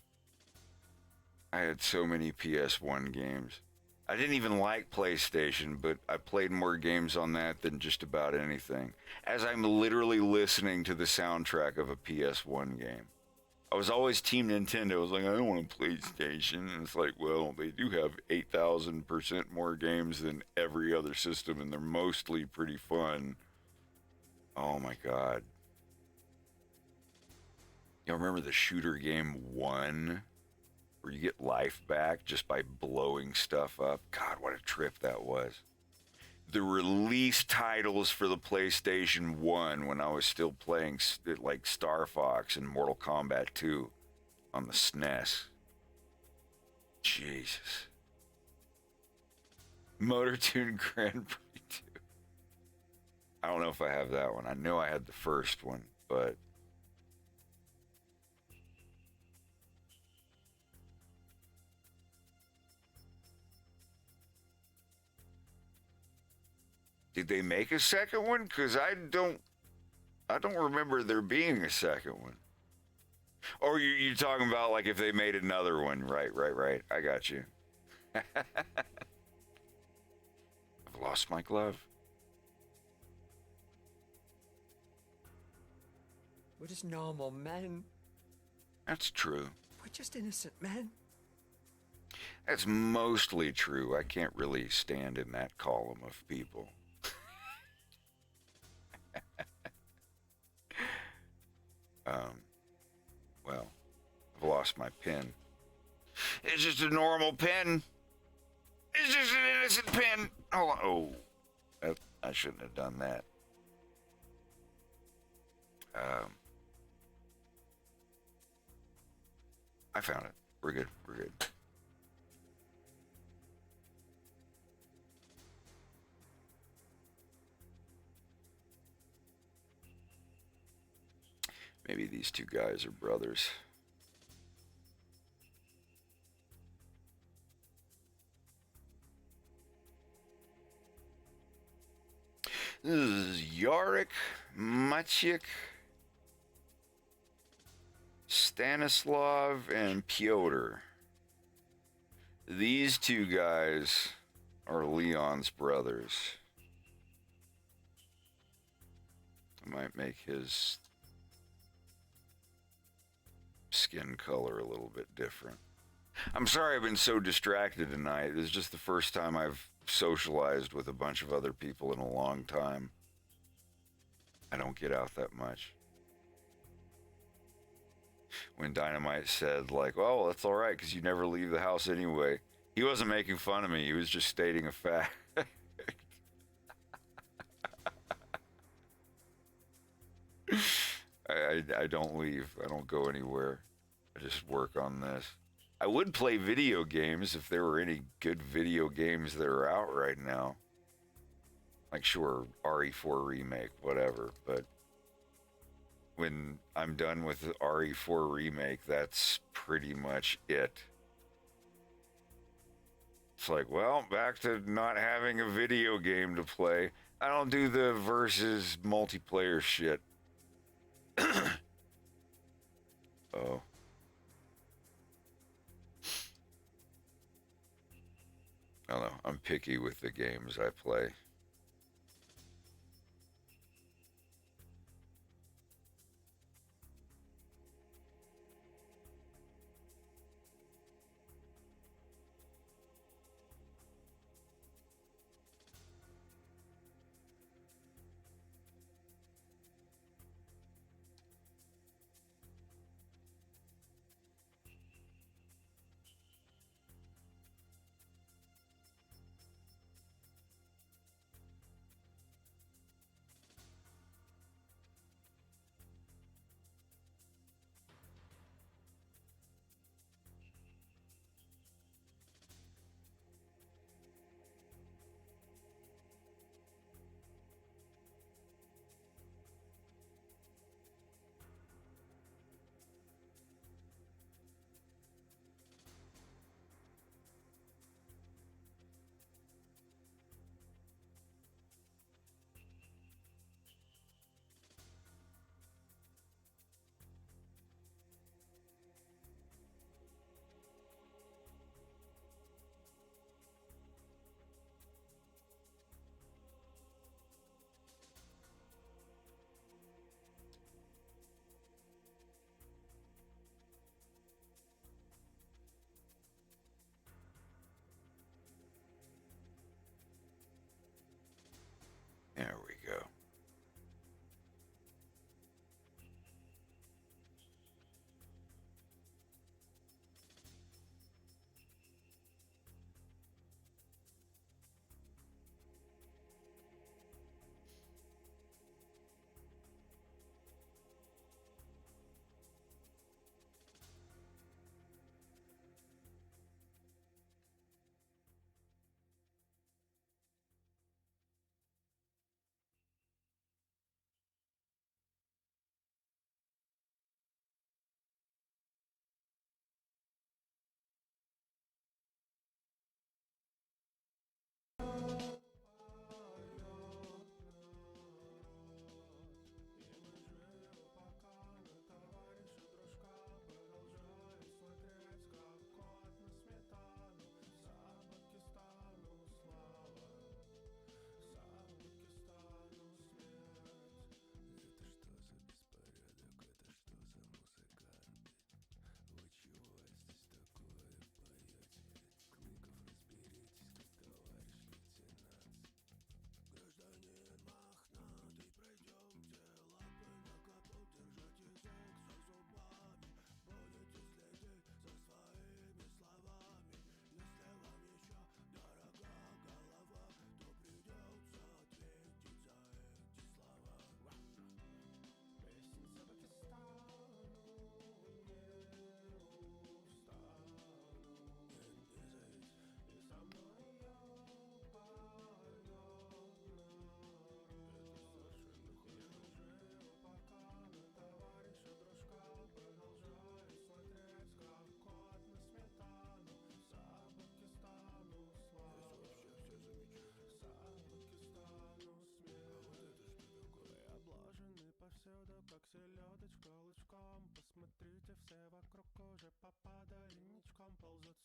I had so many PS1 games. I didn't even like PlayStation, but I played more games on that than just about anything. As I'm literally listening to the soundtrack of a PS1 game. I was always Team Nintendo. I was like, I don't want a PlayStation. And it's like, well, they do have 8,000% more games than every other system, and they're mostly pretty fun. Oh my God. Y'all remember the shooter game 1? Where you get life back just by blowing stuff up. God, what a trip that was. The release titles for the PlayStation 1 when I was still playing like Star Fox and Mortal Kombat 2 on the SNES. Jesus. Motor Tune Grand Prix 2. I don't know if I have that one. I know I had the first one, but did they make a second one? Because I don't remember there being a second one. Or you're talking about like if they made another one. Right. I got you. I've lost my glove. We're just normal men. That's true. We're just innocent men. That's mostly true. I can't really stand in that column of people. Well, I've lost my pen. It's just a normal pen. It's just an innocent pen. Hold on. Oh, I shouldn't have done that. I found it. We're good. Maybe these two guys are brothers. This is Yarek, Maciek, Stanislav, and Pyotr. These two guys are Leon's brothers. I might make his skin color a little bit different. I'm sorry I've been so distracted tonight. This is just the first time I've socialized with a bunch of other people in a long time. I don't get out that much. When Dynamite said, like, oh, that's all right because you never leave the house anyway, he wasn't making fun of me. He was just stating a fact. I don't leave. I don't go anywhere. I just work on this. I would play video games if there were any good video games that are out right now. Like, sure, RE4 Remake, whatever. But when I'm done with the RE4 Remake, that's pretty much it. It's like, well, back to not having a video game to play. I don't do the versus multiplayer shit. Oh. I don't know. I'm picky with the games I play.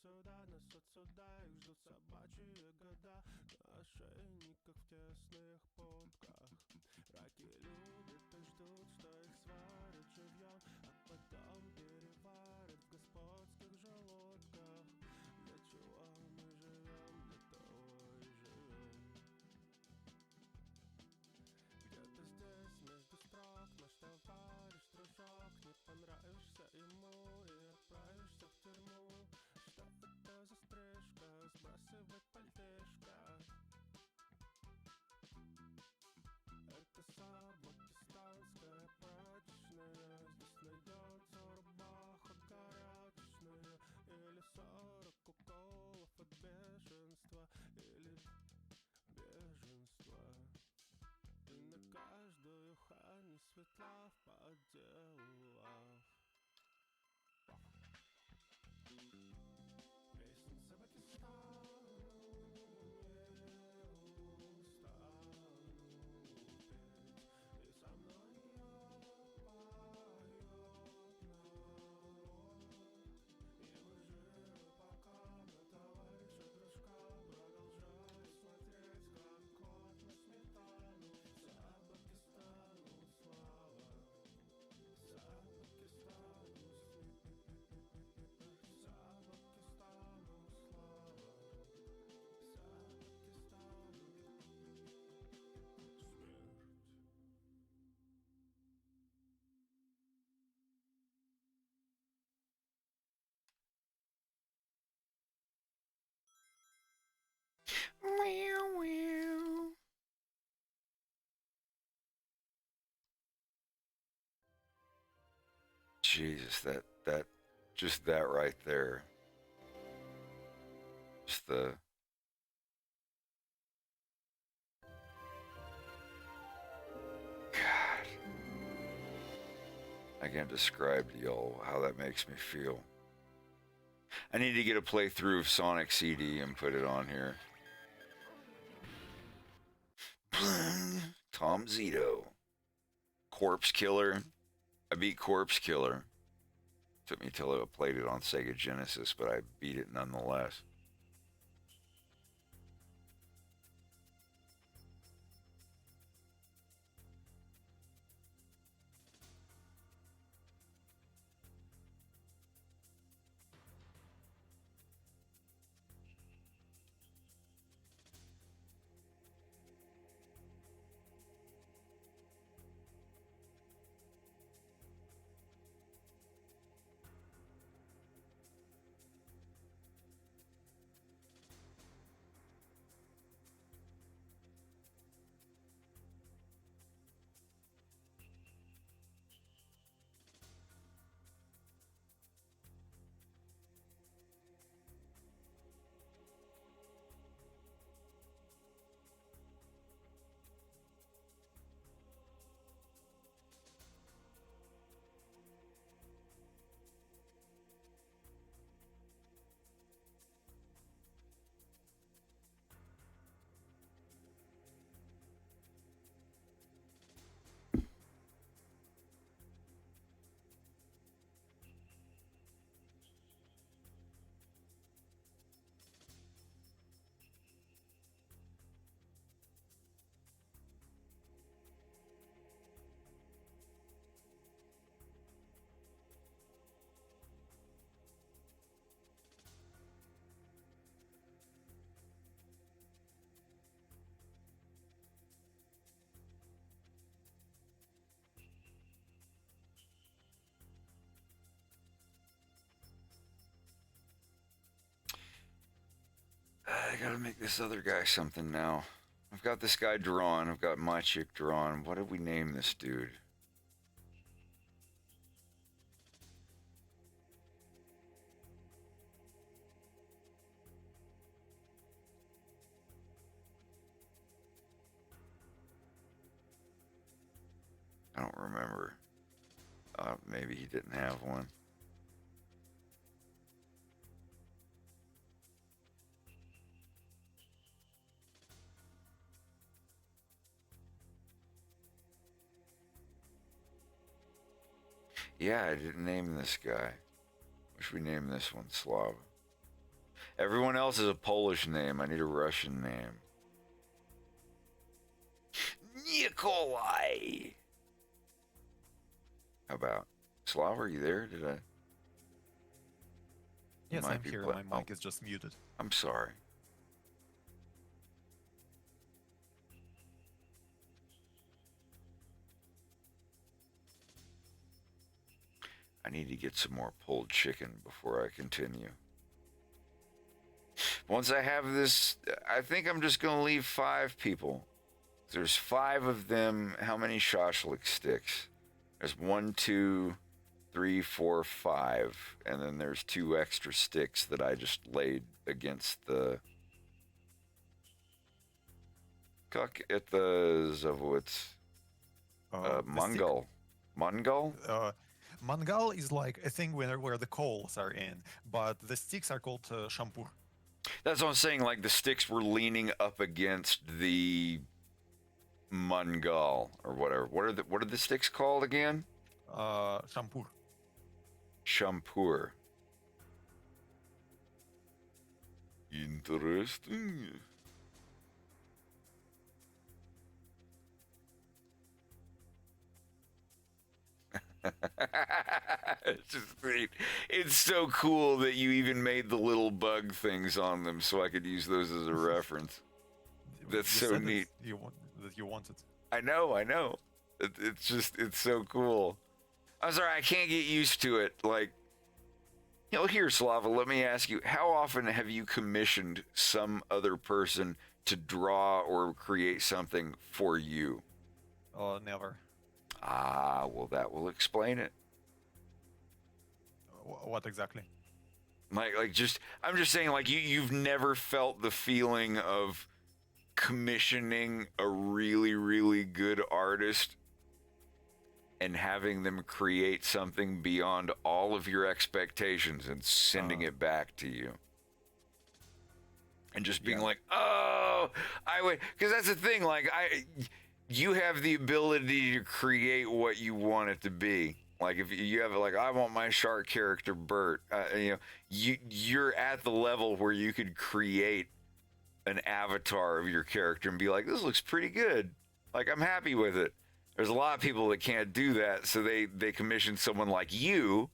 сюда, нас от сюда, их ждут собачьи года. На ошейниках в тесных пупках. Раки любят и ждут, что их сварят живьем, а потом переварят в господских желудках. Для чего мы живем, для того и живем. Где-то здесь, между строк, наш товарищ дружок. Не понравишься ему и отправишься в тюрьму. Что это за стрижка, сбрасывать пальтишко? Это сабатистанская прачечная. Здесь найдется рубаха горячечная. Или 40 уколов от бешенства. Или беженства. И на каждую хань светла в поделах. Песня собаки стану, не устану петь. И со мной ее поет народ. И мы живы пока на товарища дружка. Продолжаю смотреть, как кот на сметану. За Пакистану слава, за Пакистану слава, за Пакистану слава, за Пакистану смерть. Meow, meow. Jesus, that just that right there. Just the God. I can't describe to y'all how that makes me feel. I need to get a playthrough of Sonic CD and put it on here. Tom Zito. Corpse Killer. I beat Corpse Killer. Took me till I played it on Sega Genesis, but I beat it nonetheless. I gotta make this other guy something now. I've got this guy drawn. I've got my chick drawn. What did we name this dude? I don't remember. Maybe he didn't have one. Yeah, I didn't name this guy. Wish we named this one Slav. Everyone else is a Polish name. I need a Russian name. Nikolai. How about Slav? Are you there? Did I? Yes, I'm here. My mic is just muted. I'm sorry. I need to get some more pulled chicken before I continue. Once I have this, I think I'm just going to leave 5 people. There's 5 of them. How many shashlik sticks? There's 1, 2, 3, 4, 5. And then there's 2 extra sticks that I just laid against the... at the Zavowitz. Mongol. Mongol? Mangal is like a thing where the coals are in, but the sticks are called shampur. That's what I'm saying. Like the sticks were leaning up against the Mongol or whatever. What are the sticks called again? Shampur. Shampur. Interesting. It's so cool that you even made the little bug things on them so I could use those as a reference. That's so neat. That you wanted. I know. It's so cool. I'm sorry, I can't get used to it. Like, here, Slava, let me ask you, how often have you commissioned some other person to draw or create something for you? Never. Ah, well, that will explain it. What exactly? I'm just saying, like, you've never felt the feeling of commissioning a really, really good artist and having them create something beyond all of your expectations and sending it back to you. And just being like, oh, I would, because that's the thing, like, you have the ability to create what you want it to be. Like if you have like, I want my shark character Bert, you're at the level where you could create an avatar of your character and be like, this looks pretty good. Like I'm happy with it. There's a lot of people that can't do that, so they commission someone like you,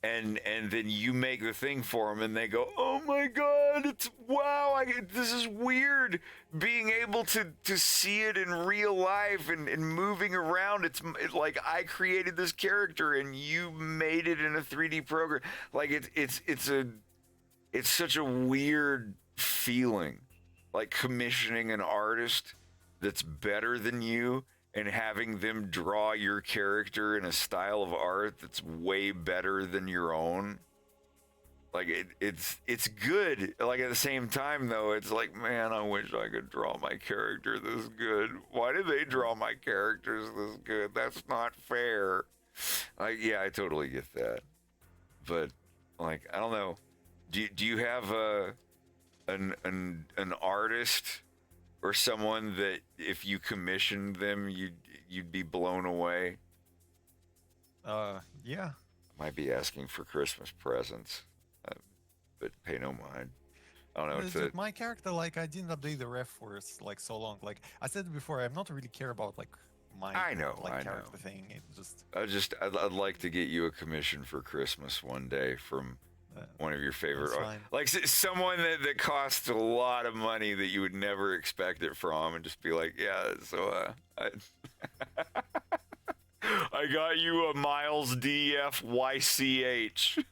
and then you make the thing for them, and they go, oh my god, it's wow, this is weird, being able to see it in real life and moving around. It's like I created this character and you made it in a 3D program. Like it's such a weird feeling, like commissioning an artist that's better than you and having them draw your character in a style of art that's way better than your own. Like it's good. Like at the same time though, it's like, man, I wish I could draw my character this good. Why do they draw my characters this good? That's not fair. Like, yeah, I totally get that. But like, I don't know. Do you have an artist or someone that if you commissioned them, you'd be blown away? Yeah. Might be asking for Christmas presents, but pay no mind. I don't know. My character, like, I didn't update the ref for like so long. Like I said before, I'm not really care about like my character thing. It I'd like to get you a commission for Christmas one day from one of your favorite art. Like someone that costs a lot of money that you would never expect it from, and just be like, yeah, so I got you a Miles DF YCH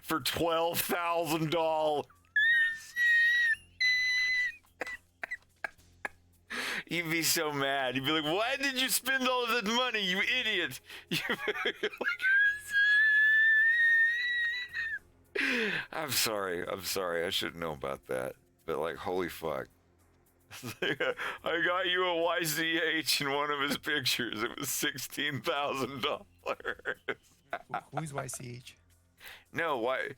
for $12,000. You'd be so mad. You'd be like, why did you spend all of that money, you idiot? I'm sorry. I shouldn't know about that. But like, holy fuck. I got you a YCH in one of his pictures. It was $16,000. Who is YCH? No, why?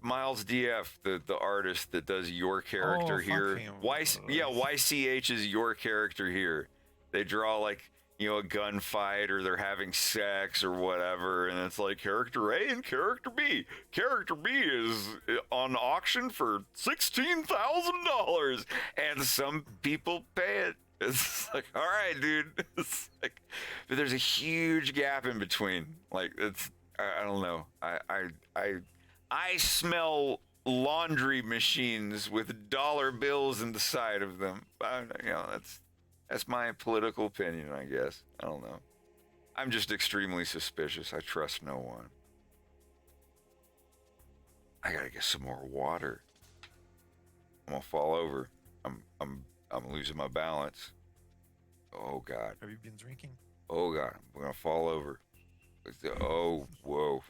Miles DF, the artist that does your character here. YCH is your character here. They draw like you know, a gunfight or they're having sex or whatever, and it's like character A and character B. Character B is on auction for $16,000, and some people pay it. It's like, all right, dude. It's like, but there's a huge gap in between. Like, it's, I don't know. I smell laundry machines with dollar bills in the side of them. You know, that's my political opinion, I guess. I don't know. I'm just extremely suspicious. I trust no one. I gotta get some more water. I'm gonna fall over. I'm losing my balance. Oh God. Have you been drinking? Oh God, I'm gonna fall over. Oh, whoa.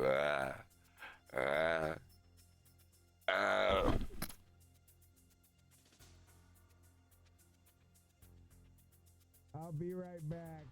Ah. Ah. Ah. I'll be right back.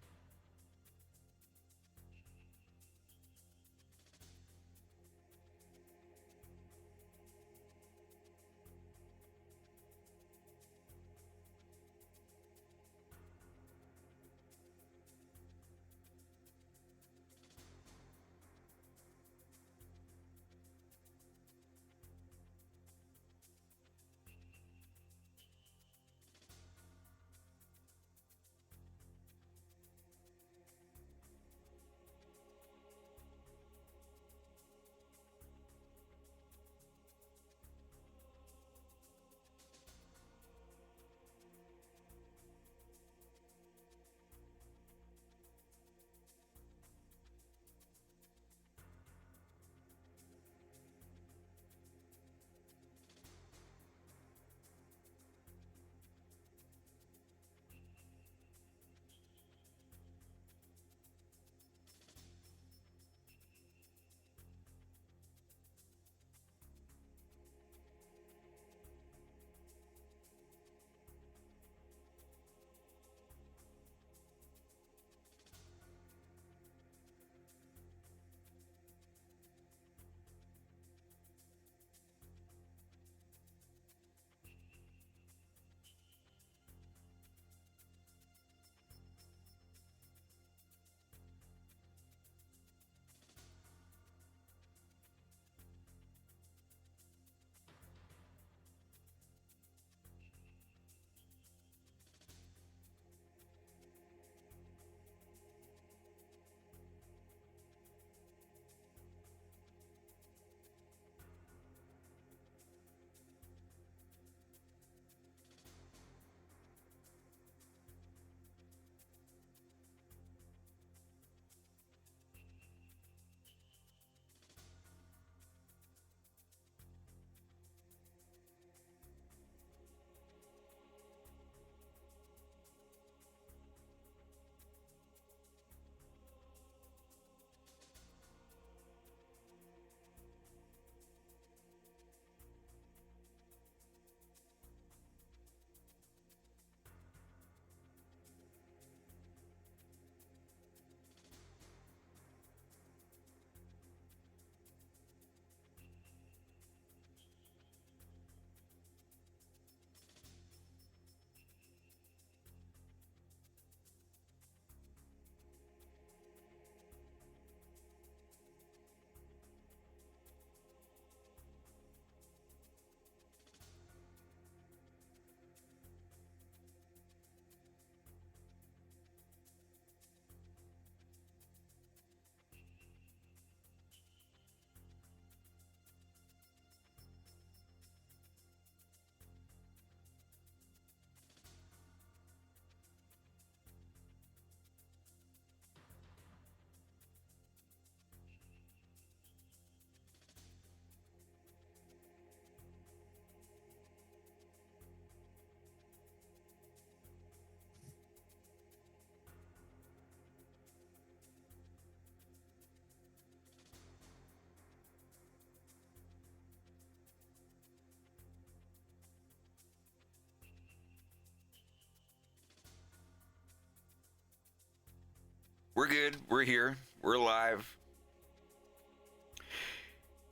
We're good. We're here. We're live.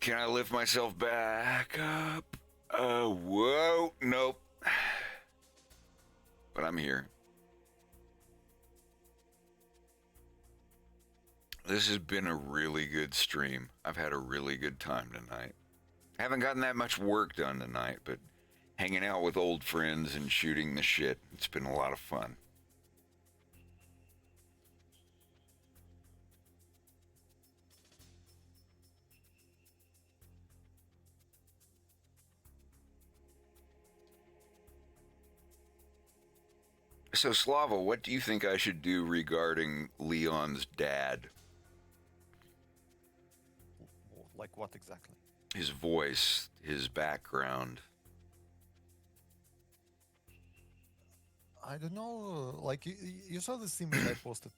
Can I lift myself back up? Whoa. Nope. But I'm here. This has been a really good stream. I've had a really good time tonight. Haven't gotten that much work done tonight, but hanging out with old friends and shooting the shit, it's been a lot of fun. So, Slava, what do you think I should do regarding Leon's dad? Like what exactly? His voice, his background. I don't know. Like you saw this image I posted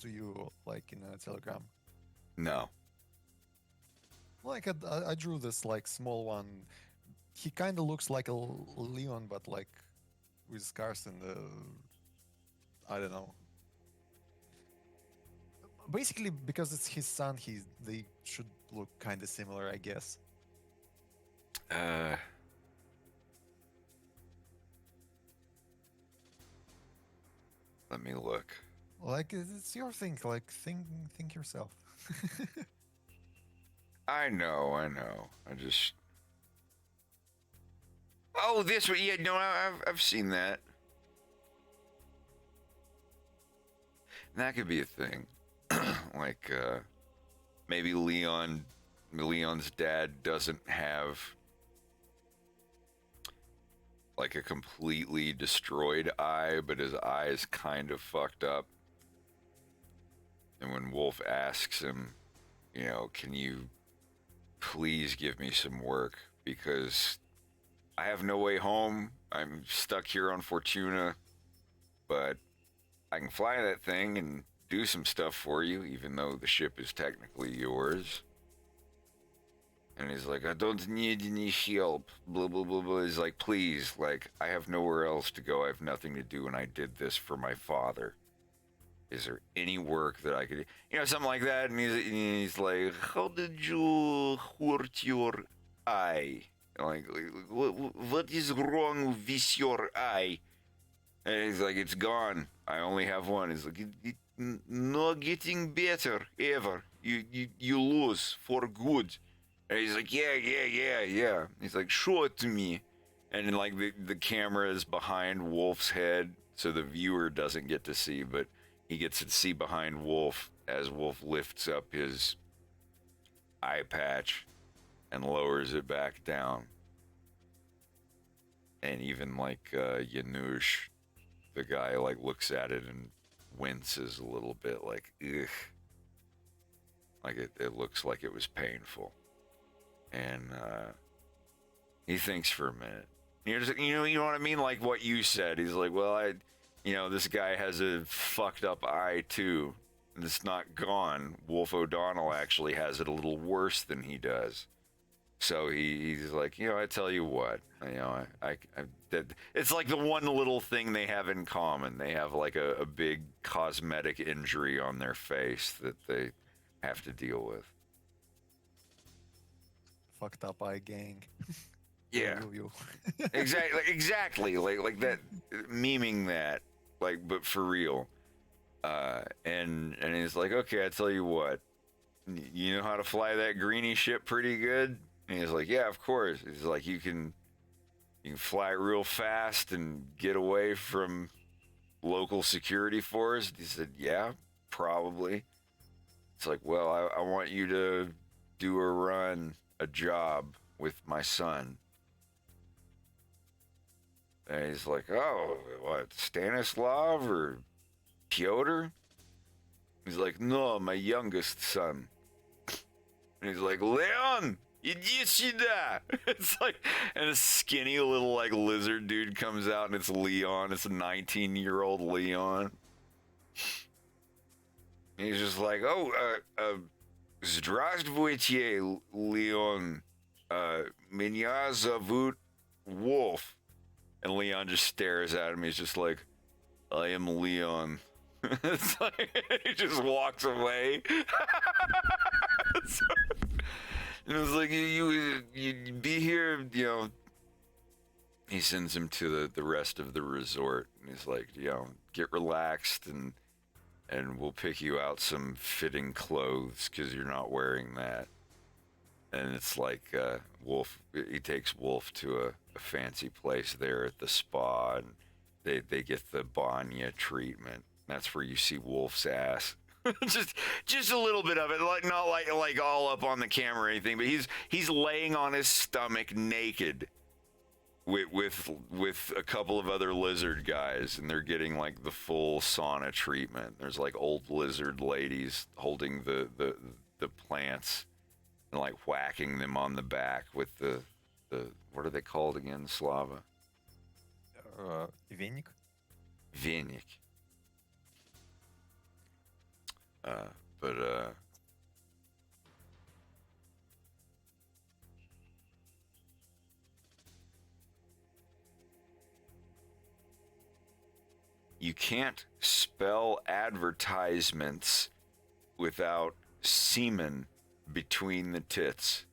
to you, like in a Telegram. No. Like I drew this like small one. He kind of looks like a Leon, but like with scars and I don't know. Basically, because it's his son, they should look kind of similar, I guess. Let me look. Like it's your thing. Like think yourself. I know. I just. Oh, this one. Yeah, no, I've seen that. That could be a thing. Like, maybe Leon's dad doesn't have like a completely destroyed eye, but his eye is kind of fucked up. And when Wolf asks him, you know, can you please give me some work? Because I have no way home. I'm stuck here on Fortuna, but I can fly that thing and do some stuff for you, even though the ship is technically yours. And he's like, I don't need any help, blah, blah, blah, blah. He's like, please, like, I have nowhere else to go. I have nothing to do, and I did this for my father. Is there any work that I could do? You know, something like that. And he's like, how did you hurt your eye? Like, what is wrong with your eye? And he's like, it's gone. I only have one. He's like, not getting better ever. You lose for good. And he's like, yeah. He's like, show it to me. And then, like, the camera is behind Wolf's head, so the viewer doesn't get to see, but he gets to see behind Wolf as Wolf lifts up his eye patch and lowers it back down. And even, like, Yanush, the guy, like, looks at it and winces a little bit, like, ugh. Like, it looks like it was painful. And he thinks for a minute. You know what I mean? Like what you said. He's like, well, this guy has a fucked up eye too. And it's not gone. Wolf O'Donnell actually has it a little worse than he does. So he's like, I tell you what, it's like the one little thing they have in common. They have like a big cosmetic injury on their face that they have to deal with. Fucked up eye gang. Yeah. Exactly. Like that, memeing that, like, but for real. And he's like, okay, I tell you what, you know how to fly that greenie ship pretty good? And he's like, yeah, of course. He's like, you can fly it real fast and get away from local security force. He said, yeah, probably. It's like, well, I want you to do a job with my son. And he's like, oh, what, Stanislav or Pyotr? He's like, no, my youngest son. And he's like, Leon, иди сюда. It's like, and a skinny little like lizard dude comes out, and it's Leon. It's a 19-year-old Leon. And he's just like, здравствуйте, Leon. Меня зовут Wolf. And Leon just stares at him. He's just like, I am Leon. It's like, he just walks away. And it was like, you be here, He sends him to the rest of the resort. And he's like, get relaxed and and we'll pick you out some fitting clothes because you're not wearing that. And it's like Wolf. He takes Wolf to a fancy place there at the spa, and they get the banya treatment. That's where you see Wolf's ass. just a little bit of it, like not like all up on the camera or anything, but he's laying on his stomach naked with a couple of other lizard guys, and they're getting like the full sauna treatment. There's like old lizard ladies holding the plants and like whacking them on the back with the what are they called again, Slava? Venik. Venik. You can't spell advertisements without semen between the tits.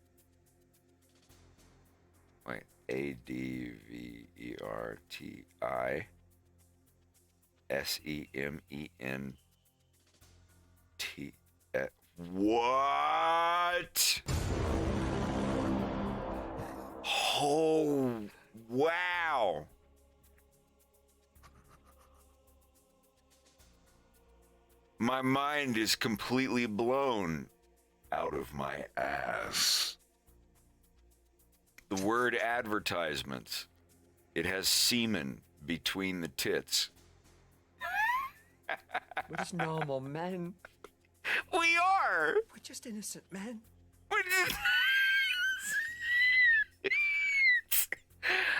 Wait, ADVERTISEMENT. What? Oh, wow. My mind is completely blown out of my ass. The word advertisements. It has semen between the tits. We're just normal men. We are. We're just innocent men.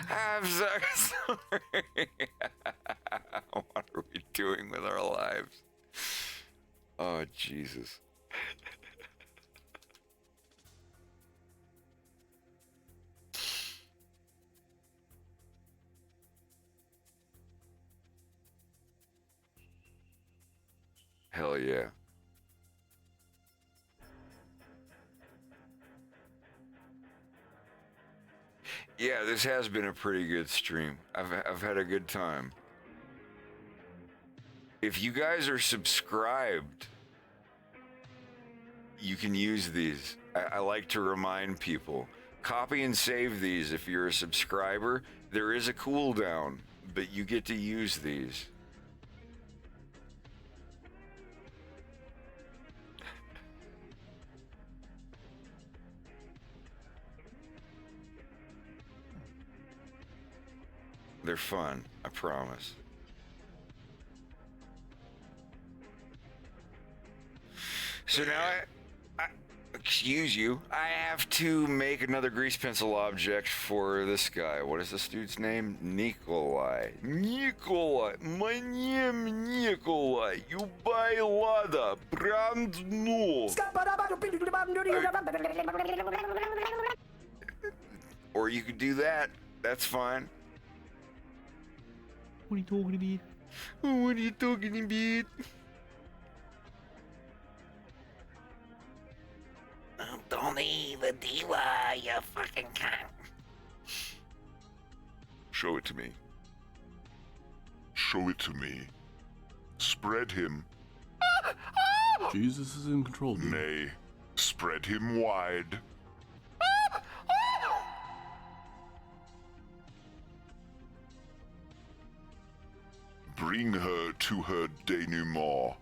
I'm so sorry. What are we doing with our lives? Oh, Jesus. Hell yeah. Yeah, this has been a pretty good stream. I've had a good time. If you guys are subscribed, you can use these. I like to remind people, copy and save these. If you're a subscriber, there is a cooldown, but you get to use these. They're fun, I promise. So now excuse you, I have to make another grease pencil object for this guy. What is this dude's name? Nikolai. Nikolai. My name Nikolai. You buy Lada. Brand new. Or you could do that. That's fine. What are you talking about? What are you talking about? Don't even diva, you fucking cunt. Show it to me. Show it to me. Spread him. Jesus is in control, dude. Nay, spread him wide. Bring her to her denouement.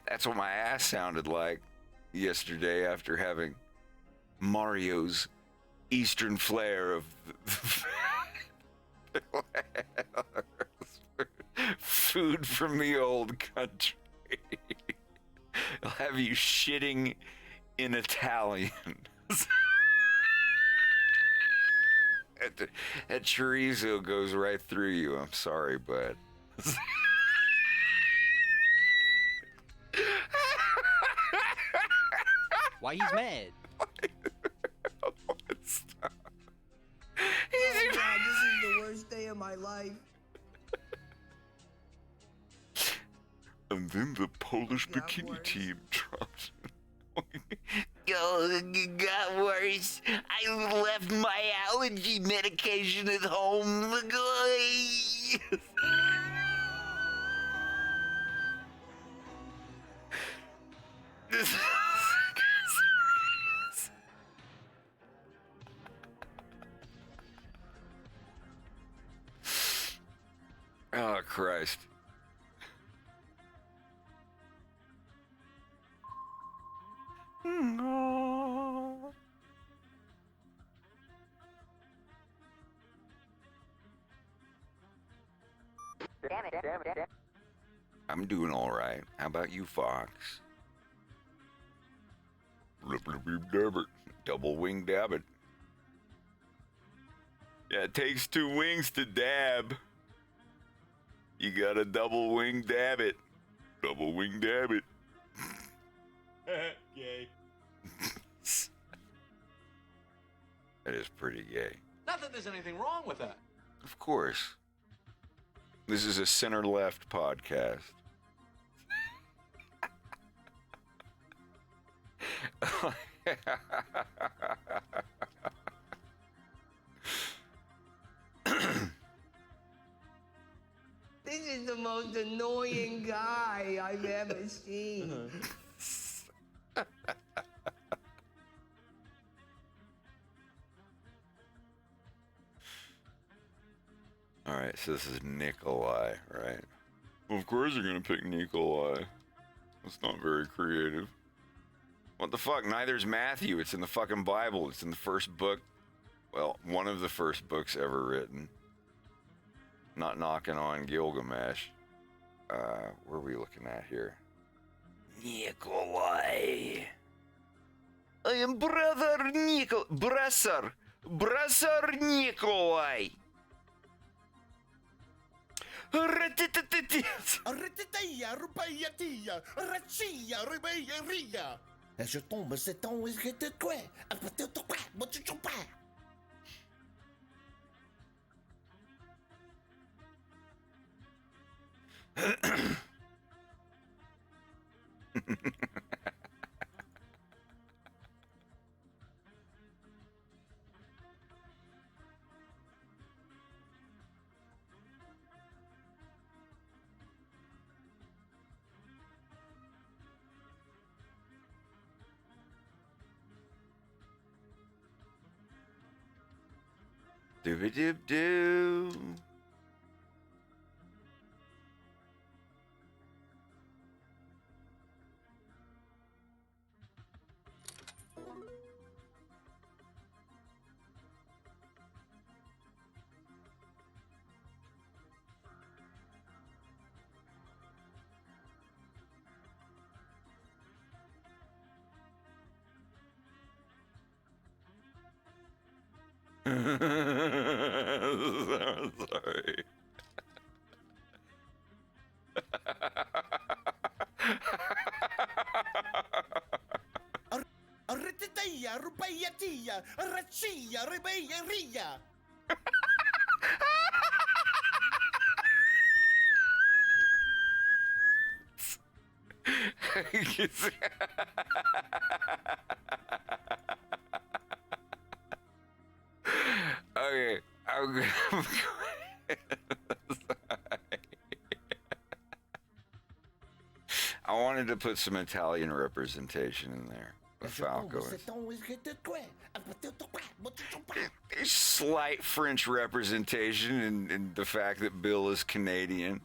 That's what my ass sounded like yesterday after having Mario's Eastern flair of food from the old country. I'll have you shitting in Italian. That chorizo goes right through you. I'm sorry, bud. Why he's mad? Stop. Oh God, this is the worst day of my life. And then the Polish bikini team drops. It got worse. I left my allergy medication at home. Oh, Christ. No. I'm doing all right. How about you, Fox? Double wing dab it. Yeah, it takes 2 wings to dab. You gotta double wing dab it. Double wing dab it. Yay. That is pretty gay. Not that there's anything wrong with that. Of course. This is a center-left podcast. This is the most annoying guy I've ever seen. All right, so this is Nikolai, right? Well, of course you're gonna pick Nikolai. That's not very creative. What the fuck? Neither's Matthew. It's in the fucking Bible. It's in the first book. Well, one of the first books ever written. Not knocking on Gilgamesh. Where are we looking at here? Nikolai. I am brother Bresser Nikolai. Je tombe, c'est ton whisky de quoi? Doo-ba-doo-doo. Sorry. Okay, I'm I wanted to put some Italian representation in there. With Falco. There's slight French representation in the fact that Bill is Canadian.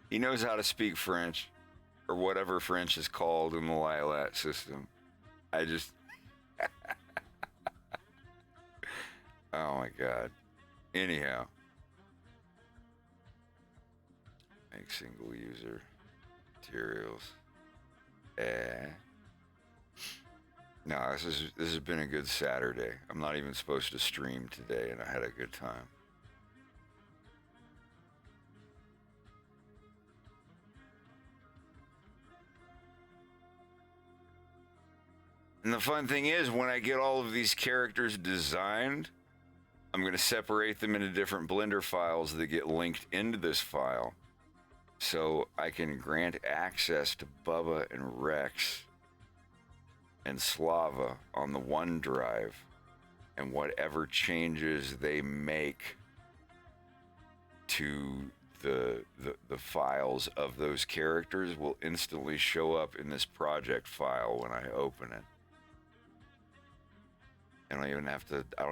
He knows how to speak French, or whatever French is called in the Lilat system. I just... Oh my God. Anyhow. Make single user materials. No, this has been a good Saturday. I'm not even supposed to stream today, and I had a good time. And the fun thing is, when I get all of these characters designed, I'm going to separate them into different Blender files that get linked into this file, so I can grant access to Bubba and Rex and Slava on the OneDrive, and whatever changes they make to the files of those characters will instantly show up in this project file when I open it. I don't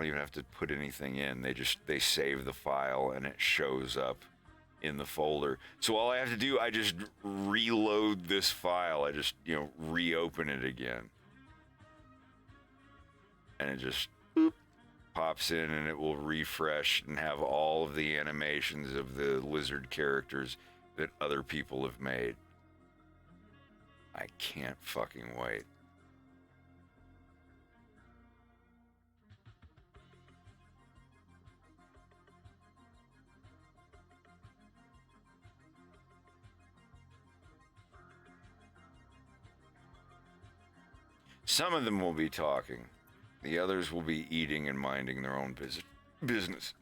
even have to put anything in. They save the file and it shows up in the folder. So all I have to do, I just reload this file. I just, reopen it again. And it just boop, pops in, and it will refresh and have all of the animations of the lizard characters that other people have made. I can't fucking wait. Some of them will be talking. The others will be eating and minding their own business.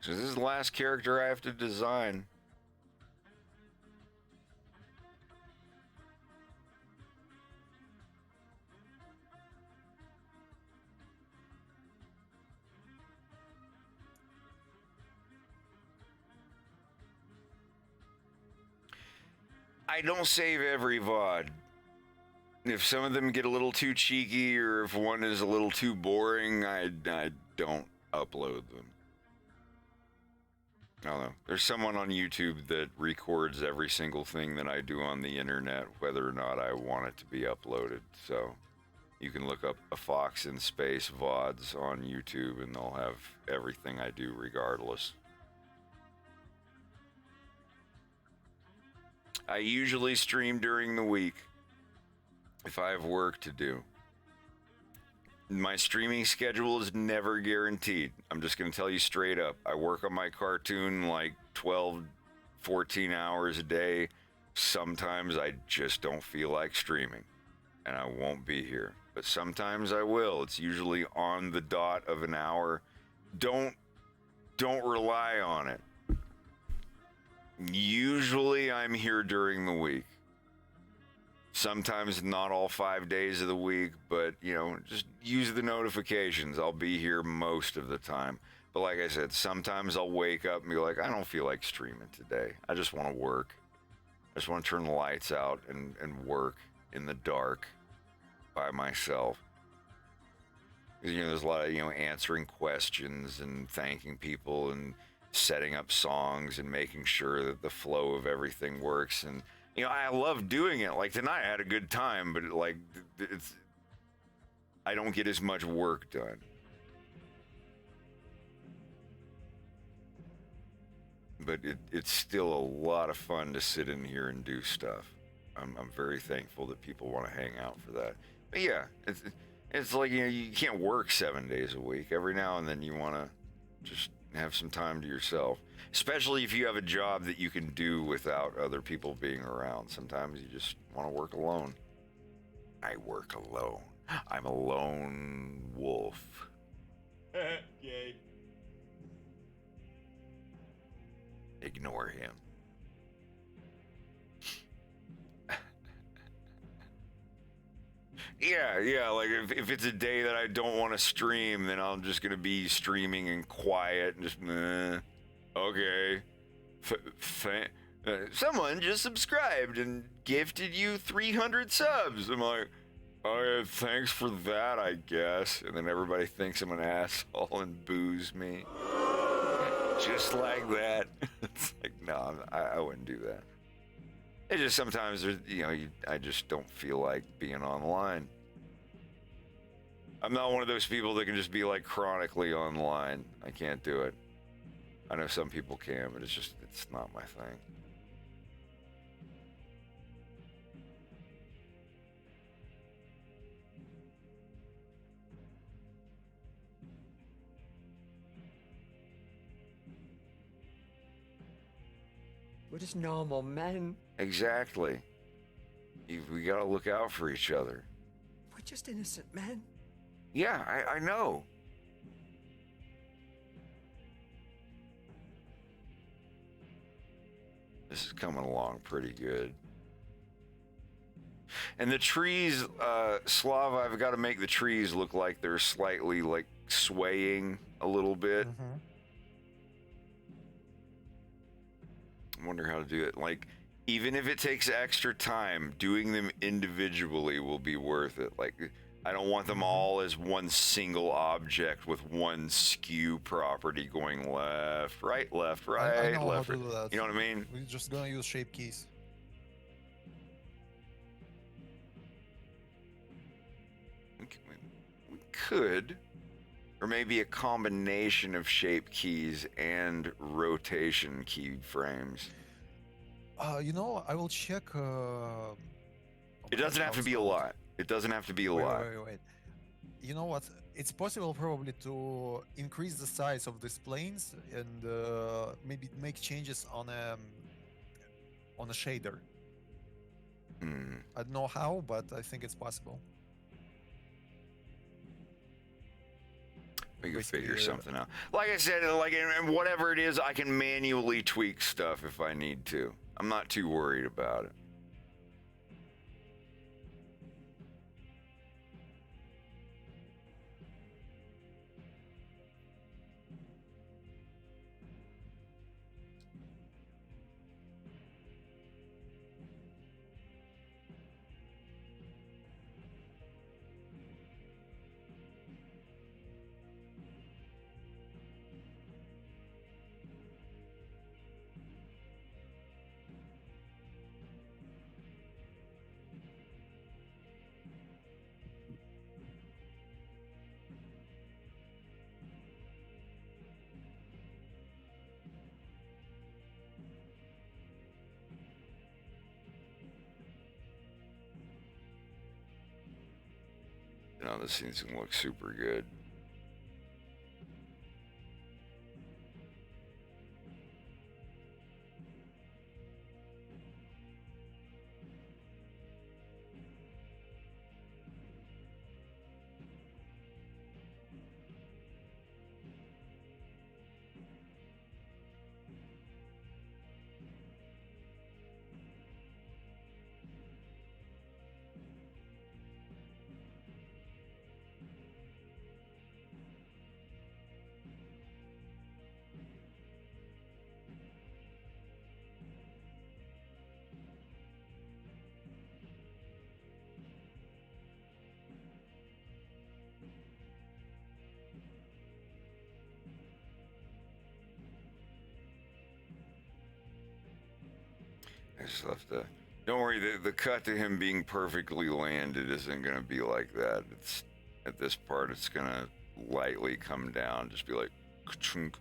So this is the last character I have to design. I don't save every VOD. If some of them get a little too cheeky, or if one is a little too boring, I don't upload them. I don't know. There's someone on YouTube that records every single thing that I do on the internet, whether or not I want it to be uploaded. So you can look up AFoxInSpace VODs on YouTube, and they'll have everything I do regardless. I usually stream during the week if I have work to do. My streaming schedule is never guaranteed. I'm just going to tell you straight up. I work on my cartoon like 12, 14 hours a day. Sometimes I just don't feel like streaming, and I won't be here. But sometimes I will. It's usually on the dot of an hour. Don't rely on it. Usually I'm here during the week. Sometimes not all 5 days of the week, but, just use the notifications. I'll be here most of the time. But like I said, sometimes I'll wake up and be like, I don't feel like streaming today. I just want to work. I just want to turn the lights out and work in the dark by myself. There's a lot of, answering questions and thanking people and setting up songs and making sure that the flow of everything works. And I love doing it. Like tonight I had a good time, but I don't get as much work done. But it's still a lot of fun to sit in here and do stuff. I'm very thankful that people want to hang out for that. But yeah, it's like, you can't work 7 days a week. Every now and then you want to just have some time to yourself, especially if you have a job that you can do without other people being around. Sometimes you just want to work alone. I work alone. I'm a lone wolf. Yay. Ignore him. Yeah, like if it's a day that I don't want to stream, then I'm just going to be streaming in quiet and just, okay. Someone just subscribed and gifted you 300 subs. I'm like, oh yeah, thanks for that, I guess. And then everybody thinks I'm an asshole and boos me. Just like that. It's like, no, I wouldn't do that. It's just sometimes, I just don't feel like being online. I'm not one of those people that can just be like chronically online. I can't do it. I know some people can, but it's not my thing. We're just normal men. Exactly. We gotta look out for each other. We're just innocent men. Yeah, I know. This is coming along pretty good. And the trees, Slav, I've got to make the trees look like they're slightly like swaying a little bit. I wonder how to do it. Like, even if it takes extra time, doing them individually will be worth it. Like, I don't want them all as one single object with one skew property going left, right, left, right, I know left. how to do that. You know what I mean? We're just gonna use shape keys. We could, or maybe a combination of shape keys and rotation keyframes. You know, I will check. It doesn't have to be a lot. It doesn't have to be a lot. Wait. You know what? It's possible probably to increase the size of these planes and maybe make changes on a shader. I don't know how, but I think it's possible. We can figure something out. Like I said, like, and whatever it is, I can manually tweak stuff if I need to. I'm not too worried about it. No, this seems to look super good. I just left the. Don't worry, the cut to him being perfectly landed isn't going to be like that. It's at this part, it's going to lightly come down, just be like, ka-chunk.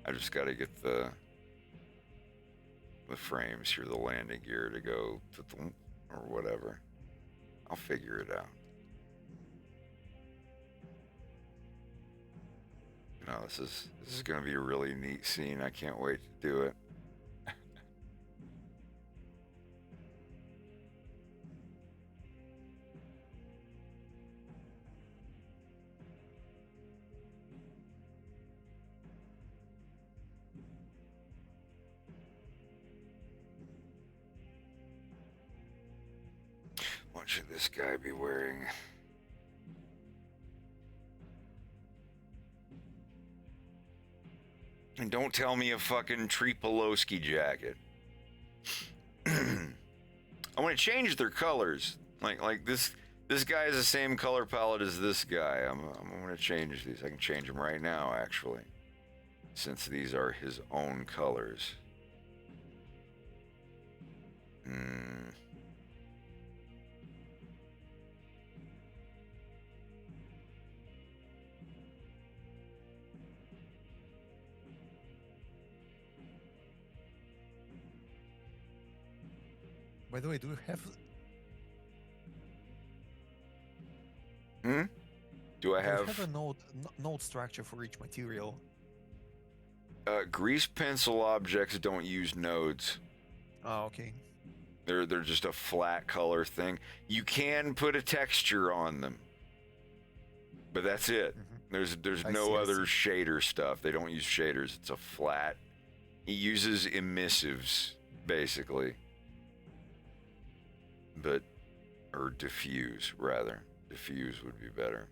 I just got to get the frames here, the landing gear to go or whatever. I'll figure it out. No, this is going to be a really neat scene. I can't wait to do it. What should this guy be wearing? And don't tell me a fucking Tripolowski jacket. I want to change their colors. Like this guy is the same color palette as this guy. I'm going to change these. I can change them right now, actually, since these are his own colors. By the way, do you have? Do I Do you have? have a node structure for each material? Grease pencil objects don't use nodes. Oh, okay. They're just a flat color thing. You can put a texture on them, but that's it. There's no other shader stuff. They don't use shaders. It's a flat. He uses emissives basically. But, or diffuse, rather. Diffuse would be better.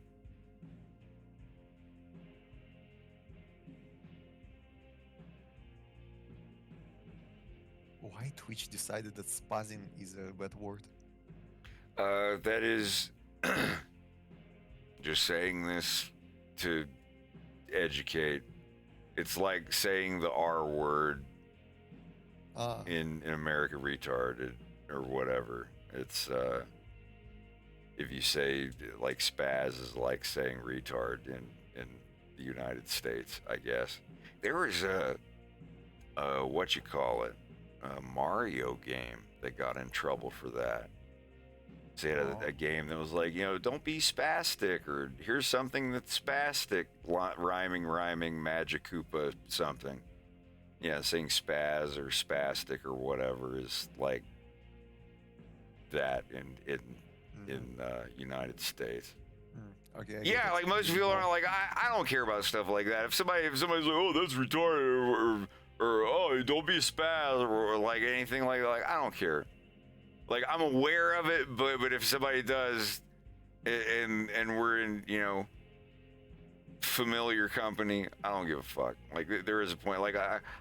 Why Twitch decided that spazzing is a bad word? That is just saying this to educate. It's like saying the R word in America, retarded or whatever. It's if you say like spaz is like saying retard in the United States, I guess. There was a what you call it, a Mario game that got in trouble for that. So they had a game that was like, you know, don't be spastic, or here's something that's spastic, rhyming, Magic Koopa something. Yeah, saying spaz or spastic or whatever is like that in United States. Okay. Yeah, like most people are like, I don't care about stuff like that. If somebody's like, oh, that's retarded, or oh, don't be a spaz, or like anything like that, like, I don't care. Like, I'm aware of it, but if somebody does, and we're in, you know, familiar company, I don't give a fuck. Like, there is a point, like,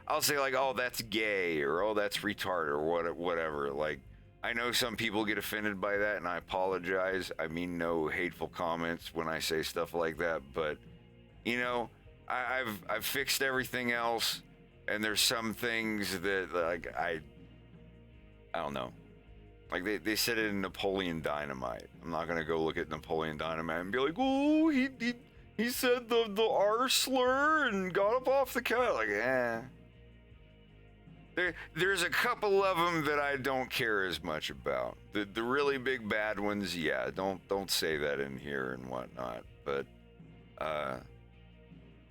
I'll say like, oh, that's gay, or oh, that's retarded, or whatever. Like, I know some people get offended by that, and I apologize. I mean no hateful comments when I say stuff like that, but, you know, I've fixed everything else, and there's some things that, like, I don't know. Like, they said it in Napoleon Dynamite. I'm not gonna go look at Napoleon Dynamite and be like, oh, he said the R slur and got up off the couch. Like, There's a couple of them that I don't care as much about. The really big bad ones, yeah, don't say that in here and whatnot. But I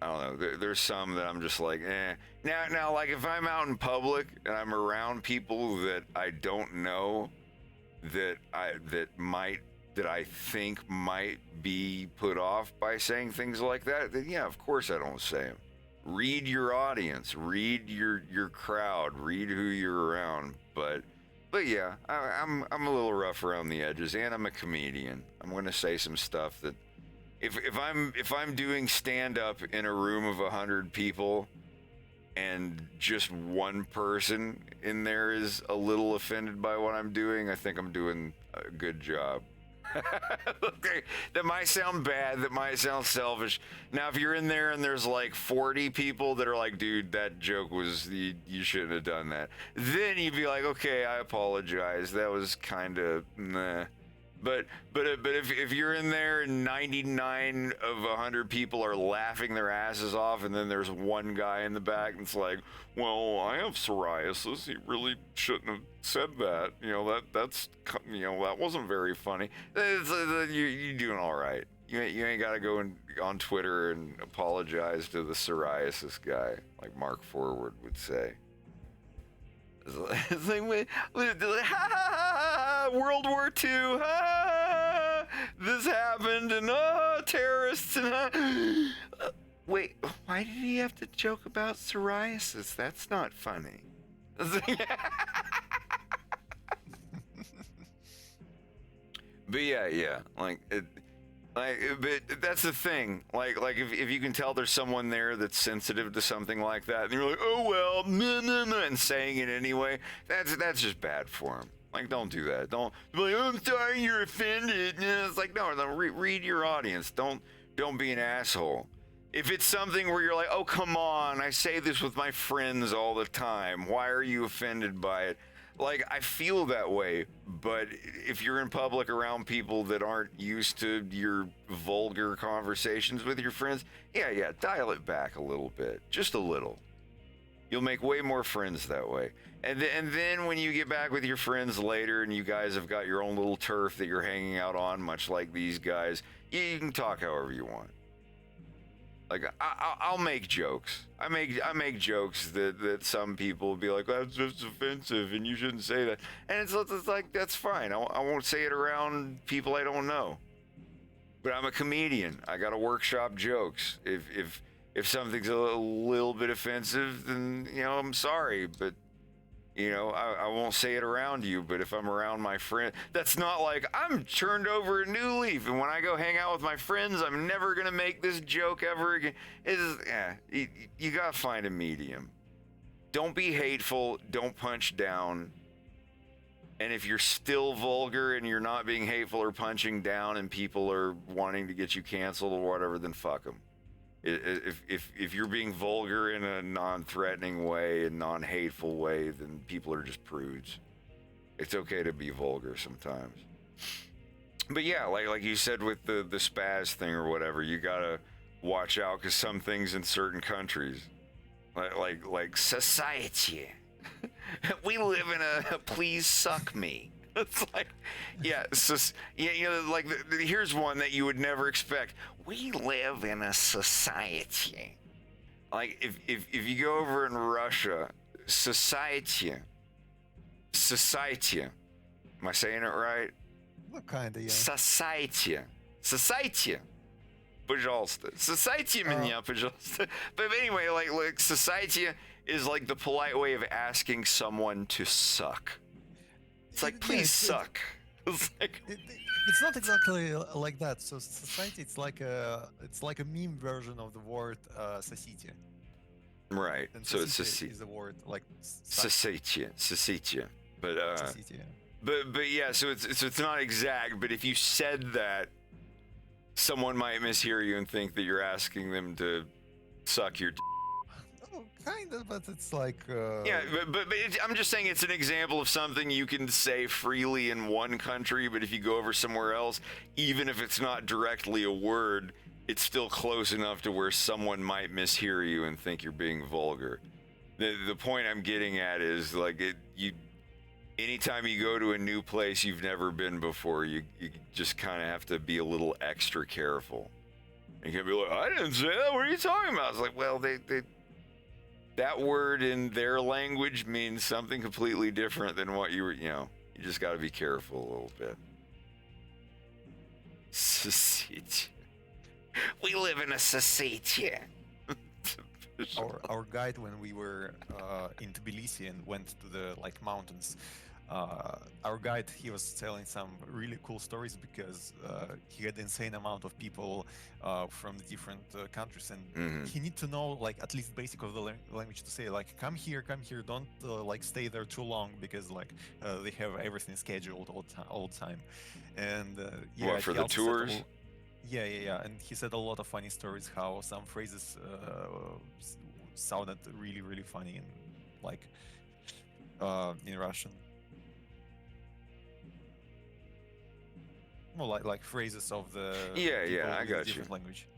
don't know. There's some that I'm just like, eh. Now, like, if I'm out in public and I'm around people that I don't know, that I think might be put off by saying things like that, then yeah, of course I don't say them. Read your audience, read your crowd, read who you're around. But yeah, I'm a little rough around the edges, and I'm a comedian. I'm gonna say some stuff that if I'm doing stand up in a room of 100 people, and just one person in there is a little offended by what I'm doing, I think I'm doing a good job. Okay, that might sound bad, that might sound selfish. Now, if you're in there and there's like 40 people that are like, dude, that joke was, you shouldn't have done that, then you'd be like, okay, I apologize, that was kind of meh. But if you're in there and 99 of 100 people are laughing their asses off, and then there's one guy in the back that's like, well, I have psoriasis, he really shouldn't have said that, you know, that's you know, that wasn't very funny. You're doing all right. You ain't got to go on Twitter and apologize to the psoriasis guy, like Mark Forward would say. It's like, ha ha ha, World War II, ha, this happened, and terrorists, and wait, why did he have to joke about psoriasis? That's not funny. But yeah, like it. But that's the thing. Like if you can tell there's someone there that's sensitive to something like that, and you're like, oh well, and saying it anyway, that's just bad for them. Like, don't do that. Don't be like, oh, I'm sorry, you're offended. And it's like, no, read your audience. Don't be an asshole. If it's something where you're like, oh come on, I say this with my friends all the time. Why are you offended by it? Like, I feel that way, but if you're in public around people that aren't used to your vulgar conversations with your friends, yeah, dial it back a little bit, just a little. You'll make way more friends that way. And then when you get back with your friends later and you guys have got your own little turf that you're hanging out on, much like these guys, you can talk however you want. Like, I'll make jokes. I make jokes that some people will be like, that's just offensive and you shouldn't say that. And it's like, that's fine. I won't say it around people I don't know. But I'm a comedian. I got to workshop jokes. If something's a little bit offensive, then, you know, I'm sorry. But You know, I won't say it around you, but if I'm around my friend, that's not like I'm turned over a new leaf. And when I go hang out with my friends, I'm never going to make this joke ever again. You got to find a medium. Don't be hateful. Don't punch down. And if you're still vulgar and you're not being hateful or punching down and people are wanting to get you canceled or whatever, then fuck them. If you're being vulgar in a non-threatening way and non-hateful way, then people are just prudes. It's okay to be vulgar sometimes. But yeah, like you said with the spaz thing or whatever, you gotta watch out because some things in certain countries, like society, we live in a please suck me. It's like, yeah, you know, like here's one that you would never expect. We live in a society. Like if you go over in Russia, society. Am I saying it right? What kind of, yeah. Society. Пожалуйста. Society меня, пожалуйста. But anyway, like society is like the polite way of asking someone to suck. It's like, please suck. It's like it's not exactly like that. So society, it's like a meme version of the word society. Right. And So it's society is a word like society. But society, yeah. but yeah. So it's not exact. But if you said that, someone might mishear you and think that you're asking them to suck your. Kind of, but it's like. Yeah, but I'm just saying it's an example of something you can say freely in one country, but if you go over somewhere else, even if it's not directly a word, it's still close enough to where someone might mishear you and think you're being vulgar. The point I'm getting at is like anytime you go to a new place you've never been before, you just kind of have to be a little extra careful. And you can be like, I didn't say that. What are you talking about? It's like, well, that word in their language means something completely different than what you were, you know. You just got to be careful a little bit. Society. We live in a society. Our guide, when we were in Tbilisi and went to the mountains, our guide, he was telling some really cool stories because he had insane amount of people from different countries, and he need to know at least basic of the language to say come here, don't stay there too long because they have everything scheduled all the time. And yeah, for the tours? Yeah, and he said a lot of funny stories how some phrases sounded really, really funny in Russian. Well, like phrases of the yeah, I got you. Language.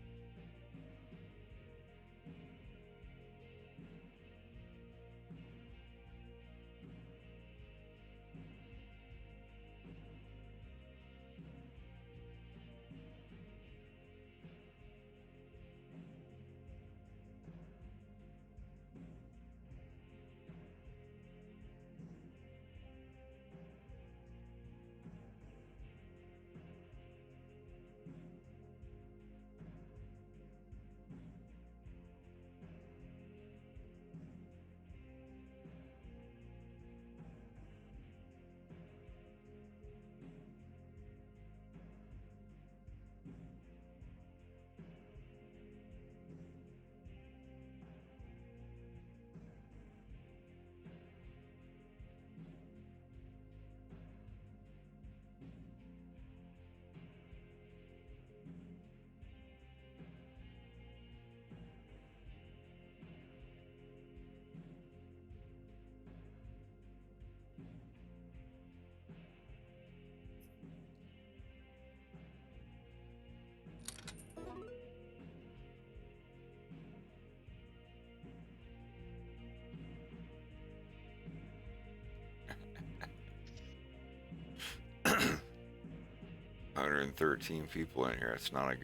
$113 people in here. It's not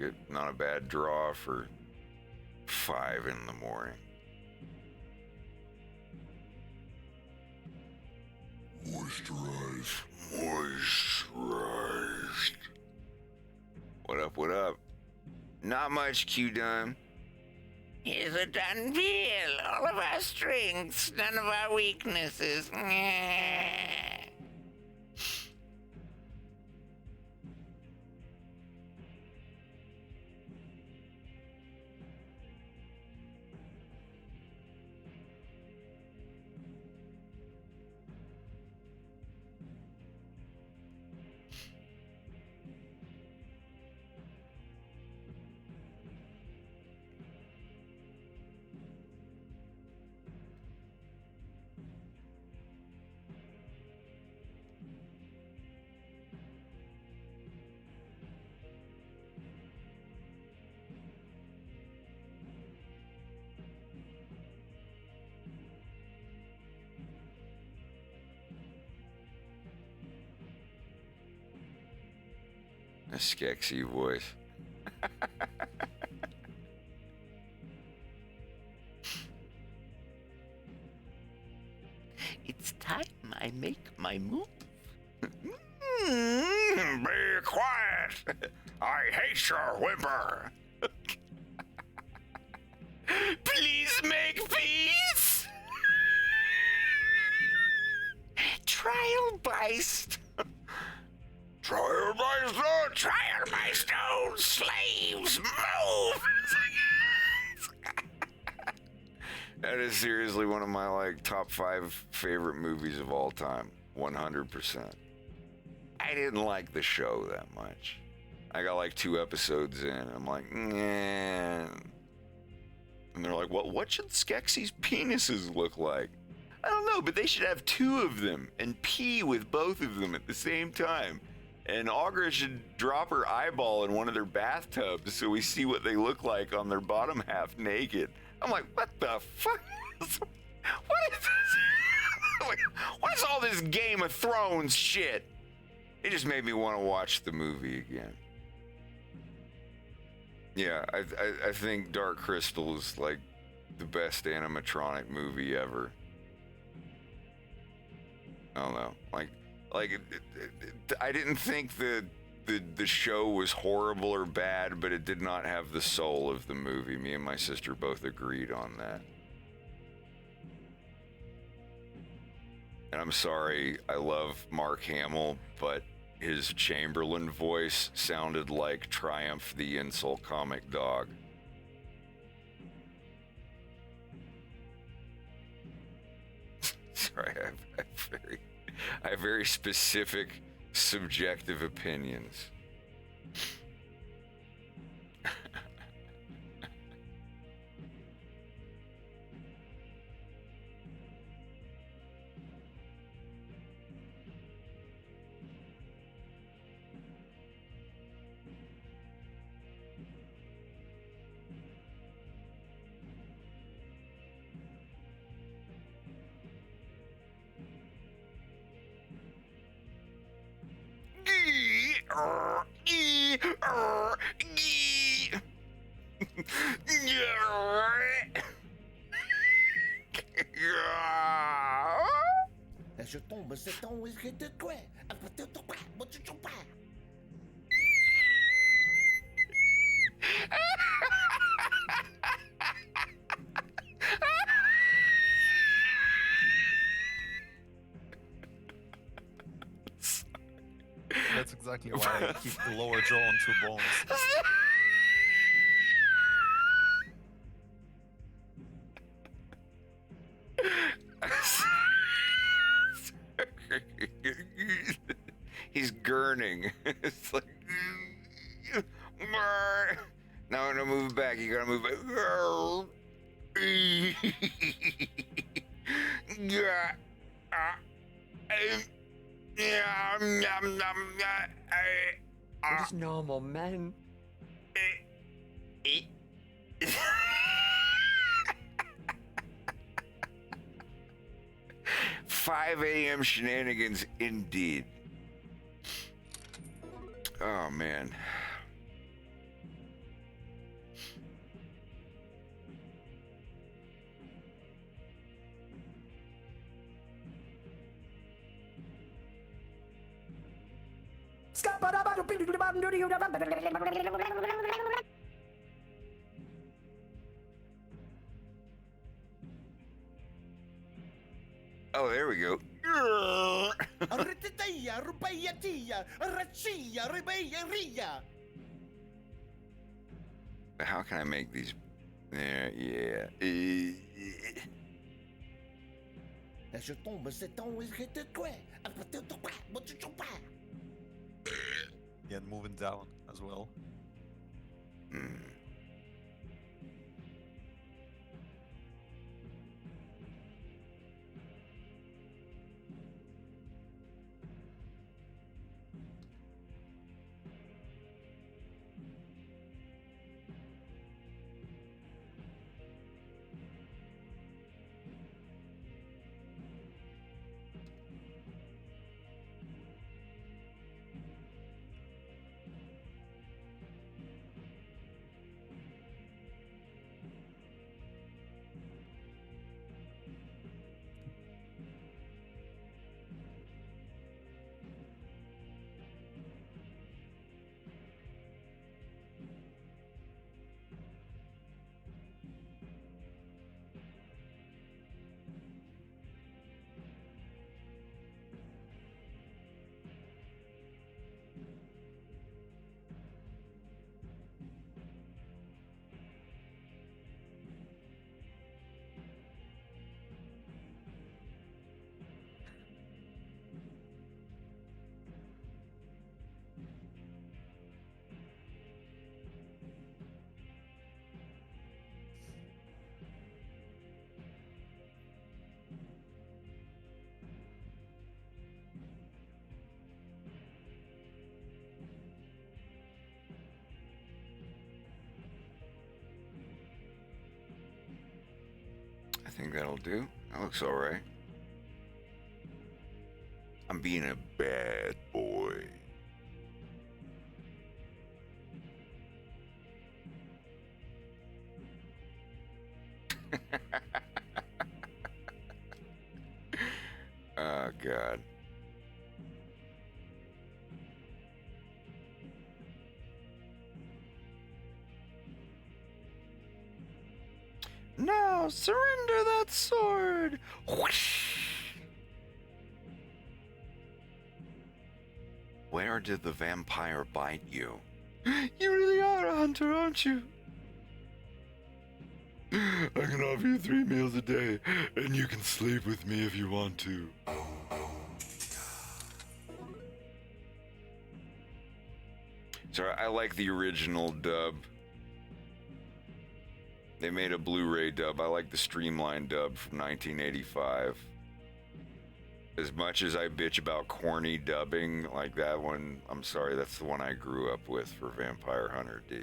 a bad draw for 5 in the morning. Moisturized. What up? Not much, Q-Dime. Here's a done deal. All of our strengths, none of our weaknesses. A Skexy voice. It's time I make my move. Be quiet! I hate your whimper! Please make peace! Trial by Trial by stone! Trial by stone! Slaves, move! That is seriously one of my, like, top 5 favorite movies of all time. 100%. I didn't like the show that much. I got, like, 2 episodes in, and I'm like, nah. And they're like, well, what should Skeksy's penises look like? I don't know, but they should have 2 of them and pee with both of them at the same time. And Augur should drop her eyeball in one of their bathtubs so we see what they look like on their bottom half naked. I'm like, what the fuck? What is this? Like, what is all this Game of Thrones shit? It just made me want to watch the movie again. Yeah, I think Dark Crystal is like the best animatronic movie ever. I don't know, like I didn't think the show was horrible or bad, but it did not have the soul of the movie. Me and my sister both agreed on that. And I'm sorry, I love Mark Hamill, but his Chamberlain voice sounded like Triumph the Insult comic dog. Sorry, I have very specific, subjective opinions. Je tombe, c'est ton whisky de quoi? Quoi? 'That's exactly why I keep the lower jaw on 2 bones. He's gurning. It's like, now I'm gonna move back. You gotta move back. What is normal, man? 5 a.m. shenanigans indeed. Oh man. Oh, there we go. How can I make these? There, yeah. Yeah, and moving down as well. I think that'll do. That looks all right. I'm being a bad boy. Oh, God. Now surrender that sword. Whoosh. Where did the vampire bite you? You really are a hunter, aren't you? I can offer you 3 meals a day, and you can sleep with me if you want to. Sorry, I like the original dub. They made a Blu-ray dub. I like the streamlined dub from 1985. As much as I bitch about corny dubbing, like that one, I'm sorry, that's the one I grew up with for Vampire Hunter D.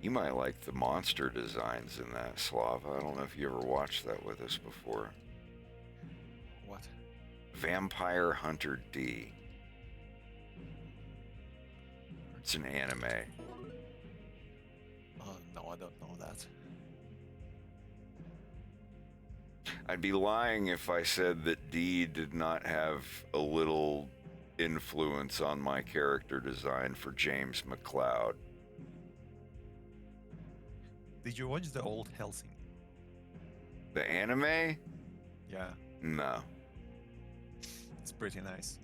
You might like the monster designs in that, Slava. I don't know if you ever watched that with us before. What? Vampire Hunter D. It's an anime. No, I don't know that. I'd be lying if I said that D did not have a little influence on my character design for James McLeod. Did you watch the old Helsing? The anime? Yeah, No. it's pretty nice.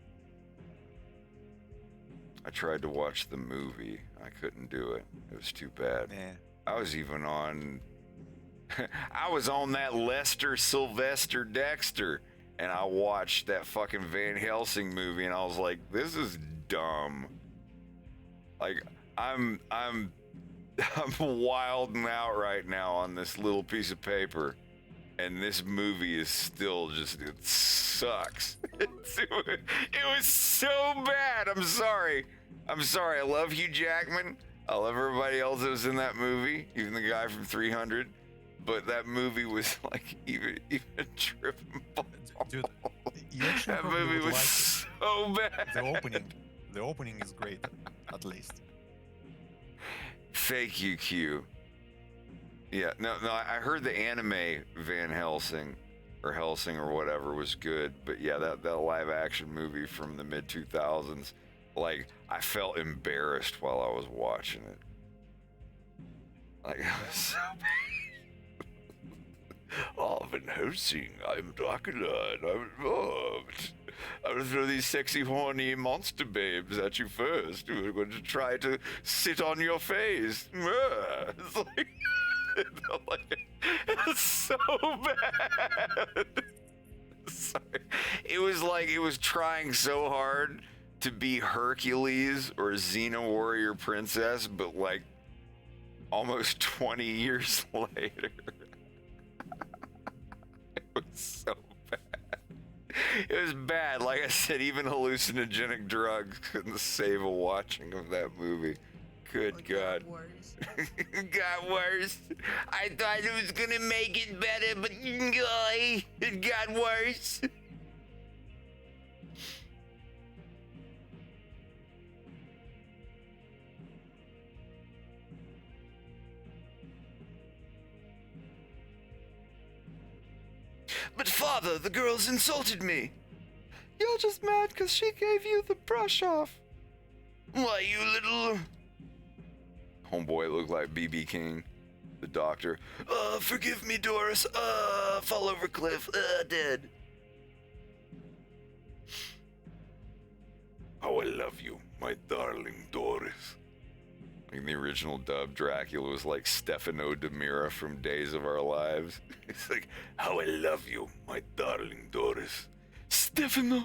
I tried to watch the movie. I couldn't do it. It was too bad. Yeah. I was even on... I was on that Lester Sylvester Dexter, and I watched that fucking Van Helsing movie, and I was like, this is dumb. Like, I'm wilding out right now on this little piece of paper, and this movie is still just, it sucks. It was so bad. I'm sorry. I love Hugh Jackman. I love everybody else that was in that movie, even the guy from 300. But that movie was like even tripping balls. Dude, you actually that probably movie would was like so bad. The opening is great, at least. Fake you, Q. Yeah, no, I heard the anime Van Helsing or whatever was good, but yeah, that live action movie from the mid 2000s, Like, I felt embarrassed while I was watching it. Like, I was so bad. I've been hosting. I'm Dracula, and I'm involved. I'm gonna throw these sexy, horny monster babes at you first. We're going to try to sit on your face. It's like, it's so bad. Sorry. It was like it was trying so hard to be Hercules or Xena Warrior Princess, but like almost 20 years later. It was so bad. It was bad. Like I said, even hallucinogenic drugs couldn't save a watching of that movie. Good God. Got worse. I thought it was gonna make it better, but it got worse. But father, the girls insulted me. You're just mad because she gave you the brush off. Why, you little... Homeboy looked like B.B. King, the doctor. Forgive me, Doris. Fall over cliff. Dead. Oh, I love you, my darling Doris. In the original dub, Dracula was like Stefano Demira from Days of Our Lives. It's like, how I love you, my darling Doris. Stefano,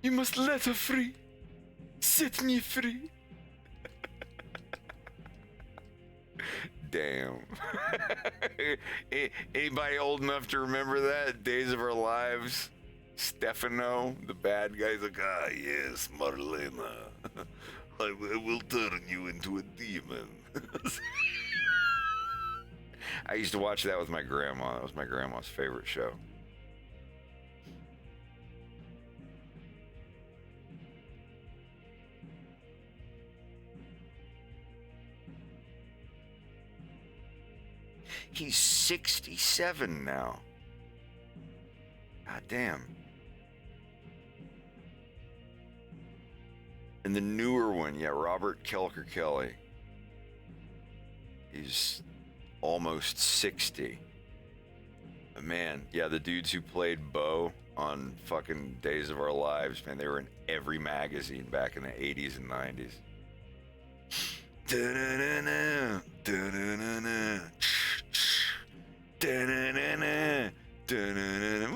you must let her free. Set me free. Damn. Anybody old enough to remember that? Days of Our Lives? Stefano, the bad guy's like, yes, Marlena. I will turn you into a demon. I used to watch that with my grandma. That was my grandma's favorite show. He's 67 now. God damn. And the newer one, yeah, Robert Kelker Kelly. He's almost 60. But man, yeah, the dudes who played Bo on fucking Days of Our Lives, man, they were in every magazine back in the 80s and 90s. Da-da-da-da, da-da-da-da, da-da-da-da, da-da-da-da.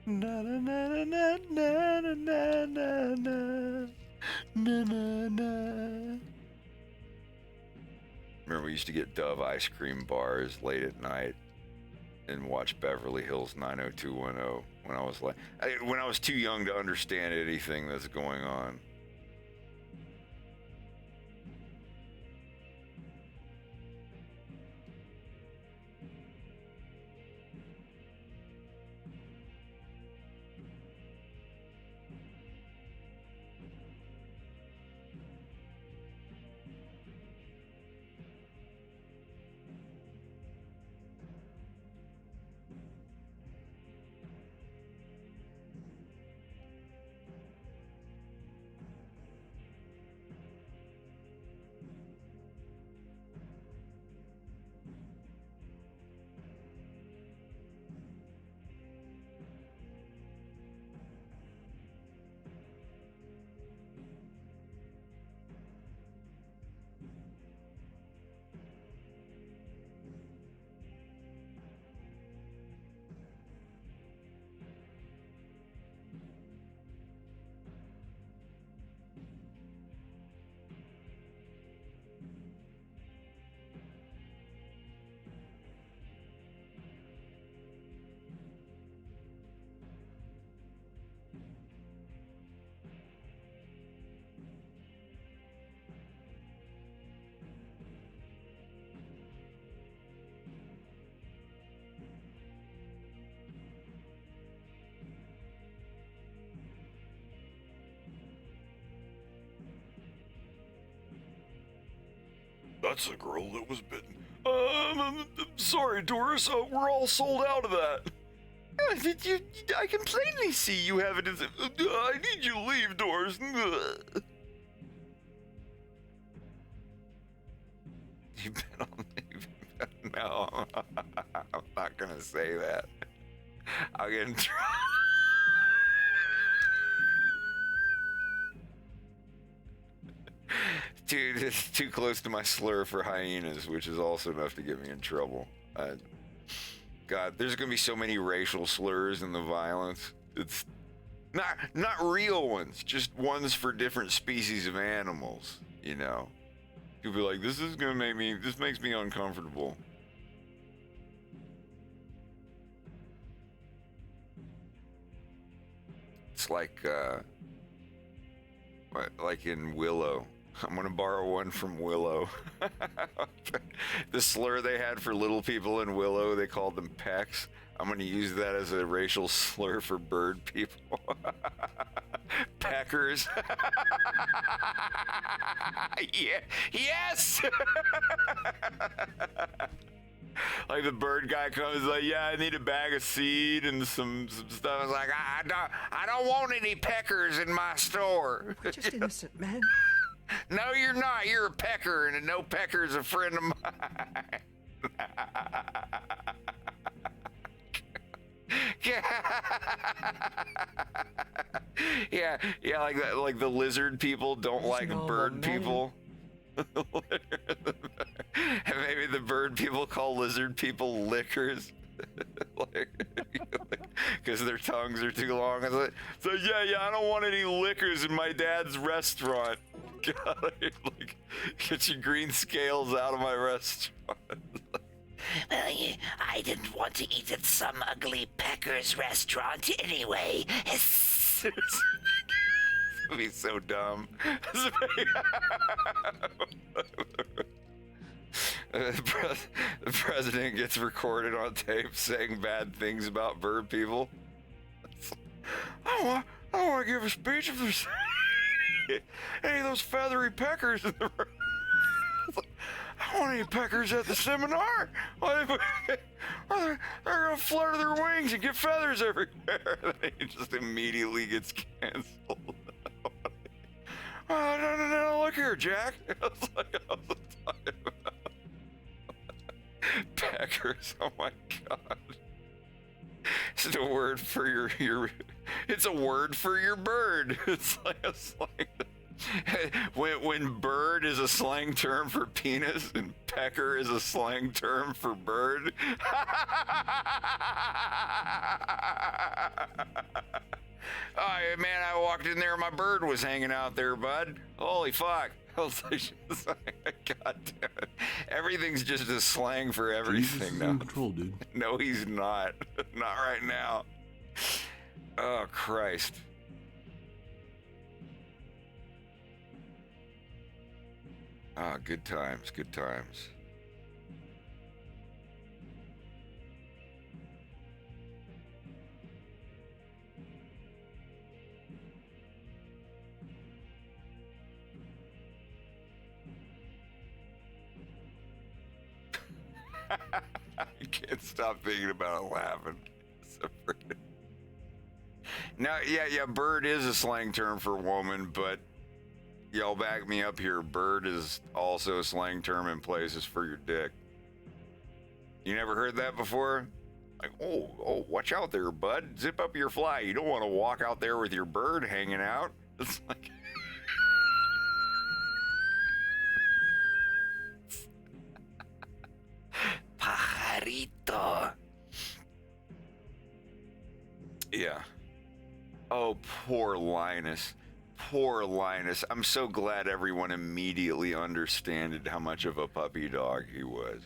Na na na na na na na na na na na. Remember, we used to get Dove ice cream bars late at night and watch Beverly Hills 90210 when I was too young to understand anything that's going on. That's the girl that was bitten. I'm sorry, Doris. We're all sold out of that. I can plainly see you have it as a... I need you to leave, Doris. You've been on... No, I'm not gonna say that. I'll get in trouble. Dude, it's too close to my slur for hyenas, which is also enough to get me in trouble. God, there's gonna be so many racial slurs in the violence. It's not real ones, just ones for different species of animals. You know, you'll be like, this makes me uncomfortable. It's like in Willow. I'm gonna borrow one from Willow. The slur they had for little people in Willow, they called them pecks. I'm gonna use that as a racial slur for bird people. Peckers. Yeah. Yes. Like the bird guy comes like, yeah, I need a bag of seed and some stuff. I was like, I don't want any peckers in my store. We're just innocent men. No, you're not. You're a pecker, and a no pecker is a friend of mine. Yeah, like that. Like the lizard people don't like bird people. And maybe the bird people call lizard people lickers. Because their tongues are too long. It's like, so yeah, I don't want any liquors in my dad's restaurant. God, like, get your green scales out of my restaurant. Well, I didn't want to eat at some ugly Pecker's restaurant anyway. It's gonna be so dumb. The president gets recorded on tape saying bad things about bird people. I don't want to give a speech if there's any of those feathery peckers in the room. I don't want any peckers at the seminar. They're gonna flutter their wings and get feathers everywhere. It just immediately gets canceled. No, look here, Jack. I was like, I was talking about peckers. Oh my God. It's a word for your it's a word for your bird. It's like a slang. When bird is a slang term for penis and pecker is a slang term for bird. Oh man, I walked in there and my bird was hanging out there, bud. Holy fuck. I was like, God damn it. Everything's just a slang for everything now. Control, dude. No, he's not. Not right now. Oh, Christ. Ah, good times, good times. I can't stop thinking about it, laughing. So freaking... Now, yeah, bird is a slang term for woman, but y'all back me up here. Bird is also a slang term in places for your dick. You never heard that before? Like, oh, watch out there, bud. Zip up your fly. You don't want to walk out there with your bird hanging out. It's like... Pajarito. Yeah. Oh, poor Linus. Poor Linus. I'm so glad everyone immediately understood how much of a puppy dog he was.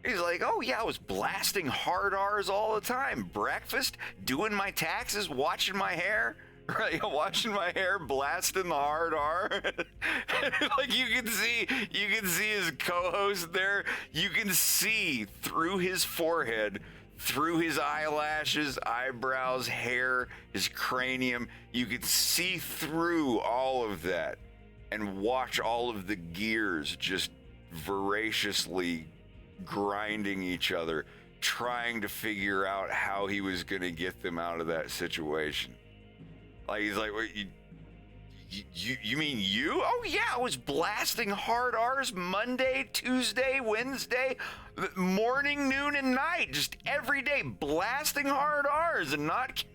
He's like, oh yeah, I was blasting hard R's all the time. Breakfast, doing my taxes, watching my hair. Right, watching my hair, blasting the hard R. Like you can see his co-host there. You can see through his forehead, through his eyelashes, eyebrows, hair, his cranium. You can see through all of that and watch all of the gears just voraciously grinding each other trying to figure out how he was going to get them out of that situation. Like, he's like, wait, you mean you? Oh yeah, I was blasting hard R's Monday, Tuesday, Wednesday, morning, noon, and night, just every day blasting hard R's and not caring.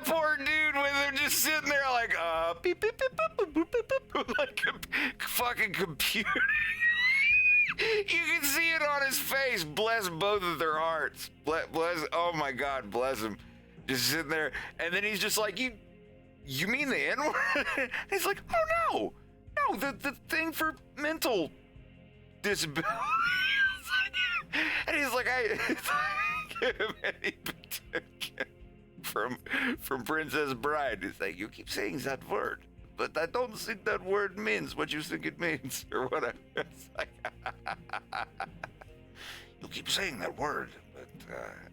Poor dude with him just sitting there like beep, beep, beep, boop, boop, boop, boop, boop, like a fucking computer. You can see it on his face. Bless both of their hearts. Bless, oh my God, bless him. Just sitting there, and then he's just like, you mean the N-word? He's like, oh no, the thing for mental disability. And he's like, from Princess Bride. He's like, you keep saying that word, but I don't think that word means what you think it means, or whatever. It's like, you keep saying that word, but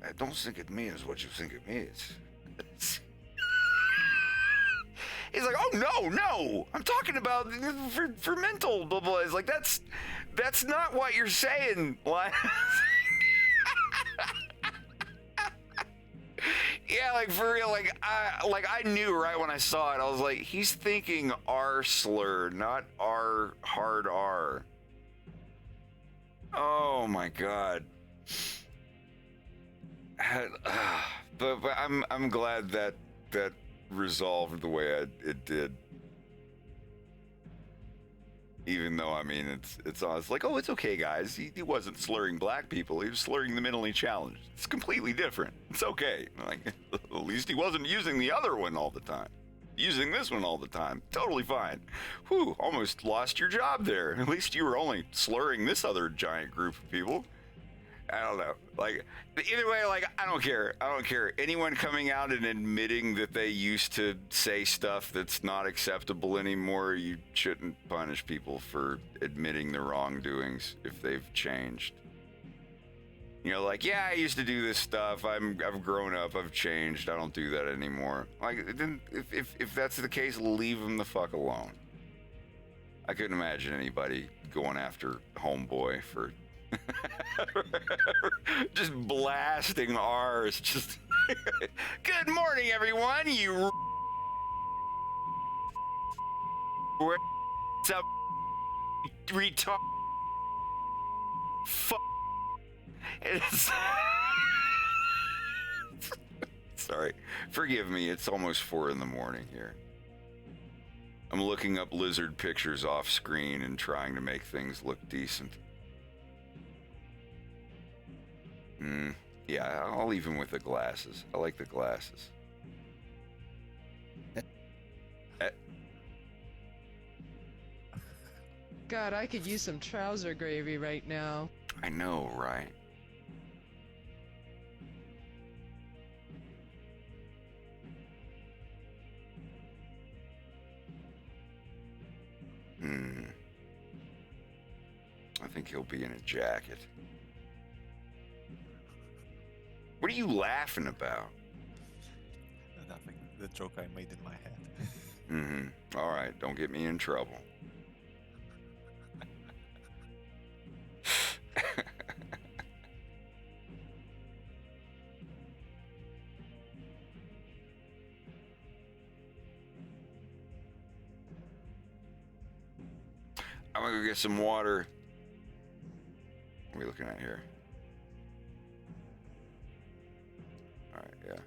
I don't think it means what you think it means. He's like, oh no, I'm talking about for mental blah blah. He's like, that's not what you're saying. Yeah, like for real, like I knew right when I saw it. I was like, he's thinking R slur, not R hard R. Oh my God. But I'm glad that resolved the way it did. Even though, I mean, it's like, oh, it's okay, guys. He wasn't slurring black people. He was slurring the mentally challenged. It's completely different. It's okay. Like, at least he wasn't using the other one all the time. Using this one all the time. Totally fine. Whew, almost lost your job there. At least you were only slurring this other giant group of people. I don't know. Like, either way, like, I don't care. Anyone coming out and admitting that they used to say stuff that's not acceptable anymore, you shouldn't punish people for admitting their wrongdoings if they've changed. You know, like, yeah, I used to do this stuff. I've grown up. I've changed. I don't do that anymore. Like, then if that's the case, leave them the fuck alone. I couldn't imagine anybody going after Homeboy for just blasting R's. Just good morning, everyone. You what's up, retard? Fuck. It's sorry, forgive me. It's almost 4 in the morning here. I'm looking up lizard pictures off screen and trying to make things look decent. Yeah, I'll leave him with the glasses. I like the glasses. God, I could use some trouser gravy right now. I know, right? I think he'll be in a jacket. What are you laughing about? Nothing. The joke I made in my head. All right, don't get me in trouble. I'm gonna go get some water. What are we looking at here? All right, yeah.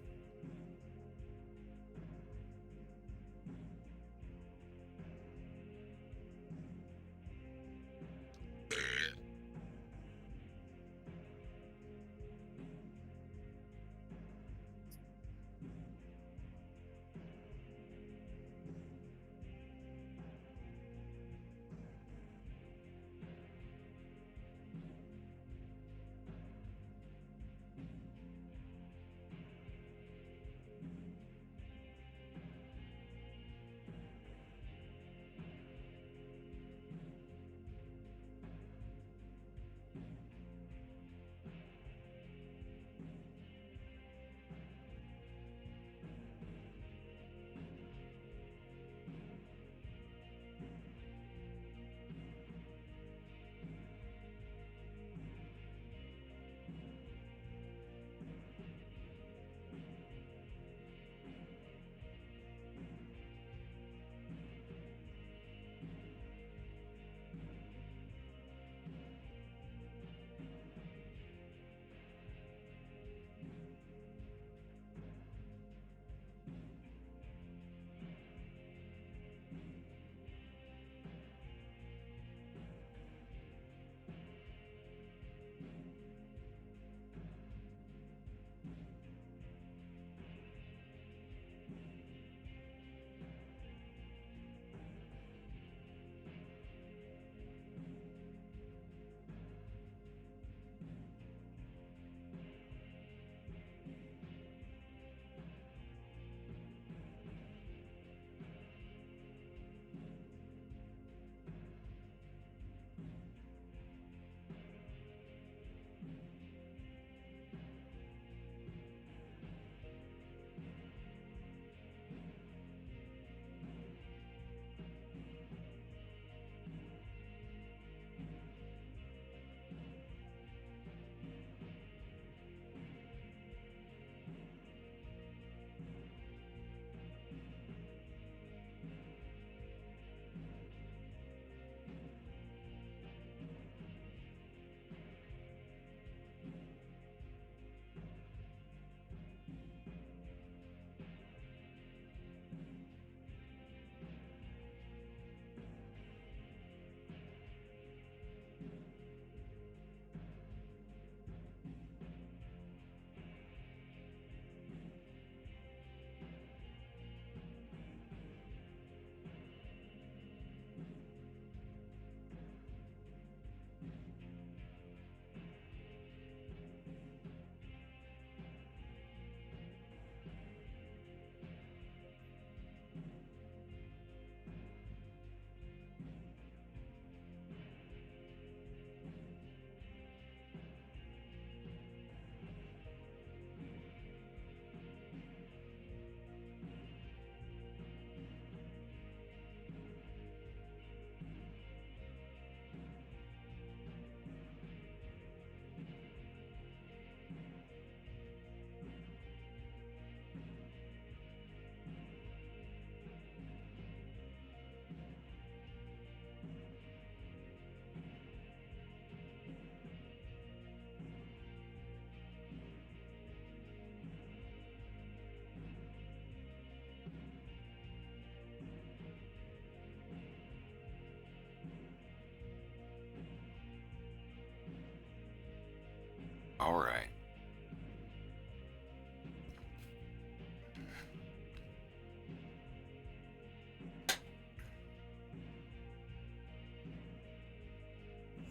All right.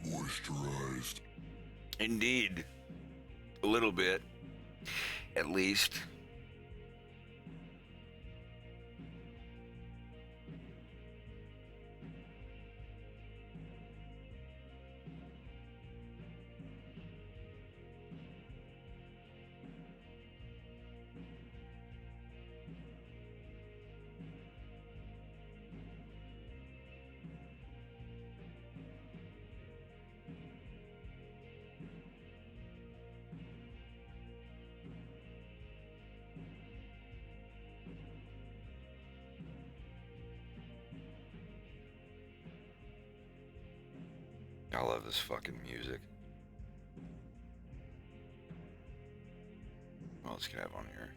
Moisturized. Indeed. A little bit, at least. I love this fucking music. What else can I have on here?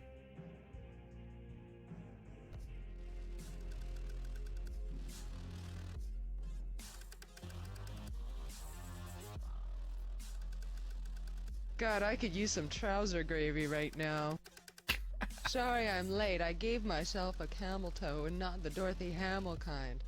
God, I could use some trouser gravy right now. Sorry I'm late. I gave myself a camel toe and not the Dorothy Hamill kind.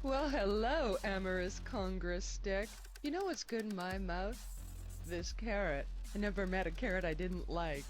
Well, hello, amorous Congress stick. You know what's good in my mouth? This carrot. I never met a carrot I didn't like.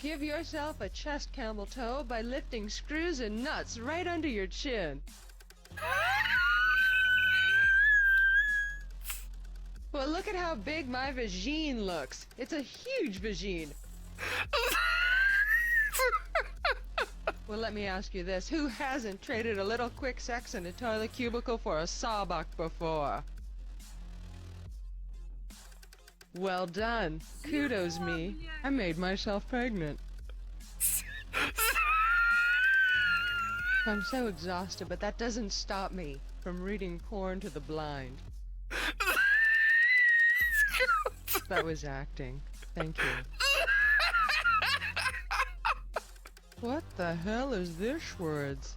Give yourself a chest camel toe by lifting screws and nuts right under your chin. Well, look at how big my vagine looks. It's a huge vagine. Well, let me ask you this. Who hasn't traded a little quick sex in a toilet cubicle for a sawbuck before? Well done. Kudos me. I made myself pregnant. I'm so exhausted, but that doesn't stop me from reading porn to the blind. That was acting. Thank you. What the hell is this words?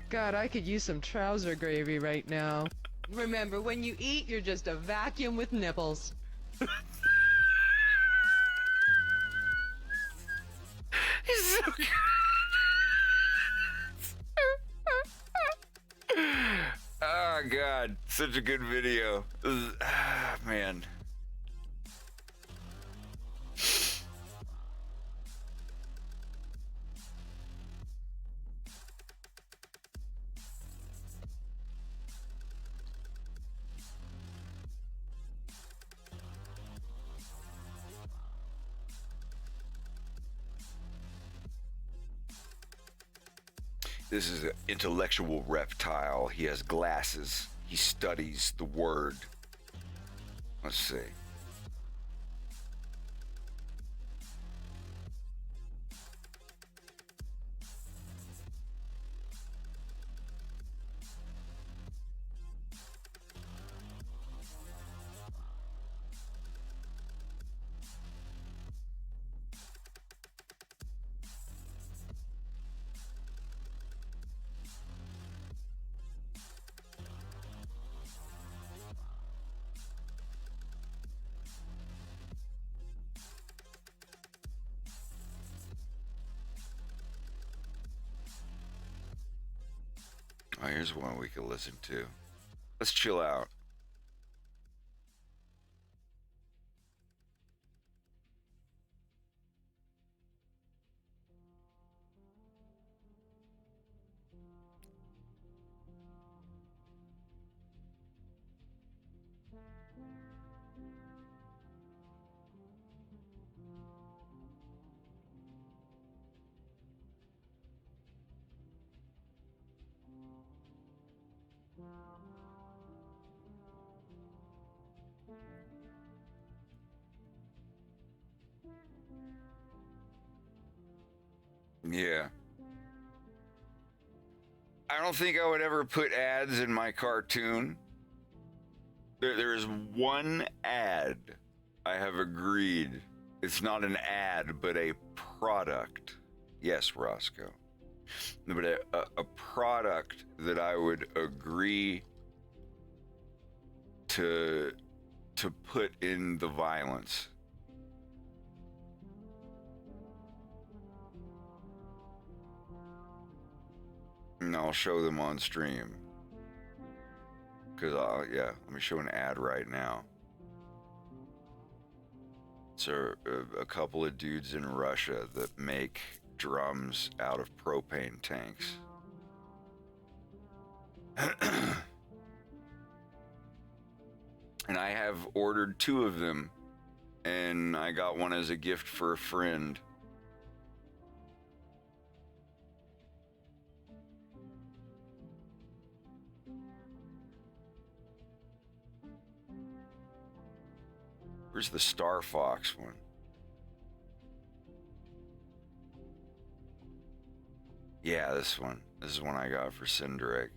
God, I could use some trouser gravy right now. Remember, when you eat, you're just a vacuum with nipples. It's so good. Oh God, such a good video. man. This is an intellectual reptile. He has glasses. He studies the word. Let's see. Oh, here's one we could listen to. Let's chill out. Yeah. I don't think I would ever put ads in my cartoon. There is one ad I have agreed. It's not an ad, but a product. Yes, Roscoe. But a product that I would agree to put in the violence. And I'll show them on stream. Because, yeah, let me show an ad right now. It's a couple of dudes in Russia that make drums out of propane tanks. And I have ordered 2 of them, and I got one as a gift for a friend. Where's the Star Fox one? Yeah, this one. This is one I got for Cindric.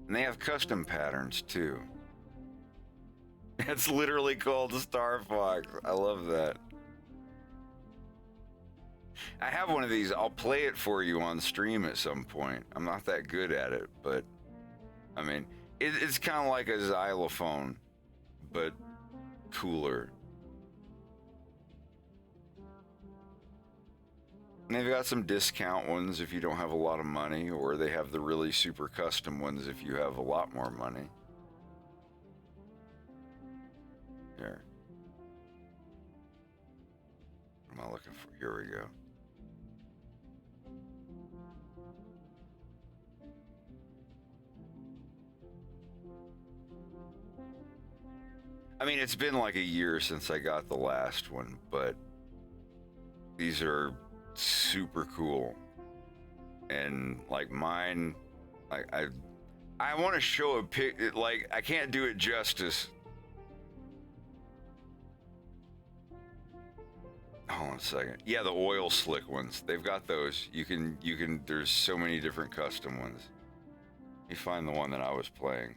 And they have custom patterns too. It's literally called the Star Fox. I love that. I have one of these. I'll play it for you on stream at some point. I'm not that good at it, but I mean, it's kind of like a xylophone, but cooler. And they've got some discount ones if you don't have a lot of money, or they have the really super custom ones if you have a lot more money. Here. What am I looking for? Here we go. I mean, it's been like a year since I got the last one, but these are super cool. And like mine, like I want to show a pic, like I can't do it justice. Hold on a second. Yeah, the oil slick ones. They've got those. You can, there's so many different custom ones. Let me find the one that I was playing.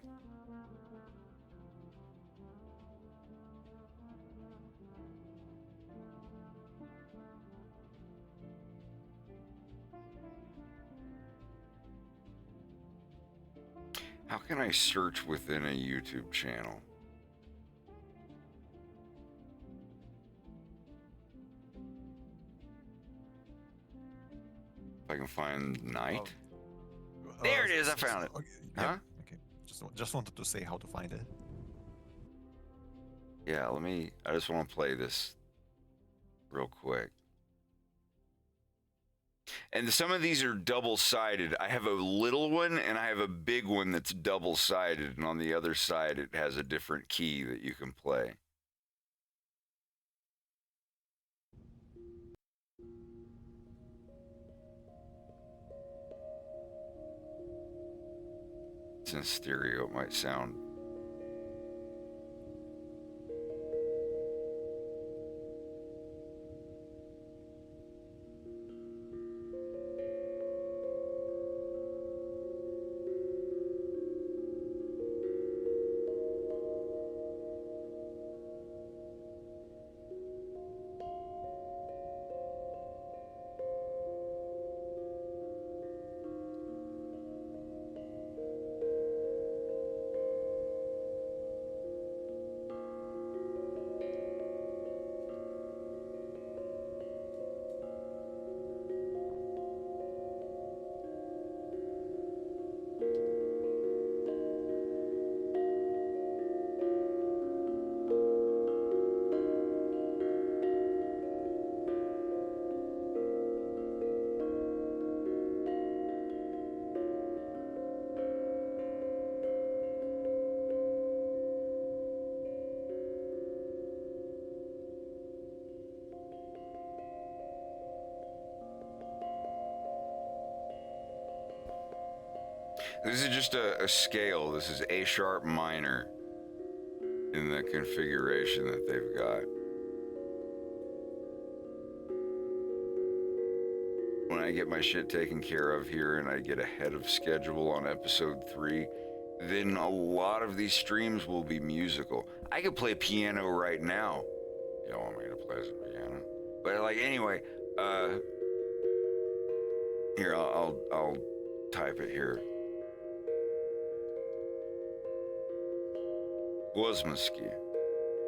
How can I search within a YouTube channel? If I can find night. There it is. I found it. Okay, huh? Okay. Just wanted to say how to find it. Yeah, I just want to play this real quick. And some of these are double-sided. I have a little one and I have a big one that's double-sided, and on the other side it has a different key that you can play. It's in stereo, it might sound. This is just a scale. This is A sharp minor in the configuration that they've got. When I get my shit taken care of here and I get ahead of schedule on episode 3, then a lot of these streams will be musical. I could play piano right now. You don't want me to play some piano? But like, anyway, here, I'll type it here. Gluzmaski.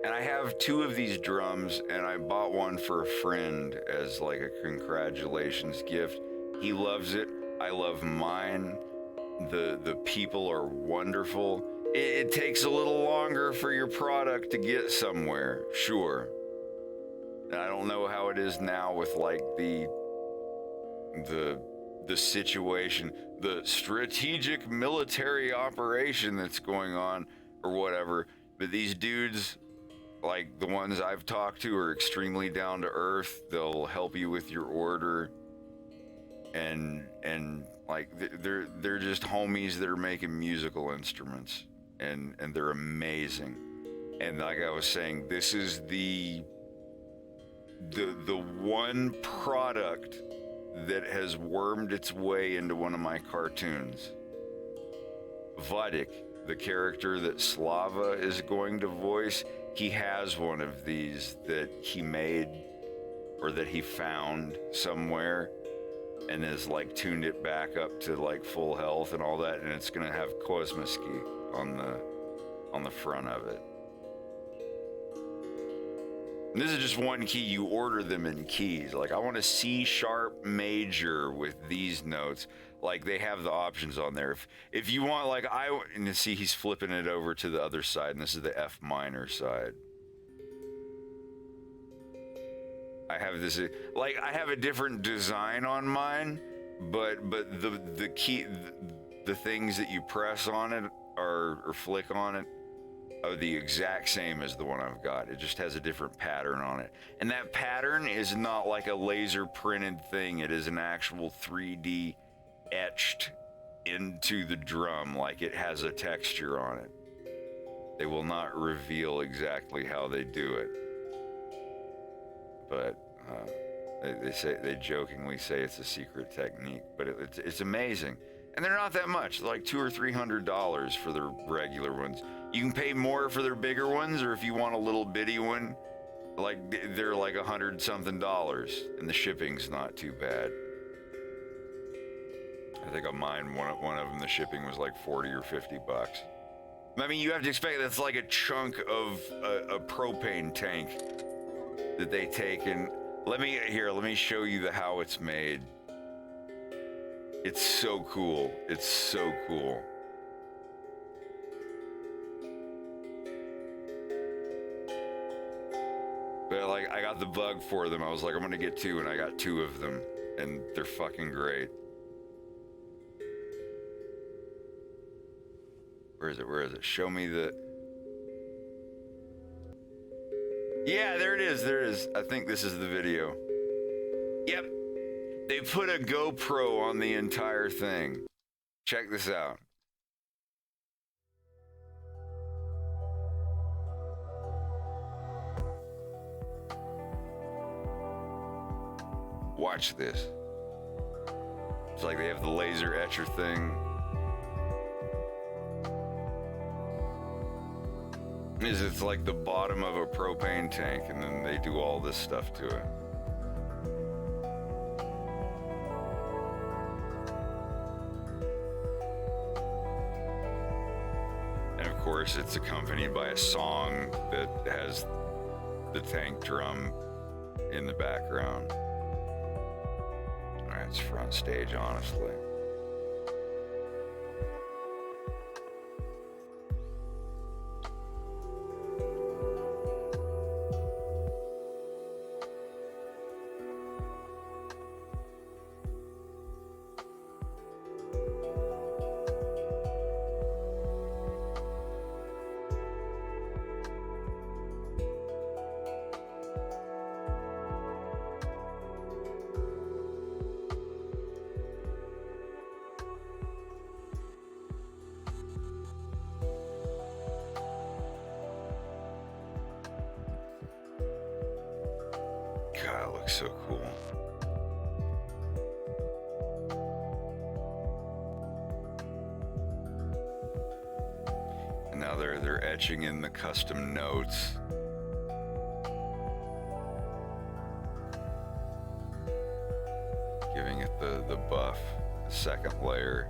And I have 2 of these drums, and I bought one for a friend as like a congratulations gift. He loves it. I love mine. The people are wonderful. It takes a little longer for your product to get somewhere, sure. And I don't know how it is now with like the situation, the strategic military operation that's going on or whatever. But these dudes, like the ones I've talked to, are extremely down to earth. They'll help you with your order, and like they're just homies that are making musical instruments, and they're amazing. And like I was saying, this is the one product that has wormed its way into one of my cartoons. Vadik, the character that Slava is going to voice, he has one of these that he made or that he found somewhere and has like tuned it back up to like full health and all that, and it's gonna have Kozmiski on the front of it. And this is just one key. You order them in keys. Like I want a C sharp major with these notes. Like they have the options on there. If you want, like and you see he's flipping it over to the other side, and this is the F minor side. I have this, like I have a different design on mine, but the key, the things that you press on it or flick on it are the exact same as the one I've got. It just has a different pattern on it. And that pattern is not like a laser printed thing. It is an actual 3D etched into the drum, like it has a texture on it. They will not reveal exactly how they do it. But they jokingly say it's a secret technique, but it's amazing. And they're not that much, like $200 or $300 for their regular ones. You can pay more for their bigger ones, or if you want a little bitty one, like they're like $100-something, and the shipping's not too bad. I think on mine, one of them, the shipping was like 40 or 50 bucks. I mean, you have to expect that's like a chunk of a propane tank that they take, and let me show you how it's made. It's so cool. It's so cool. But like, I got the bug for them. I was like, I'm gonna get 2, and I got 2 of them, and they're fucking great. Where is it? Where is it? Show me the... Yeah, there it is. There it is. I think this is the video. Yep. They put a GoPro on the entire thing. Check this out. Watch this. It's like they have the laser etcher thing. It's like the bottom of a propane tank, and then they do all this stuff to it. And of course, it's accompanied by a song that has the tank drum in the background. All right, it's front stage, honestly. God, it looks so cool. And now they're etching in the custom notes. Giving it the buff, the second layer.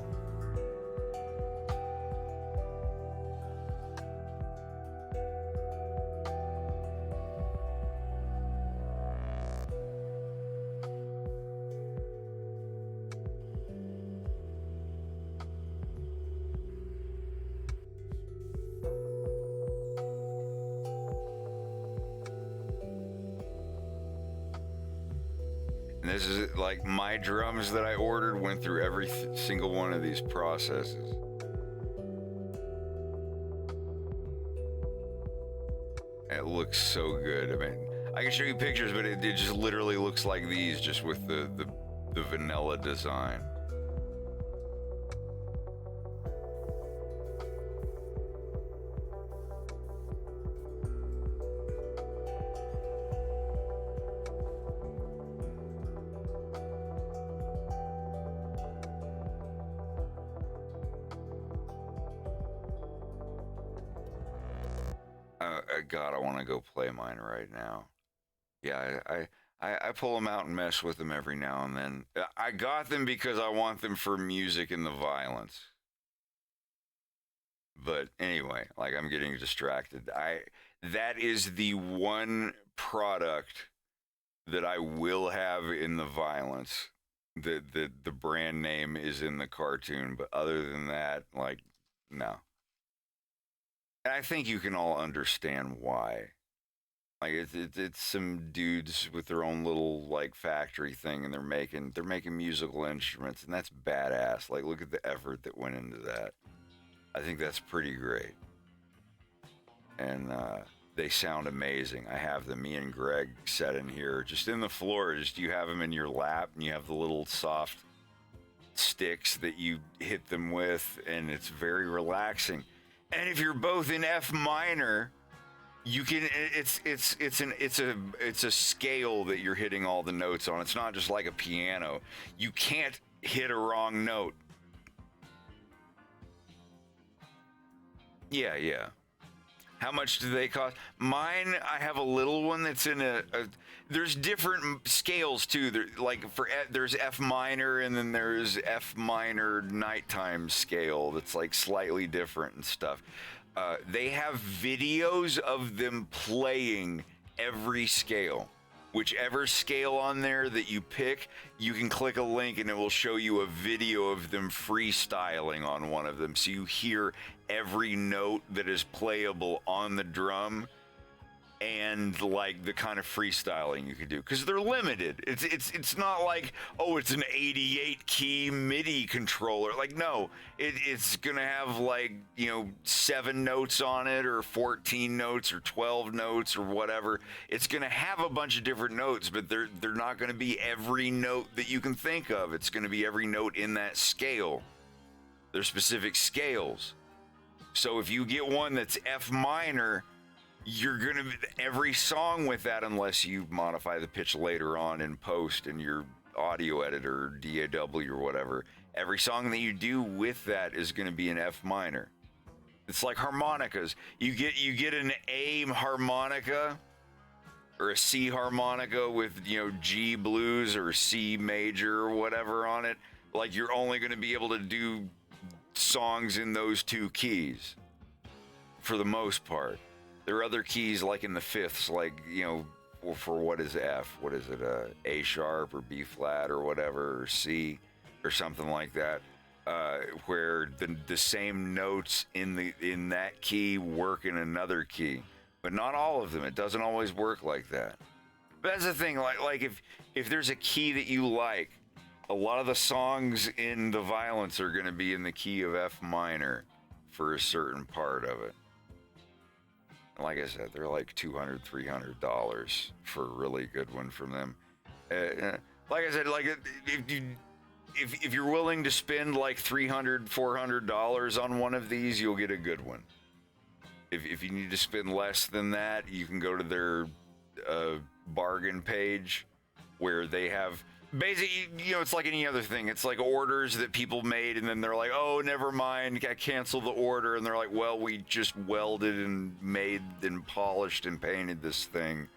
And this is like my drums that I ordered went through every single one of these processes. It looks so good. I mean, I can show you pictures, but it just literally looks like these, just with the vanilla design. God, I want to go play mine right now. Yeah, I pull them out and mess with them every now and then. I got them because I want them for music and the violence. But anyway, like, I'm getting distracted. That is the one product that I will have in the violence. The brand name is in the cartoon, but other than that, like, no. And I think you can all understand why. Like, it's some dudes with their own little, like, factory thing, and they're making musical instruments, and that's badass. Like, look at the effort that went into that. I think that's pretty great. And they sound amazing. I have them. Me and Greg set in here, just in the floor. Just you have them in your lap, and you have the little soft sticks that you hit them with, and it's very relaxing. And if you're both in F minor, you can. It's a scale that you're hitting all the notes on. It's not just like a piano. You can't hit a wrong note. Yeah. How much do they cost? Mine, I have a little one that's in there's different scales too. There's F minor, and then there's F minor nighttime scale that's like slightly different and stuff. They have videos of them playing every scale. Whichever scale on there that you pick, you can click a link and it will show you a video of them freestyling on one of them. So you hear every note that is playable on the drum, and and like the kind of freestyling you can do, because they're limited. It's not like, oh, it's an 88 key MIDI controller. Like, no, it's gonna have like, you know, 7 notes on it, or 14 notes, or 12 notes, or whatever. It's gonna have a bunch of different notes, but they're not gonna be every note that you can think of. It's gonna be every note in that scale. There's specific scales. So if you get one that's F minor, you're gonna, every song with that, unless you modify the pitch later on in post in your audio editor or DAW or whatever, every song that you do with that is gonna be an F minor. It's like harmonicas. You get an A harmonica or a C harmonica with, you know, G blues or C major or whatever on it. Like, you're only gonna be able to do songs in those 2 keys for the most part. There are other keys like in the fifths, like, you know, for what is F? What is it? A sharp or B flat or whatever, or C or something like that, where the same notes in that key work in another key, but not all of them. It doesn't always work like that. But that's the thing. Like if there's a key that you like, a lot of the songs in the Violence are going to be in the key of F minor for a certain part of it. Like I said, they're like $200, $300 for a really good one from them. Like I said, like if you're willing to spend like $300, $400 on one of these, you'll get a good one. If you need to spend less than that, you can go to their bargain page, where they have basically, you know, it's like any other thing. It's like orders that people made, and then they're like, oh, never mind, I canceled the order. And they're like, well, we just welded and made and polished and painted this thing.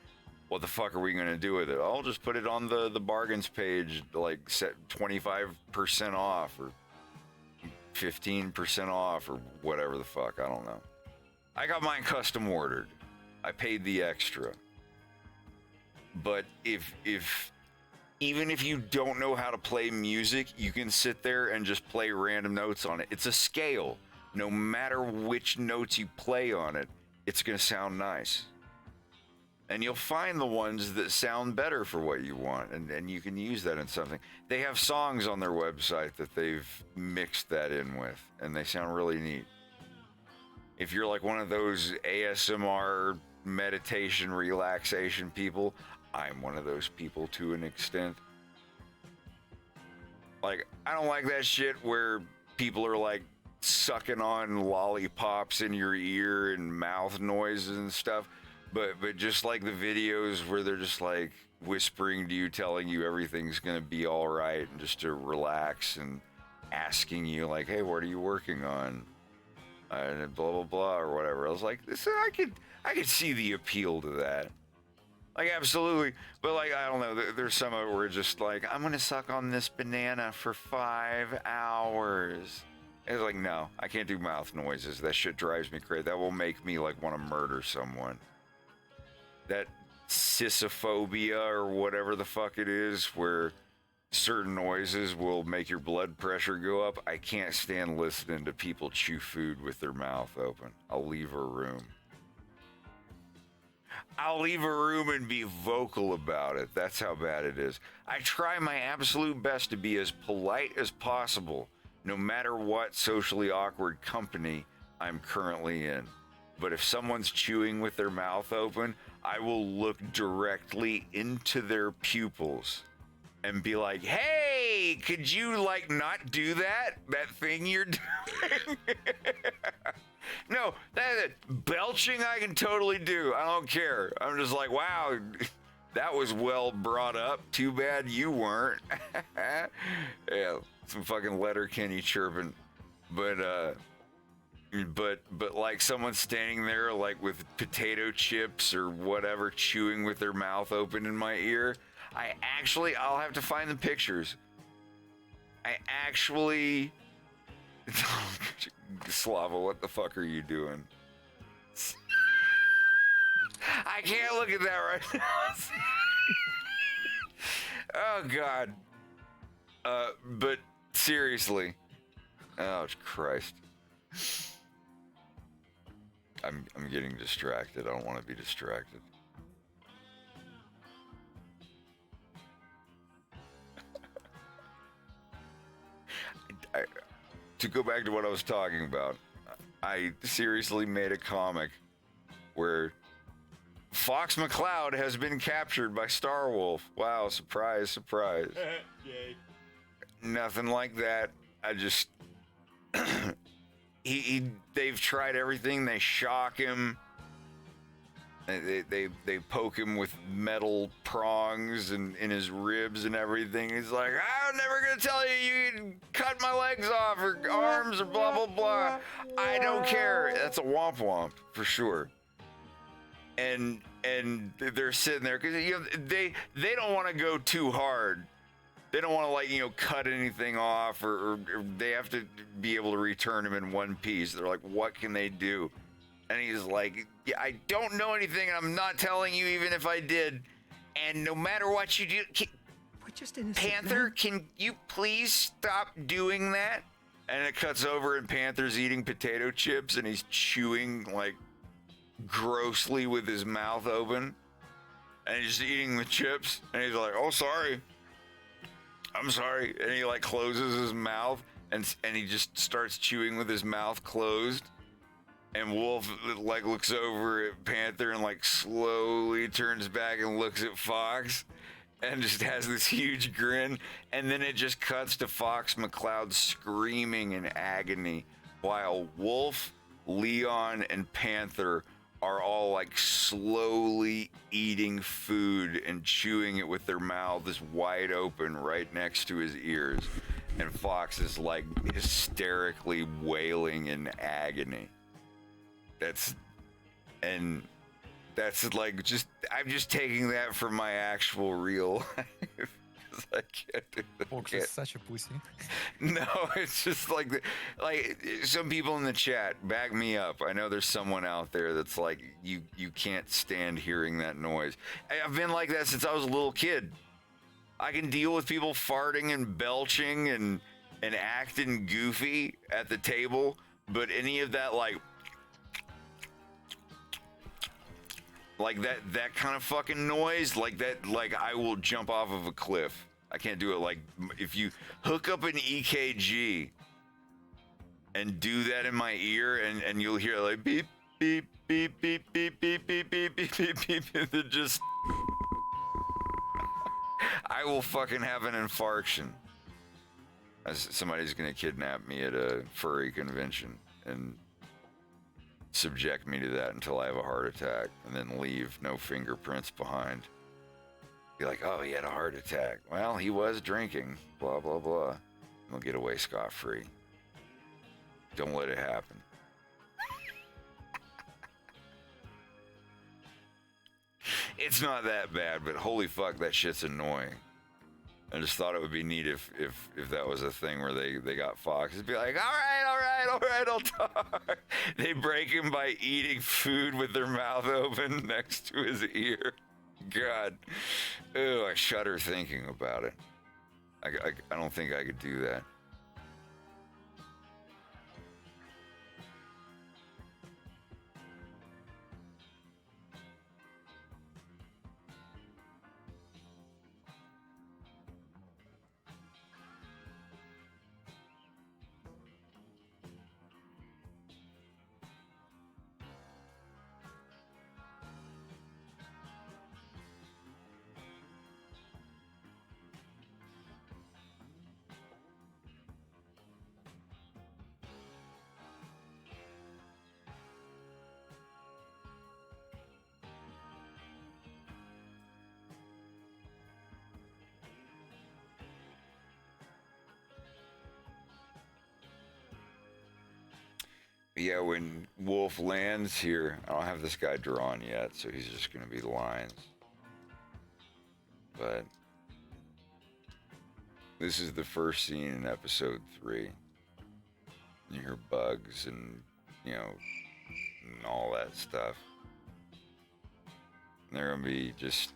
What the fuck are we going to do with it? I'll just put it on the bargains page, like set 25% off or 15% off or whatever the fuck. I don't know. I got mine custom ordered. I paid the extra. But even if you don't know how to play music, you can sit there and just play random notes on it. It's a scale. No matter which notes you play on it, it's going to sound nice. And you'll find the ones that sound better for what you want, and you can use that in something. They have songs on their website that they've mixed that in with, and they sound really neat. If you're like one of those ASMR meditation relaxation people, I'm one of those people to an extent. Like, I don't like that shit where people are like sucking on lollipops in your ear and mouth noises and stuff. But just like the videos where they're just like whispering to you, telling you everything's gonna be all right, and just to relax, and asking you like, hey, what are you working on? And blah blah blah or whatever. I was like, I could see the appeal to that. Like, absolutely. But like, I don't know, there's some of it where it's just like, I'm gonna suck on this banana for 5 hours. It's like, no, I can't do mouth noises. That shit drives me crazy. That will make me like want to murder someone. That sisophobia or whatever the fuck it is, where certain noises will make your blood pressure go up. I can't stand listening to people chew food with their mouth open. I'll leave a room. I'll leave a room and be vocal about it. That's how bad it is. I try my absolute best to be as polite as possible, no matter what socially awkward company I'm currently in. But if someone's chewing with their mouth open, I will look directly into their pupils and be like, hey, could you like not do that thing you're doing? No, that belching I can totally do. I don't care. I'm just like, wow, that was well brought up. Too bad you weren't. Yeah, some fucking Letterkenny chirping. But like someone standing there like with potato chips or whatever, chewing with their mouth open in my ear. I'll have to find the pictures. Slava, what the fuck are you doing? I can't look at that right now. Oh God. But seriously. Oh Christ. I'm getting distracted. I don't want to be distracted. to go back to what I was talking about, I seriously made a comic where Fox McCloud has been captured by Starwolf. Wow, surprise, surprise. Yay. Nothing like that. I just they've tried everything. They shock him. They poke him with metal prongs and in his ribs and everything. He's like, I'm never gonna tell you you can cut my legs off or arms or blah blah blah. I don't care. That's a womp womp for sure. And they're sitting there because they don't want to go too hard. They don't want to cut anything off or they have to be able to return him in one piece. They're like, what can they do? And he's like, yeah, I don't know anything, and I'm not telling you even if I did. And no matter what you do, We're just innocent Panther, men. can you please stop doing that? And it cuts over, and Panther's eating potato chips, and he's chewing grossly with his mouth open. And he's just eating the chips, and he's like, oh, sorry. I'm sorry. And he closes his mouth, and he just starts chewing with his mouth closed. And Wolf looks over at Panther and slowly turns back and looks at Fox and just has this huge grin. And then it just cuts to Fox McCloud screaming in agony while Wolf, Leon, and Panther are all slowly eating food and chewing it with their mouths wide open right next to his ears. And Fox is hysterically wailing in agony. I'm just taking that from my actual real life. I can't do that. Fox is such a pussy. No, it's just some people in the chat back me up. I know there's someone out there that's you can't stand hearing that noise. I've been like that since I was a little kid. I can deal with people farting and belching and acting goofy at the table, but any of that that kind of fucking noise, I will jump off of a cliff. I can't do it. If you hook up an EKG and do that in my ear, and you'll hear beep beep beep beep beep beep beep beep beep beep beep. It just, I will fucking have an infarction. Somebody's gonna kidnap me at a furry convention and subject me to that until I have a heart attack and then leave no fingerprints behind. Be like, oh, he had a heart attack. Well, he was drinking, blah, blah, blah. And he'll get away scot-free. Don't let it happen. It's not that bad, but holy fuck, that shit's annoying. I just thought it would be neat if that was a thing where they got Fox. It'd be like, all right, I'll talk. They break him by eating food with their mouth open next to his ear. God. Ew, I shudder thinking about it. I don't think I could do that. Yeah, when Wolf lands here, I don't have this guy drawn yet, so he's just going to be lines. But this is the first scene in episode 3. You hear bugs and, and all that stuff. And they're going to be just,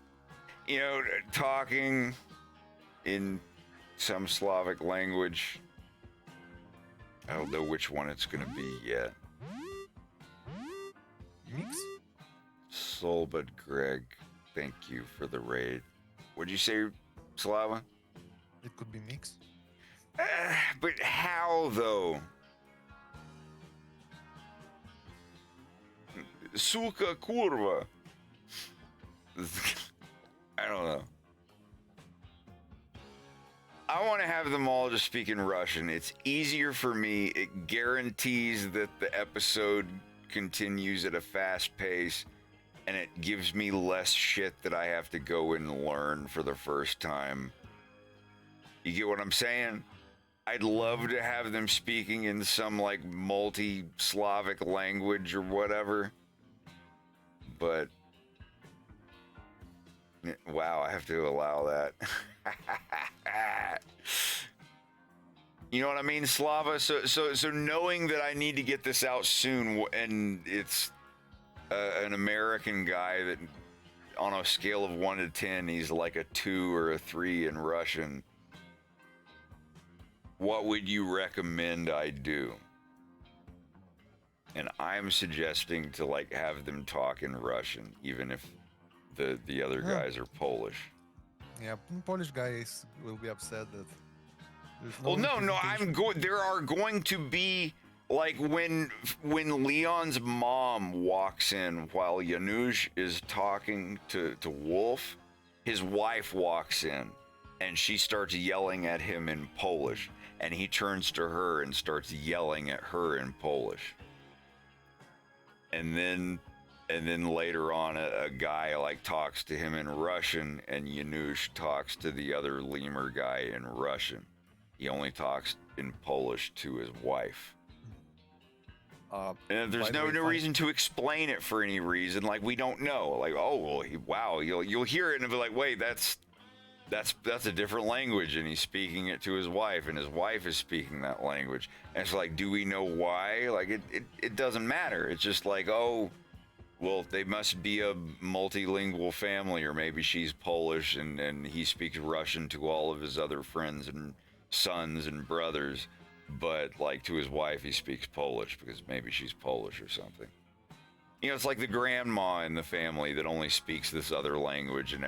talking in some Slavic language. I don't know which one it's going to be yet. Mix? Solbud Greg, thank you for the raid. What'd you say, Slava? It could be mix. But how though? Suka kurva. I don't know. I want to have them all just speak in Russian. It's easier for me. It guarantees that the episode continues at a fast pace, and it gives me less shit that I have to go and learn for the first time. You get what I'm saying? I'd love to have them speaking in some like multi-Slavic language or whatever. But wow, I have to allow that. You know what I mean, Slava? So knowing that I need to get this out soon, and it's an American guy that on a scale of 1 to 10, he's like a 2 or a 3 in Russian. What would you recommend I do? And I'm suggesting to like have them talk in Russian, even if the other guys are Polish. Yeah, Polish guys will be upset that. Well, no, I'm going. There are going to be like when Leon's mom walks in while Janusz is talking to Wolf, his wife walks in, and she starts yelling at him in Polish, and he turns to her and starts yelling at her in Polish, and then later on a guy like talks to him in Russian, and Janusz talks to the other lemur guy in Russian. He only talks in Polish to his wife. And there's no reason to explain it for any reason. Like, we don't know. Like, oh, well, wow, you'll hear it and be like, wait, that's a different language, and he's speaking it to his wife, and his wife is speaking that language. And it's like, do we know why? Like, it doesn't matter. It's just like, oh, well, they must be a multilingual family, or maybe she's Polish and he speaks Russian to all of his other friends and sons and brothers, but like to his wife he speaks Polish because maybe she's Polish or something. You know, it's like the grandma in the family that only speaks this other language, and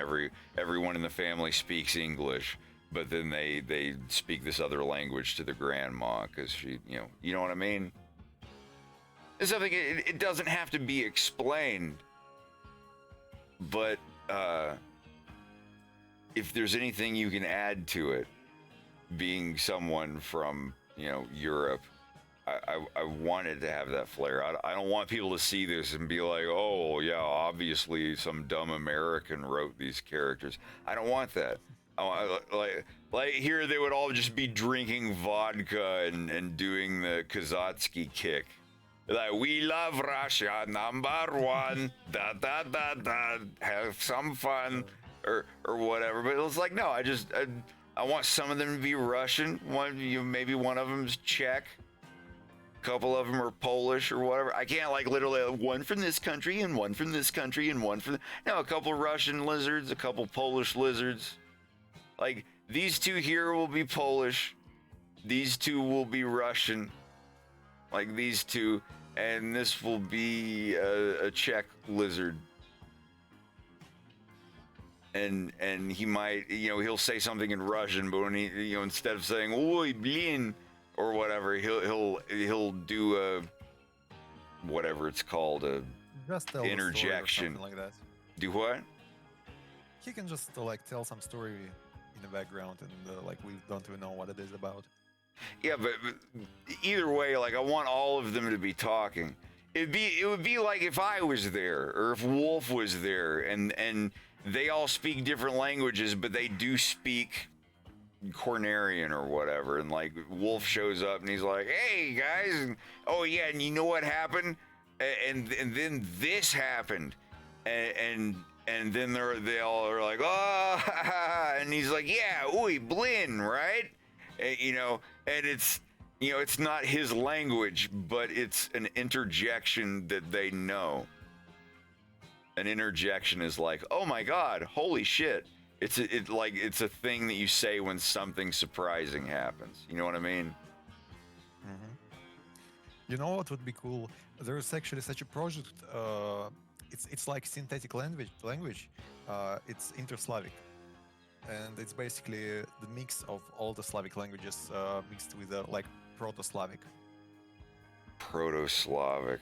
everyone in the family speaks English, but then they speak this other language to the grandma because she, you know what I mean? It's something, it doesn't have to be explained, but if there's anything you can add to it, being someone from, Europe, I wanted to have that flair. I don't want people to see this and be like, oh, yeah, obviously some dumb American wrote these characters. I don't want that. Like here, they would all just be drinking vodka and doing the Kazatsky kick. Like, we love Russia, #1, have some fun, or whatever. But it was like, no, I want some of them to be Russian. Maybe one of them's Czech. A couple of them are Polish or whatever. I can't like literally one from this country and one from this country and one from no, a couple Russian lizards, a couple Polish lizards. Like, these two here will be Polish. These two will be Russian. Like these two, and this will be a Czech lizard. And he might, he'll say something in Russian, but when he, instead of saying "Oi, blin" or whatever, he'll do a whatever it's called, a just tell interjection. Like that. Do what? He can just like tell some story in the background, and like we don't even know what it is about. Yeah, but either way, like I want all of them to be talking. It would be like if I was there, or if Wolf was there, and they all speak different languages, but they do speak Cornerian or whatever, and like Wolf shows up and he's like, "Hey guys, and, oh yeah, and you know what happened? And then this happened, and then they all are like, oh, and he's like, yeah, oi, blin, right? And it's, it's not his language, but it's an interjection that they know. An interjection is like, oh my God, holy shit. It's a thing that you say when something surprising happens. You know what I mean? Mm-hmm. You know what would be cool? There is actually such a project. It's like synthetic language. It's inter-Slavic. and it's basically the mix of all the Slavic languages mixed with like Proto-Slavic. Proto-Slavic.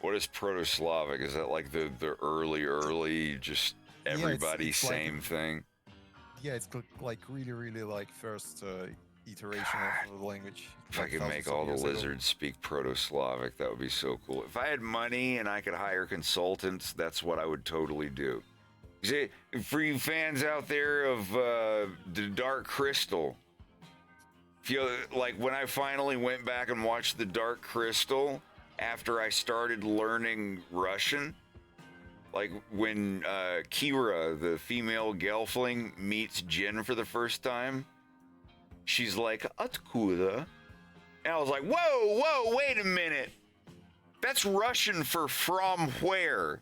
What is Proto-Slavic? Is that like the early, just everybody it's same like, thing? Yeah, it's like really like first iteration of the language. If I could make all the lizards speak Proto-Slavic, that would be so cool. If I had money and I could hire consultants, that's what I would totally do. See, for you fans out there of the Dark Crystal, feel like when I finally went back and watched the Dark Crystal after I started learning Russian, like when Kira, the female Gelfling, meets Jin for the first time, she's like, "Откуда?" And I was like, whoa, wait a minute. That's Russian for from where?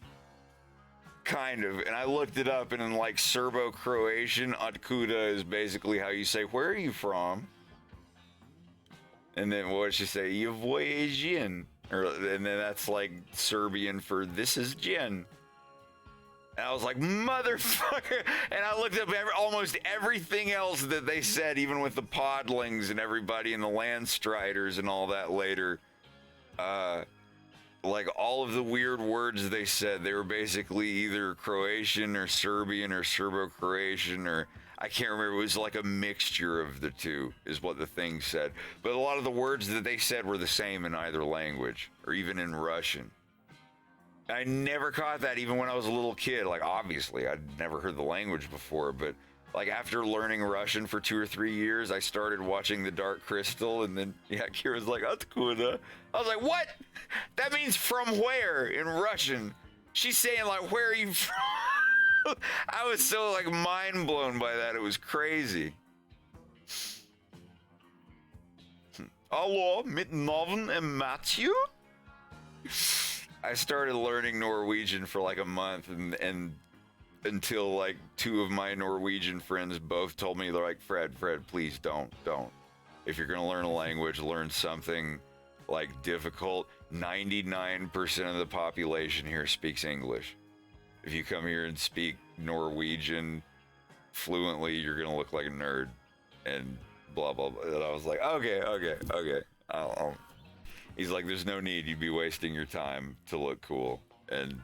Kind of. And I looked it up, and in like Serbo-Croatian, "Откуда" is basically how you say, "Where are you from?" And then what did she say? "Yevoje Jin." And then that's like Serbian for "this is Jin." And I was like, motherfucker. And I looked up almost everything else that they said, even with the podlings and everybody and the Landstriders and all that later. Like all of the weird words they said, they were basically either Croatian or Serbian or Serbo-Croatian, or I can't remember. It was like a mixture of the two is what the thing said. But a lot of the words that they said were the same in either language or even in Russian. I never caught that even when I was a little kid. Like, obviously, I'd never heard the language before, but like after learning Russian for 2 or 3 years, I started watching The Dark Crystal, and then, yeah, Kira's like, "Откуда?" I was like, what? That means from where in Russian? She's saying, like, where are you from? I was so, like, mind blown by that. It was crazy. Allo, mit Noven and Matthew? I started learning Norwegian for like a month, and until like 2 of my Norwegian friends both told me, they're like, Fred, please don't. If you're gonna learn a language, learn something like difficult. 99% of the population here speaks English. If you come here and speak Norwegian fluently, you're gonna look like a nerd, and blah blah blah. And I was like, okay. He's like, there's no need. You'd be wasting your time to look cool. And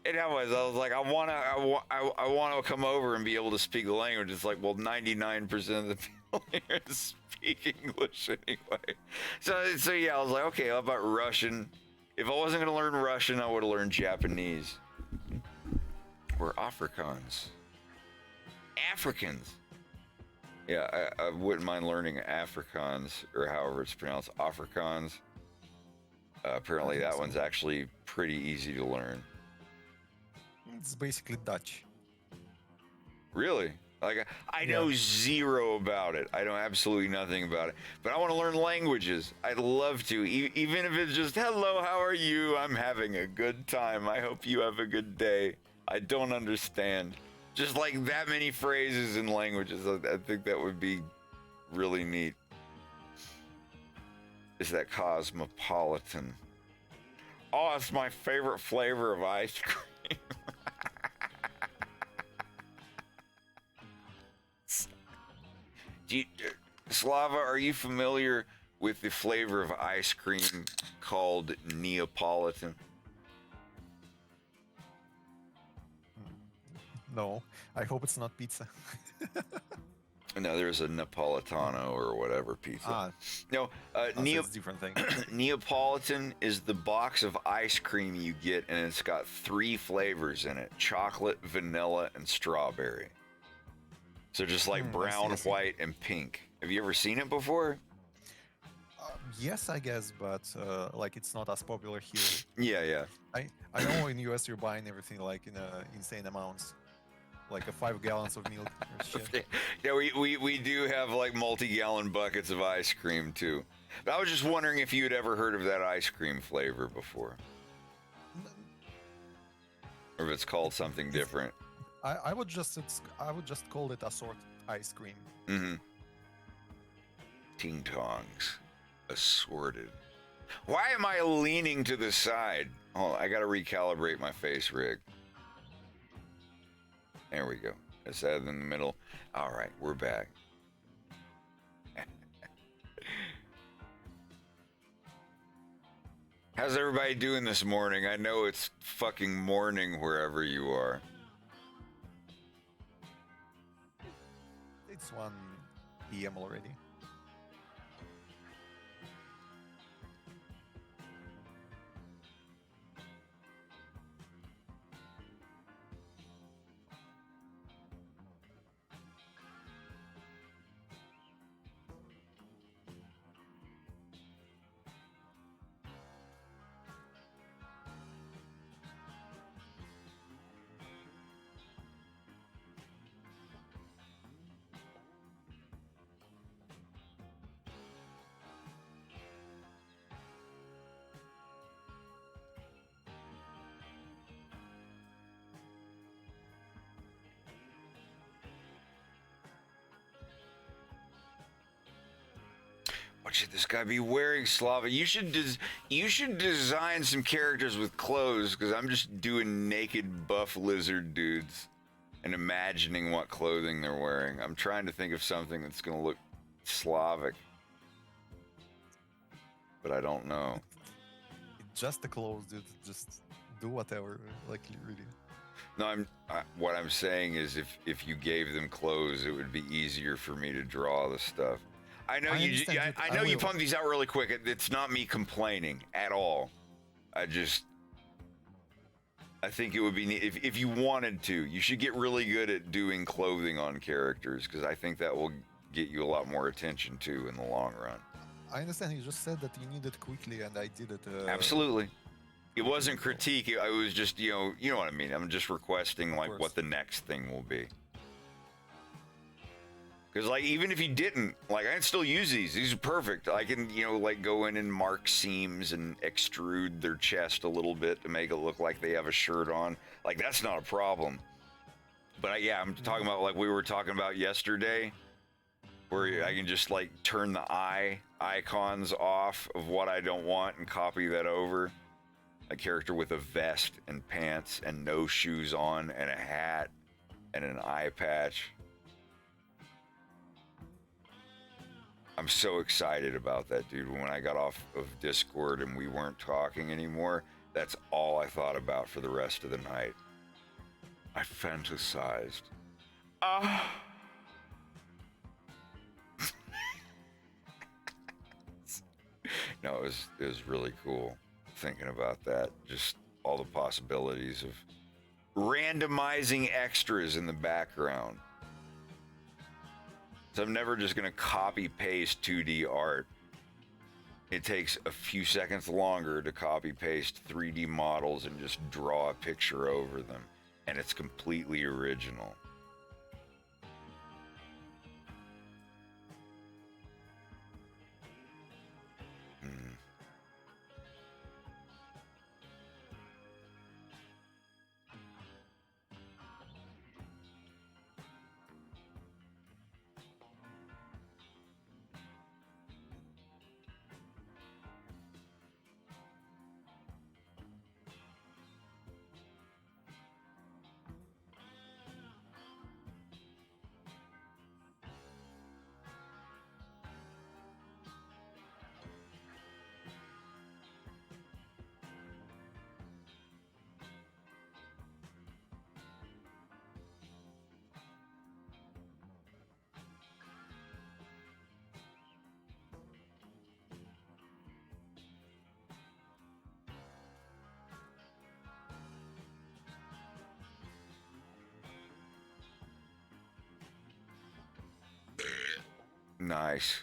anyways, I was like, I want to come over and be able to speak the language. It's like, well, 99% of the people here speak English anyway. So yeah, I was like, okay, how about Russian? If I wasn't going to learn Russian, I would have learned Japanese. We're Afrikaans. Africans. Yeah, I wouldn't mind learning Afrikaans, or however it's pronounced, Afrikaans. Apparently that one's actually pretty easy to learn. It's basically Dutch. Really? Like, I know zero about it. I know absolutely nothing about it. But I want to learn languages. I'd love to. Even if it's just, hello, how are you? I'm having a good time. I hope you have a good day. I don't understand. Just like that many phrases in languages. I think that would be really neat. Is that cosmopolitan? Oh, it's my favorite flavor of ice cream. Slava, are you familiar with the flavor of ice cream called Neapolitan? No, I hope it's not pizza. No, there's a Napolitano or whatever pizza. No, it's a different thing. Neapolitan is the box of ice cream you get, and it's got 3 flavors in it: chocolate, vanilla, and strawberry. So just like brown, white, and pink. Have you ever seen it before? Yes, I guess, but like it's not as popular here. Yeah. I know in US you're buying everything like in insane amounts. Like 5 gallons of milk or shit. Yeah, we do have like multi-gallon buckets of ice cream too. But I was just wondering if you had ever heard of that ice cream flavor before. Or if it's called something different. I would just call it assorted ice cream. Mm-hmm. Ting tongs. Assorted. Why am I leaning to the side? Oh, I gotta recalibrate my face rig. There we go. I said in the middle. All right, we're back. How's everybody doing this morning? I know it's fucking morning wherever you are. It's 1 p.m. already. What should this guy be wearing, Slavic? You should design some characters with clothes, because I'm just doing naked buff lizard dudes and imagining what clothing they're wearing. I'm trying to think of something that's going to look Slavic, but I don't know. Just the clothes, dude. Just do whatever, like really. No, what I'm saying is if you gave them clothes, it would be easier for me to draw the stuff. I know you pump these out really quick. It's not me complaining at all. I think it would be neat if you wanted to. You should get really good at doing clothing on characters, because I think that will get you a lot more attention too in the long run. I understand. You just said that you need it quickly, and I did it. Absolutely. It wasn't critique. I was just, you know what I mean. I'm just requesting like what the next thing will be. Because, like, even if you didn't, like, I can still use these. These are perfect. I can, like, go in and mark seams and extrude their chest a little bit to make it look like they have a shirt on. Like, that's not a problem. But, yeah, I'm talking about, like, we were talking about yesterday, where I can just, like, turn the icons off of what I don't want and copy that over. A character with a vest and pants and no shoes on and a hat and an eye patch. I'm so excited about that, dude. When I got off of Discord and we weren't talking anymore, that's all I thought about for the rest of the night. I fantasized. No, it was really cool thinking about that. Just all the possibilities of randomizing extras in the background. So I'm never just going to copy paste 2D art. It takes a few seconds longer to copy paste 3D models and just draw a picture over them. And it's completely original. Nice.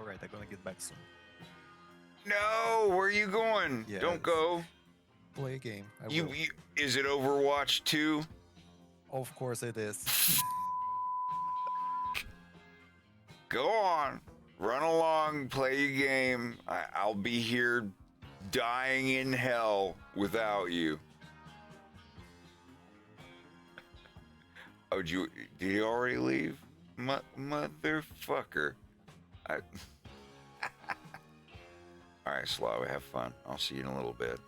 Alright, I'm gonna get back soon. No, where are you going? Yes. Don't go. Play a game. I You, will. is it Overwatch 2? Of course it is. Go on. Run along, play your game. I'll be here dying in hell without you. Oh, did you already leave? Motherfucker. Alright, Slav, have fun. I'll see you in a little bit.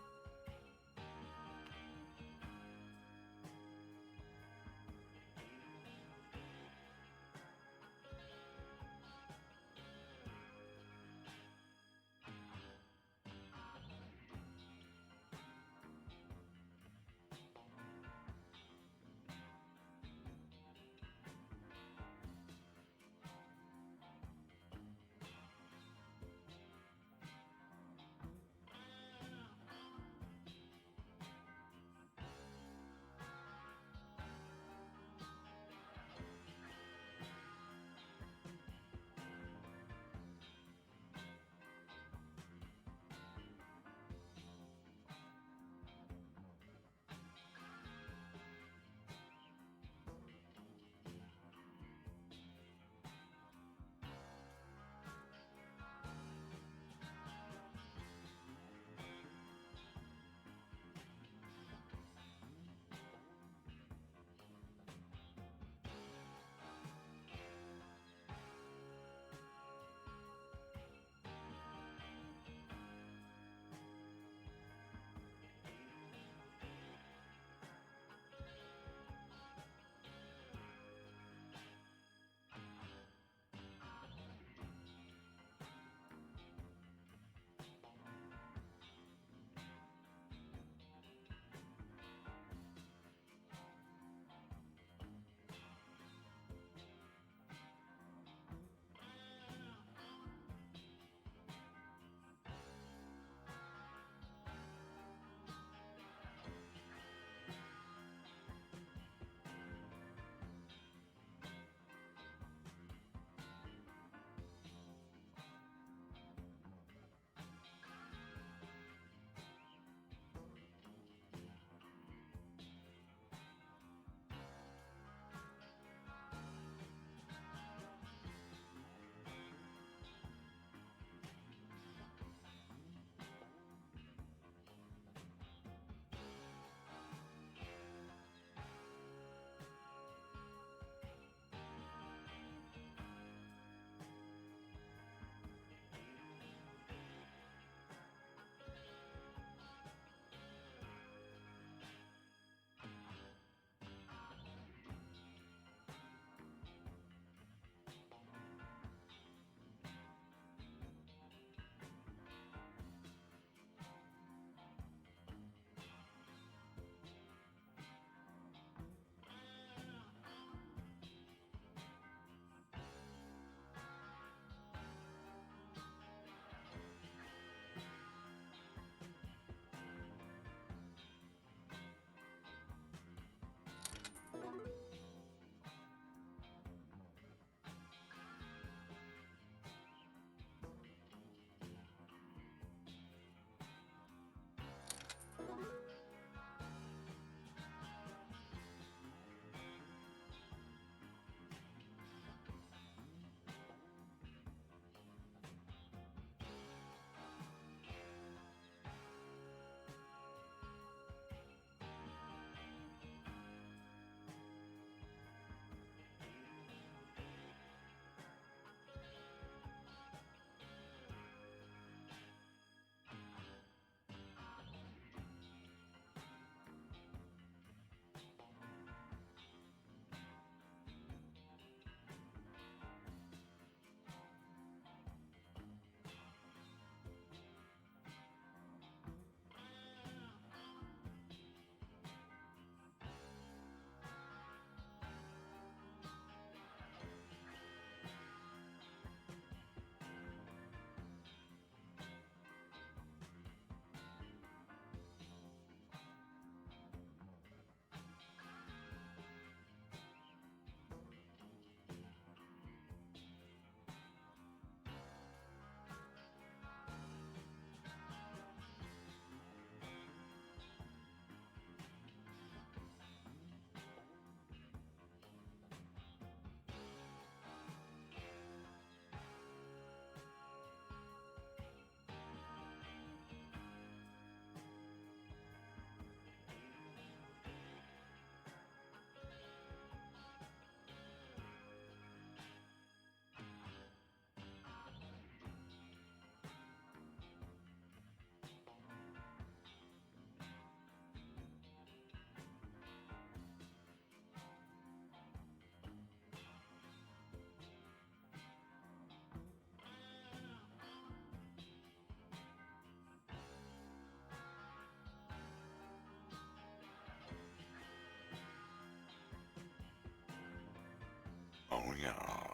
Aw.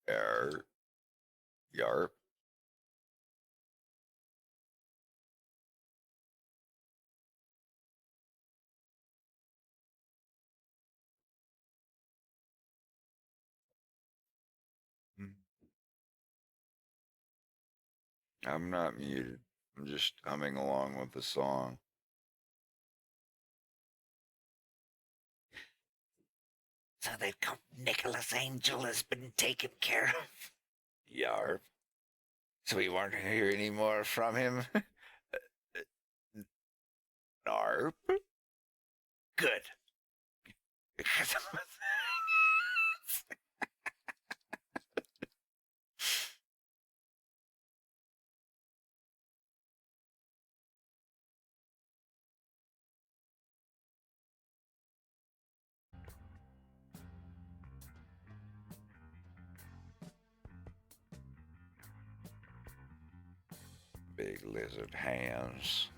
Yarp. Yarp. I'm not muted. I'm just humming along with the song. So that Nicholas Angel has been taken care of. Yarp. So we won't hear any more from him? Narp. Good. Because big lizard hands.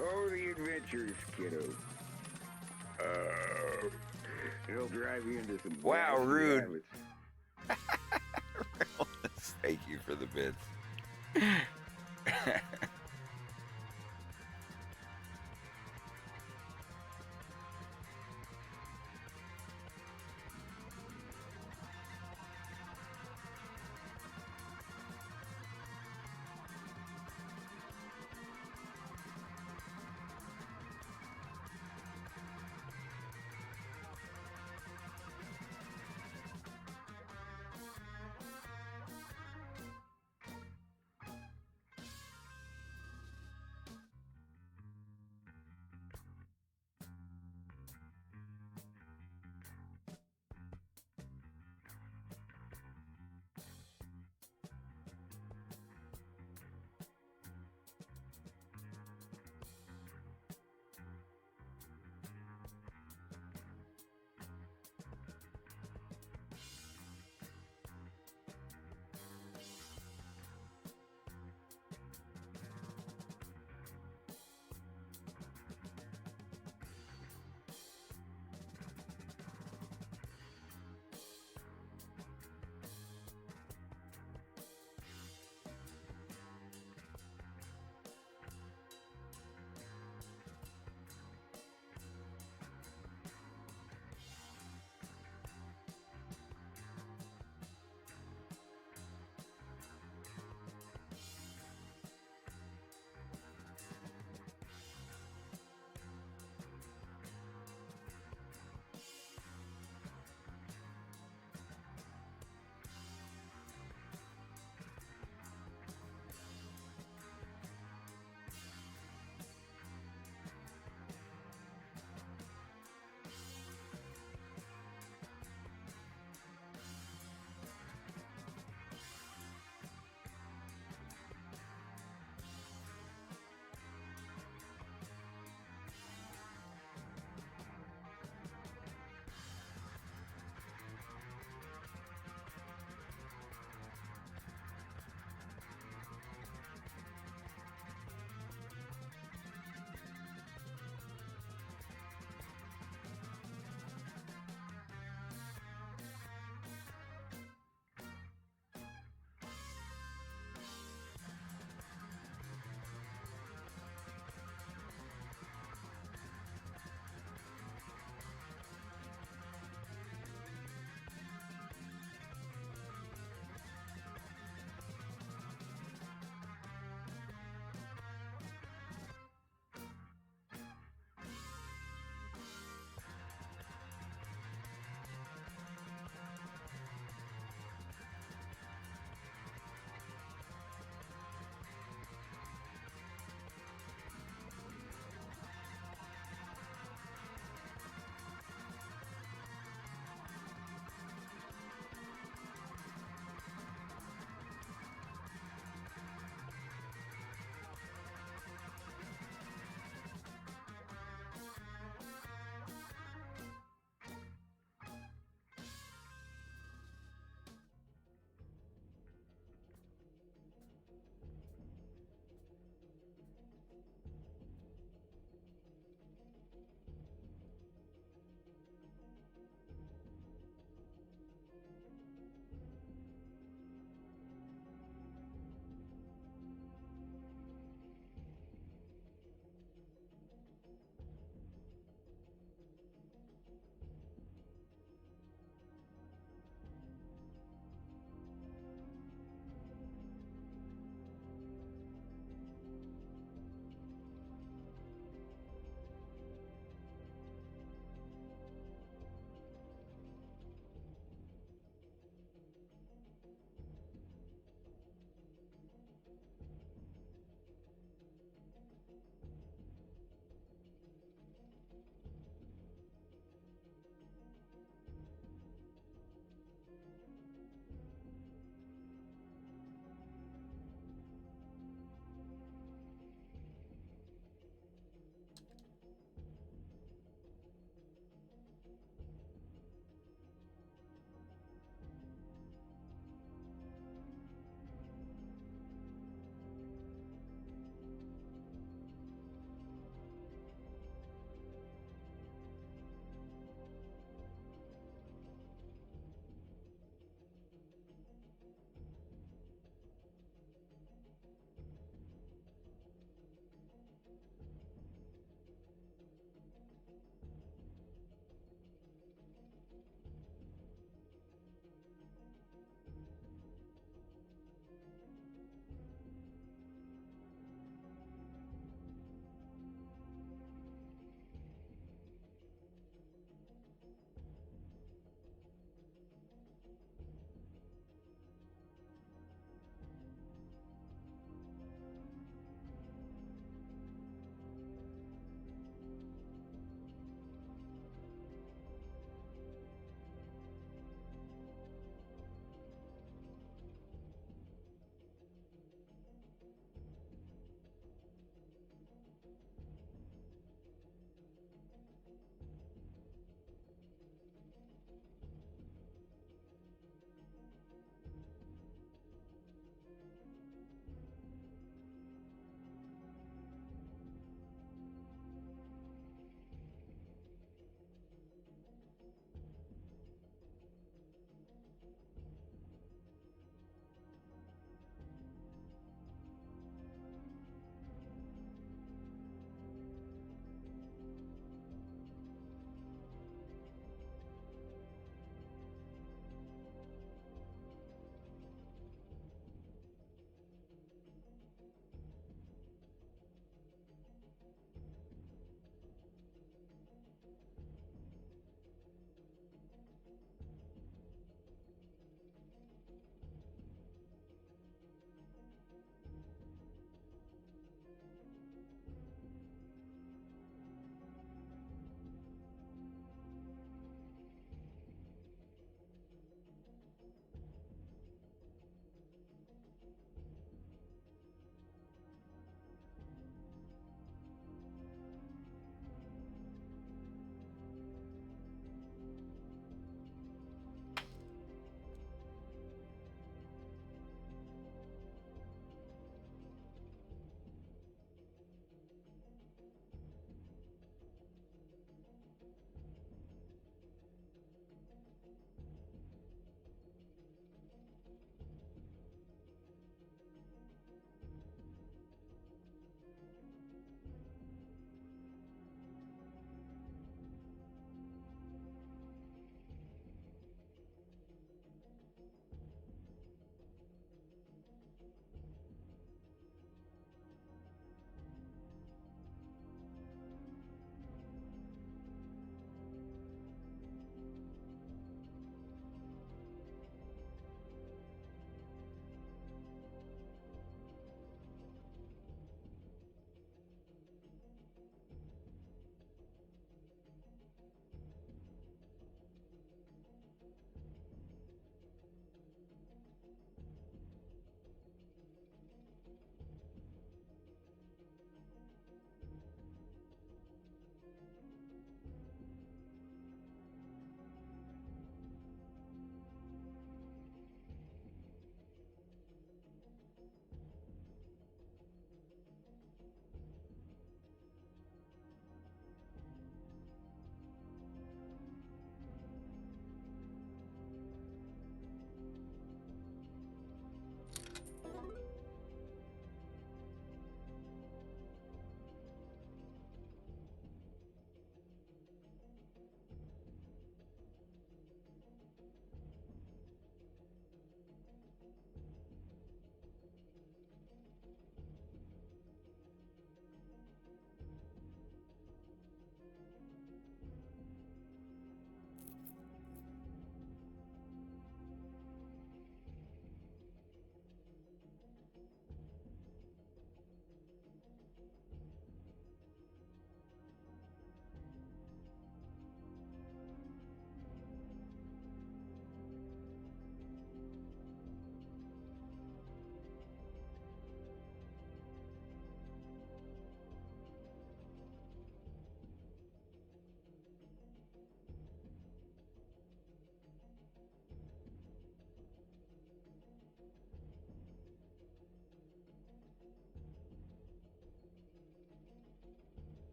Oh, the adventures, kiddo. It'll drive you into some Wow, wacky rude. habits. Thank you for the bits.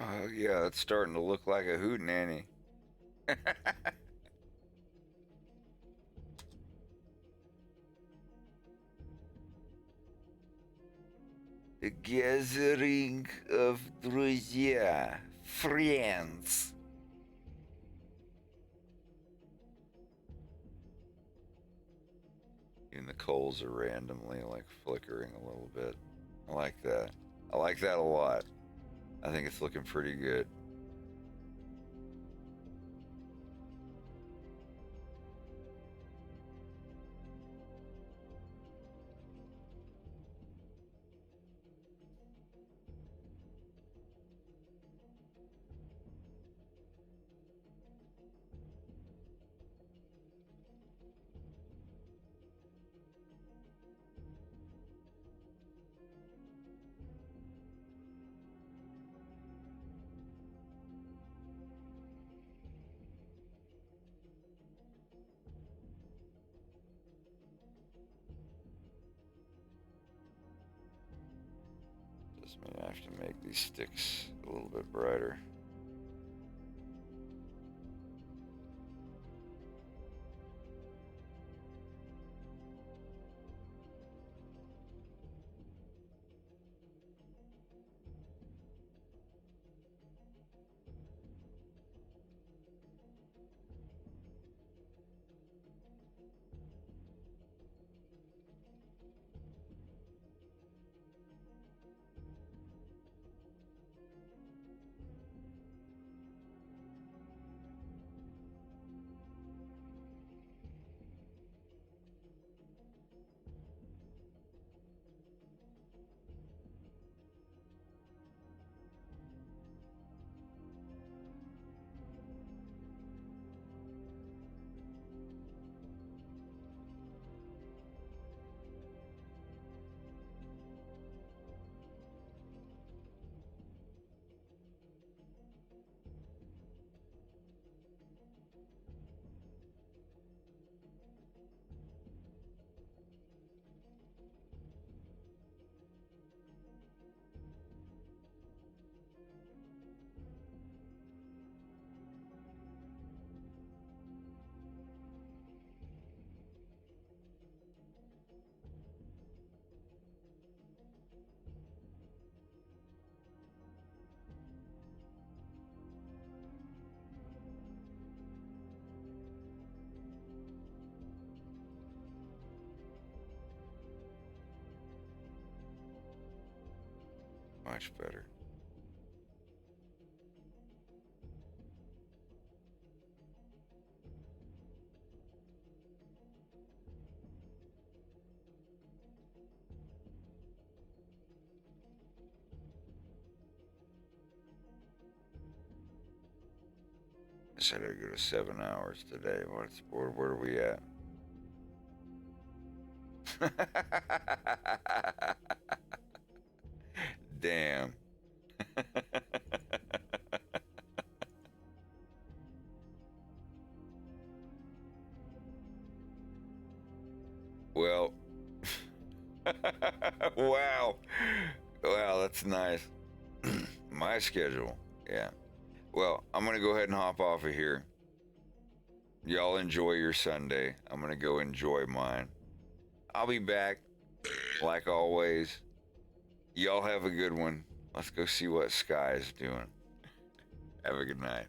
Oh, yeah, it's starting to look like a hootenanny. A gathering of друзья, friends. Even the coals are randomly like flickering a little bit. I like that. I like that a lot. I think it's looking pretty good. Just may have to make these sticks a little bit brighter. Much better. I said I'd go to 7 hours today. Where are we at? Damn. Well, wow. Wow, that's nice. My schedule, yeah. Well, I'm going to go ahead and hop off of here. Y'all enjoy your Sunday. I'm going to go enjoy mine. I'll be back, like always. Y'all have a good one. Let's go see what Sky is doing. Have a good night.